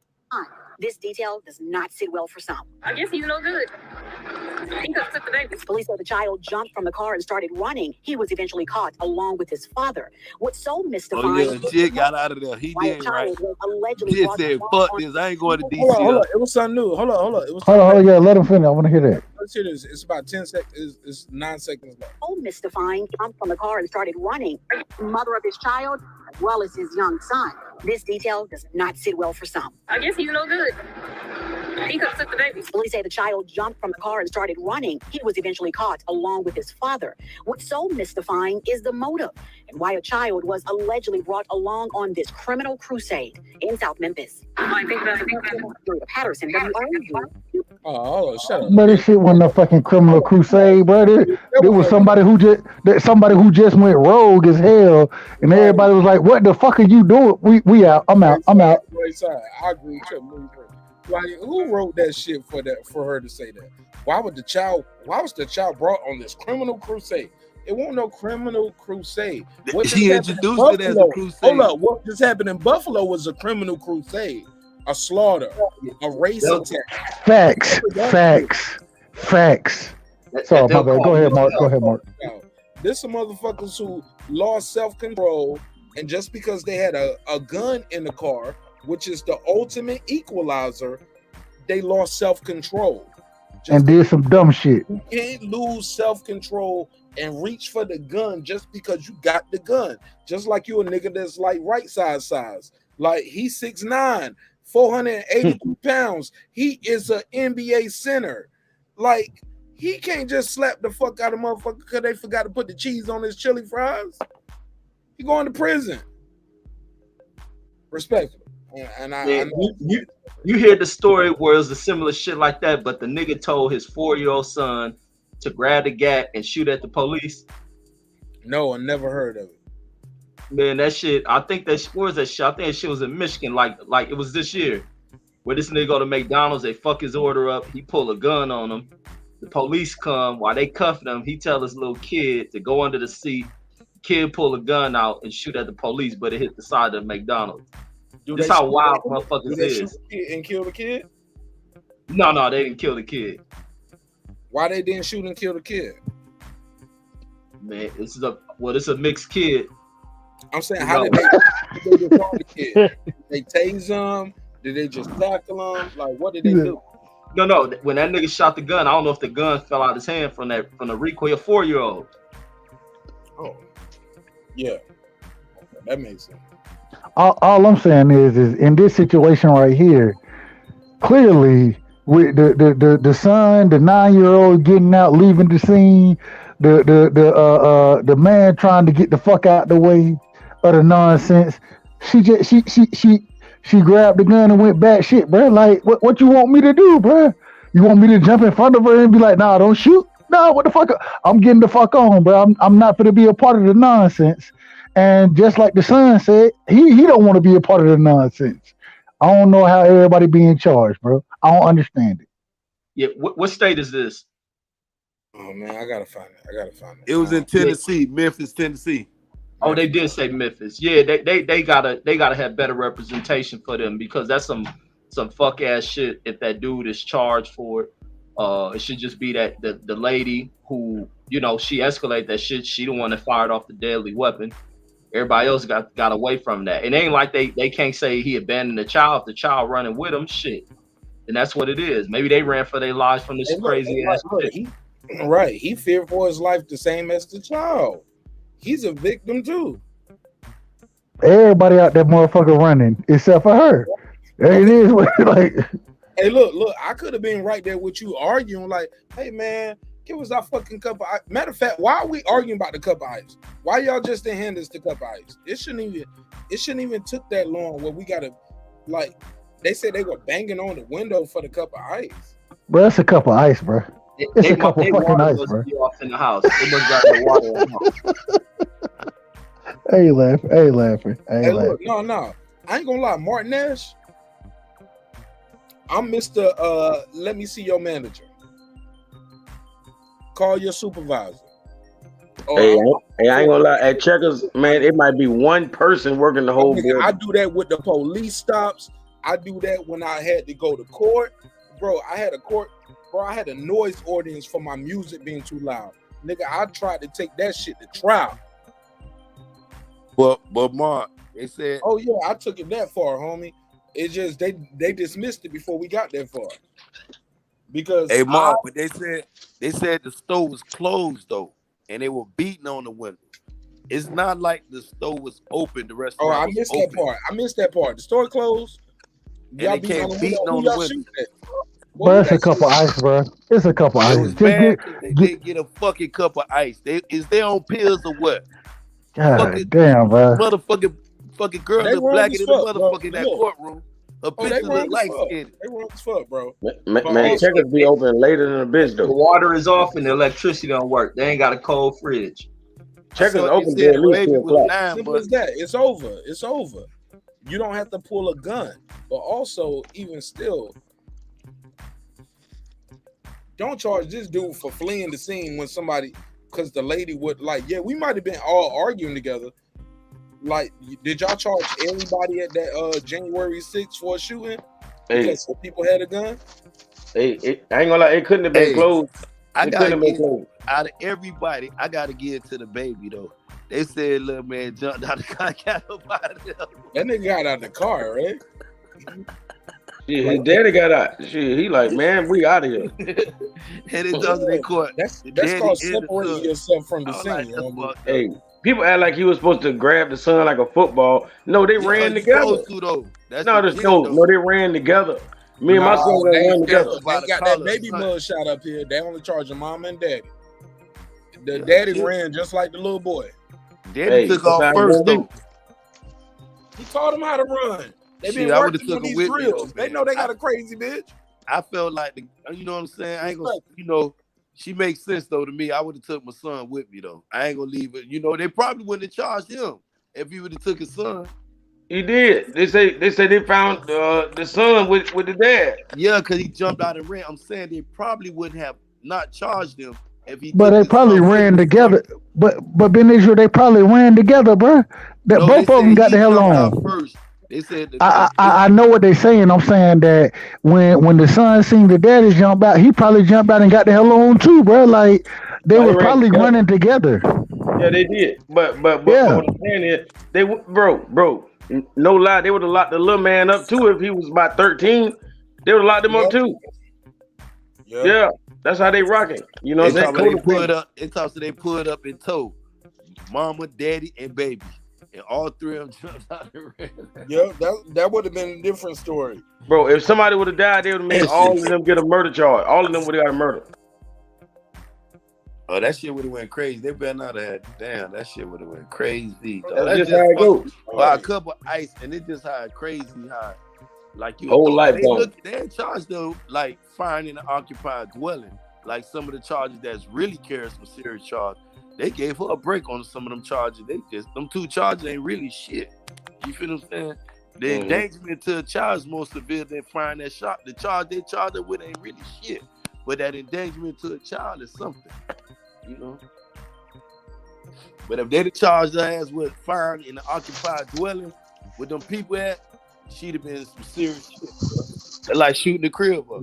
This detail does not sit well for some. I guess he's no good. He could have took the baby. Police say the child jumped from the car and started running. He was eventually caught along with his father. What's so mystifying? Oh yeah, the chick got out of there. He why a did right. child was allegedly He brought said, along "Fuck on this. I ain't going to Hold on. DC." It was something new. Hold on. It was Hold something on, yeah, let him finish. I want to hear that. Let's hear this. It's about 10 seconds. It's 9 seconds left. so mystifying, jumped from the car and started running. The mother of his child, as well as his young son. This detail does not sit well for some. I guess he's no good. He could have took the baby. Police say the child jumped from the car and started running. He was eventually caught along with his father. What's so mystifying is the motive and why a child was allegedly brought along on this criminal crusade in South Memphis. I think that. Patterson, Oh, shut up. But this shit wasn't a fucking criminal crusade, bro. There was somebody who just went rogue as hell, and everybody was like, "What the fuck are you doing?" We out. I'm out. Wait, sorry. I agree with you. Like, who wrote that shit for her to say that? Why was the child brought on this criminal crusade? It wasn't no criminal crusade. He introduced it as a crusade. Hold up, what just happened in Buffalo was a criminal crusade, a slaughter, a race attack. Facts. Sorry, my bad. Go ahead, Mark. This some motherfuckers who lost self-control, and just because they had a gun in the car, which is the ultimate equalizer, they lost self-control. And did some dumb shit. You can't lose self-control and reach for the gun just because you got the gun. Just like you a nigga that's like right size. Like he's 6'9", 482 pounds. He is an NBA center. Like he can't just slap the fuck out of motherfucker because they forgot to put the cheese on his chili fries. He going to prison. Respectfully. And you hear the story where it was a similar shit like that, but the nigga told his 4-year-old son to grab the gat and shoot at the police. No, I never heard of it. Man, that shit. I think that where was that shit? I think that shit was in Michigan. Like it was this year, where this nigga go to McDonald's, they fuck his order up. He pull a gun on him. The police come while they cuffing him. He tell his little kid to go under the seat. Kid pull a gun out and shoot at the police, but it hit the side of McDonald's. This how wild motherfuckers is. And kill the kid? No, they didn't kill the kid. Why they didn't shoot and kill the kid? Man, it's a mixed kid. I'm saying, how did they destroy the kid? Did they tase him? Did they just tackle him? Like, what did they do? No. When that nigga shot the gun, I don't know if the gun fell out his hand from the recoil. 4-year-old. Oh, yeah, that makes sense. All I'm saying is in this situation right here, clearly with the son, the 9-year-old getting out, leaving the scene, the man trying to get the fuck out the way of the nonsense. She grabbed the gun and went back shit, bro. Like what you want me to do, bro? You want me to jump in front of her and be like, nah, don't shoot? No, what the fuck? I'm getting the fuck on, bro. I'm not gonna be a part of the nonsense. And just like the son said, he don't want to be a part of the nonsense. I don't know how everybody be in charge, bro. I don't understand it. Yeah, what state is this? Oh man, I gotta find it. It was in Tennessee, Memphis, Tennessee. Oh, they did say Memphis. Yeah, they gotta have better representation for them, because that's some fuck ass shit. If that dude is charged for it, it should just be that the lady who, she escalated that shit. She the one that fired off the deadly weapon. Everybody else got away from that. It ain't like they can't say he abandoned the child. If the child running with him, shit. And that's what it is. Maybe they ran for their lives from this crazy ass shit. Right. He feared for his life the same as the child. He's a victim too. Everybody out there motherfucker running except for her. It is like. Hey, look, I could have been right there with you arguing like, hey man, give us our fucking cup of ice. Matter of fact, why are we arguing about the cup of ice? Why y'all just didn't hand us the cup of ice? It shouldn't even took that long where we gotta, like, they said they were banging on the window for the cup of ice. Bro, it's a cup of ice, bro. It's a cup of fucking ice, bro. Off in the house. They must got the water in the house. Hey, laughing. Hey, look, no. I ain't gonna lie, Marq Nash. I'm Mr. Let me see your manager. Call your supervisor. Hey, I ain't gonna lie. At Checkers, man, it might be one person working the whole building. I do that with the police stops. I do that when I had to go to court. Bro, I had a court Bro, I had a noise ordinance for my music being too loud. Nigga, I tried to take that shit to trial. But Mark, they said, oh yeah, I took it that far, homie. It's just they dismissed it before we got that far. Because hey Mark, but they said the store was closed though, and they were beating on the window. It's not like the store was open. The restaurant. Oh, I missed that part. The store closed. And they came beating on the window. But it's a cup of ice, bro. It's a cup of ice. Just they didn't get a fucking cup of ice. Is they on pills or what? God damn, bro. Fucking girl look blacker than the motherfucker in that courtroom. Her picture look light skinned. They wrong as fuck, bro. Man, checkers be open later than a bitch though. The water is off and the electricity don't work. They ain't got a cold fridge. Checkers open till at least 2 o'clock. Simple as that. It's over. It's over. You don't have to pull a gun. But also, even still, don't charge this dude for fleeing the scene when somebody, because the lady would like, yeah, we might have been all arguing together. Like, did y'all charge everybody at that January 6th for a shooting? Because some people had a gun? Hey, I ain't gonna lie, it couldn't have been closed. Out of everybody, I gotta give it to the baby though. They said little man jumped out the car, got up out of there. That nigga got out of the car, right? Shit, his daddy got out. Shit, he like, man, we out of here. And it doesn't in court. That's called separating yourself from the scene. Hey, people act like he was supposed to grab the son like a football. No, they ran together. No, they ran together. Me and my son ran together. They got that baby mud shot up here. They only charging mama and daddy. The daddy ran just like the little boy. Daddy took off first though. He taught him how to run. They been working on these drills. They know they got a crazy bitch. I felt like, you know what I'm saying? I ain't gonna, she makes sense though to me. I would have took my son with me though. I ain't gonna leave it. They probably wouldn't have charged him if he would have took his son. He did. They say they found the son with the dad. Yeah, because he jumped out and ran. I'm saying they probably wouldn't have not charged him if he. But they probably ran together. But Ben Israel, they probably ran together, bro. Both of them got the hell on. First. They said I know what they're saying. I'm saying that when the son seen the daddy jump out, he probably jumped out and got the hell on too, bro. Like they were probably running together. Yeah, they did. But yeah. What I'm saying is, they bro, no lie, they would have locked the little man up too if he was about 13. They would have locked him up too. Yeah, that's how they rocking. You know, they pulled up. It talks they pulled up in tow, mama, daddy, and baby. And all three of them jumped out and ran. Yeah, that would have been a different story. Bro, if somebody would have died, they would have made all of them get a murder charge. All of them would have got a murder. Oh, that shit would have went crazy. They better not have had. Damn, that shit would have went crazy. That's just how it goes. By a cup of ice, and it just had crazy high. Like you whole life, they had charged them like firing in an occupied dwelling. Like some of the charges that's really carrying some serious charge. They gave her a break on some of them charges. Them two charges ain't really shit. You feel what I'm saying? The endangerment to a child is more severe than firing that shot. The charge they charged her with ain't really shit. But that endangerment to a child is something. You know? But if they'd have charged her ass with firing in the occupied dwelling with them people at, she'd have been some serious shit. They're like shooting the crib up.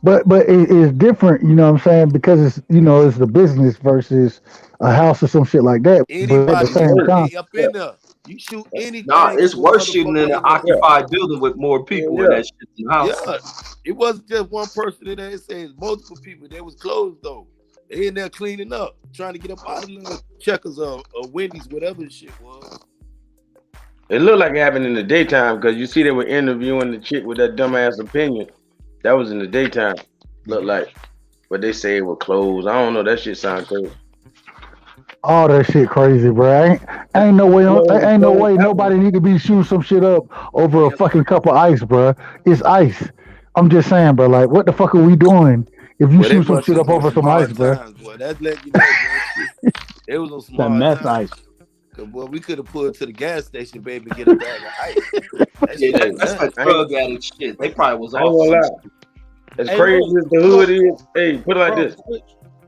But it's different, you know what I'm saying? Because it's it's the business versus a house or some shit like that. But at the same time, up in there, you shoot anything. Nah, it's worse shooting in an occupied building with more people in that shit in the house. Yeah, it wasn't just one person in there. It says multiple people. They was closed though. They in there cleaning up, trying to get up out of the Checkers or Wendy's, whatever the shit was. It looked like it happened in the daytime because you see they were interviewing the chick with that dumbass opinion. That was in the daytime. Looked like, but they say it was closed. I don't know. That shit sound crazy. All that shit crazy, bro. Ain't no way nobody need to be shooting some shit up over a fucking cup of ice, bro. It's ice. I'm just saying, bro. Like, what the fuck are we doing if you shoot some shit up over some ice, bro? Boy, that's letting you know, bro. It was on small meth ice. Cause boy, we could have pulled to the gas station, baby, and get a bag of ice. That's like drug addict shit. They probably was I ain't gonna lie. As crazy as the hood is, hey, put it like this.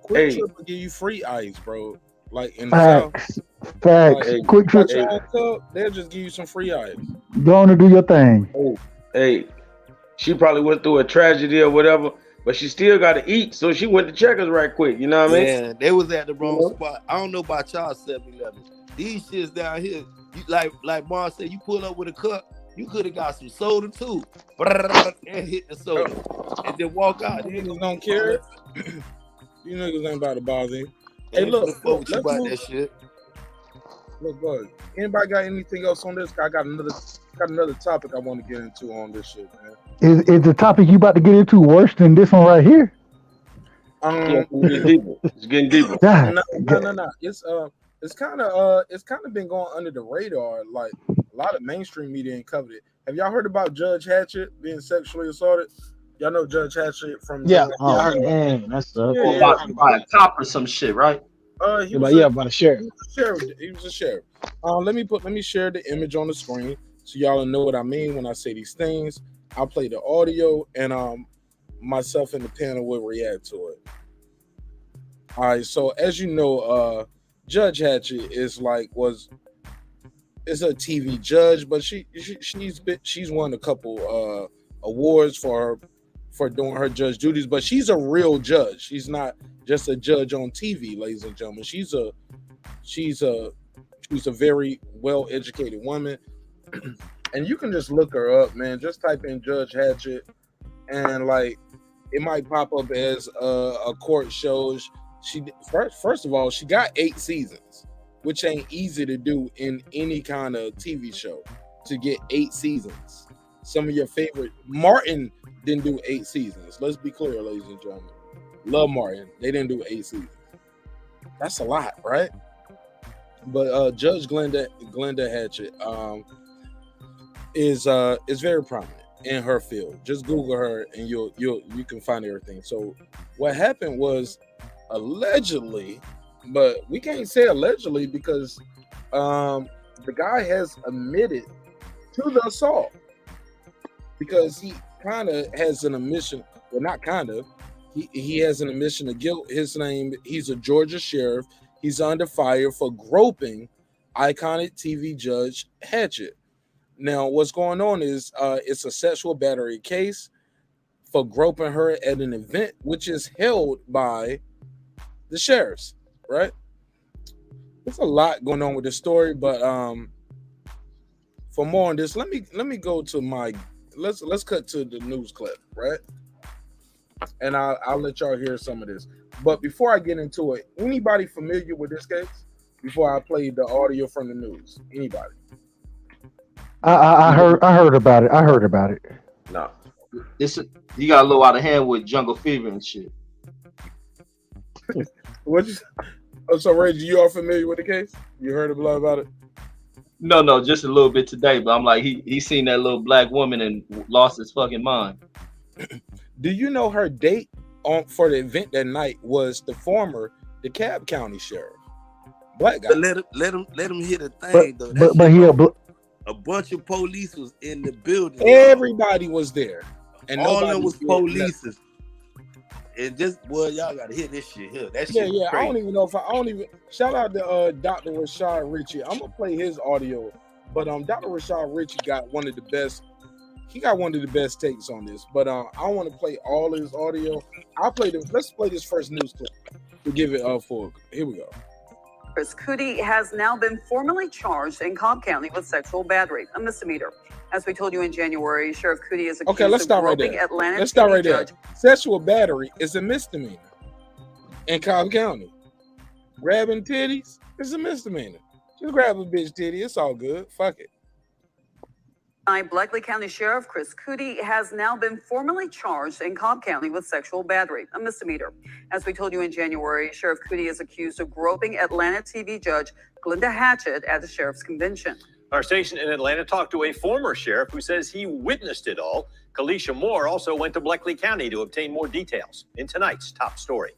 Quick Trip will give you free ice, bro. Like in the Facts. Like, Quick Trip. They'll just give you some free ice. Go on and do your thing. Hey, she probably went through a tragedy or whatever. but she still got to eat, so she went to Checkers right quick. You know what I mean? Man, they was at the wrong spot. I don't know about y'all 7-Eleven. These shits down here, you, like Mark said, you pull up with a cup, you could have got some soda too, and hit the soda, and then walk out. You niggas don't care. You niggas ain't about to bother him. Hey, look, let's about move. that shit. Look, bud. Anybody got anything else on this? I got another topic I want to get into on this shit, man. Is the topic you about to get into worse than this one right here? It's getting deeper. No. It's kind of been going under the radar. Like a lot of mainstream media ain't covered it. Have y'all heard about Judge Hatchet being sexually assaulted? Y'all know Judge Hatchet from I heard man, that's by a cop or some shit, right? He was by the sheriff. He was a sheriff. Let me share the image on the screen so y'all know what I mean when I say these things. I'll play the audio and myself and the panel will react to it. All right, so as you know, Judge Hatchet is a TV judge, but she's won a couple awards for doing her judge duties, but she's a real judge. She's not just a judge on TV, ladies and gentlemen. She's a very well-educated woman. And you can just look her up, man. Just type in Judge Hatchet and like it might pop up as a court shows. She first of all, she got 8 seasons, which ain't easy to do in any kind of TV show, to get 8 seasons. Some of your favorite Martin didn't do 8 seasons. Let's be clear, ladies and gentlemen. Love Martin. They didn't do 8 seasons. That's a lot, right? But Judge Glenda Hatchet is very prominent in her field. Just Google her and you can find everything. So what happened was allegedly, but we can't say allegedly because the guy has admitted to the assault because he kind of has an admission. Well, not kind of. He has an admission of guilt. He's a Georgia sheriff. He's under fire for groping iconic TV judge Hatchet. Now, what's going on is it's a sexual battery case for groping her at an event, which is held by the sheriffs, right? There's a lot going on with this story, but for more on this, let me go to let's cut to the news clip, right? And I'll let y'all hear some of this. But before I get into it, anybody familiar with this case? Before I play the audio from the news, anybody? I heard about it. I heard about it. No, You got a little out of hand with jungle fever and shit. So Reggie, you are familiar with the case? You heard a lot about it? No, just a little bit today. But I'm like, he seen that little black woman and lost his fucking mind. Do you know her date for the event that night was the former DeKalb County sheriff, black guy? But let him hear the thing though. But a bunch of police was in the building. Everybody was there, and all of nobody them was police. And just y'all gotta hear this shit here. That shit yeah. crazy. I don't even know if I don't even shout out to Dr. Rashad Ritchie. I'm gonna play his audio, but Dr. Rashad Ritchie got one of the best. He got one of the best takes on this, but I want to play all his audio. Let's play this first news clip to give it full. Here we go. Chris Cootie has now been formally charged in Cobb County with sexual battery, a misdemeanor. As we told you in January, Sheriff Cootie is accused Let's of start right groping there. Atlanta Let's start TV right there. judge. Sexual battery is a misdemeanor in Cobb County. Grabbing titties is a misdemeanor. Just grab a bitch titty. It's all good. Fuck it. Bleckley County Sheriff Chris Cootie has now been formally charged in Cobb County with sexual battery, a misdemeanor. As we told you in January, Sheriff Cootie is accused of groping Atlanta TV judge Glenda Hatchet at the sheriff's convention. Our station in Atlanta talked to a former sheriff who says he witnessed it all. Kalisha Moore also went to Bleckley County to obtain more details in tonight's top story.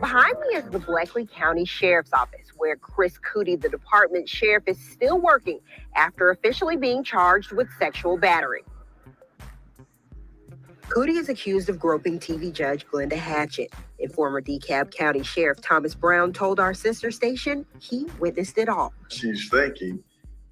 Behind me is the Bleckley County Sheriff's Office, where Chris Cootie, the department sheriff, is still working after officially being charged with sexual battery. Cootie is accused of groping TV judge Glenda Hatchet. And former DeKalb County Sheriff Thomas Brown told our sister station he witnessed it all. She's thinking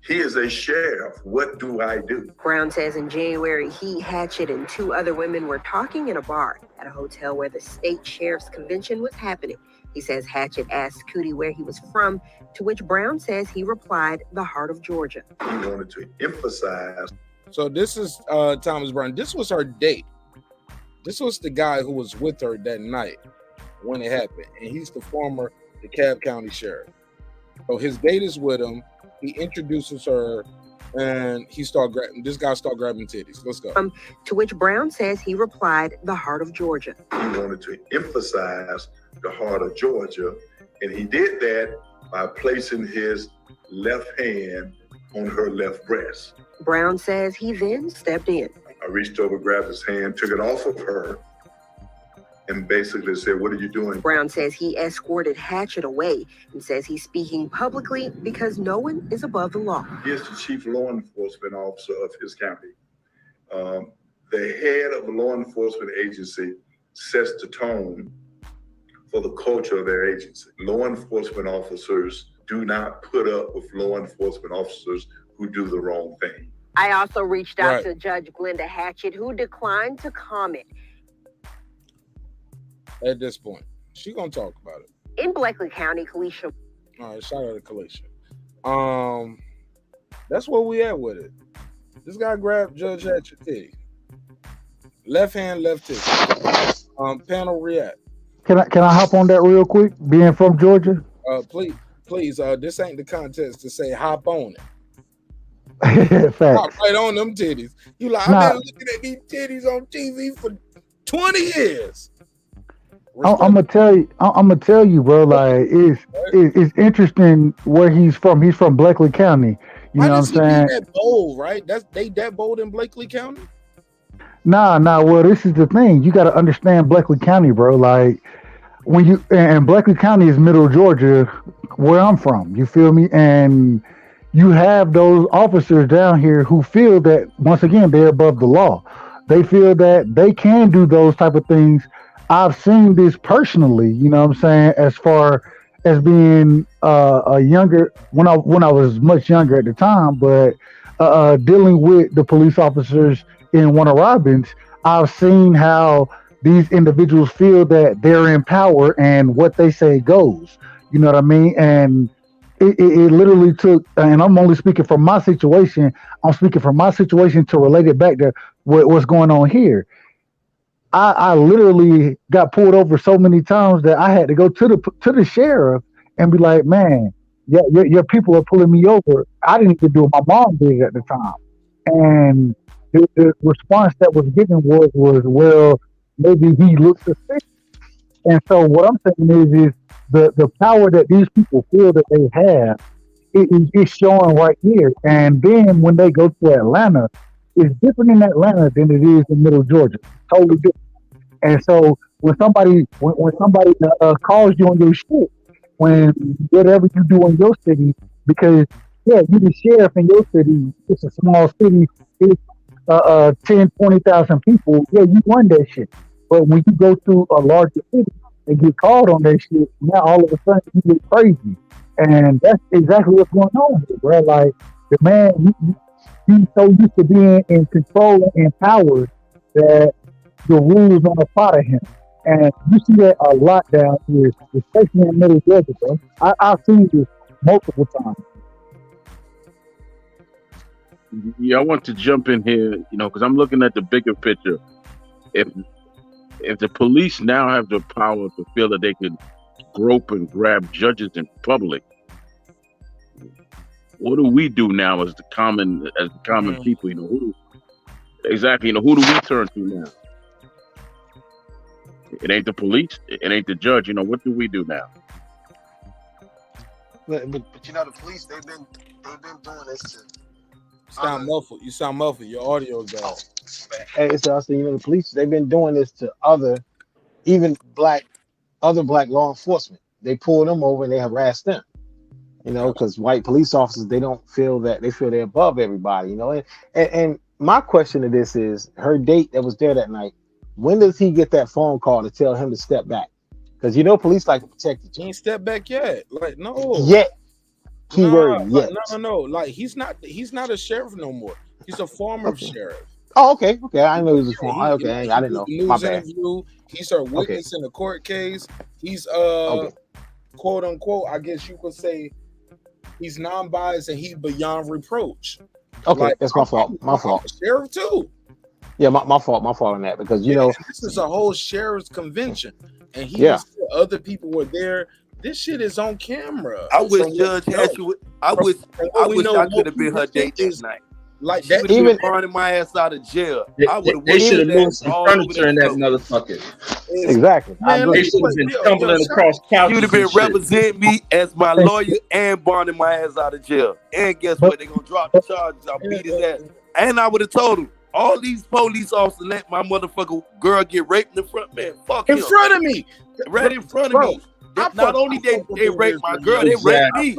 He is a sheriff. What do I do? Brown says in January, he, Hatchet, and 2 other women were talking in a bar at a hotel where the state sheriff's convention was happening. He says Hatchet asked Cootie where he was from, to which Brown says he replied, the heart of Georgia. He wanted to emphasize. So this is Thomas Brown. This was her date. This was the guy who was with her that night when it happened. And he's the former DeKalb County sheriff. So his date is with him. He introduces her, and this guy start grabbing titties. Let's go. To which Brown says he replied, the heart of Georgia. He wanted to emphasize the heart of Georgia, and he did that by placing his left hand on her left breast. Brown says he then stepped in. I reached over, grabbed his hand, took it off of her, and basically said, what are you doing? Brown says he escorted Hatchet away and says he's speaking publicly because no one is above the law. He is the chief law enforcement officer of his county. The head of the law enforcement agency sets the tone for the culture of their agency. Law enforcement officers do not put up with law enforcement officers who do the wrong thing. I also reached out to Judge Glenda Hatchet, who declined to comment. At this point, she gonna talk about it. In Bleckley County, Kalisha. All right, shout out to Kalisha. That's where we at with it. This guy grabbed Judge Hatchet titty. Left hand, left titty. Panel react. Can I hop on that real quick? Being from Georgia. Please. This ain't the contest to say hop on it. Facts. Hop right on them titties. You like, I've been looking at these titties on TV for 20 years. I'm gonna tell you, bro. Like, it's interesting where he's from. He's from Bleckley County. You know what I'm saying? That bold, right? They that bold in Bleckley County. Nah. Well, this is the thing. You got to understand Bleckley County, bro. Like, when you and Bleckley County is middle Georgia, where I'm from. You feel me? And you have those officers down here who feel that once again they're above the law. They feel that they can do those type of things. I've seen this personally, you know what I'm saying, as far as being a younger, when I was much younger at the time, but dealing with the police officers in Warner Robins, I've seen how these individuals feel that they're in power and what they say goes. You know what I mean? And it literally took, and I'm only speaking from my situation, to relate it back to what's going on here. I literally got pulled over so many times that I had to go to the sheriff and be like, man, your people are pulling me over. I didn't even do it. My mom did at the time. And the response that was given was, well, maybe he looks suspicious. And so what I'm saying is the power that these people feel that they have is showing right here. And then when they go to Atlanta, it's different in Atlanta than it is in Middle Georgia. Totally different. And so when somebody calls you on your shit, when whatever you do in your city, because you're the sheriff in your city, it's a small city, it's 10, 20,000 people, you run that shit. But when you go to a larger city and get called on that shit, now all of a sudden you get crazy. And that's exactly what's going on here, bro. Like, the man, he's so used to being in control and power that the rules don't apply to him. And you see that a lot down here, especially in Middle Georgia, bro. I've seen this multiple times. Yeah, I want to jump in here, because I'm looking at the bigger picture. If the police now have the power to feel that they can grope and grab judges in public, what do we do now as the common people? Who do we turn to now? It ain't the police. It ain't the judge. What do we do now? But the police, they've been doing this to. Sound muffled. You sound muffled. Your audio is bad. Hey, so I said, the police, they've been doing this to other black law enforcement. They pull them over and they harass them. Because white police officers, they feel they're above everybody. And my question to this is, her date that was there that night, when does he get that phone call to tell him to step back? Because police like to protect each other. He ain't stepped back yet. Like, no. Yet. Keyword yet. No. Like he's not a sheriff no more. He's a former sheriff. Oh, okay. I know he was a former. He Okay, I didn't know. news My bad. interview. He's a witness in a court case. He's quote unquote, I guess you could say, he's non-biased and he's beyond reproach. Okay, Like, that's my fault. My fault. I'm a sheriff too. Yeah, my fault on that, because you know this is a whole sheriff's convention, and he other people were there. This shit is on camera. I wish Judge Hatchet. I wish I could have been her date that night. Like she that, even burning my ass out of jail. They should have moved some furniture in that motherfucker. Exactly. Man, they should have been stumbling across couches. You'd have been representing me as my lawyer and burning my ass out of jail. And guess what? They gonna drop the charges. I'll beat his ass. And I would have told him, all these police officers let my motherfucker girl get raped in the front. Man, fuck in him. front of me. Right in front of me. Not only they raped my girl, they raped me.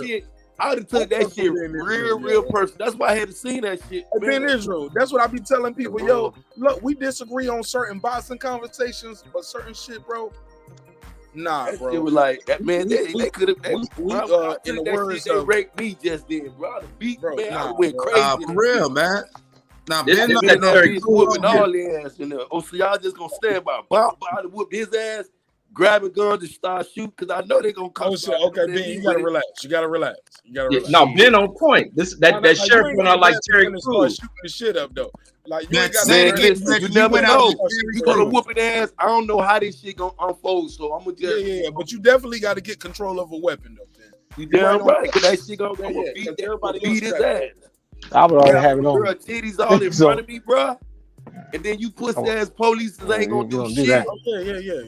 Shit. I would have took that shit real personal. That's why I had to see that shit. In Israel, that's what I be telling people. Yo, look, we disagree on certain boxing conversations, but certain shit, bro. Nah, bro. It was like that, man. They could have. In the words they raped me just then, bro. The beat, bro, man, I went crazy. For real, man. Now, Ben not whooping all their ass in there. Oh, so y'all just gonna stand by to whoop his ass, grab a gun to start shooting? Because I know they gonna come. Oh shit, okay, Ben, you gotta relax. You gotta relax. No, Ben on point. That sheriff went out like Terence Crawford. Shooting the shit up though. Like you never know. You gonna whoop an ass. I don't know how this shit gonna unfold. So I'm gonna just but you definitely got to get control of a weapon though, Ben. You damn right. Because that shit gonna beat his ass. I would already have it on. Girl, titties all in front of me, bro. And then you pussy ass police ain't gonna do shit. Yeah,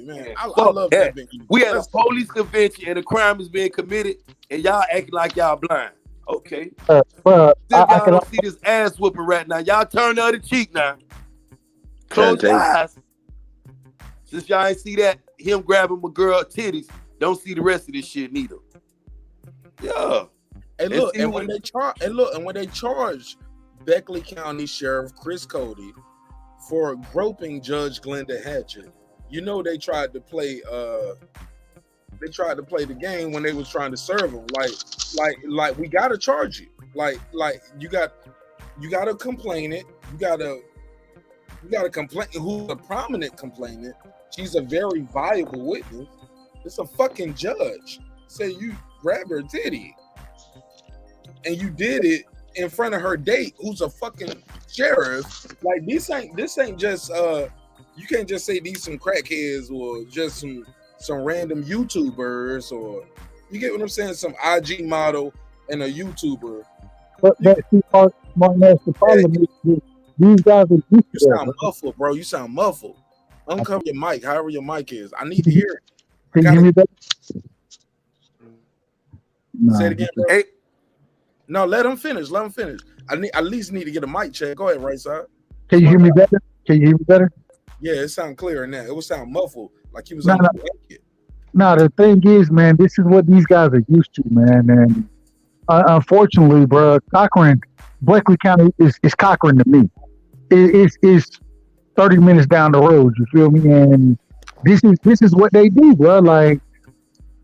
man. I love that. We had a police convention and a crime is being committed, and y'all acting like y'all blind. Okay. Y'all don't see this ass whooping right now. Y'all turn the other cheek now. Close your eyes. Since y'all ain't see that, him grabbing my girl titties, don't see the rest of this shit neither. Yeah. And look, and when they charge Beckley County Sheriff Chris Cody for groping Judge Glenda Hatchet, you know they tried to play the game when they was trying to serve him. Like we gotta charge you. Like you gotta complain it. You gotta complain. Who's a prominent complainant? She's a very viable witness. It's a fucking judge. Say you grabbed her titty. And you did it in front of her date, who's a fucking sheriff. Like this ain't just you can't just say these some crackheads or just some random YouTubers, or you get what I'm saying, some IG model and a YouTuber. But that's the Marq Nash. The problem is these guys are you sound muffled, bro. You sound muffled. Uncover your mic, however your mic is. I need to hear it. Can you hear me better? Say it again, bro. Hey. No, let him finish. I at least need to get a mic check. Go ahead, right side. Can you hear me better? Yeah, it sound clear now. It would sound muffled, like he was on the blanket. No, the thing is, man, this is what these guys are used to, man. And unfortunately, bro, Beckley County is Cochran to me. It's 30 minutes down the road. You feel me? And this is what they do, bro. Like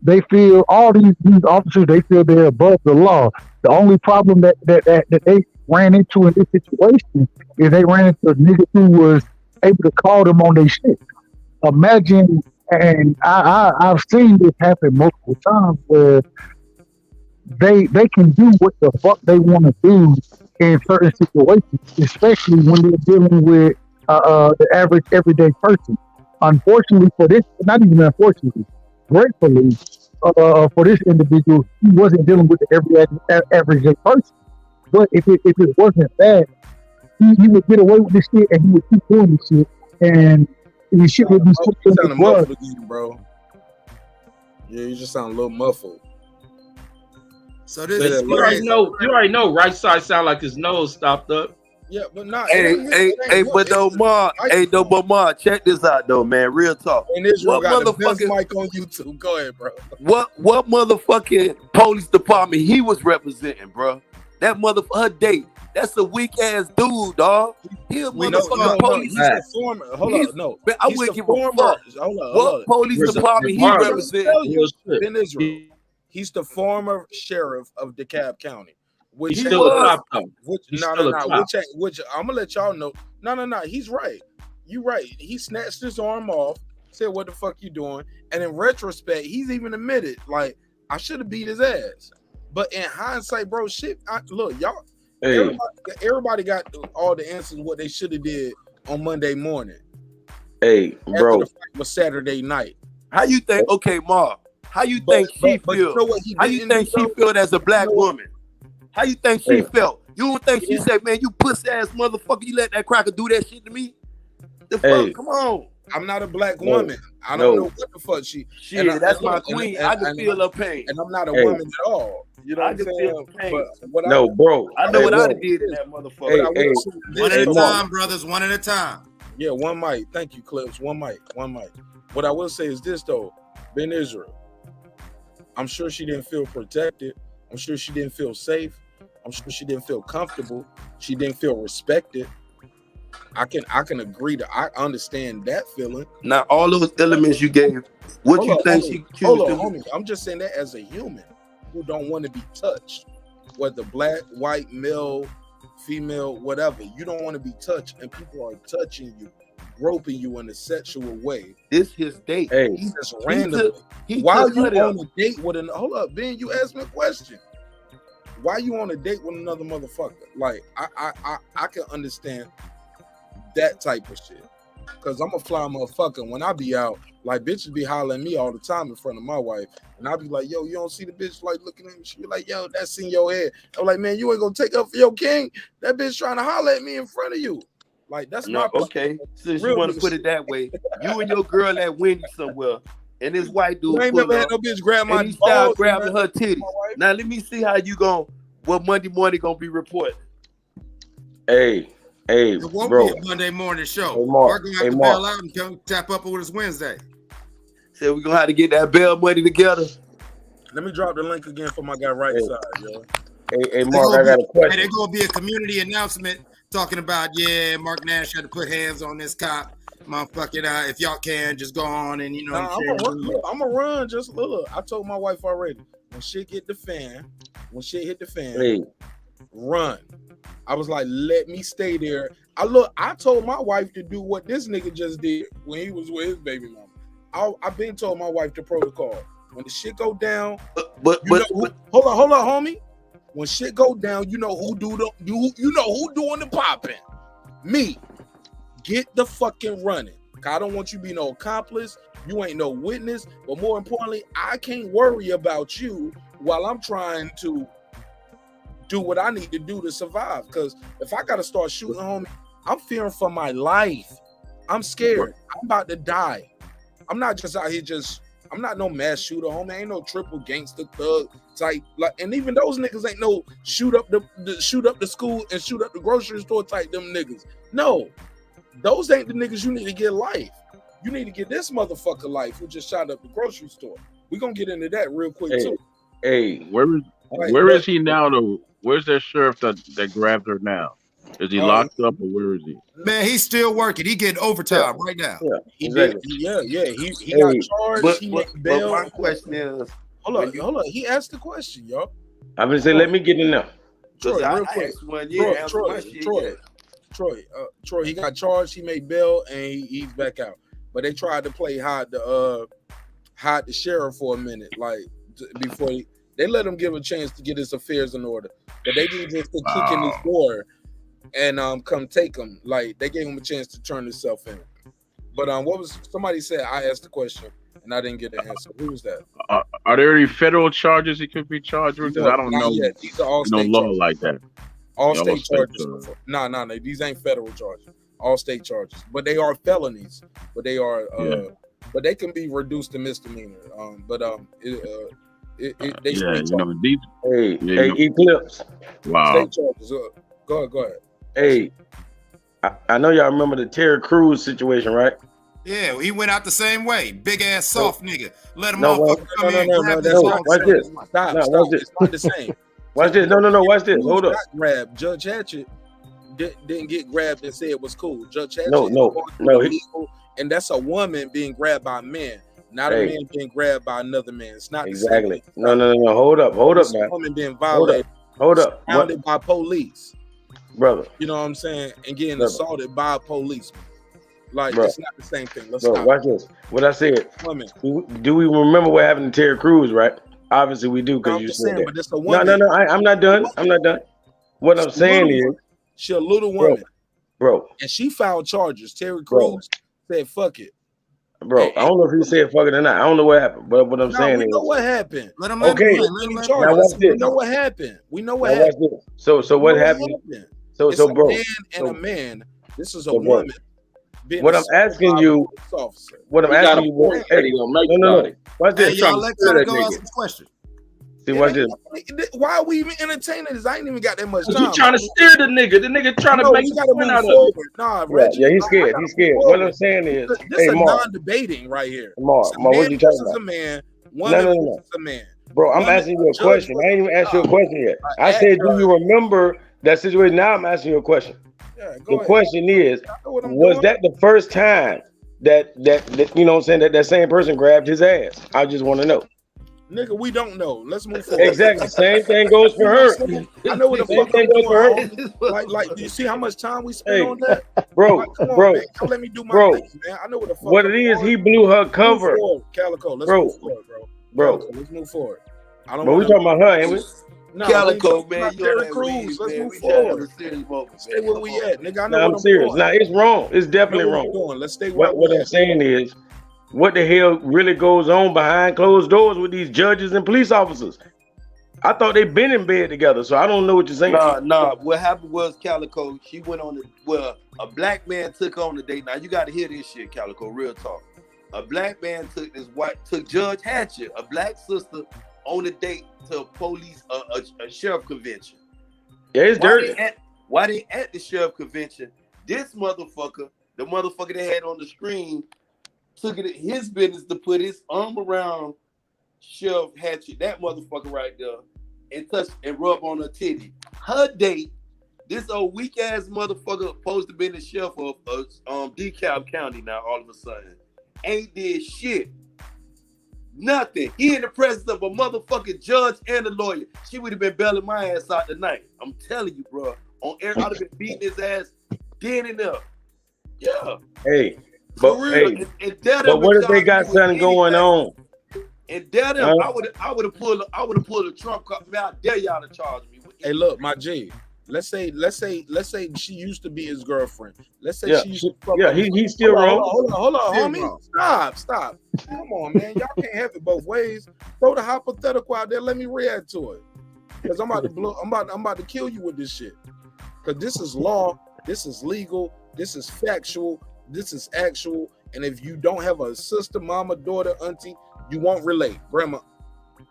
they feel all these officers, they feel they're above the law. The only problem that they ran into in this situation is they ran into a nigga who was able to call them on their shit. Imagine, and I've seen this happen multiple times where they can do what the fuck they want to do in certain situations, especially when they're dealing with the average everyday person. Unfortunately for this, not even unfortunately, gratefully for this individual, he wasn't dealing with the everyday person. But if it wasn't that, he would get away with this shit and he would keep doing this shit, and the shit would be so muffled again, bro. Yeah, you just sound a little muffled. So this you already know right side sound like his nose stopped up. Yeah, but not. But Mark, check this out though, man. Real talk. And Israel got the best mic on YouTube. Go ahead, bro. What motherfucking police department he was representing, bro? That motherfucker date. That's a weak ass dude, dog. He a motherfucking police. He's a former. Hold on, no. I wouldn't give a fuck. What police department he representing? In Israel, He's the former sheriff of DeKalb County. Which He's still a cop, though. Which I'm gonna let y'all know. No. He's right. You right. He snatched his arm off. Said, "What the fuck you doing?" And in retrospect, he's even admitted, like, I should have beat his ass. But in hindsight, bro, shit. Look, y'all. Hey. Everybody got all the answers what they should have did on Monday morning. Hey, bro. After the fight was Saturday night. How you think? Okay, Marq. How you think she feel? You know what How you think she felt as a black woman? How you think she felt? You don't think she said, "Man, you pussy ass motherfucker, you let that cracker do that shit to me"? The fuck, come on. I'm not a black woman. I don't know what the fuck she. Shit, that's my queen. I can feel her pain. And I'm not a woman at all. You know what I'm saying? Bro. I know what I did in that motherfucker. One at a time, brothers. One at a time. Yeah, one mic. Thank you, Clips. One mic. What I will say is this, though. Ben Israel. I'm sure she didn't feel protected. I'm sure she didn't feel safe. I'm sure she didn't feel comfortable. She didn't feel respected. I can agree to. I understand that feeling. Now, all those elements you gave, what you think she accused them? Homie. I'm just saying that as a human who don't want to be touched, whether black, white, male, female, whatever. You don't want to be touched, and people are touching you, groping you in a sexual way. This his date. Hey, he just randomly. Why are you on a date with an? Hold up, Ben. You asked me a question. Why are you on a date with another motherfucker? Like I can understand that type of shit. Cause I'm a fly motherfucker. When I be out, like bitches be hollering at me all the time in front of my wife, and I be like, "Yo, you don't see the bitch like looking at me?" She be like, "Yo, that's in your head." I'm like, "Man, you ain't gonna take up for your king. That bitch trying to holler at me in front of you." Like that's not okay. Since you want to put it that way, you and your girl at Wendy somewhere, and this white dude ain't never had no bitch grab my and he start grabbing her titties. Now let me see how you what Monday morning gonna be reported. Hey, it won't bro. be a Monday morning show. Hey, Marq. We're gonna have to bail out and come tap up with us Wednesday. So we're gonna have to get that bail money together. Let me drop the link again for my guy right side, yo. Hey, Marq, I got a question. There's gonna be a community announcement talking about Marq Nash had to put hands on this cop. Motherfucking if y'all can just go on and I'm gonna run. Just look. I told my wife already. When shit hit the fan, run. I was like, let me stay there. I told my wife to do what this nigga just did when he was with his baby mama. I've been told my wife the protocol. When the shit go down, hold on, homie. When shit go down, you know who doing the popping. Me. Get the fucking running. I don't want you to be no accomplice. You ain't no witness. But more importantly, I can't worry about you while I'm trying to do what I need to do to survive. Because if I got to start shooting, homie, I'm fearing for my life. I'm scared. I'm about to die. I'm not just out here I'm not no mass shooter, homie. I ain't no triple gangster thug type. Like, and even those niggas ain't no shoot up the school and shoot up the grocery store type them niggas. No. Those ain't the niggas you need to get life. You need to get this motherfucker life who just shot up the grocery store. We're gonna get into that real quick too. Hey, where is he now though? Where's that sheriff that grabbed her now? Is he locked up or where is he? Man, he's still working. He getting overtime right now. Yeah, he did. Yeah. He got charged. He made bail. My question is, hold on. He asked the question, y'all. I'm gonna say, let me get in there. Troy, real quick. Troy, he got charged. He made bail and he's back out. But they tried to play hide the sheriff for a minute, like before they let him give a chance to get his affairs in order. But they didn't just kick in his door and come take him. Like they gave him a chance to turn himself in. But what was somebody said? I asked the question and I didn't get an answer. Who was that? Are there any federal charges he could be charged with? Because I don't know. These are all state law charges. like that. All state charges. No. These ain't federal charges. All state charges, but they are felonies. But they are, but they can be reduced to misdemeanor. Hey, Eclipse. Wow. State charges. Go ahead. Hey, I know y'all remember the Terry Crews situation, right? Yeah, he went out the same way. Big ass soft nigga. Let him off. Watch this. Stop. It's not the same. Watch this. No. Watch this. Hold up. Grabbed. Judge Hatchet didn't get grabbed and say it was cool. Judge Hatchet. No. And that's a woman being grabbed by men. Not a man being grabbed by another man. It's not exactly. the same. No. Hold up, man. Woman being violated. Hold up. Surrounded by police, brother. You know what I'm saying? And getting assaulted by a policeman. Like it's not the same thing. Let's stop. Watch this. What I said. Women. Do we remember what happened to Terry Crews? Right. Obviously we do because you said that. But it's a woman. No. I'm not done. What I'm saying is, she's a little woman, bro, and she filed charges. Terry Crews said, "Fuck it." Bro, I don't know if he said fuck it or not. I don't know what happened, but what I'm saying is, we know what happened. Okay, now watch this. We know what happened. We know what happened. So what happened? So bro, man and a man. This is a woman. What I'm asking you, no. Watch this. Y'all let Calico ask the question. See, watch this. Why are we even entertaining this? I ain't even got that much time. You trying to steer the nigga? The nigga trying to make a point out of it. Nah, Reggie. Yeah, he's scared. He's scared. What I'm saying is, this is non-debating right here. Mark, what you talking about? A man, woman versus a man. Bro, I'm asking you a question. I ain't even asked you a question yet. I said, do you remember that situation? Now I'm asking you a question. The question is, was that the first time that you know what I'm saying, that same person grabbed his ass? I just want to know. Nigga, we don't know. Let's move forward. Exactly. Same thing goes for her. I know what the fuck I'm doing. Like, do you see how much time we spent on that? Bro, man. Don't let me do my thing, man. I know what the fuck. What it is, he blew her cover. Calico, let's move forward, bro. Calico, let's move forward. But we talking about her, ain't we? Calico, man. Terry Crews, let's move forward. Stay where we at, nigga. I know I'm serious. Now it's wrong. It's definitely wrong. Let's stay what I'm saying is, what the hell really goes on behind closed doors with these judges and police officers? I thought they'd been in bed together, so I don't know what you're saying. Nah. What happened was Calico, she went on a black man took on the date. Now you got to hear this shit, Calico. Real talk. A black man took Judge Hatchet, a black sister, on a date to a sheriff convention. Yeah, it's dirty. Why they at the sheriff convention? This motherfucker, the motherfucker they had on the screen, took it his business to put his arm around Sheriff Hatchet, that motherfucker right there, and touch and rub on her titty. Her date, this old weak ass motherfucker supposed to be the sheriff of DeKalb County now. All of a sudden, ain't did shit, nothing. He in the presence of a motherfucking judge and a lawyer. She would have been bailing my ass out tonight. I'm telling you, bro. On air, I'd have been beating his ass dead and up. Yeah. Hey. But what if they got something going on? And I would have pulled a trump card. Man, I dare y'all to charge me. Hey, look, my G. Let's say she used to be his girlfriend. Let's say she used to. He's still wrong. Hold on, homie. Stop. Come on, man. Y'all can't have it both ways. Throw the hypothetical out there. Let me react to it. Because I'm about to kill you with this shit. Because this is law. This is legal. This is factual. This is actual, and if you don't have a sister, mama, daughter, auntie, you won't relate. Grandma,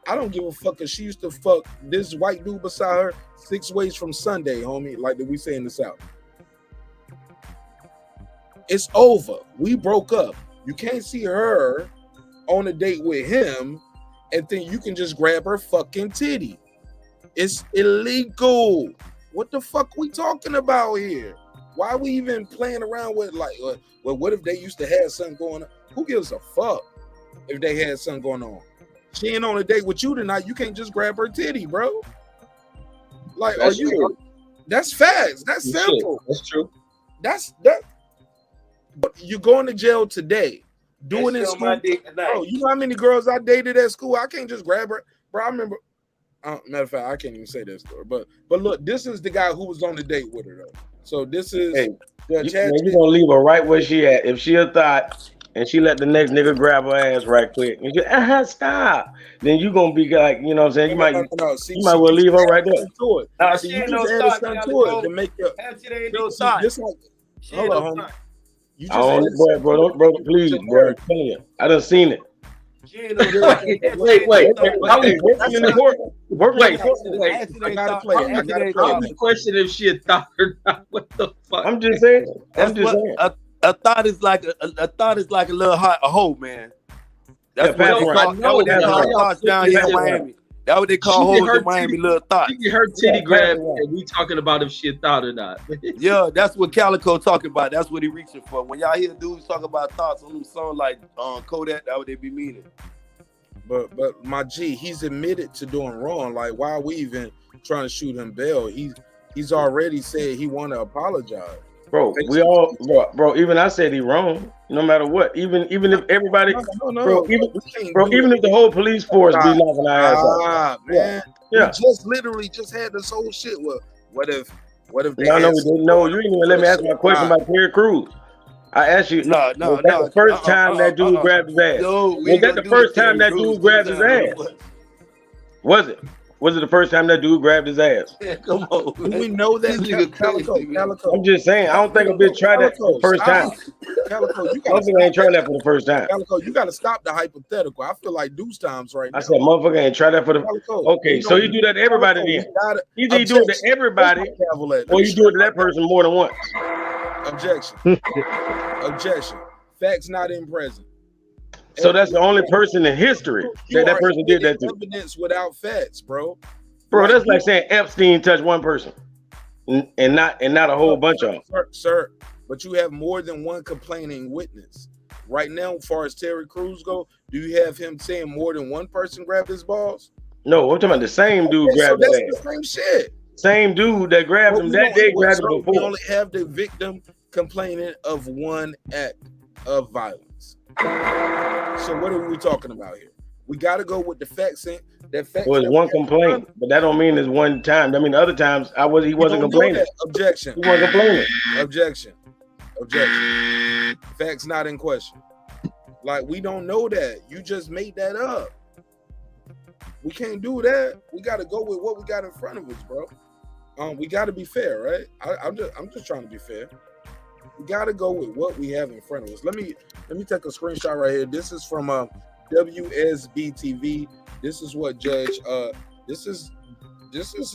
I don't give a fuck if she used to fuck this white dude beside her 6 ways from Sunday, homie, like we say in the South. It's over. We broke up. You can't see her on a date with him, and then you can just grab her fucking titty. It's illegal. What the fuck we talking about here? Why are we even playing around with what if they used to have something going on? Who gives a fuck if they had something going on? She ain't on a date with you tonight. You can't just grab her titty, bro. Like, that's true. That's facts. That's simple. That's true. That's. But you're going to jail today. Doing it in school. Bro, you know how many girls I dated at school? I can't just grab her. Bro, I remember. Matter of fact, I can't even say that story. But look, this is the guy who was on the date with her, though. So this is you're gonna leave her right where she at. If she a thought and she let the next nigga grab her ass right quick and you stop, then you gonna be like, you know what I'm saying? You might well leave her right there. Nah, she ain't no thought to make your ain't no thought. Hold on, homie. You just bro, please, bro. I'm telling you, I done seen it. Wait. I gotta play. I was questioning if she had thought or not. What the fuck? I'm just saying. A thought is like a little hot a hoe, man. That's what they call down here in Miami. That's what they call hoes in Miami, little thoughts. She get her titty grabbed, and we talking about if she thought or not. Yeah, that's what Calico talking about. That's what he reaching for. When y'all hear dudes talk about thoughts on them songs like Kodak, that's what they be meaning. But my G, he's admitted to doing wrong. Like, why are we even trying to shoot him bail? He's already said he want to apologize. Bro, we all, bro. Even I said he wrong. No matter what, even if everybody, even if the whole police force be knocking our ass out, man. Yeah, we literally had this whole shit. Well, what if? No, we didn't know. You didn't even let me ask my question about Terry Crews. I asked you. No. The first time that dude grabbed his ass. Was that the first time that dude grabbed his ass? Was it? Was it the first time that dude grabbed his ass? Yeah, come on. Do we know that? Calico. I'm just saying. I don't think a bitch tried that for the first time. Calico, you motherfucker ain't tried that for the first time. Calico, you got to stop the hypothetical. I feel like deuce times right now. I said, motherfucker ain't tried that for the. Okay, so you do that to everybody then. Either you do it to everybody, or you do it to that person more than once. Objection. Facts not in present. So that's the only person in history that person did that to. Evidence without facts, bro. Bro, that's like saying Epstein touched one person, and not a whole bunch of them. Sir, but you have more than one complaining witness. Right now, as far as Terry Crews go, do you have him saying more than one person grabbed his balls? No, I'm talking about the same dude grabbed his ass. The same shit. Same dude that grabbed him that day grabbed him before. We only have the victim complaining of one act of violence. So what are we talking about here? We got to go with the facts. Well, it's one complaint, but that don't mean it's one time. I mean, the other times he wasn't complaining. Objection. He wasn't complaining. Objection. Facts not in question. Like, we don't know that. You just made that up. We can't do that. We got to go with what we got in front of us, bro. We got to be fair, right? I'm just trying to be fair. We got to go with what we have in front of us. Let me take a screenshot right here. This is from WSB TV. This is what Judge. This is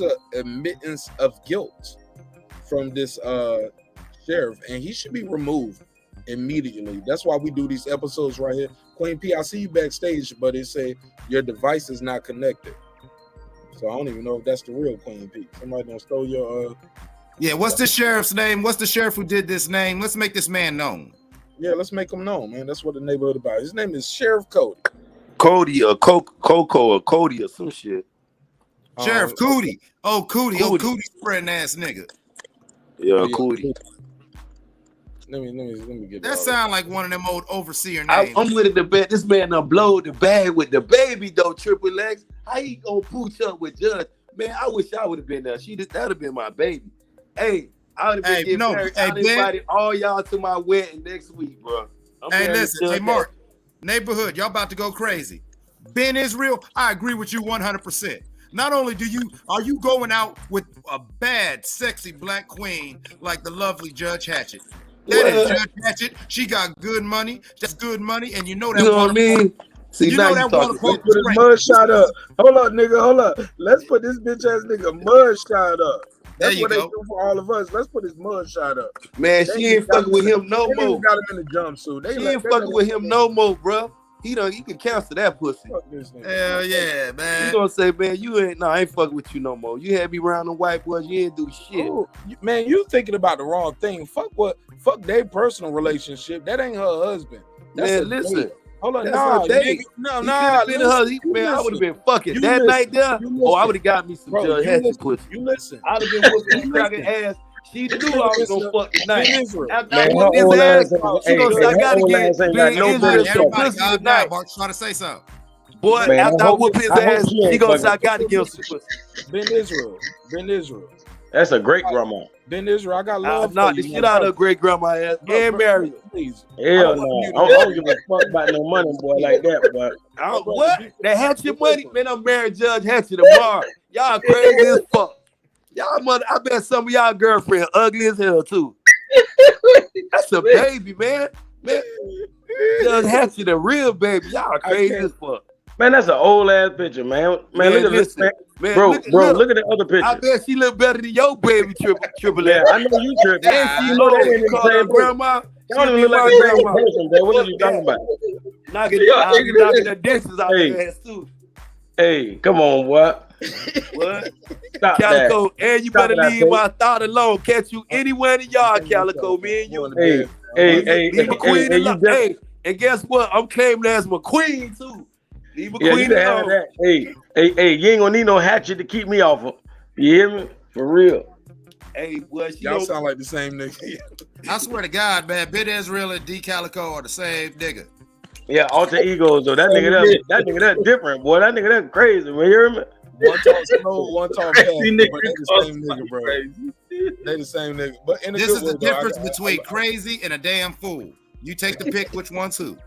a admittance of guilt from this sheriff, and he should be removed immediately. That's why we do these episodes right here. Queen P, I see you backstage, but it say your device is not connected. So I don't even know if that's the real Queen P. Somebody done stole your Yeah, what's the sheriff's name? What's the sheriff who did this name? Let's make this man known. Yeah, let's make him known, man. That's what the neighborhood about. His name is Sheriff Cody. Cody or Coco or Cody or some shit. Sheriff Cootie. Oh, Cootie. Oh, Cootie's friend ass nigga. Yeah, Cootie. Let me get that. Sound like one of them old overseer names. I'm willing to bet this man done blow the bag with the baby though, Triple X. How he gonna pooch up with Judge? Man, I wish I would have been there. That would have been my baby. Hey, I would have been getting married. I invited all y'all to my wedding next week, bro. Listen, hey, Mark, neighborhood, y'all about to go crazy. Ben Israel, I agree with you 100%. Not only are you going out with a bad, sexy black queen like the lovely Judge Hatchet. That is Judge Hatchet. She got good money. That's good money, and you know that. You know what I mean? See, you know that water park. Put his mud shot up. Hold up, nigga. Hold up. Let's put this bitch ass nigga mud shot up. That's what they do for all of us. Let's put his mud shot up. Man, she ain't fucking with him no more. Got him in the jumpsuit. She ain't fucking with him no more, bro. He can cancel that pussy. Hell yeah, man. You gonna say, man, I ain't fucking with you no more. You had me around the white boys, you ain't do shit. Ooh, man, you thinking about the wrong thing. Fuck their personal relationship. That ain't her husband. Man, listen. Date. Hold on, Man, I would have been fucking that night there. Oh, I would have got me some Judge Hatchet pussy. You listen. I'd have been whooping his fucking ass. She knew I was gonna fuck tonight. After I whooped his ass, she gonna say, I gotta get some pussy tonight. Mark's trying to say something. Boy, after I whoop his ass, she gonna say, I gotta get some pussy. Ben Israel. That's a great grandma. Ben Israel, I got love. Knock the shit out of great grandma ass and marry her. Please. Hell no. I don't give a fuck about no money, boy, like that. But what? That Hatchet money? Man, I'm marrying Judge Hatchet tomorrow. Y'all crazy as fuck. Y'all mother, I bet some of y'all girlfriend ugly as hell too. That's a baby, man. Judge Hatchet a real baby. Y'all crazy as fuck. Man, that's an old ass picture, man. Man, look at this, man. Bro, look at the other picture. I bet she look better than your baby, Triple X. I know you tripping. And she know that call her grandma. Y'all don't even look like the same person, bro. What are you talking about? Knocking the dishes out of her ass too. Hey, come on, what? What? Stop Calico, that. and you Stop better that, leave babe. my thought alone. Catch you anywhere in the yard, Calico. Me and you. Hey, hey, Leave a queen you alone. Hey, and guess what? I'm claiming as my queen too. Leave a Yeah, you queen can have alone. that. Hey, you ain't gonna need no hatchet to keep me off of. You hear me? For real. Hey, well, y'all sound like the same nigga. I swear to God, man, Bit Israel and D Calico are the same nigga. Yeah, alter egos though. That nigga that different, boy. That nigga that crazy. You hear me? One talk slow, one talk fast. Crazy But nigga they the same nigga, bro. They the same nigga. But in a This good is the way, though, difference between crazy and a damn fool. You take the pick, which one's who?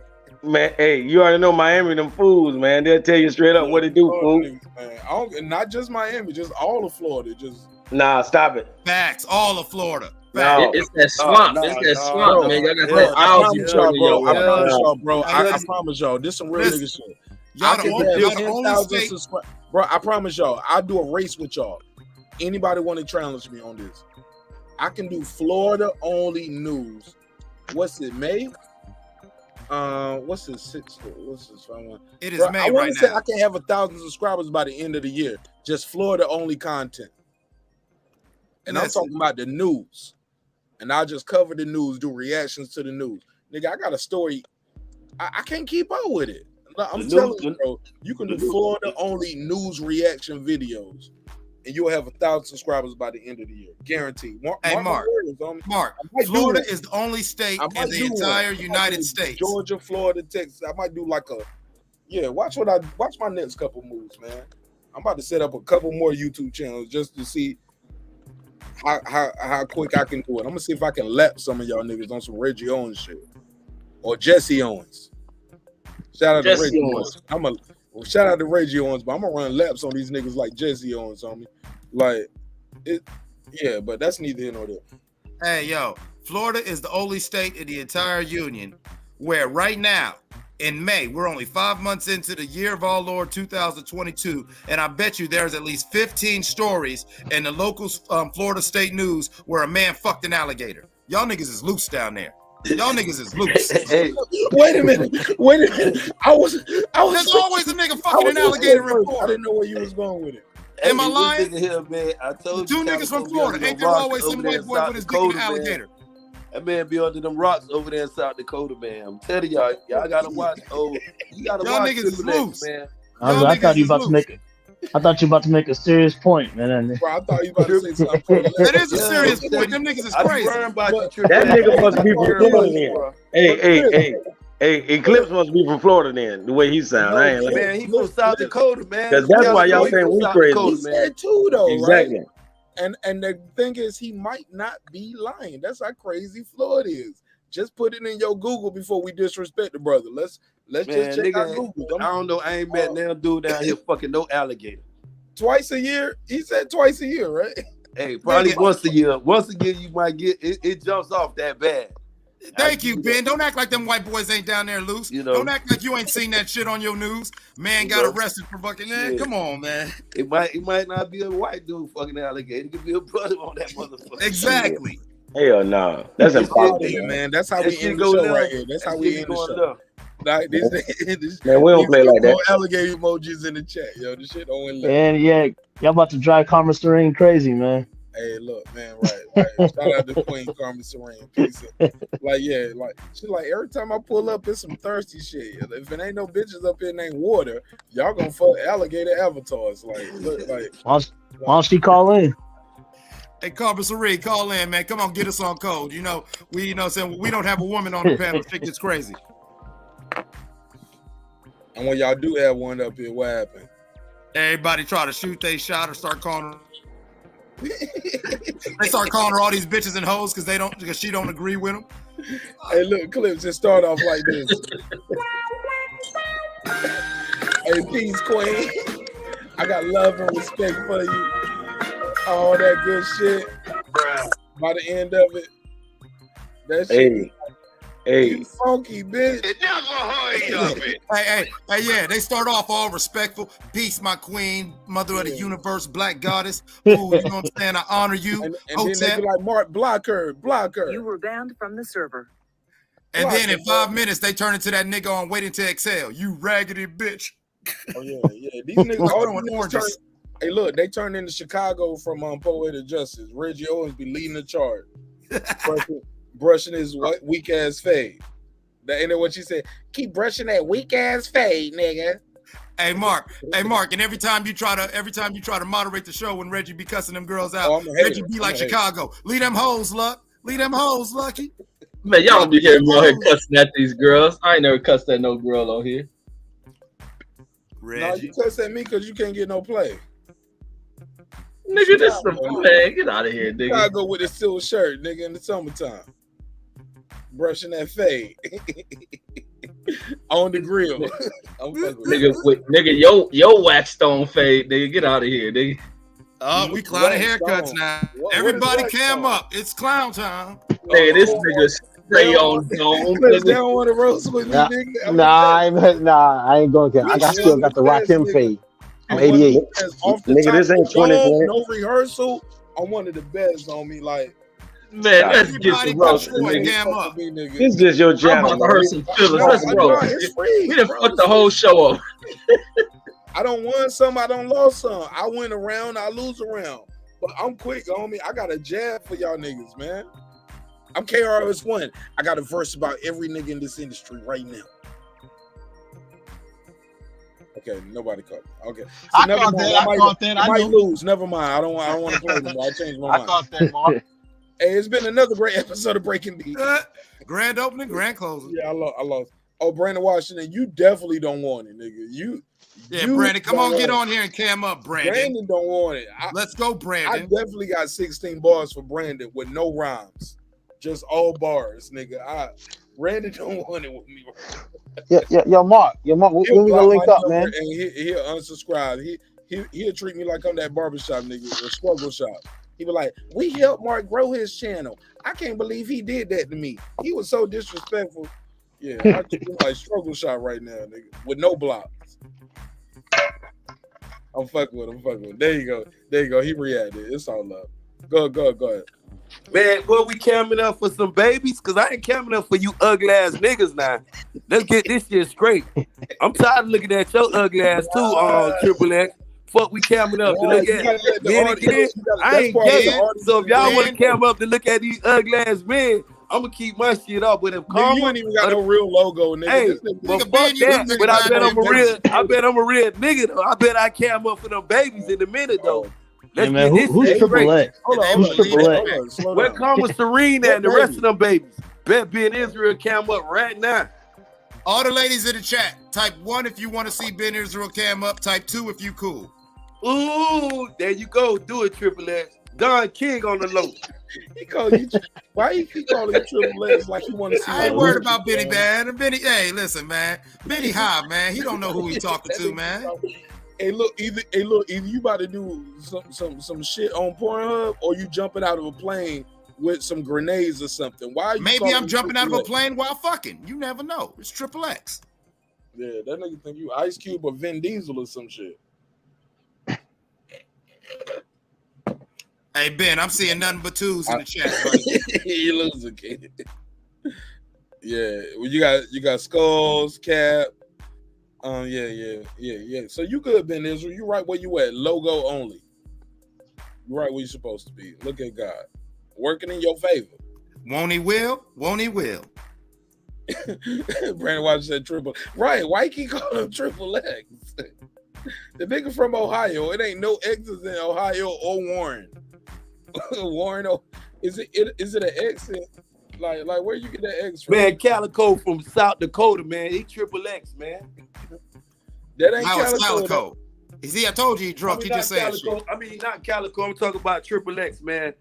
Man, hey, you already know Miami, them fools, man. They'll tell you straight up what they do, fool. Man, not just Miami, just all of Florida. Just Nah, stop it. Facts, all of Florida. No. It's that swamp. It's that swamp, man. Y'all got that algae growing in your I promise water. y'all, bro. I promise y'all, this some real nigga shit. I can have 10,000 subscribers. Bro, I promise y'all, I do a race with y'all. Anybody want to challenge me on this? I can do Florida only news. What's it, May? What's this 6? What's this 5? It is Bro, May I want right to say now. I can have 1,000 subscribers by the end of the year. Just Florida only content. And I'm talking about the news. And I'll just cover the news, do reactions to the news. Nigga, I got a story. I can't keep up with it. I'm telling you, bro, you can do Florida only news reaction videos, and you'll have 1,000 subscribers by the end of the year, guaranteed. Mark, Florida is the only state in the entire United States. Georgia, Florida, Texas. I might do like watch my next couple moves, man. I'm about to set up a couple more YouTube channels just to see how quick I can do it. I'm gonna see if I can lap some of y'all niggas on some Reggie Owens shit or Jesse Owens. Shout out to Reggie Owens. Shout out to Reggie Owens, but I'm gonna run laps on these niggas like Jesse Owens on me. Like it, yeah, but that's neither here nor there. Hey, yo, Florida is the only state in the entire union where right now in May, we're only 5 months into the year of our Lord 2022, and I bet you there's at least 15 stories in the local Florida state news where a man fucked an alligator. Y'all niggas is loose down there. Y'all niggas is loose. Hey, wait a minute. I was. There's always a nigga fucking an alligator report. I didn't know where you was going with it. Am I lying? Here, man, I told you. Two niggas from Florida. Ain't there always some white boy with his dick in an alligator? That man be under them rocks over there in South Dakota, man. I'm telling y'all gotta watch. Oh, you gotta y'all watch niggas is loose, man. I thought you about to make a serious point, man. Bro, I thought you about to say something. That is a serious point. Them niggas is crazy. That nigga must be from Florida then. Hey, Eclipse must be from Florida then, the way he sound. I ain't like man, he from South Dakota, man. Because that's why y'all saying we crazy. He said too, though, exactly. Right? And the thing is, he might not be lying. That's how crazy Florida is. Just put it in your Google before we disrespect the brother. Let's just check out Google. I don't know. I ain't met no dude down here fucking no alligator. Twice a year? He said twice a year, right? Hey, probably once a year. Once a year, you might get it. It jumps off that bad. Thank you, Ben. Don't act like them white boys ain't down there loose. Don't act like you ain't seen that shit on your news. Man got arrested for fucking that. Come on, man. It might not be a white dude fucking alligator. It could be a brother on that motherfucker. Exactly. Hell no. That's impossible, man. That's how we end the show right here. That's how we end the show. Like, man, we don't play like that. Alligator emojis in the chat, yo. This shit don't win. And yeah, y'all about to drive Carmen Serene crazy, man. Hey, look, man, right. Shout out to Queen Carmen Serene. Peace. She's like, every time I pull up, it's some thirsty shit. If it ain't no bitches up here named Water, y'all gonna fuck alligator avatars. Like, look, like. Why don't she call in? Hey, Carmen Serene, call in, man. Come on, get us on code. We saying we don't have a woman on the panel. Shit gets crazy. And when y'all do have one up here, what happened? Everybody try to shoot they shot or start calling her. They start calling her all these bitches and hoes because she don't agree with them. Hey, look, Clips, just start off like this. Hey, peace, Queen. I got love and respect for you. All that good shit. By the end of it, that shit. Hey, you funky bitch. It never heard of it. Hey, yeah, they start off all respectful. Peace, my queen, mother of the universe, black goddess. Ooh, you know what I'm saying? I honor you. And then they be like, Mark, block her. You were banned from the server. And then in 5 minutes, they turn into that nigga on Waiting to Exhale. You raggedy bitch. Oh yeah. These niggas, all these niggas turn, hey, look, they turned into Chicago from Poetic Justice. Reggie Owens be leading the charge, brushing his weak ass fade. That ain't what she said. Keep brushing that weak ass fade, nigga. Hey Mark, and every time you try to moderate the show when Reggie be cussing them girls out, Reggie be like Chicago. Leave them hoes, Lucky. Man, y'all don't be hearing me out here cussing at these girls. I ain't never cussed at no girl on here. Reggie. No, you cuss at me because you can't get no play. Nigga, this is man. Get out of here, nigga. I go with a silver shirt, nigga, in the summertime. Brushing that fade. On the grill. nigga, your wax stone fade, nigga. Get out of here, nigga. We clowning haircuts now. Everybody cam up. It's clown time. Nigga, this nigga spray on dome. They don't want to roast with me, nigga. Nah, I ain't going to. I still got the Rakim fade. I'm 88. Nigga, this ain't 2020. No rehearsal. I'm one of the best on me. Like, man, let's get some roast. It's just your channel. I'm about to hurt some feelings. Let's roast. We done fucked the whole show up. I don't won some, I don't lost some. I win around, I lose around. But I'm quick, homie. I got a jab for y'all niggas, man. I'm KRS-One. I got a verse about every nigga in this industry right now. Okay, nobody caught me. Okay, so I caught that. I might lose. Never mind. I don't want to play anymore. I changed my mind. I caught that, Mark. Hey, it's been another great episode of Breaking Beats. Grand opening, grand closing. Yeah, I lost. Oh, Brandon Washington, you definitely don't want it, nigga. Brandon, come on, get on here and cam up, Brandon. Brandon don't want it. Let's go, Brandon. I definitely got 16 bars for Brandon with no rhymes, just all bars, nigga. Brandon don't want it with me. Yo, Mark, when we gonna link up, man? And he'll unsubscribe. He'll treat me like I'm that barbershop nigga or struggle shop. He was like, we helped Mark grow his channel. I can't believe he did that to me. He was so disrespectful. Yeah, I treat him like struggle shop right now, nigga, with no blocks. I'm fucking with him. There you go. He reacted. It's all love. Go ahead. Man, boy, we camming up for some babies? Because I ain't camming up for you ugly ass niggas now. Let's get this shit straight. I'm tired of looking at your ugly ass too, Triple X. Fuck, we camming up to look at men again. I ain't gay. So if y'all want to cam up to look at these ugly ass men, I'm gonna keep my shit up. But if you ain't even got no real logo, nigga. Hey, but fuck that. But I bet I'm a real nigga though. I bet I cam up for them babies in a minute though. Let's man, who's Triple X? Who's Triple X? Where Karma Serene and the rest of them babies? Bet Ben Israel cam up right now. All the ladies in the chat, type 1 if you want to see Ben Israel cam up. Type 2 if you cool. Ooh, there you go. Do it, Triple X. Don King on the low. He called you. Why you keep calling him Triple X like you want to see? I ain't worried about Benny, man. Benny, hey, listen, man. Benny high, man. He don't know who he talking to, man. Hey, look, either you about to do some shit on Pornhub or you jumping out of a plane with some grenades or something. Why are you Maybe I'm jumping out of a plane while fucking. You never know. It's Triple X. Yeah, that nigga think you Ice Cube or Vin Diesel or some shit. Hey, Ben, I'm seeing nothing but twos in the chat. Right? You losing, kid. Yeah, well, you got Skulls, Cap. Yeah. So you good, Ben Israel. You right where you at. Logo only. You right where you supposed to be. Look at God. Working in your favor. Won't he will? Won't he will? Brandon Watch said triple. Right, why you keep calling him Triple X? The nigga from Ohio. It ain't no X's in Ohio or Warren. Warren, is it an X? Like where you get that X from? Man, Calico from South Dakota, man. He Triple X, man. That ain't Calico. See, I told you he drunk. He just said shit. I mean, not Calico. I'm talking about Triple X, man.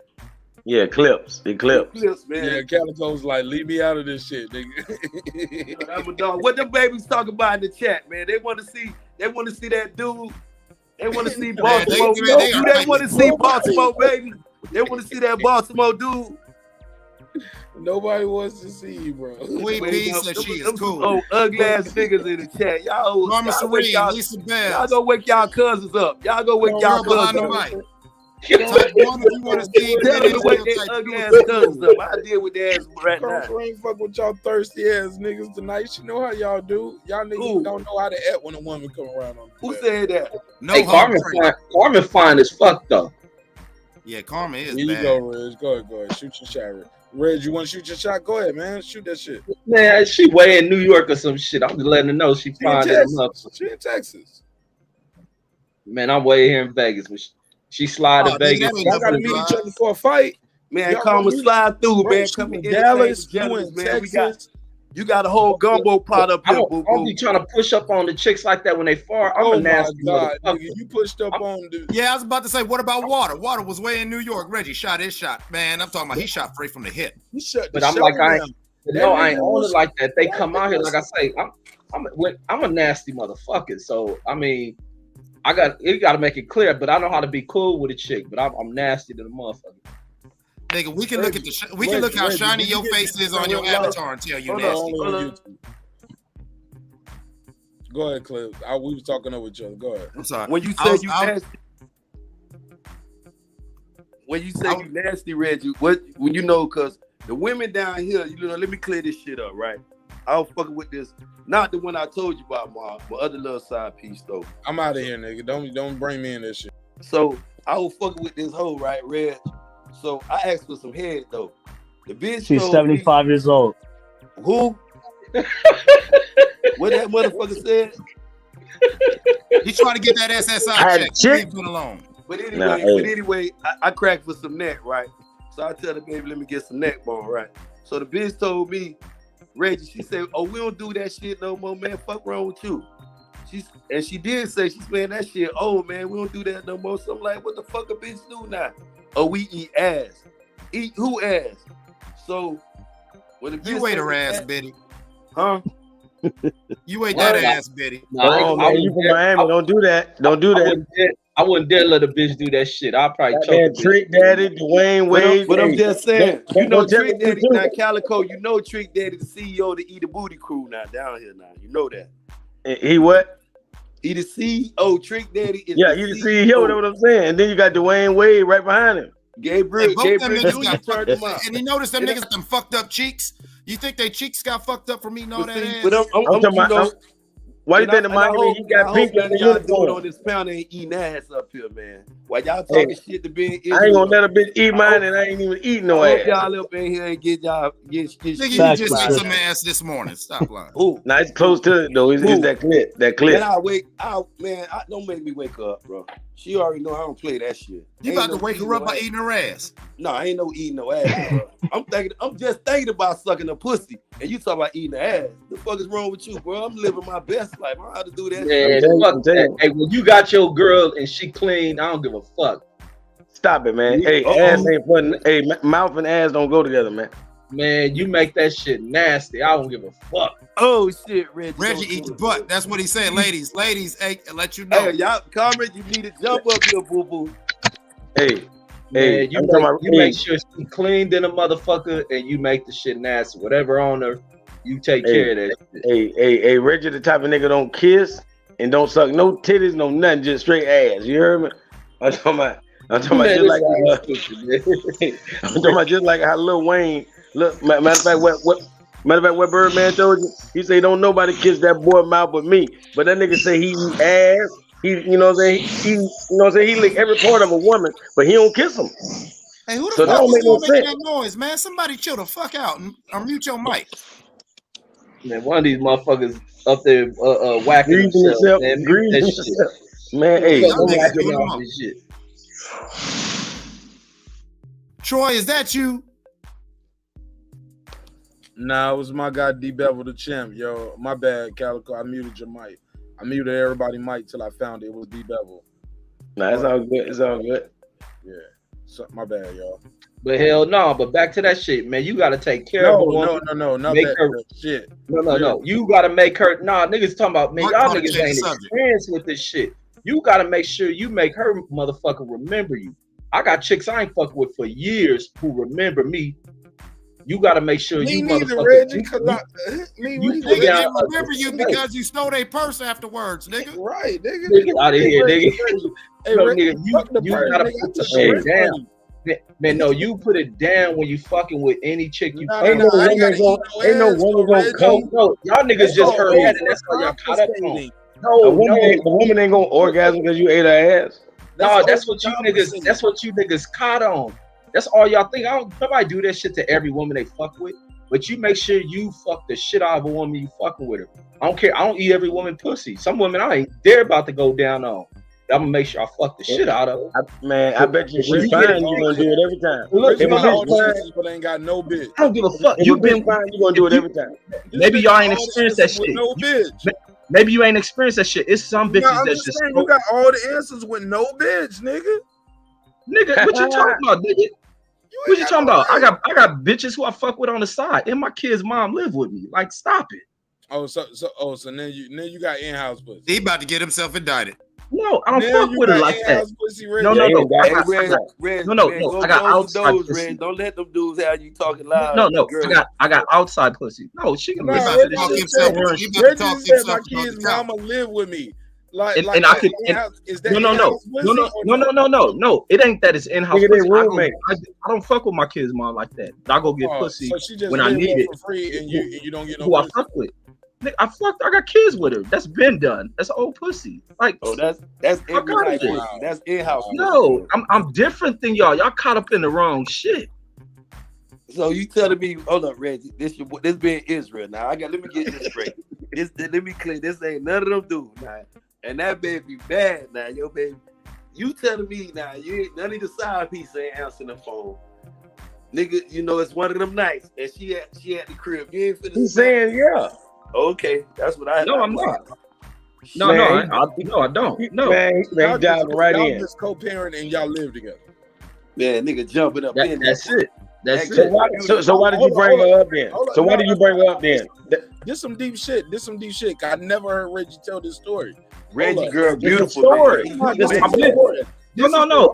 Yeah, Clips, man. Yeah, Calico's like, leave me out of this shit, nigga. I'm a dog. What them babies talk about in the chat, man? They want to see that dude. They want to see Baltimore. They want to see Baltimore, baby. They want to see that Baltimore dude. Nobody wants to see you, bro. Queen P said she is cool. Oh, ugly ass niggas in the chat. Y'all Serene, Lisa Bell. Y'all go wake y'all cousins up. Y'all go wake y'all cousins up. Type 1 if you want to see Tell them the way they ugly ass guns up. I deal with their ass right now. Crawford ain't fuck with y'all thirsty ass niggas tonight. You know how y'all do. Y'all niggas don't know how to act when a woman come around on. Who said that? No, hey, Carmen fine as fuck though. Yeah, Carmen is Here bad. You go, Reg. Go ahead. Shoot your shot, Reg. You want to shoot your shot? Go ahead, man. Shoot that shit. Man, she way in New York or some shit. I'm just letting her know she fine as a motherfucker. She in Texas. Man, I'm way here in Vegas. She slide to Vegas. Y'all gotta meet each other for a fight. Man, come and slide through, man. Come in Dallas, man. Texas. You got a whole gumbo pot up here, boo. I'll be trying to push up on the chicks like that when they far. I'm a nasty God, nigga, you pushed up on the. Yeah, I was about to say, what about Water? Water was way in New York. Reggie shot his shot. Man, I'm talking about he shot straight from the hip. He shut but I'm like, I ain't on it like that. They come out here, like I say, I'm a nasty motherfucker. So I mean, you got to make it clear. But I know how to be cool with a chick. But I'm nasty to the motherfucker. Nigga, we can look at look how shiny your face is on your avatar and tell you nasty. Go ahead, Cliff. We was talking over each other. Go ahead. I'm sorry. When you say you nasty, you nasty, Reggie, when you know, cause the women down here, you know, let me clear this shit up, right? I was fucking with this, not the one I told you about, my other little side piece though. I'm out of here, nigga. Don't bring me in this shit. So I was fucking with this hoe, right, Reg? So I asked for some head though. The bitch. She's 75 years old. Who? What that motherfucker said? He's trying to get that SSI check. Leave it alone. But anyway, I cracked for some neck, right? So I tell the baby, let me get some neck bone, right? So the bitch told me, Reggie, she said, "Oh, we don't do that shit no more, man. Fuck wrong with you." She did say, she's saying that shit, "Oh man, we don't do that no more." So I'm like, what the fuck a bitch do now? Oh, we eat ass. Eat who ass? So when the bitch you ate her ass, Betty. Huh? You ate that ass, Betty. No, man, you from Miami. Don't do that. Don't do that. I wouldn't dare let a bitch do that shit. I'll probably choke. Trick Daddy, Dwayne Wade. But I'm just saying, you know Trick Daddy now, Calico. You know Trick Daddy, the CEO of the Eat a Booty crew now down here now. You know that. He what? He the CEO. Trick Daddy is he the CEO. That's what I'm saying. And then you got Dwayne Wade right behind him. Gabriel, and you notice them niggas got them fucked up cheeks. You think they cheeks got fucked up from eating all that ass? But I'm talking about. Why you think the Miami he got pink in the y'all doing on this pound ain't eating ass up here, man? While y'all talking shit to Ben Israel, I ain't gonna let a bitch eat mine, and I ain't even eating no ass. Y'all up in here and get Nigga, you just ate some ass this morning. Stop lying. Nah, it's close to it though. It's that clip. That clip. Man, don't make me wake her up, bro. She already know I don't play that shit. You about to wake her up by eating her ass? No, I ain't no eating no ass, bro. I'm just thinking about sucking a pussy, and you talking about eating ass. The fuck is wrong with you, bro? I'm living my best life. I don't have to do that. Yeah, fuck that. Hey, when you got your girl and she clean, I don't give a fuck. Stop it, man. Hey, ass ain't fun. Hey, mouth and ass don't go together, man. Man, you make that shit nasty. I don't give a fuck. Oh shit, Reggie eats butt. That's what he said, ladies. Hey, let you know. Hey, y'all comment. You need to jump up here, boo boo. Hey, man, you make sure she clean than a motherfucker, and you make the shit nasty. Whatever on her, you take care of that shit. Hey, Reggie, the type of nigga don't kiss and don't suck no titties, no nothing, just straight ass. You heard me? I'm talking about just like I'm talking about just like how Lil Wayne. Look, matter of fact, what Birdman told you? He say don't nobody kiss that boy mouth but me. But that nigga say he eat ass. He lick every part of a woman, but he don't kiss them. Hey, who the fuck is making that noise, man? Somebody chill the fuck out and mute your mic. Man, one of these motherfuckers up there whacking himself. Man, hey, shit. Troy, is that you? Nah, it was my guy D Bevel the champ, yo. My bad, Calico. I muted your mic. I muted everybody's mic till I found it was D Bevel. Nah, it's all good. It's all good. Yeah. So, my bad, y'all. But hell no, but back to that shit, man. You gotta take care of a woman. No, not make that her, shit. No. You gotta make her. Nah, niggas talking about, man, y'all niggas ain't experienced with this shit. You gotta make sure you make her motherfucker remember you. I got chicks I ain't fucking with for years who remember me you got to make sure Me you neither, motherfuckers. Reggie, because You we put They down remember you because you stole their purse afterwards, nigga. right, nigga. Get out of here, nigga. Hey, No, Reggie, nigga, fuck the you purse, gotta nigga. I put the took the shit rent down. money. Man, no, you put it down when you fucking with any chick you Nah, Ain't nah, no I ain't woman gotta eat gonna, ain't no ass, woman though, gonna Reggie. come. No, y'all niggas That's just all heard that, and over that's how y'all caught up on. confiscating. A No, woman ain't gonna orgasm because you ate her ass. no, that's what you niggas. That's what you niggas caught on. That's all y'all think. Nobody do that shit to every woman they fuck with. But you make sure you fuck the shit out of a woman you fucking with her. I don't care. I don't eat every woman pussy. Some women I ain't. They're about to go down on. I'm gonna make sure I fuck the shit out of her. Man, I bet you When she you fine. get it- You gonna do it every time. Look, If a Got all bitch the fine, answers, but ain't got no bitch. I don't give a fuck. if a You've been bitch fine, you gonna do it every time. maybe This y'all nigga ain't got all the experienced that answers with shit. no bitch. Maybe you ain't experienced that shit. It's some Nah, bitches I'm that's just just saying, you got all the answers with no bitch, nigga. nigga. What you talking about, nigga? What you talking about? I got bitches who I fuck with on the side, and my kid's mom live with me. Like, stop it. Oh, so then you got in-house pussy. He about to get himself indicted. No, I don't Now fuck you with her got like that. in-house pussy, Reggie. No. Hey, I Reg, got, Reg, no. man, go I got close the outside doors, pussy. Reg. Don't let them dudes have you talking loud. No. Girl. I got outside pussy. No, she can Nah, listen Reggie to this just shit. said, He about to talk Reggie said my himself about kid's the couch. mama live with me. Like, And like I could. in-house, is that No. in-house pussy or No. It ain't that it's in-house Nigga, they pussy. roommate. I don't fuck with my kid's mom like that. I go get pussy so she just when I live need there it. for free and you don't get no Who I pussy. fuck with. Nigga, I got kids with her. That's been done. That's old pussy. Like, Oh, that's fuck every out of night here. pussy. That's in-house pussy. No, I'm different than y'all. Y'all caught up in the wrong shit. So you telling me, hold up, Reggie, this being Israel now. Let me get this straight. Let me clear. This ain't none of them dudes now. And that baby bad now, your baby. You telling me now, you ain't none of the side piece ain't answering the phone. Nigga, you know it's one of them nights and she at the crib. You ain't finna. He's saying yeah. Okay, that's what I. No, I'm not. No, Man, I don't. No. Man, he diving right y'all in. just co-parent and y'all live together. Man, nigga jumping up in That's there. it. That's So it. why did you bring her up then? So why did you bring her up then? This some deep shit. I never heard Reggie tell this story. Reggie girl, It's a beautiful. story. Man. No.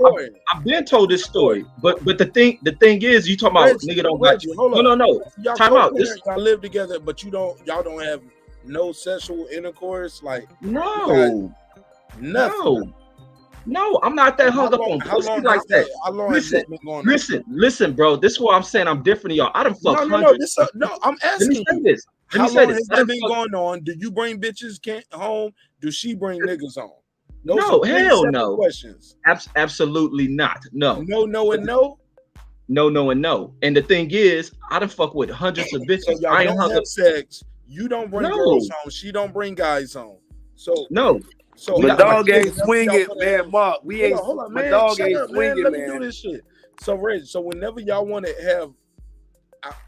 I've been told this story, but the thing is, you talking about Reggie, nigga don't Reggie, got hold up. no. Y'all Time out. co-parent, y'all live together, but y'all don't have no sexual intercourse. Like No. nothing. No, I'm not that hung up on pussy like that. How long has that been going on? Listen, bro. This is what I'm saying. I'm different than y'all. I done fucked No. hundreds. I'm asking Let me you. say this. How long has that been going on? Do you bring bitches home? Do she bring niggas home? Those No, are three hell separate no. questions. Absolutely not. No. No, and no. No, and no. And the thing is, I done fuck with hundreds of bitches. So y'all I ain't don't hung have up. sex. You don't bring No. girls home. She don't bring guys home. So No. So My dog ain't whenever swinging, y'all man. have- Mark, we ain't. Hold on, My man. dog Shut ain't up, swinging, man. Let me man. do this shit. So, Reggie, so whenever y'all want to have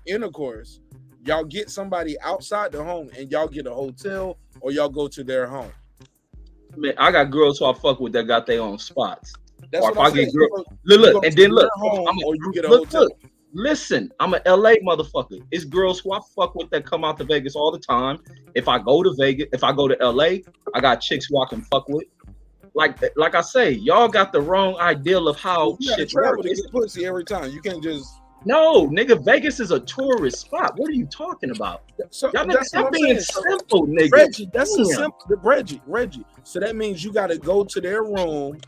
intercourse, y'all get somebody outside the home and y'all get a hotel or y'all go to their home. Man, I got girls who I fuck with that got their own spots. That's or what if I I'm get saying. girl, You look, go and to then look, their home or you get a look, hotel. listen, I'm an LA motherfucker. It's girls who I fuck with that come out to Vegas all the time. If I go to Vegas, if I go to LA, I got chicks who I can fuck with. Like I say, y'all got the wrong ideal of how You gotta shit travel works. to get pussy every time. You can't just. No, nigga, Vegas is a tourist spot. What are you talking about? So Y'all that's what I'm being saying. simple, nigga. Reggie, that's a Damn. simple. Reggie. So that means you got to go to their room,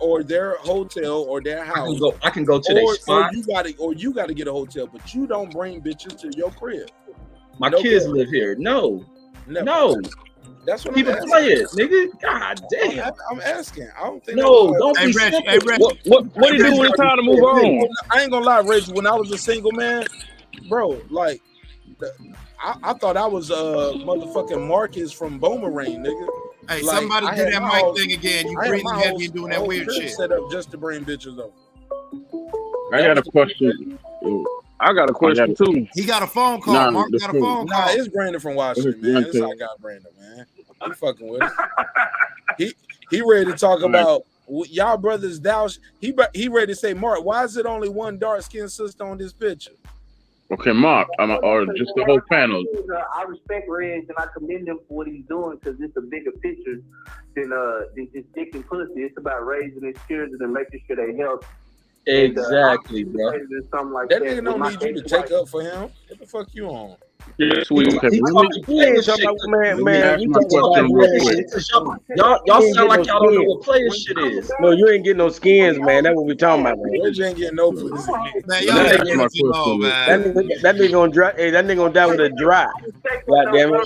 or their hotel, or their house. I can go to their spot. Or you got to get a hotel, but you don't bring bitches to your crib. My kids live here. No. That's what Keep I'm it asking. quiet, nigga. God damn. I'm asking. I don't think. No, don't be simple. What he do when it's time to move on? I ain't gonna lie, Reggie. When I was a single man, bro, like, I thought I was motherfucking Marcus from Boomerang, nigga. Hey, Like, somebody I do had that my mic whole- thing again. You I had breathing my heavy whole- and doing my that whole weird crib shit. set up just to bring bitches over. I got a question. I got a question too. He got a phone call. Nah, Mark the got a phone. phone Nah, call. it's Brandon from Washington, man. It's our guy Brandon, man. He fucking with us. He ready to talk about y'all brothers. He ready to say, Mark, why is it only one dark skinned sister on this picture? Okay, Mark, or just the whole panel. I respect Reg and I commend him for what he's doing because it's a bigger picture than just dick and pussy. It's about raising his children and making sure they healthy. Exactly, bro. Something like That that. nigga don't need you to take up for him. What the fuck you on? Yeah, sweet. He Let me talking player shit. let me ask my question real quick. Y'all sound like y'all don't know what player shit is. No, you ain't getting no skins, man. That's what we talking about, man. Reggie ain't getting no pussy. Man, Let y'all me ain't ask my getting too question low, real man. That nigga gonna dry. Hey, that nigga gonna die with a dry. God damn it.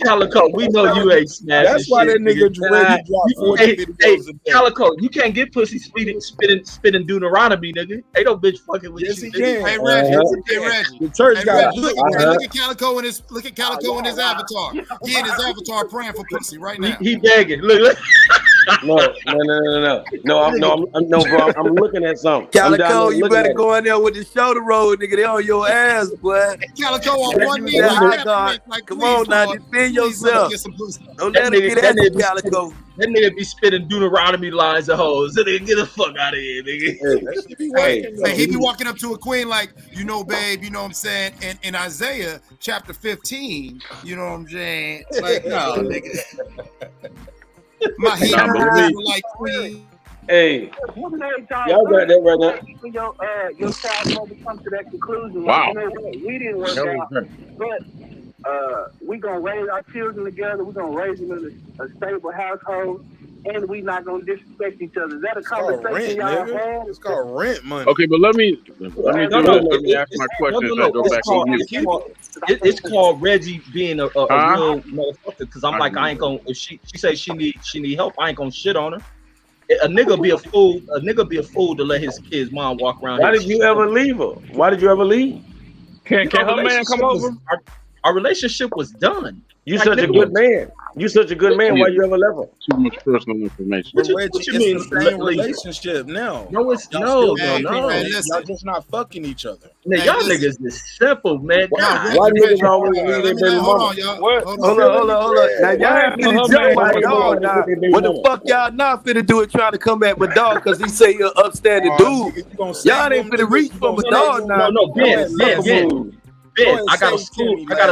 Calico, we know you ain't smashing. That's why that nigga Reggie dropped 40 videos a day. Calico, you can't get pussy spitting Deuteronomy, nigga. Ain't no bitch fucking with Yes, you. he can. Hey Reggie, hey Reggie. The church Hey, got Reggie, look at Calico in his avatar. He in his avatar praying for pussy right now. He begging. Look. No, bro. I'm looking at something. Calico, you better go in there with the shoulder roll, nigga. They on your ass, boy. Calico on one knee. Come on now, defend yourself. Don't let him get at you, Calico. That nigga be spitting Deuteronomy lines of hoes. So nigga, get the fuck out of here, nigga. Hey, he be walking up to a queen like, you know, babe, you know what I'm saying? And in Isaiah chapter 15, you know what I'm saying? Like, no, nigga. My Hebrew like queen. Hey, y'all got that right now. Your child mother come to that conclusion. Wow. Like, you know what? We didn't work out, but we gonna raise our children together. We're gonna raise them in a stable household, and we not gonna disrespect each other. Is that a conversation y'all had? It's called rent money. Okay, but let me ask my question as I go back on mute. It's called Reggie being a real motherfucker. Because I'm like, I ain't gonna. If she say she need help, I ain't gonna shit on her. A nigga be a fool. A nigga be a fool to let his kid's mom walk around. Why did you ever leave her? Why did you ever leave? Can her man come over? Our relationship was done. You such a good man. You such a good man. Why you ever left her? Too much personal information. What you mean? It's the same relationship now. No, it's Y'all just not fucking each other. Man, y'all niggas is simple, man. Why niggas always leave their baby mama? Hold on. Now y'all ain't finna jump my dog now. What the fuck y'all not finna do it trying to come at my dog because he say you're an upstanding dude. Y'all ain't finna reach for my dog now. No, Ben, I gotta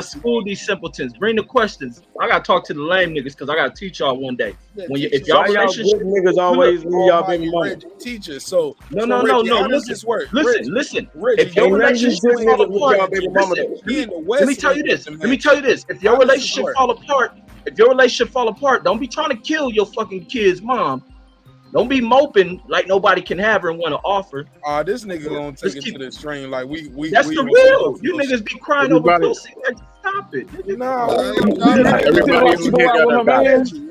school these simpletons. Bring the questions. I gotta talk to the lame niggas because I gotta teach y'all one day. When you, if y'all relationship niggas always leave y'all baby mama. Teacher, so no. Listen. If your relationship fall apart, let me tell you this. If your relationship fall apart, don't be trying to kill your fucking kid's mom. Don't be moping like nobody can have her and want to offer. This nigga gonna take it to the extreme. Like we that's the real. You niggas be crying over pussy. Like, stop it.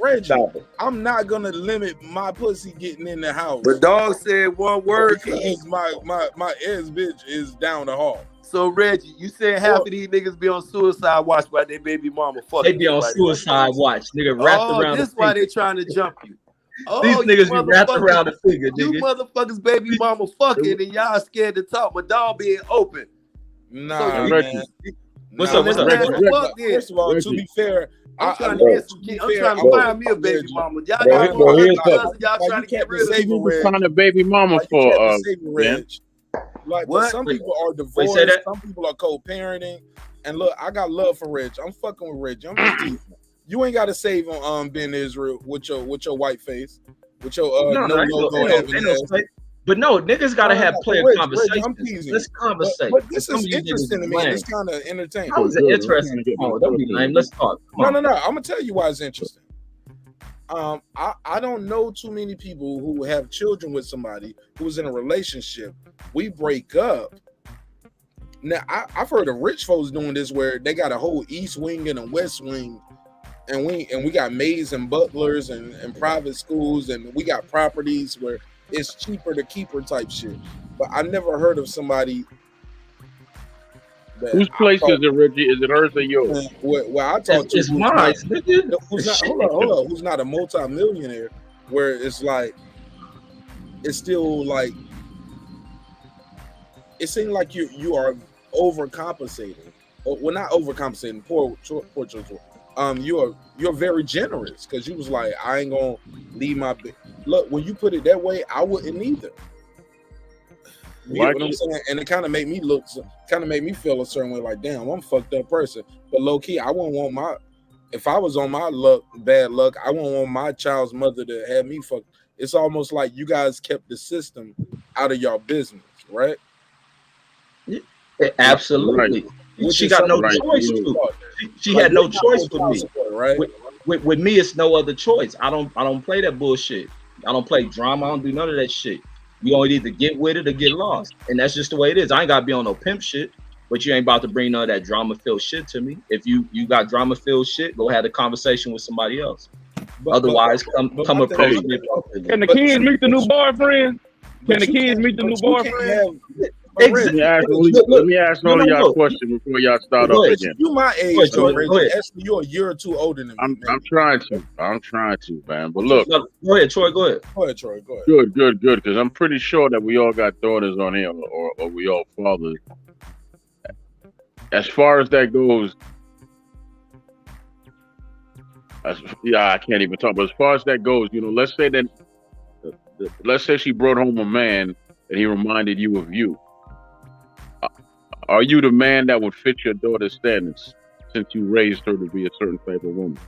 Reggie, I'm not gonna limit my pussy getting in the house. The dog said one word. My ex bitch is down the hall. So Reggie, you said half of these niggas be on suicide watch by their baby mama. They be on suicide watch, nigga. Wrapped around. This why they trying to jump you. These niggas be wrapped around the finger, nigga. You motherfuckers baby mama fucking and y'all scared to talk, but dog being open. Nah, man. What's up? First of all, to be fair, I'm trying to find me a baby mama. Y'all trying to get rid of me. Find a baby mama for like, but some people are divorced, some people are co-parenting. And look, I got love for Reg. I'm fucking with Reg. I'm just teasing. You ain't got to save on Ben Israel with your white face, with your But no, niggas gotta have player conversations. Let's conversate. But this is interesting to me. It's kind of entertaining. How is it interesting? Don't be lame. Let's talk. No. I'm gonna tell you why it's interesting. I don't know too many people who have children with somebody who's in a relationship. We break up. Now I've heard of rich folks doing this where they got a whole east wing and a west wing. And we got maids and butlers and private schools, and we got properties where it's cheaper to keep her type shit. But I never heard of somebody. Whose place is it, Reggie? Is it hers or yours? Well, I talk to it's mine. Hold on. Who's not a multi-millionaire? Where it's like, it's still like, it seems like you are overcompensating. Well, not overcompensating. Poor choice. You're very generous because you was like, I ain't gonna leave my look. When you put it that way, I wouldn't either. You know what I'm saying? And it kind of made me feel a certain way, like, damn, I'm a fucked up person. But low key, I wouldn't want if I was on my bad luck, I wouldn't want my child's mother to have me fucked. It's almost like you guys kept the system out of y'all business, right? Absolutely. Right. She got no choice to. She had no choice with me. Right? With me, it's no other choice. I don't play that bullshit. I don't play drama. I don't do none of that shit. You only either get with it or get lost, and that's just the way it is. I ain't gotta be on no pimp shit, but you ain't about to bring none of that drama-filled shit to me. If you got drama-filled shit, go have a conversation with somebody else. Otherwise, come approach me. Can the kids meet the new boyfriend? Can the kids meet the new boyfriend? Let me ask all of y'all a question before y'all start off again. You my age, though, Reggie. Actually, you're a year or two older than me. I'm trying to, man. But look, go ahead, Troy. Go ahead. Go ahead, Troy. Go ahead. Good. Because I'm pretty sure that we all got daughters on here, or we all fathers. As far as that goes, I can't even talk. But as far as that goes, let's say she brought home a man and he reminded you of you. Are you the man that would fit your daughter's standards since you raised her to be a certain type of woman?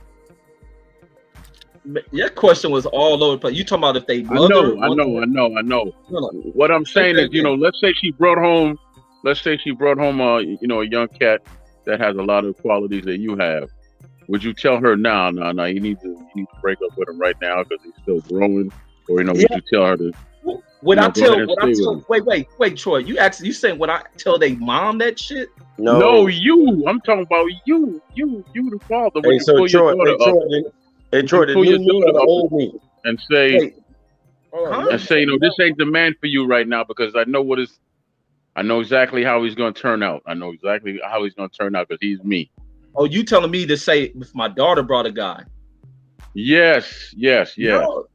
Your question was all over the place. You talking about if they love her? I know. What I'm saying is, let's say she brought home a young cat that has a lot of qualities that you have. Would you tell her now, you need to break up with him right now because he's still growing, or would you tell her to? Wait, Troy, you saying would I tell they mom that shit? No, you. I'm talking about you, the father. Hey, so Troy, the new me or the old me? And say, this ain't the man for you right now because I know exactly how he's going to turn out. I know exactly how he's going to turn out because he's me. Oh, you telling me to say if my daughter brought a guy? Yes. No.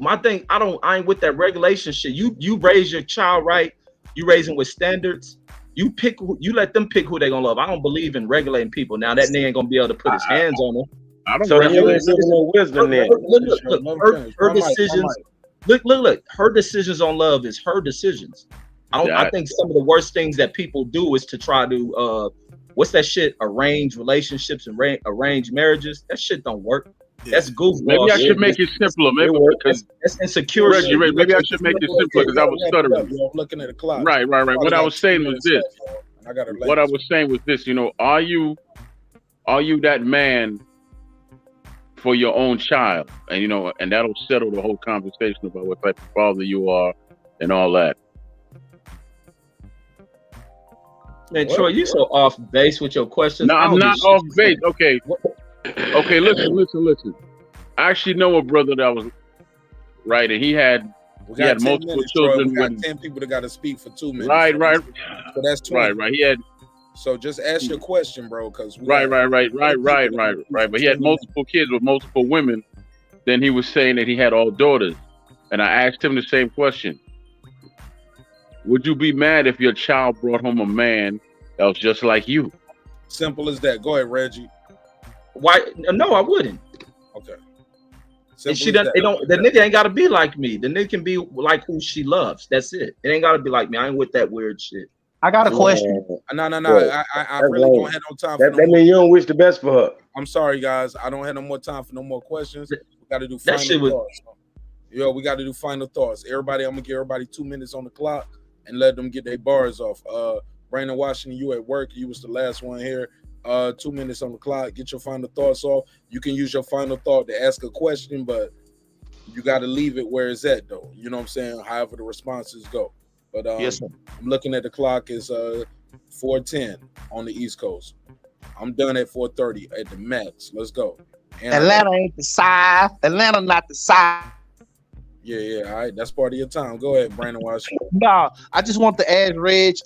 My thing, I ain't with that regulation shit. You raise your child right. You raise him with standards. You let them pick who they gonna love. I don't believe in regulating people. Now that nigga ain't gonna be able to put his hands on them. I don't. So you ain't giving no wisdom then. Look, her decisions. Look. Her decisions on love is her decisions. I think some of the worst things that people do is to try to what's that shit? Arrange relationships and arrange marriages. That shit don't work. That's goofball. Maybe I should make it simpler. Maybe because that's insecure. Reggie, maybe I should make it simpler because I was stuttering. I'm looking at the clock. Right. What I was saying was this. Are you that man for your own child? And that'll settle the whole conversation about what type of father you are and all that. Man, Troy, you so off base with your questions. No, I'm not off base. Okay, listen. I actually know a brother that was right, and he had multiple children. We got 10 people that got to speak for 2 minutes. Right. So that's 20. Right. He had. So just ask your question, bro, because right. But he had multiple kids with multiple women. Then he was saying that he had all daughters, and I asked him the same question. Would you be mad if your child brought home a man that was just like you? Simple as that. Go ahead, Reggie. Why? No, I wouldn't. Okay. And she doesn't. The nigga ain't got to be like me. The nigga can be like who she loves. That's it. It ain't got to be like me. I ain't with that weird shit. I got a question. No. I really don't have no time for that means you don't wish the best for her. I'm sorry, guys. I don't have no more time for no more questions. We got to do final thoughts. We got to do final thoughts. Everybody, I'm gonna give everybody 2 minutes on the clock and let them get their bars off. Brandon Washington, you at work. You was the last one here. 2 minutes on the clock. Get your final thoughts off. You can use your final thought to ask a question, but you got to leave it where it's at, though. You know what I'm saying? However the responses go. But yes, sir. I'm looking at the clock. It's 4:10 on the East Coast. I'm done at 4:30 at the max. Let's go. Atlanta ain't the South. Atlanta not the South. Yeah. All right, that's part of your time. Go ahead, Brandon Washington. No, I just want to ask Reg,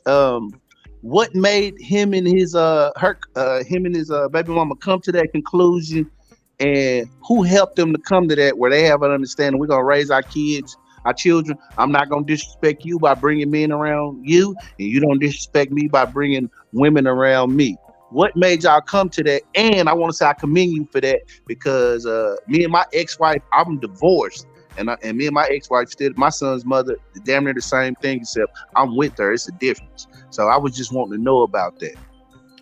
what made him and his baby mama come to that conclusion, and who helped them to come to that where they have an understanding we're gonna raise our kids, our children. I'm not gonna disrespect you by bringing men around you, and you don't disrespect me by bringing women around me. What made y'all come to that? And I want to say I commend you for that because me and my ex-wife, I'm divorced. And me and my ex-wife still, my son's mother, damn near the same thing, except I'm with her. It's a difference. So I was just wanting to know about that.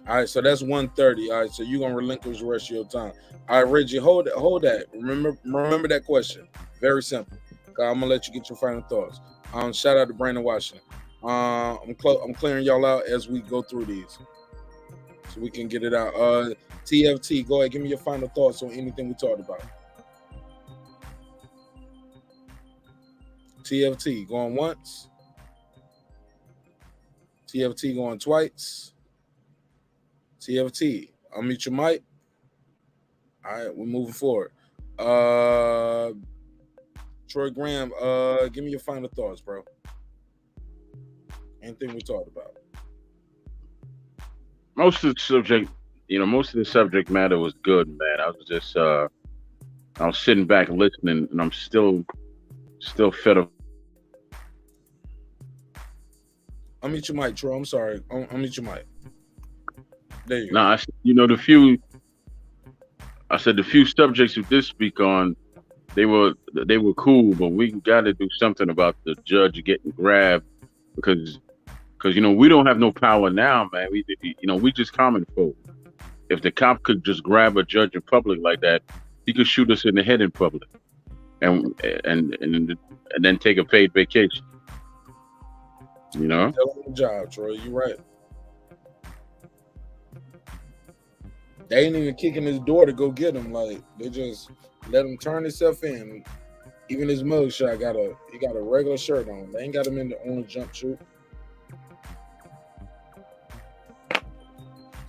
All right, so that's 1:30. All right, so you're gonna relinquish the rest of your time. All right, Reggie, hold that. Remember that question. Very simple. I'm gonna let you get your final thoughts. Shout out to Brandon Washington. I'm clearing y'all out as we go through these, so we can get it out. TFT, go ahead, give me your final thoughts on anything we talked about. TFT going once. TFT going twice. TFT, unmute your mic. All right, we're moving forward. Troy Graham, give me your final thoughts, bro. Anything we talked about? Most of the subject matter was good, man. I was just I was sitting back listening, and I'm still fed up. Unmute your mic, Troy. I'm sorry. Unmute your mic. There you go. Nah, I said the few subjects we did speak on, they were cool, but we got to do something about the judge getting grabbed because we don't have no power now, man. We just common folk. If the cop could just grab a judge in public like that, he could shoot us in the head in public, and then take a paid vacation. You know? Hell of a job, Troy. You're right. They ain't even kicking his door to go get him. Like, they just let him turn himself in. Even his mugshot he got a regular shirt on. They ain't got him in the orange jumpsuit.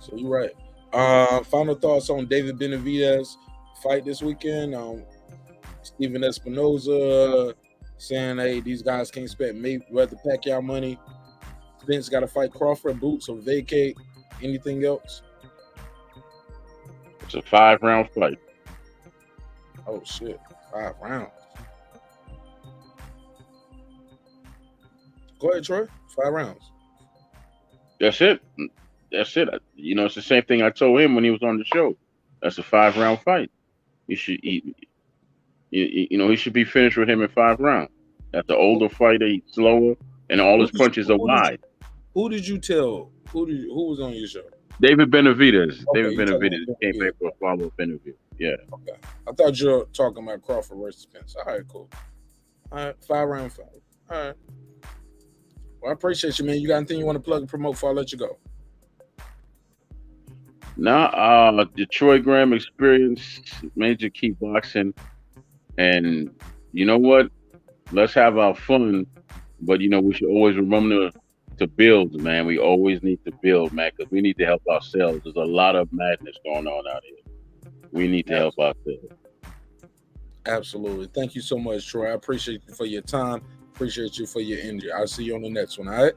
So you're right. Final thoughts on David Benavidez fight this weekend. Steven Espinoza saying, hey, these guys can't spend Mayweather Pacquiao money. Spence got to fight Crawford, Boots, or Vacate. Anything else? It's a 5-round fight. Oh, shit. 5 rounds. Go ahead, Troy. 5 rounds. That's it. It's the same thing I told him when he was on the show. That's a 5-round fight. He should be finished with him in 5 rounds. That's the older fighter. He's slower, and all his punches are wide. Who did you tell? Who was on your show? David Benavidez. Okay, David Benavidez came back for a follow-up interview. Yeah. Okay. I thought you were talking about Crawford versus Spence. All right, cool. All right, 5-round fight. All right. Well, I appreciate you, man. You got anything you want to plug and promote before I let you go? The Troy Graham Experience, Major Key Boxing, and you know what? Let's have our fun, but we should always remember to build, man. We always need to build, man, because we need to help ourselves. There's a lot of madness going on out here. We need to help ourselves. Absolutely. Thank you so much, Troy. I appreciate you for your time. Appreciate you for your energy. I'll see you on the next one, all right?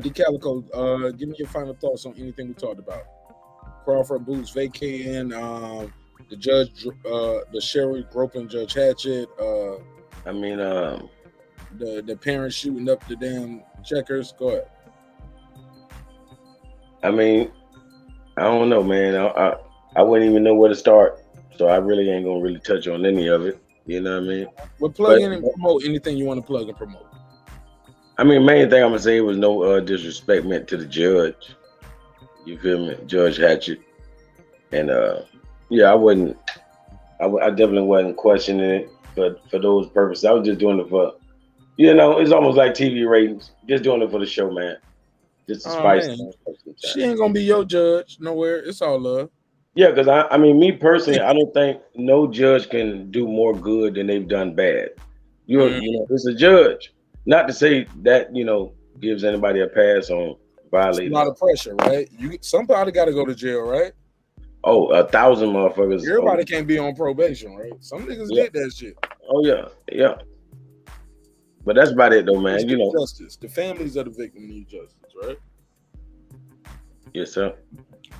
DeCalico, give me your final thoughts on anything we talked about. Crawford, Boots, vacating, the judge, the sheriff groping Judge Hatchet. The parents shooting up the damn checkers. Go ahead. I don't know, man. I wouldn't even know where to start, so I really ain't gonna really touch on any of it. You know what I mean? Well, plug in and promote anything you want to plug and promote. Main thing I'm gonna say was no disrespect meant to the judge. You feel me, Judge Hatchet? And I definitely wasn't questioning it, but for those purposes, I was just doing it for, it's almost like TV ratings. Just doing it for the show, man. Just to spice. She ain't gonna be your judge nowhere. It's all love. Yeah, because me personally, I don't think no judge can do more good than they've done bad. It's a judge. Not to say that gives anybody a pass on violating. It's a lot of pressure, right? Somebody got to go to jail, right? Oh, 1,000 motherfuckers. Everybody can't be on probation, right? Some niggas did that shit. Oh yeah. But that's about it, though, man. Justice. The families of the victim need justice, right? Yes, sir.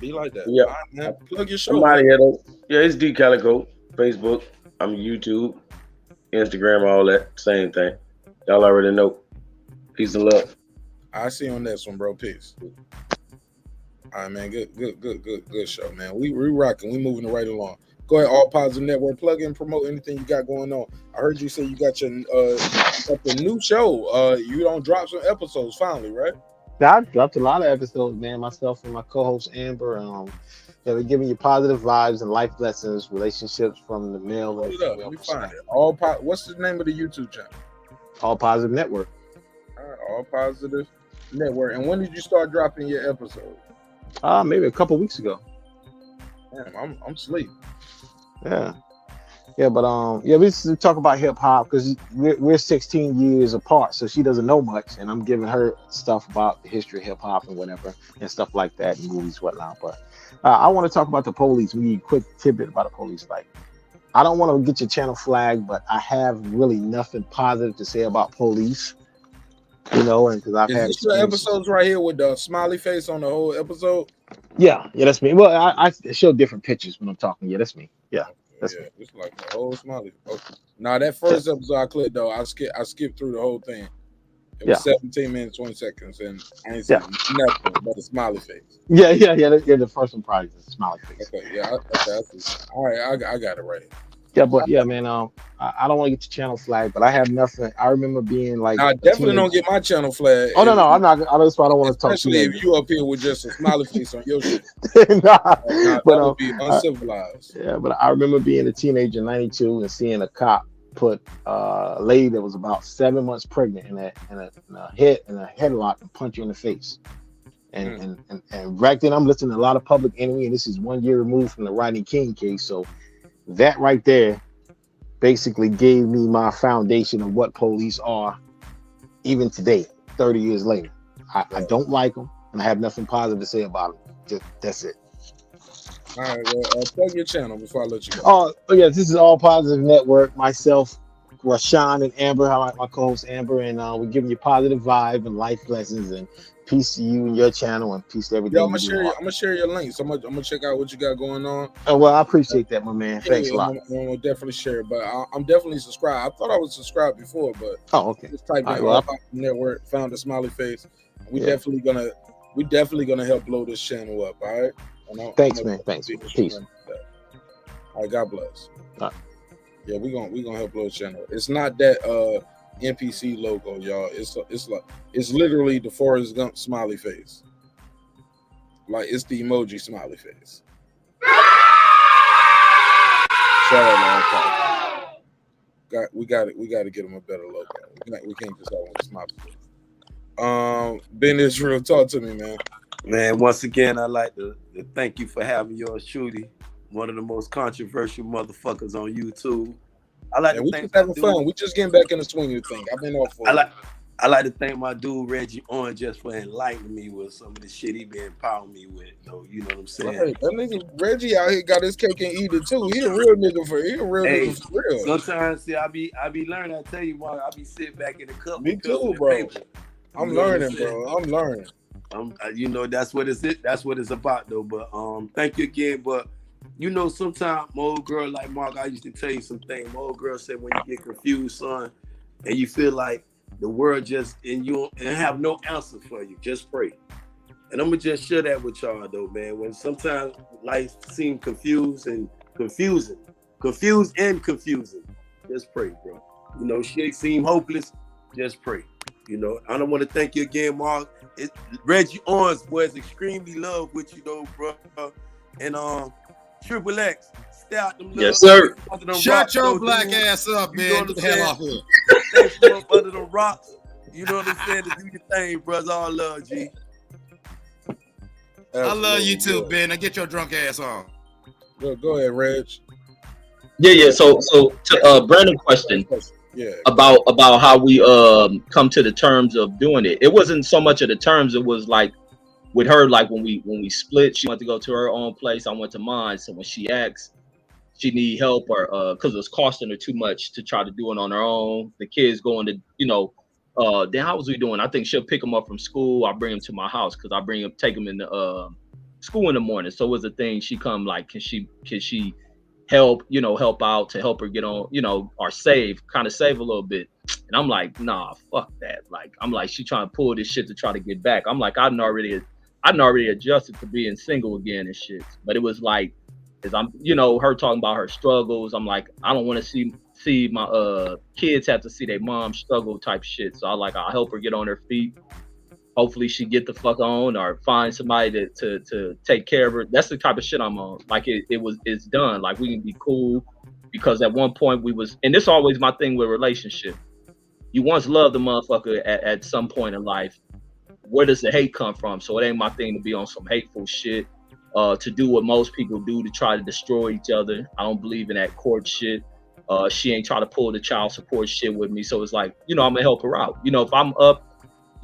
Be like that. Yeah. All right, man. Plug your show. Somebody here, though. Yeah, it's D Calico. Facebook. I'm YouTube, Instagram, all that same thing. Y'all already know. Peace and love. I see you on this one, bro. Peace. All right, man. Good show, man. We rocking. We moving right along. Go ahead, All Positive Network. Plug in, promote anything you got going on. I heard you say you got your new show. You don't drop some episodes finally, right? I dropped a lot of episodes, man. Myself and my co-host Amber. Yeah, we're giving you positive vibes and life lessons, relationships from the male. Hold it up. Let me find it. What's the name of the YouTube channel? All Positive Network. All right, All Positive Network. And when did you start dropping your episodes? Maybe a couple weeks ago. Damn, I'm asleep. Yeah. Yeah, but we just talk about hip hop because we're 16 years apart, so she doesn't know much, and I'm giving her stuff about the history of hip hop and whatever and stuff like that, and movies, whatnot. But I want to talk about the police. We need a quick tidbit about the police. Like, I don't want to get your channel flagged, but I have really nothing positive to say about police. You know, and because I've had this your episodes right here with the smiley face on the whole episode? Yeah, that's me. Well, I show different pictures when I'm talking. Yeah, that's me. Yeah. That's me. It's like the whole smiley. Now that first episode I clicked though, I skipped through the whole thing. It was 17 minutes, 20 seconds, and I ain't seen nothing but a smiley face. Yeah. The first one probably is a smiley face. Okay, yeah. All right, I got it right here. Yeah, but yeah, man. I don't want to get your channel flagged, but I have nothing. I remember being like, I definitely don't get my channel flagged. Oh no, I'm not. That's why I don't want to talk. Especially if you up here with just a smiley face on your shit. But that would be uncivilized. Yeah, but I remember being a teenager in '92 and seeing a cop put a lady that was about 7 months pregnant in a headlock and punch her in the face. And back then I'm listening to a lot of Public Enemy, and this is 1 year removed from the Rodney King case, so. That right there basically gave me my foundation of what police are, even today, 30 years later. I don't like them, and I have nothing positive to say about them. That's it. All right, well, plug your channel before I let you go. Oh yeah, this is All Positive Network. Myself, Rashawn, and Amber, my co-host Amber, and we're giving you positive vibe and life lessons, and peace to you and your channel, and peace to everything. Yeah, I'm gonna share your links. I'm gonna check out what you got going on. Oh well, I appreciate that, my man. Thanks a lot. I'm gonna definitely share it, but I'm definitely subscribed. I thought I was subscribed before, but okay. Just type in All Positive Network, found a smiley face. We definitely gonna help blow this channel up. All right. Thanks, man. Thanks. Peace. All right. God bless. All right. Yeah, we're gonna help blow the channel. It's not that NPC logo, y'all. It's literally the Forrest Gump smiley face. Like it's the emoji smiley face. We got to get him a better logo. We can't just have one smiley face. Ben Israel, talk to me, man. Man, once again, I'd like to thank you for having yours truly, one of the most controversial motherfuckers on YouTube. I like to thank just having fun. We just getting back in the swing of the thing. I've been off for I like to thank my dude Reggie On just for enlightening me with some of the shit he been empowering me with. You know what I'm saying? Right. That nigga Reggie out here got his cake and eat it too. He a real nigga for real. Sometimes see, I be learning. I tell you, Mark, I be sitting back in the cup. Me too, bro. I'm learning, bro. I'm learning. You know, that's what it's about though. But thank you again. But you know, sometimes my old girl, like Mark, I used to tell you some things. My old girl said, when you get confused, son, and you feel like the world just and have no answer for you, just pray. And I'm gonna just share that with y'all though, man. When sometimes life seems confused and confusing, just pray, bro. You know, shit seem hopeless, just pray. You know, I don't want to thank you again, Mark. Reggie Owens was extremely loved with you though, bro. And Triple X, stay out them. Yes, sir. Shut your black ass up, man. Get the hell off here. Stay up under the rocks. You know what I'm saying? To do your thing, brothers. All love, G. I love you too, Ben. Now get your drunk ass on. Go ahead, Reg. Yeah. So to Brandon question. Yeah. About how we come to the terms of doing it. It wasn't so much of the terms. It was like with her, like when we split, she wanted to go to her own place. I went to mine. So when she asked, she need help or because it was costing her too much to try to do it on her own. The kids going to, then how was we doing? I think she'll pick them up from school. I bring them to my house because I take them in the school in the morning. So it was a thing. She come like, can she help out to help her get on, or kind of save a little bit. And I'm like, nah, fuck that. Like, I'm like, she trying to pull this shit to try to get back. I'm like, I'd already adjusted to being single again and shit. But it was like, as I'm, her talking about her struggles. I'm like, I don't want to see my kids have to see their mom struggle type shit. So I'll help her get on her feet. Hopefully she get the fuck on or find somebody to take care of her. That's the type of shit I'm on. Like it's done. Like we can be cool because at one point we was, and this always my thing with relationship. You once loved the motherfucker at some point in life. Where does the hate come from? So it ain't my thing to be on some hateful shit, to do what most people do to try to destroy each other. I don't believe in that court shit. She ain't try to pull the child support shit with me. So it's like, I'm gonna help her out. If I'm up,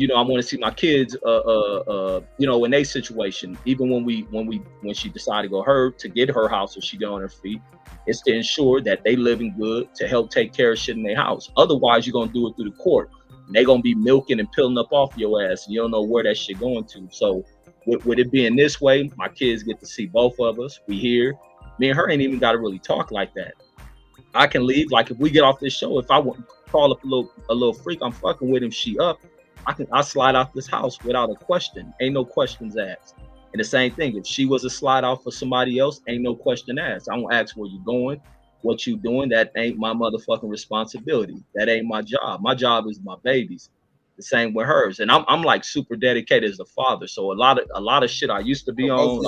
I want to see my kids, in their situation. Even when she decided to get her house, or she get on her feet, it's to ensure that they living good, to help take care of shit in their house. Otherwise, you're gonna do it through the court. And they gonna be milking and peeling up off your ass, and you don't know where that shit going to. So with it being this way, my kids get to see both of us. We here. Me and her ain't even got to really talk like that. I can leave. Like if we get off this show, if I want to call up a little freak, I'm fucking with him. She up. I slide out this house without a question. Ain't no questions asked. And the same thing, if she was a slide out for somebody else, ain't no question asked. I won't ask where you going, what you doing. That ain't my motherfucking responsibility. That ain't my job. My job is my babies. The same with hers. And I'm like super dedicated as a father. So a lot of shit I used to be on.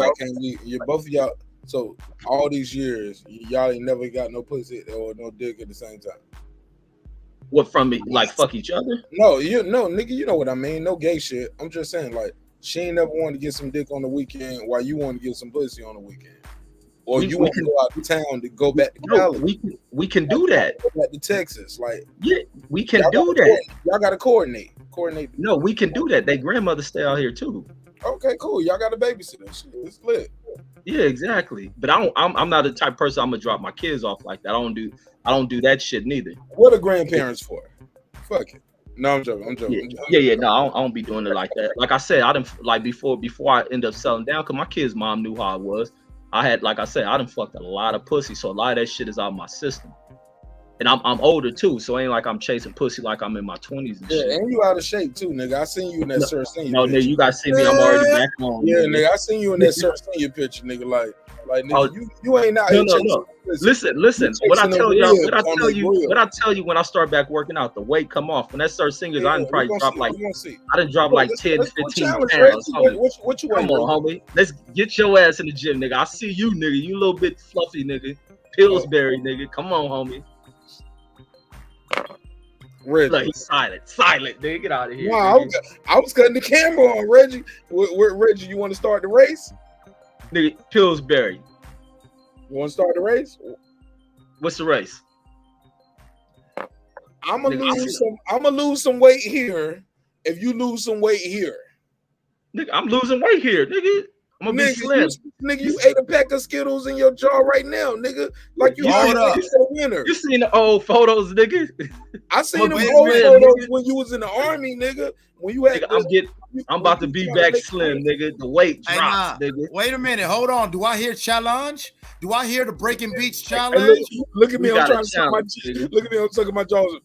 Both of y'all. So all these years, y'all ain't never got no pussy or no dick at the same time. What, from me? Like fuck each other? No, nigga, you know what I mean. No gay shit. I'm just saying, like, she ain't never wanted to get some dick on the weekend while you want to get some pussy on the weekend. Or you want to go out of town to go back to Cali. We can do that. Go back to Texas. Like, yeah, we can do that. Y'all got to coordinate. No, we can do that. They grandmother stay out here too. Okay, cool. Y'all got a babysitter. It's lit. Yeah, exactly. But I'm not the type of person I'm gonna drop my kids off like that. I don't do that shit neither. What are grandparents for? Fuck it. No, I'm joking. Yeah. No, I don't be doing it like that. Like I said, I didn't like before I end up selling down, because my kid's mom knew how I was. I done fucked a lot of pussy, so a lot of that shit is out of my system. And I'm older too, so it ain't like I'm chasing pussy like I'm in my 20s and shit. Yeah, and you out of shape too, nigga. I seen you in that Sir Senior. No, nigga, you guys see me. I'm already back on. Yeah, nigga, I seen you in that Sir Senior picture, nigga. Like nigga, you ain't out here. No. Listen. What I tell you when I start back working out, the weight come off. When that Sir Seniors, I done probably drop like 10, 15 pounds. What you come on, homie? Let's get your ass in the gym, nigga. I see you, nigga. You a little bit fluffy, nigga. Pillsbury, nigga. Come on, homie. Reggie. Like, he's silent, nigga. Get out of here. Wow, I was cutting the camera on Reggie. Reggie, you want to start the race? Nigga, Pillsbury. You want to start the race? What's the race? I'm gonna lose some weight here. If you lose some weight here, nigga, I'm losing weight here, nigga. I'm gonna be slim. You ate a pack of Skittles in your jaw right now, nigga. Like you are the winner. You seen the old photos, nigga? I seen the old photos when you was in the army, nigga. When you had, nigga, I'm about to be back slim, nigga. The weight drops, nigga. Wait a minute, hold on. Do I hear challenge? Do I hear the Breaking Beach challenge? Hey, look at me, I'm trying to suck my jaws. Look at me, I'm sucking my jaws.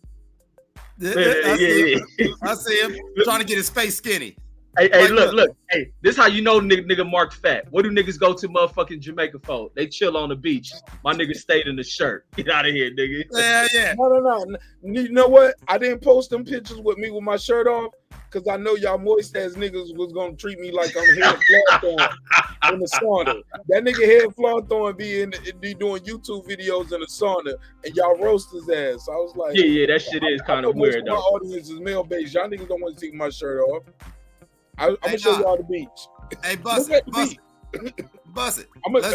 I see him trying to get his face skinny. Hey, look. Hey, this how you know nigga Mark fat. What do niggas go to motherfucking Jamaica for? They chill on the beach. My nigga stayed in the shirt. Get out of here, nigga. Yeah. No. You know what? I didn't post them pictures with me with my shirt off because I know y'all moist ass niggas was gonna treat me like I'm head flaw throwing in the sauna. That nigga head flaw throwing be doing YouTube videos in the sauna, and y'all roast his ass. So I was like, yeah, that shit is kind of weird though. My audience is male based. Y'all niggas don't want to see my shirt off. I'm gonna show y'all the beach. Hey, bust it. Let's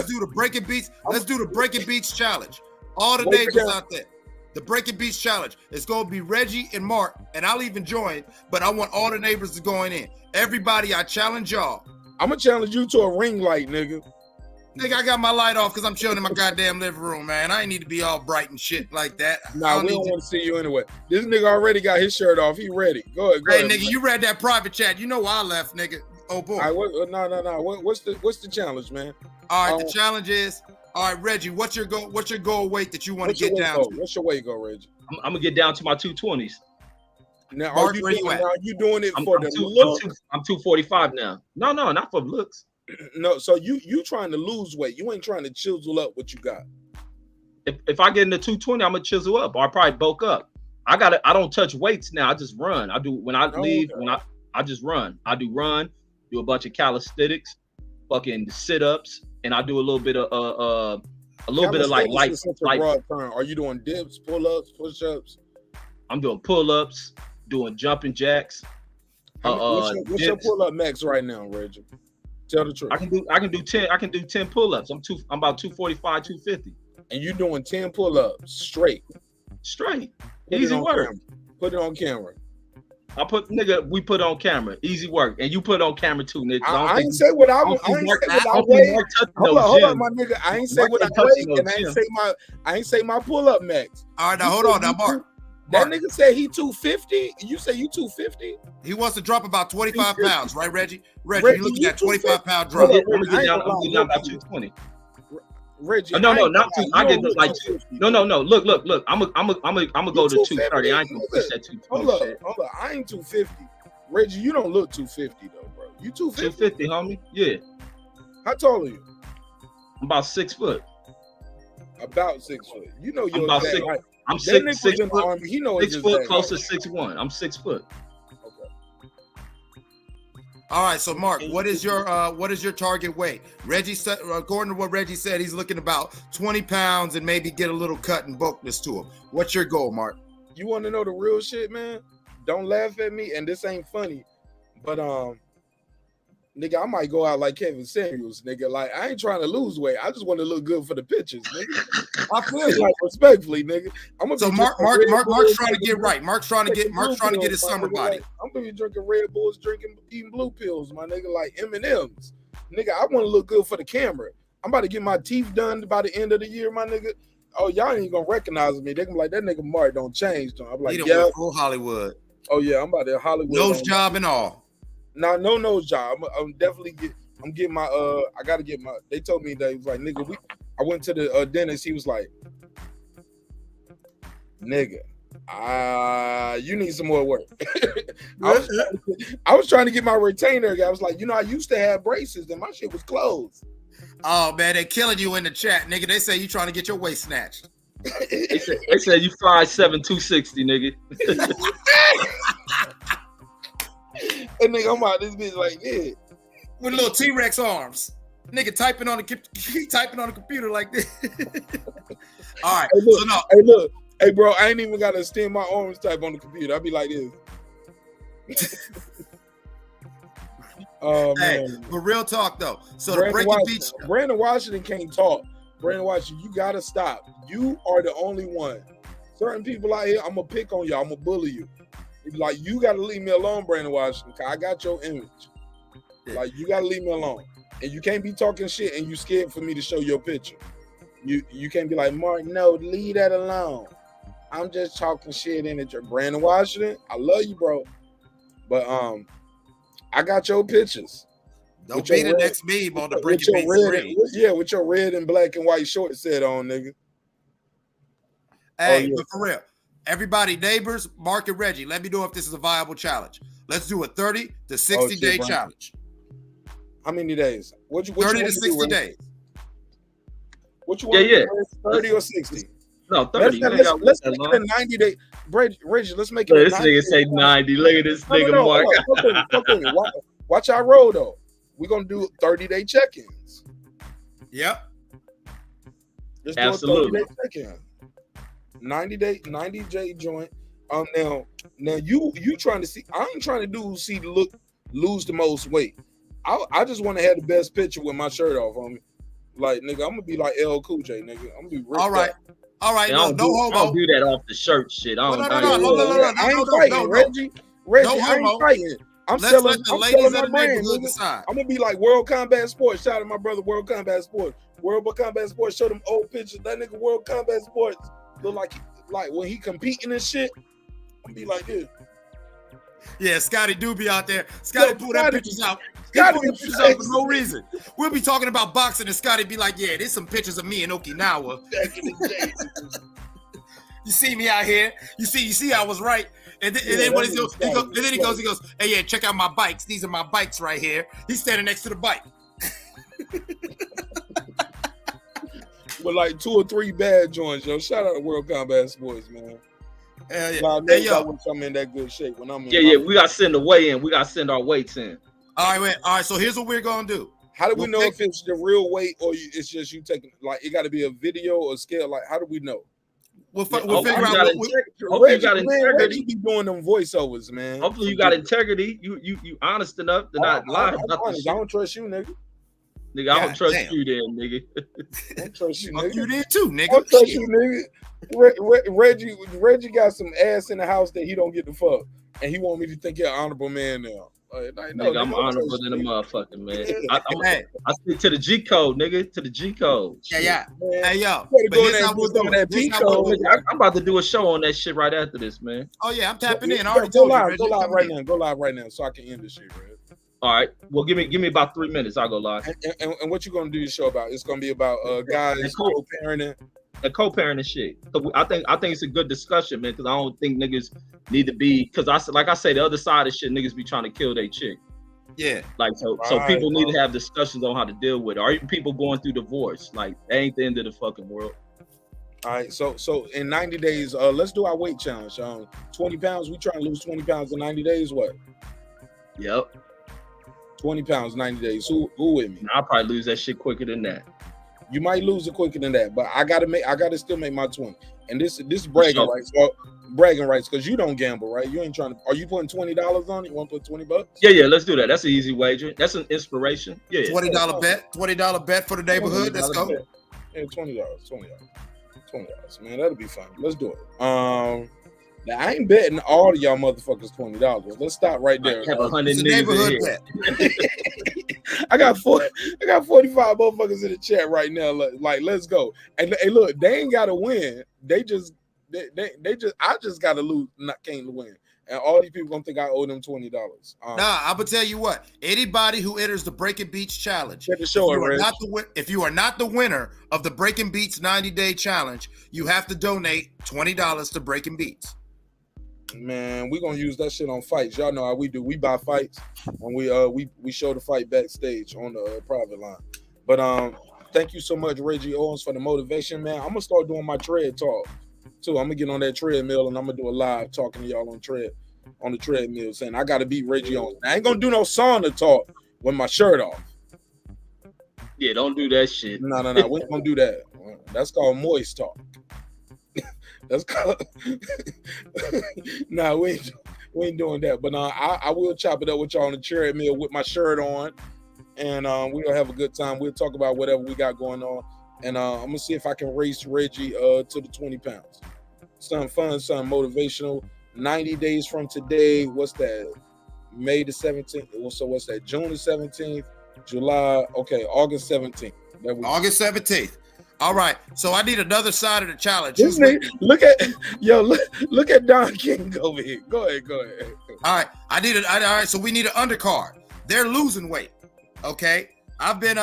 do the Breaking Beach. Let's do the Breaking Beach challenge. All the neighbors out there. The Breaking Beach challenge. It's gonna be Reggie and Mark, and I'll even join. But I want all the neighbors to join in. Everybody, I challenge y'all. I'm gonna challenge you to a ring light, nigga. Nigga, I got my light off because I'm chilling in my goddamn living room, man. I ain't need to be all bright and shit like that. Nah, we don't want to see you anyway. This nigga already got his shirt off. He ready. Go ahead. Hey, nigga, you read that private chat. You know why I left, nigga. Oh, boy. All right, no. What's the challenge, man? All right, the challenge is, all right, Reggie, what's your goal weight that you want to get down to? What's your weight goal, Reggie? I'm going to get down to my 220s. Now, are you doing it for the look? I'm 245 now. No, not for looks. No, so you trying to lose weight. You ain't trying to chisel up what you got. If I get into 220, I'm gonna chisel up, or I probably bulk up. I don't touch weights now. I just run. I do when I leave. When I just run. I do a bunch of calisthenics, fucking sit-ups, and I do a little bit of like light. Broad term. Are you doing dips, pull-ups, push-ups? I'm doing pull-ups, doing jumping jacks. What's your pull-up max right now, Reggie? Tell the truth. I can do 10 pull-ups. I'm about 245, 250. And you doing 10 pull-ups straight. Easy work. Put it on camera. We put on camera. Easy work. And you put on camera too, nigga. I ain't say what I weigh. Hold on, my nigga. I ain't say what I weigh, and I ain't say my pull-up max. All right, now hold on, now Mark. That nigga said he 250. You say you 250? He wants to drop about 25 pounds, right, Reggie? Reggie, you're looking at 25 drop. I'm gonna get down about 220. Reggie, no, not two. I get like two. No. Look. I'm gonna go to 230. I ain't gonna push that 220. Hold up. I ain't 250. Reggie, you don't look 250 though, bro. You 250? 250, homie. Yeah. How tall are you? I'm about 6 foot. About 6 foot. You know you're about 6. Right. I'm 6 foot. He knows 6 foot, close to 6'1". I'm 6 foot. All right, so Mark, what is your target weight? Reggie said, according to what Reggie said, he's looking about 20 pounds and maybe get a little cut and bulkness to him. What's your goal, Mark? You want to know the real shit, man? Don't laugh at me, and this ain't funny, but nigga, I might go out like Kevin Samuels, nigga. Like, I ain't trying to lose weight. I just want to look good for the pictures, nigga. I feel like respectfully, nigga. So Mark's trying to get right. Mark's trying to get his summer body. Like, I'm gonna be drinking Red Bulls, eating blue pills, my nigga, like M&Ms. Nigga, I want to look good for the camera. I'm about to get my teeth done by the end of the year, my nigga. Oh, y'all ain't gonna recognize me. They gonna be like, that nigga Mark don't change. I'm like, yeah, full Hollywood. Oh yeah, I'm about to Hollywood. Nose job and all. No nose job. I'm definitely getting my I gotta get my. They told me that he was like, nigga, I went to the dentist. He was like, nigga, you need some more work. I was trying to get my retainer. I was like, I used to have braces and my shit was closed. Oh man, they killing you in the chat, nigga. They say you trying to get your waist snatched. They said you 5'7", 260, nigga. And nigga, I'm out this bitch like this with little T-Rex arms. Nigga typing on the computer like this. All right. Hey bro, I ain't even gotta extend my arms type on the computer. I be like this. Oh hey, man. but real talk though. So the Breaking Beach. Brandon Washington can't talk. Brandon Washington, you gotta stop. You are the only one. Certain people out here, I'm gonna pick on y'all. I'm gonna bully you. Like, you gotta leave me alone, Brandon Washington. I got your image. Like, you gotta leave me alone. And you can't be talking shit and you scared for me to show your picture. You can't be like, Mark, no, leave that alone. I'm just talking shit in it. Brandon Washington, I love you, bro. But I got your pictures. Don't be the next meme on the Breaking Beach screen. Yeah, with your red and black and white shorts set on, nigga. Hey, but for real. Everybody, neighbors, Mark and Reggie, let me know if this is a viable challenge. Let's do a 30 to 60 day challenge. How many days? 30 to 60 days. What you want? Yeah. 30 or 60? No, 30. Let's make it a 90 day. Reggie, let's make it. This nigga say 90. Look at this nigga, Mark. Watch our roll though. We're gonna do 30-day check-ins. Yep. Let's do a 30-day check-in. 90-day joint. Now you trying to see? I ain't trying to lose the most weight. I just want to have the best picture with my shirt off on me. Like, nigga, I'm gonna be like LL Cool J, nigga. I'm gonna be ripped all right. Up. All right, no homo. I don't do that off the shirt shit. No, I ain't fighting, Reggie. I ain't fighting. I'm selling my brand. I'm gonna be like World Combat Sports. Shout out to my brother, World Combat Sports. World Combat Sports. Show them old pictures. That nigga World Combat Sports look like when he competing and shit. I'm be like this. Yeah, Scotty do be out there. Scotty pull that pictures out. Scotty pull pictures out for no reason. We'll be talking about boxing and Scotty be like, yeah, there's some pictures of me in Okinawa. You see me out here. You see I was right. And then what he goes, he goes, hey, yeah, check out my bikes. These are my bikes right here. He's standing next to the bike. With like 2 or 3 bad joints, yo. Shout out to World Combat Sports, man. Nah, Hey, yo. I wish I'm in that good shape when I'm in. Yeah, we gotta send the weigh in. We gotta send our weights in. All right. So here's what we're gonna do. How do we know if it's the real weight or it's just you taking? Like, it got to be a video or scale. Like, how do we know? We'll figure out. Hopefully you got integrity. Reggie be doing them voiceovers, man. Hopefully you got integrity. You honest enough to not lie about the shit. I don't trust you, nigga. Nigga, I don't trust you then, nigga. I don't trust you, nigga. You did too, nigga. I don't trust you, nigga. Reggie got some ass in the house that he don't get to fuck, and he want me to think you're an honorable man now. Nigga, I'm honorable than a motherfucker, man. I stick to the G code, nigga. To the G code. Yeah. Hey, yo. I'm about to do a show on that shit right after this, man. Oh yeah, I'm tapping in. I Go live right now, so I can end this shit, Reg. All right. Well, give me about 3 minutes. I'll go live. And what you gonna do your show about? It's gonna be about guys co-parenting. The co-parenting shit. I think it's a good discussion, man. Because I don't think niggas need to be. Because I say the other side of shit, niggas be trying to kill their chick. Yeah. Like so people need to have discussions on how to deal with it. Or even people going through divorce. Like that ain't the end of the fucking world. All right. So in 90 days, let's do our weight challenge. 20 pounds. We trying to lose 20 pounds in 90 days. What? Yep. 20 pounds, 90 days. Who with me? I'll probably lose that shit quicker than that. You might lose it quicker than that, but I gotta still make my 20. And this is bragging rights. Bragging rights, because you don't gamble, right? You ain't trying to. Are you putting $20 on it? You want to put $20? Yeah, let's do that. That's an easy wager. That's an inspiration. Yeah. $20 bet. $20 bet for the neighborhood. Let's go. Yeah, $20. Man, that'll be fun. Let's do it. Now I ain't betting all of y'all motherfuckers $20. Let's stop right there. I have 100 neighborhood bet. I got 45 motherfuckers in the chat right now. Like, let's go. And hey, look, they ain't gotta win. I just gotta lose, can't win. And all these people gonna think I owe them $20. Nah, I'm gonna tell you what. Anybody who enters the Breaking Beats challenge, if you are not the winner of the Breaking Beats 90-day challenge, you have to donate $20 to Breaking Beats. Man, we gonna use that shit on fights. Y'all know how we do. We buy fights and we show the fight backstage on the private line. But thank you so much, Reggie Owens, for the motivation, man. I'm gonna start doing my tread talk too. I'm gonna get on that treadmill and I'm gonna do a live talking to y'all on the treadmill, saying I gotta beat Reggie Owens. I ain't gonna do no sauna talk with my shirt off. Yeah, don't do that shit. No, we ain't gonna do that. That's called moist talk. That's called. Nah, we ain't doing that. But I will chop it up with y'all on the treadmill with my shirt on, and we're gonna have a good time. We'll talk about whatever we got going on, and I'm gonna see if I can race Reggie to the 20 pounds. Something fun, something motivational. 90 days from today. What's that? May the 17th. So what's that? June the 17th, July. Okay, August 17th. August 17th. All right, so I need another side of the challenge. Look at Don King over here. Go ahead. All right, all right. So we need an undercard. They're losing weight. Okay, I've been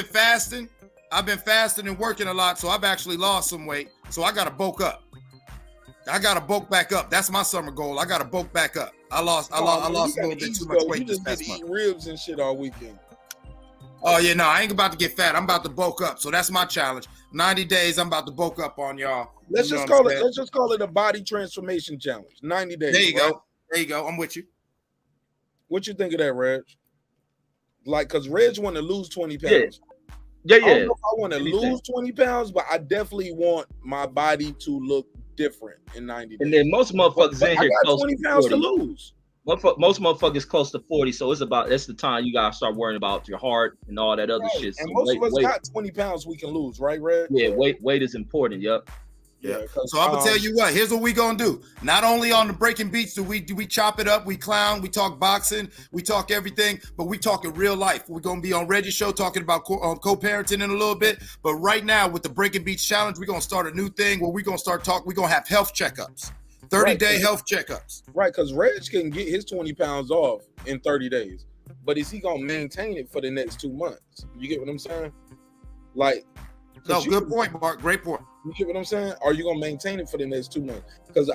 fasting. I've been fasting and working a lot, so I've actually lost some weight. So I got to bulk up. I got to bulk back up. That's my summer goal. I got to bulk back up. I lost a little bit too much weight this past month. Ribs and shit all weekend. Oh yeah, no, I ain't about to get fat. I'm about to bulk up. So that's my challenge. 90 days, I'm about to bulk up on y'all. Let's just call it a body transformation challenge. 90 days. There you go. There you go. I'm with you. What you think of that, Reg? Like, cause Reg want to lose 20 pounds. Yeah. I don't know if I want to lose 20 pounds, but I definitely want my body to look different in 90 days. And then most motherfuckers in here close 20 pounds to lose. Most motherfuckers close to 40, so that's the time you gotta start worrying about your heart and all that other shit. And so most of us got 20 pounds we can lose, right, Red? Yeah, weight is important. Yep. Yeah. So I'm gonna tell you what. Here's what we gonna do. Not only on the Breaking Beats do we chop it up, we clown, we talk boxing, we talk everything, but we talk in real life. We're gonna be on Reggie's show talking about co-parenting in a little bit. But right now with the Breaking Beats challenge, we're gonna start a new thing where we're gonna start talking. We're gonna have health checkups. 30-day health checkups. Right, because Reg can get his 20 pounds off in 30 days. But is he going to maintain it for the next 2 months? You get what I'm saying? Like, no, good point, Mark. Great point. You get what I'm saying? Are you going to maintain it for the next 2 months? Because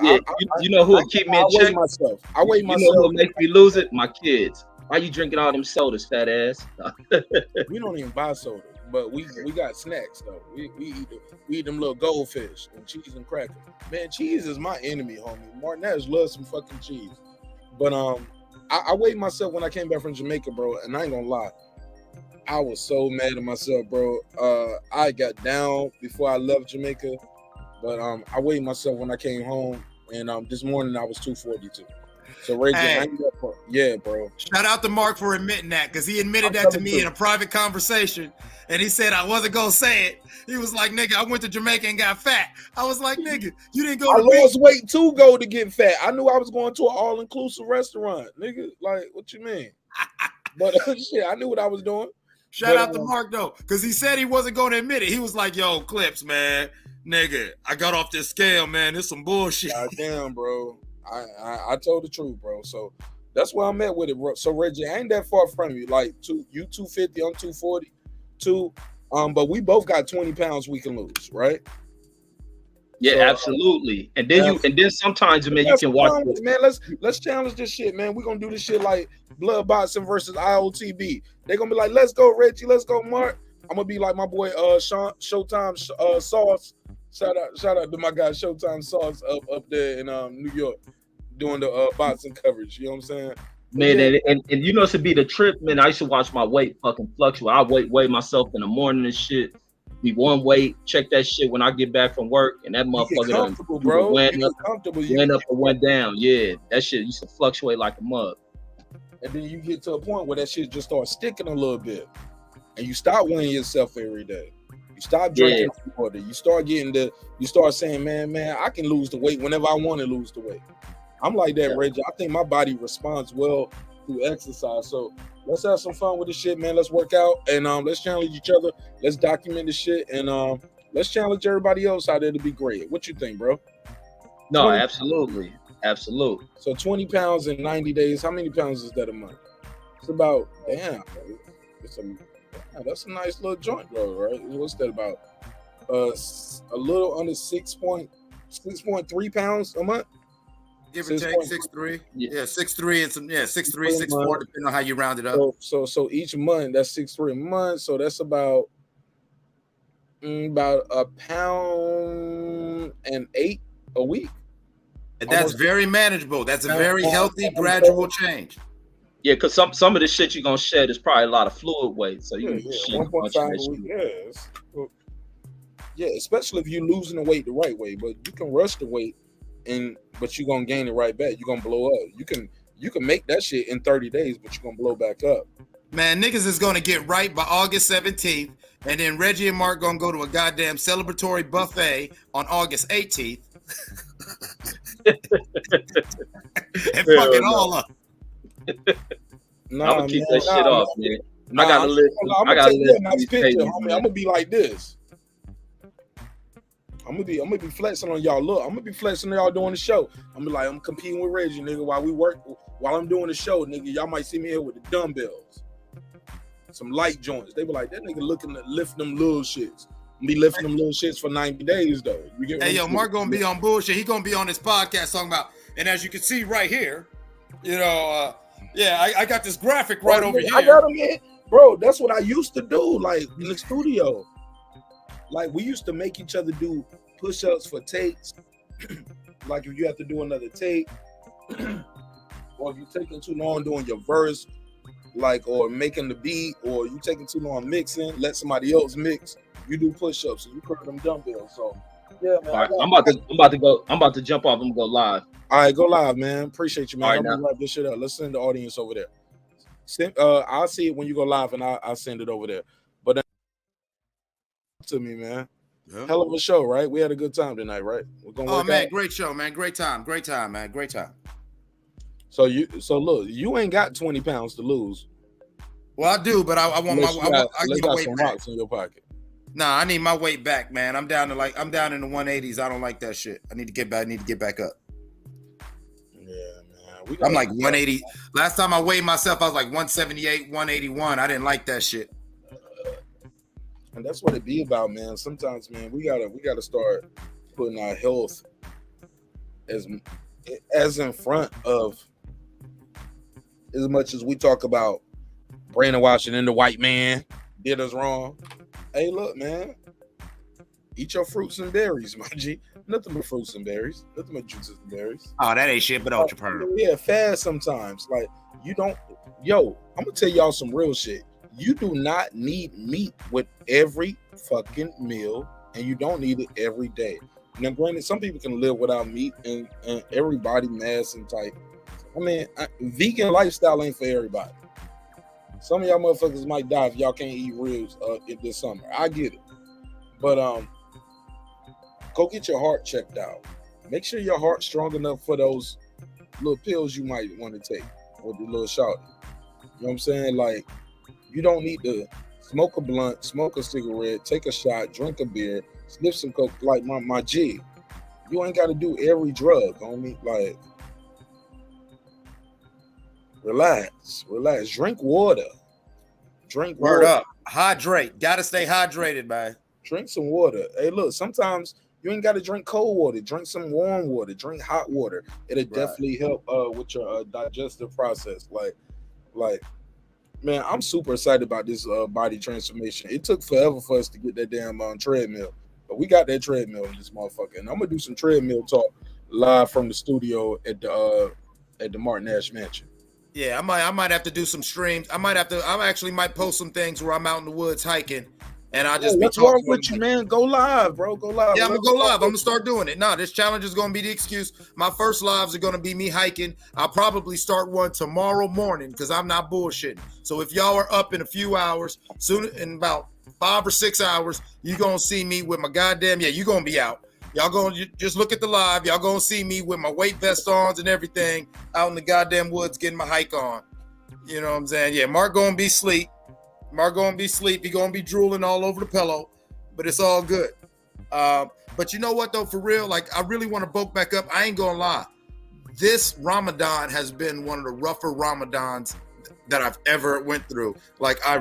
you know who will keep me in check? I weigh myself. You know who makes me lose it? My kids. Why you drinking all them sodas, fat ass? We don't even buy sodas. But we got snacks though. We eat them little goldfish and cheese and crackers. Man, cheese is my enemy, homie. Marq Nash loves some fucking cheese. But I weighed myself when I came back from Jamaica, bro, and I ain't gonna lie. I was so mad at myself, bro. I got down before I left Jamaica, but I weighed myself when I came home, and this morning I was 242. So Reggie, yeah, bro. Shout out to Marq for admitting that, because he admitted that to me in a private conversation, and he said I wasn't gonna say it. He was like, "Nigga, I went to Jamaica and got fat." I was like, "Nigga, you didn't go." I lost weight to go to get fat. I knew I was going to an all-inclusive restaurant, nigga. Like, what you mean? But shit, I knew what I was doing. Shout out to Marq though, because he said he wasn't going to admit it. He was like, "Yo, Clips, man, nigga, I got off this scale, man. It's some bullshit." God damn, bro. I told the truth, bro. So that's where I'm at with it, bro. So Reggie, I ain't that far from you. Like, you 250, I'm 240, but we both got 20 pounds we can lose, right? Yeah, so, absolutely. And then sometimes, man, you can watch it. Man, let's challenge this shit, man. We're gonna do this shit like blood boxing versus IOTB. They're gonna be like, let's go, Reggie, let's go, Marq. I'm gonna be like my boy Showtime Sauce. Shout out to my guy Showtime Sauce up there in New York doing the boxing coverage. You know what I'm saying? Man, and you know, to be the trip, man, I used to watch my weight fucking fluctuate. I weigh myself in the morning and shit. Be one weight, check that shit when I get back from work, and that motherfucker bro. Went up and went down. Yeah, that shit used to fluctuate like a mug. And then you get to a point where that shit just starts sticking a little bit, and you stop weighing yourself every day. You stop drinking water. You start you start saying, man, I can lose the weight whenever I want to lose the weight. I'm like that, Reggie. I think my body responds well through exercise. So let's have some fun with this shit, man. Let's work out and let's challenge each other. Let's document this shit and let's challenge everybody else out there to be great. What you think, bro? No, absolutely. So 20 pounds in 90 days. How many pounds is that a month? It's about that's a nice little joint, bro. Right? What's that about? A little under 6.3 pounds a month. Give or take 6'3". Yeah, 6'3" and some 6'3", 6'4", depending on how you round it up. So each month that's 6'3" a month. So that's about a pound and 8 a week. And that's very manageable. That's a very healthy, gradual change. Yeah, because some of the shit you're gonna shed is probably a lot of fluid weight. So you 1.5 a week. Yeah, especially if you're losing the weight the right way. But you can rush the weight, but you're gonna gain it right back. You're gonna blow up. You can make that shit in 30 days, but you're gonna blow back up. Man, niggas is gonna get right by August 17th, and then Reggie and Marq gonna go to a goddamn celebratory buffet on August 18th. And fuck it all up. I'm gonna keep that shit off, man. I gotta live. I gotta live. Nice picture, homie. I'm gonna be like this. I'm gonna be flexing on y'all. Look, I'm gonna be flexing on y'all doing the show. I'm competing with Reggie, nigga, while I'm doing the show, nigga. Y'all might see me here with the dumbbells, some light joints. They be like, that nigga looking to lift them little shits. Be lifting them little shits for 90 days though. Hey, yo, Marq gonna be on bullshit. He gonna be on this podcast talking about, and as you can see right here, you know, I got this graphic right over here. I got him in. Bro, that's what I used to do, like in the studio. Like we used to make each other do push-ups for takes. Like if you have to do another take, or if you're taking too long doing your verse, like or making the beat, or you taking too long mixing, let somebody else mix. You do push-ups and you put them dumbbells. So yeah, man. All right, I'm about to go. I'm about to jump off. I'm gonna go live. All right, go live, man. Appreciate you, man. All right, I'm gonna wrap this shit up. Let's send the audience over there. I'll see it when you go live, and I'll send it over there. But to me, man. Yeah. Hell of a show, right? We had a good time tonight, right? We're gonna work out. Great show, man. Great time, man. Great time. So look, you ain't got 20 pounds to lose. Well, I do, but I want I need a weight some back. rocks in your pocket. Nah, I need my weight back, man. I'm down in the 180s. I don't like that shit. I need to get back up. Yeah, man. I'm like 180. Last time I weighed myself, I was like 178, 181. I didn't like that shit. And that's what it be about, man. Sometimes, man, we gotta start putting our health as in front of, as much as we talk about brainwashing and the white man did us wrong. Hey, look, man. Eat your fruits and berries, my G. Nothing but fruits and berries. Nothing but juices and berries. Oh, that ain't shit but ultra perm. Yeah, fast sometimes. Like, you don't. Yo, I'm gonna tell y'all some real shit. You do not need meat with every fucking meal, and you don't need it every day. Now, granted, some people can live without meat, and everybody mass and type. I mean, vegan lifestyle ain't for everybody. Some of y'all motherfuckers might die if y'all can't eat ribs in this summer. I get it, but go get your heart checked out. Make sure your heart's strong enough for those little pills you might want to take or the little shot. You know what I'm saying? Like, you don't need to smoke a blunt, smoke a cigarette, take a shot, drink a beer, sniff some coke. Like my G, you ain't got to do every drug, homie. Like, relax. Drink water. Word up. Hydrate. Gotta stay hydrated, man. Drink some water. Hey, look, sometimes you ain't got to drink cold water. Drink some warm water. Drink hot water. It'll definitely help with your digestive process. Like, man, I'm super excited about this body transformation. It took forever for us to get that damn treadmill, but we got that treadmill in this motherfucker. And I'm gonna do some treadmill talk live from the studio at the Marq Nash mansion. Yeah, I might have to do some streams. I actually might post some things where I'm out in the woods hiking, and I'll just be what's talking wrong with you, man? Go live, bro. Go live. Yeah, I'm gonna go live. I'm gonna start doing it. No, this challenge is gonna be the excuse. My first lives are gonna be me hiking. I'll probably start one tomorrow morning because I'm not bullshitting. So if y'all are up in a few hours, soon in about 5 or 6 hours, you're gonna see me with my goddamn you're gonna be out. Y'all gonna just look at the live. Y'all gonna see me with my weight vest on and everything out in the goddamn woods getting my hike on. You know what I'm saying? Yeah, Mark gonna be asleep. He gonna be drooling all over the pillow, but it's all good. But you know what though, for real, like I really want to bulk back up. I ain't gonna lie. This Ramadan has been one of the rougher Ramadans that I've ever went through. Like I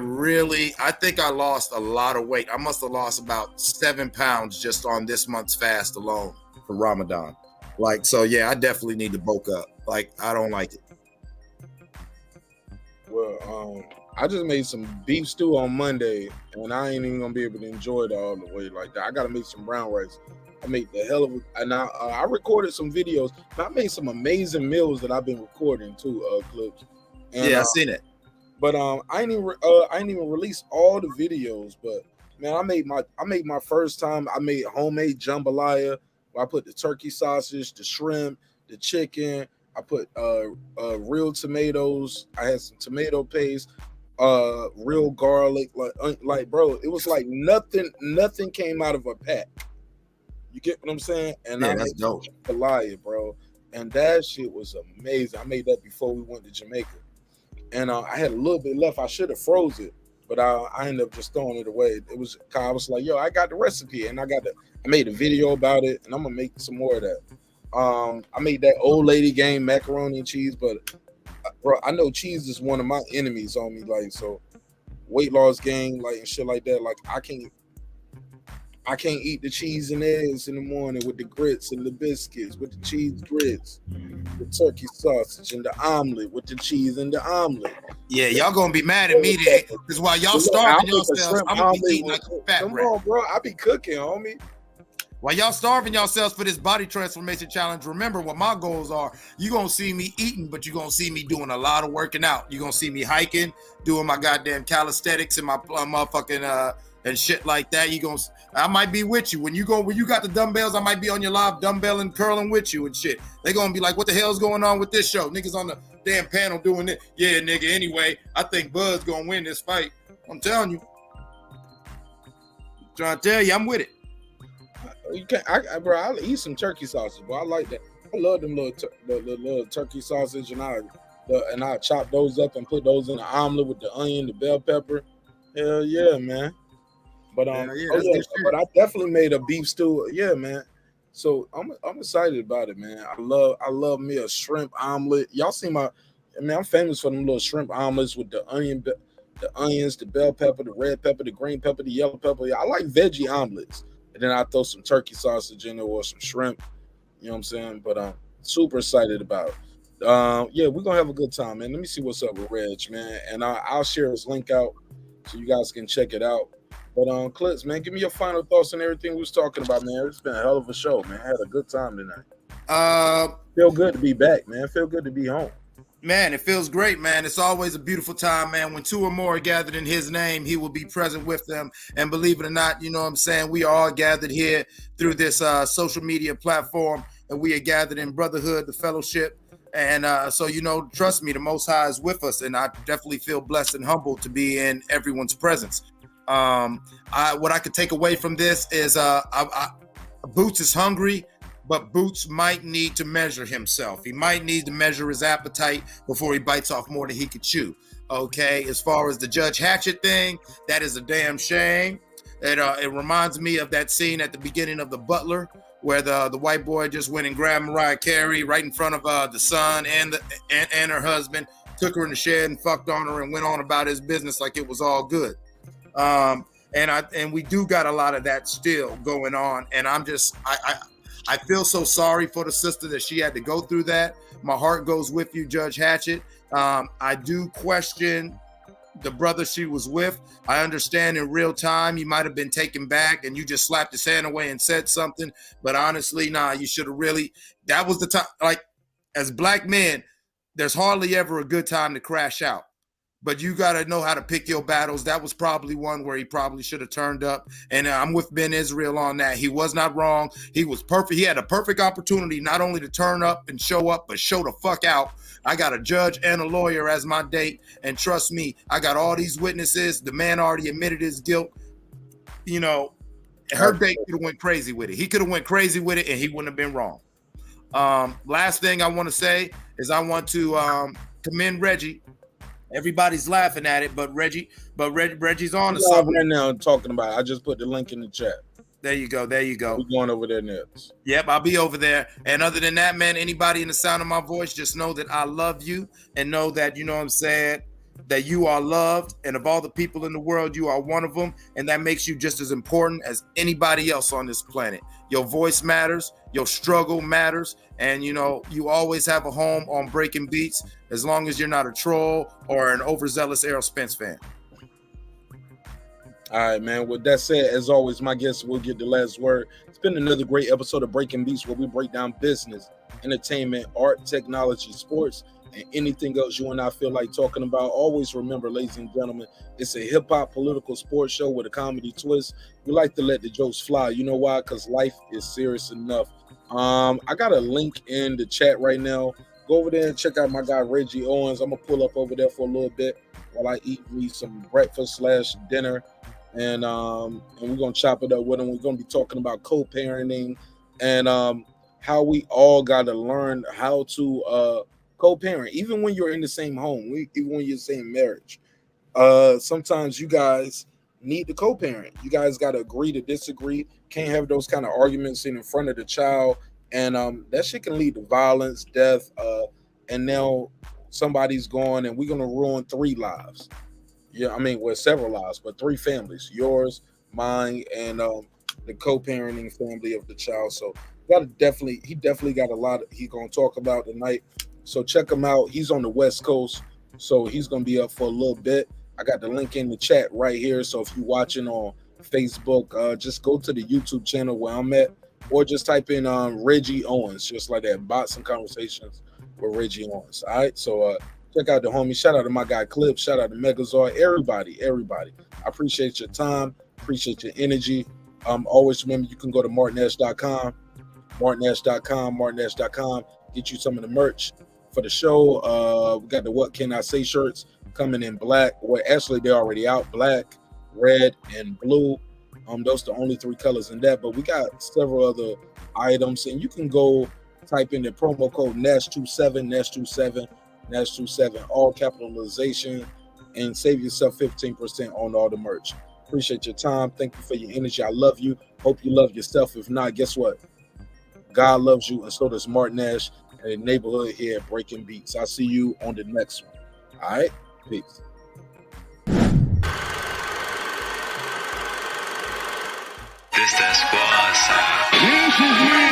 think I lost a lot of weight. I must have lost about 7 pounds just on this month's fast alone for Ramadan. Like, so yeah, I definitely need to bulk up. Like, I don't like it. Well, I just made some beef stew on Monday, and I ain't even gonna be able to enjoy it all the way like that. I gotta make some brown rice. I made the hell of it, and I recorded some videos. I made some amazing meals that I've been recording too, clips. And, yeah, I seen it. But I ain't even released all the videos. But man, I made my first time. I made homemade jambalaya. Where I put the turkey sausage, the shrimp, the chicken. I put real tomatoes. I had some tomato paste, real garlic. Like bro, it was like nothing came out of a pack. You get what I'm saying? And yeah, I that's dope. Jambalaya, bro, and that shit was amazing. I made that before we went to Jamaica. And I had a little bit left. I should have froze it, but I ended up just throwing it away. I was like, yo, I got the recipe, and I made a video about it, and I'm gonna make some more of that. I made that old lady game macaroni and cheese, but bro, I know cheese is one of my enemies on me. Like, so weight loss game, like and shit like that. Like I can't eat the cheese and eggs in the morning with the grits and the biscuits, with the cheese grits, the turkey sausage and the omelet with the cheese and the omelet. Yeah, y'all gonna be mad at me then, because while y'all starving yourselves, I'm gonna be eating like a fat rat. Come on, bro, I be cooking, homie. While y'all starving yourselves for this body transformation challenge, remember what my goals are. You're gonna see me eating, but you're gonna see me doing a lot of working out. You're gonna see me hiking, doing my goddamn calisthenics and my motherfucking and shit like that. I might be with you when you got the dumbbells. I might be on your live dumbbell and curling with you and shit. They gonna be like, what the hell's going on with this show? Niggas on the damn panel doing it. Yeah, nigga. Anyway, I think Bud's gonna win this fight. I'm telling you. I'm trying to tell you, I'm with it. You can't, bro. I'll eat some turkey sausage, bro. I like that. I love them little turkey sausage, and I chop those up and put those in the omelet with the onion, the bell pepper. Hell yeah, man. But but I definitely made a beef stew. Yeah, man. So I'm excited about it, man. I love me a shrimp omelet. Y'all see I'm famous for them little shrimp omelets with the onions, the bell pepper, the red pepper, the green pepper, the yellow pepper. Yeah, I like veggie omelets. And then I throw some turkey sausage in there or some shrimp. You know what I'm saying? But I'm super excited about it. Yeah, we're gonna have a good time, man. Let me see what's up with Reg, man. And I'll share his link out so you guys can check it out. But Clips, man, give me your final thoughts on everything we was talking about, man. It's been a hell of a show, man. I had a good time tonight. Feel good to be back, man. Feel good to be home. Man, it feels great, man. It's always a beautiful time, man. When two or more are gathered in his name, he will be present with them. And believe it or not, you know what I'm saying? We are all gathered here through this social media platform, and we are gathered in brotherhood, the fellowship. And so, you know, trust me, the Most High is with us, and I definitely feel blessed and humbled to be in everyone's presence. What I could take away from this is Boots is hungry, but Boots might need to measure himself. He might need to measure his appetite before he bites off more than he could chew. Okay, as far as the Judge Hatchet thing, that is a damn shame. It reminds me of that scene at the beginning of The Butler, where the white boy just went and grabbed Mariah Carey right in front of the son and her husband, took her in the shed and fucked on her and went on about his business like it was all good. And we do got a lot of that still going on, and I feel so sorry for the sister that she had to go through that. My heart goes with you, Judge Hatchet. I do question the brother she was with. I understand in real time you might have been taken back and you just slapped his hand away and said something, but honestly, nah, you should have really, that was the time. Like, as black men, there's hardly ever a good time to crash out. But you got to know how to pick your battles. That was probably one where he probably should have turned up. And I'm with Ben Israel on that. He was not wrong. He was perfect. He had a perfect opportunity not only to turn up and show up, but show the fuck out. I got a judge and a lawyer as my date. And trust me, I got all these witnesses. The man already admitted his guilt. You know, her date could have went crazy with it. He could have went crazy with it and he wouldn't have been wrong. Last thing I want to say is I want to commend Reggie. Everybody's laughing at it, but Reggie's on to something right now. Talking about it. I just put the link in the chat. There you go. We're going over there next. Yep, I'll be over there. And other than that, man, anybody in the sound of my voice, just know that I love you and know that, you know what I'm saying, that you are loved. And of all the people in the world, you are one of them. And that makes you just as important as anybody else on this planet. Your voice matters. Your struggle matters. And, you know, you always have a home on Breaking Beats as long as you're not a troll or an overzealous Errol Spence fan. All right, man. With that said, as always, my guest will get the last word. It's been another great episode of Breaking Beats where we break down business, entertainment, art, technology, sports, and anything else you and I feel like talking about. Always remember, ladies and gentlemen, it's a hip-hop political sports show with a comedy twist. We like to let the jokes fly. You know why? Because life is serious enough. I got a link in the chat right now. Go over there and check out my guy Reggie Owens. I'm gonna pull up over there for a little bit while I eat me some breakfast/dinner, and we're gonna chop it up with him. We're gonna be talking about co-parenting and how we all gotta learn how to co-parent, even when you're in the same home, even when you're in the same marriage. Sometimes you guys need to co-parent. You guys got to agree to disagree. Can't have those kind of arguments in front of the child, and that shit can lead to violence, death, and now somebody's gone, and we're gonna ruin 3 lives. Yeah, I mean, well, several lives, but 3 families: yours, mine, and the co-parenting family of the child. So he definitely got a lot he's gonna talk about tonight. So check him out. He's on the West Coast, so he's gonna be up for a little bit. I got the link in the chat right here. So if you're watching on Facebook, just go to the YouTube channel where I'm at, or just type in Reggie Owens, just like that. Boxing Conversations with Reggie Owens. All right. So check out the homie. Shout out to my guy Clip. Shout out to Megazord. Everybody. I appreciate your time. Appreciate your energy. Always remember you can go to marqnash.com. marqnash.com. Get you some of the merch for the show. We got the What Can I Say shirts coming in black. Well, actually, they're already out. Black, red, and blue. Those are the only 3 colors in that. But we got several other items, and you can go type in the promo code NASH27, NASH27, all capitalization, and save yourself 15% on all the merch. Appreciate your time. Thank you for your energy. I love you. Hope you love yourself. If not, guess what? God loves you, and so does Marq Nash and the neighborhood here at Breaking Beats. I'll see you on the next one. All right? Peace. This that squad sound.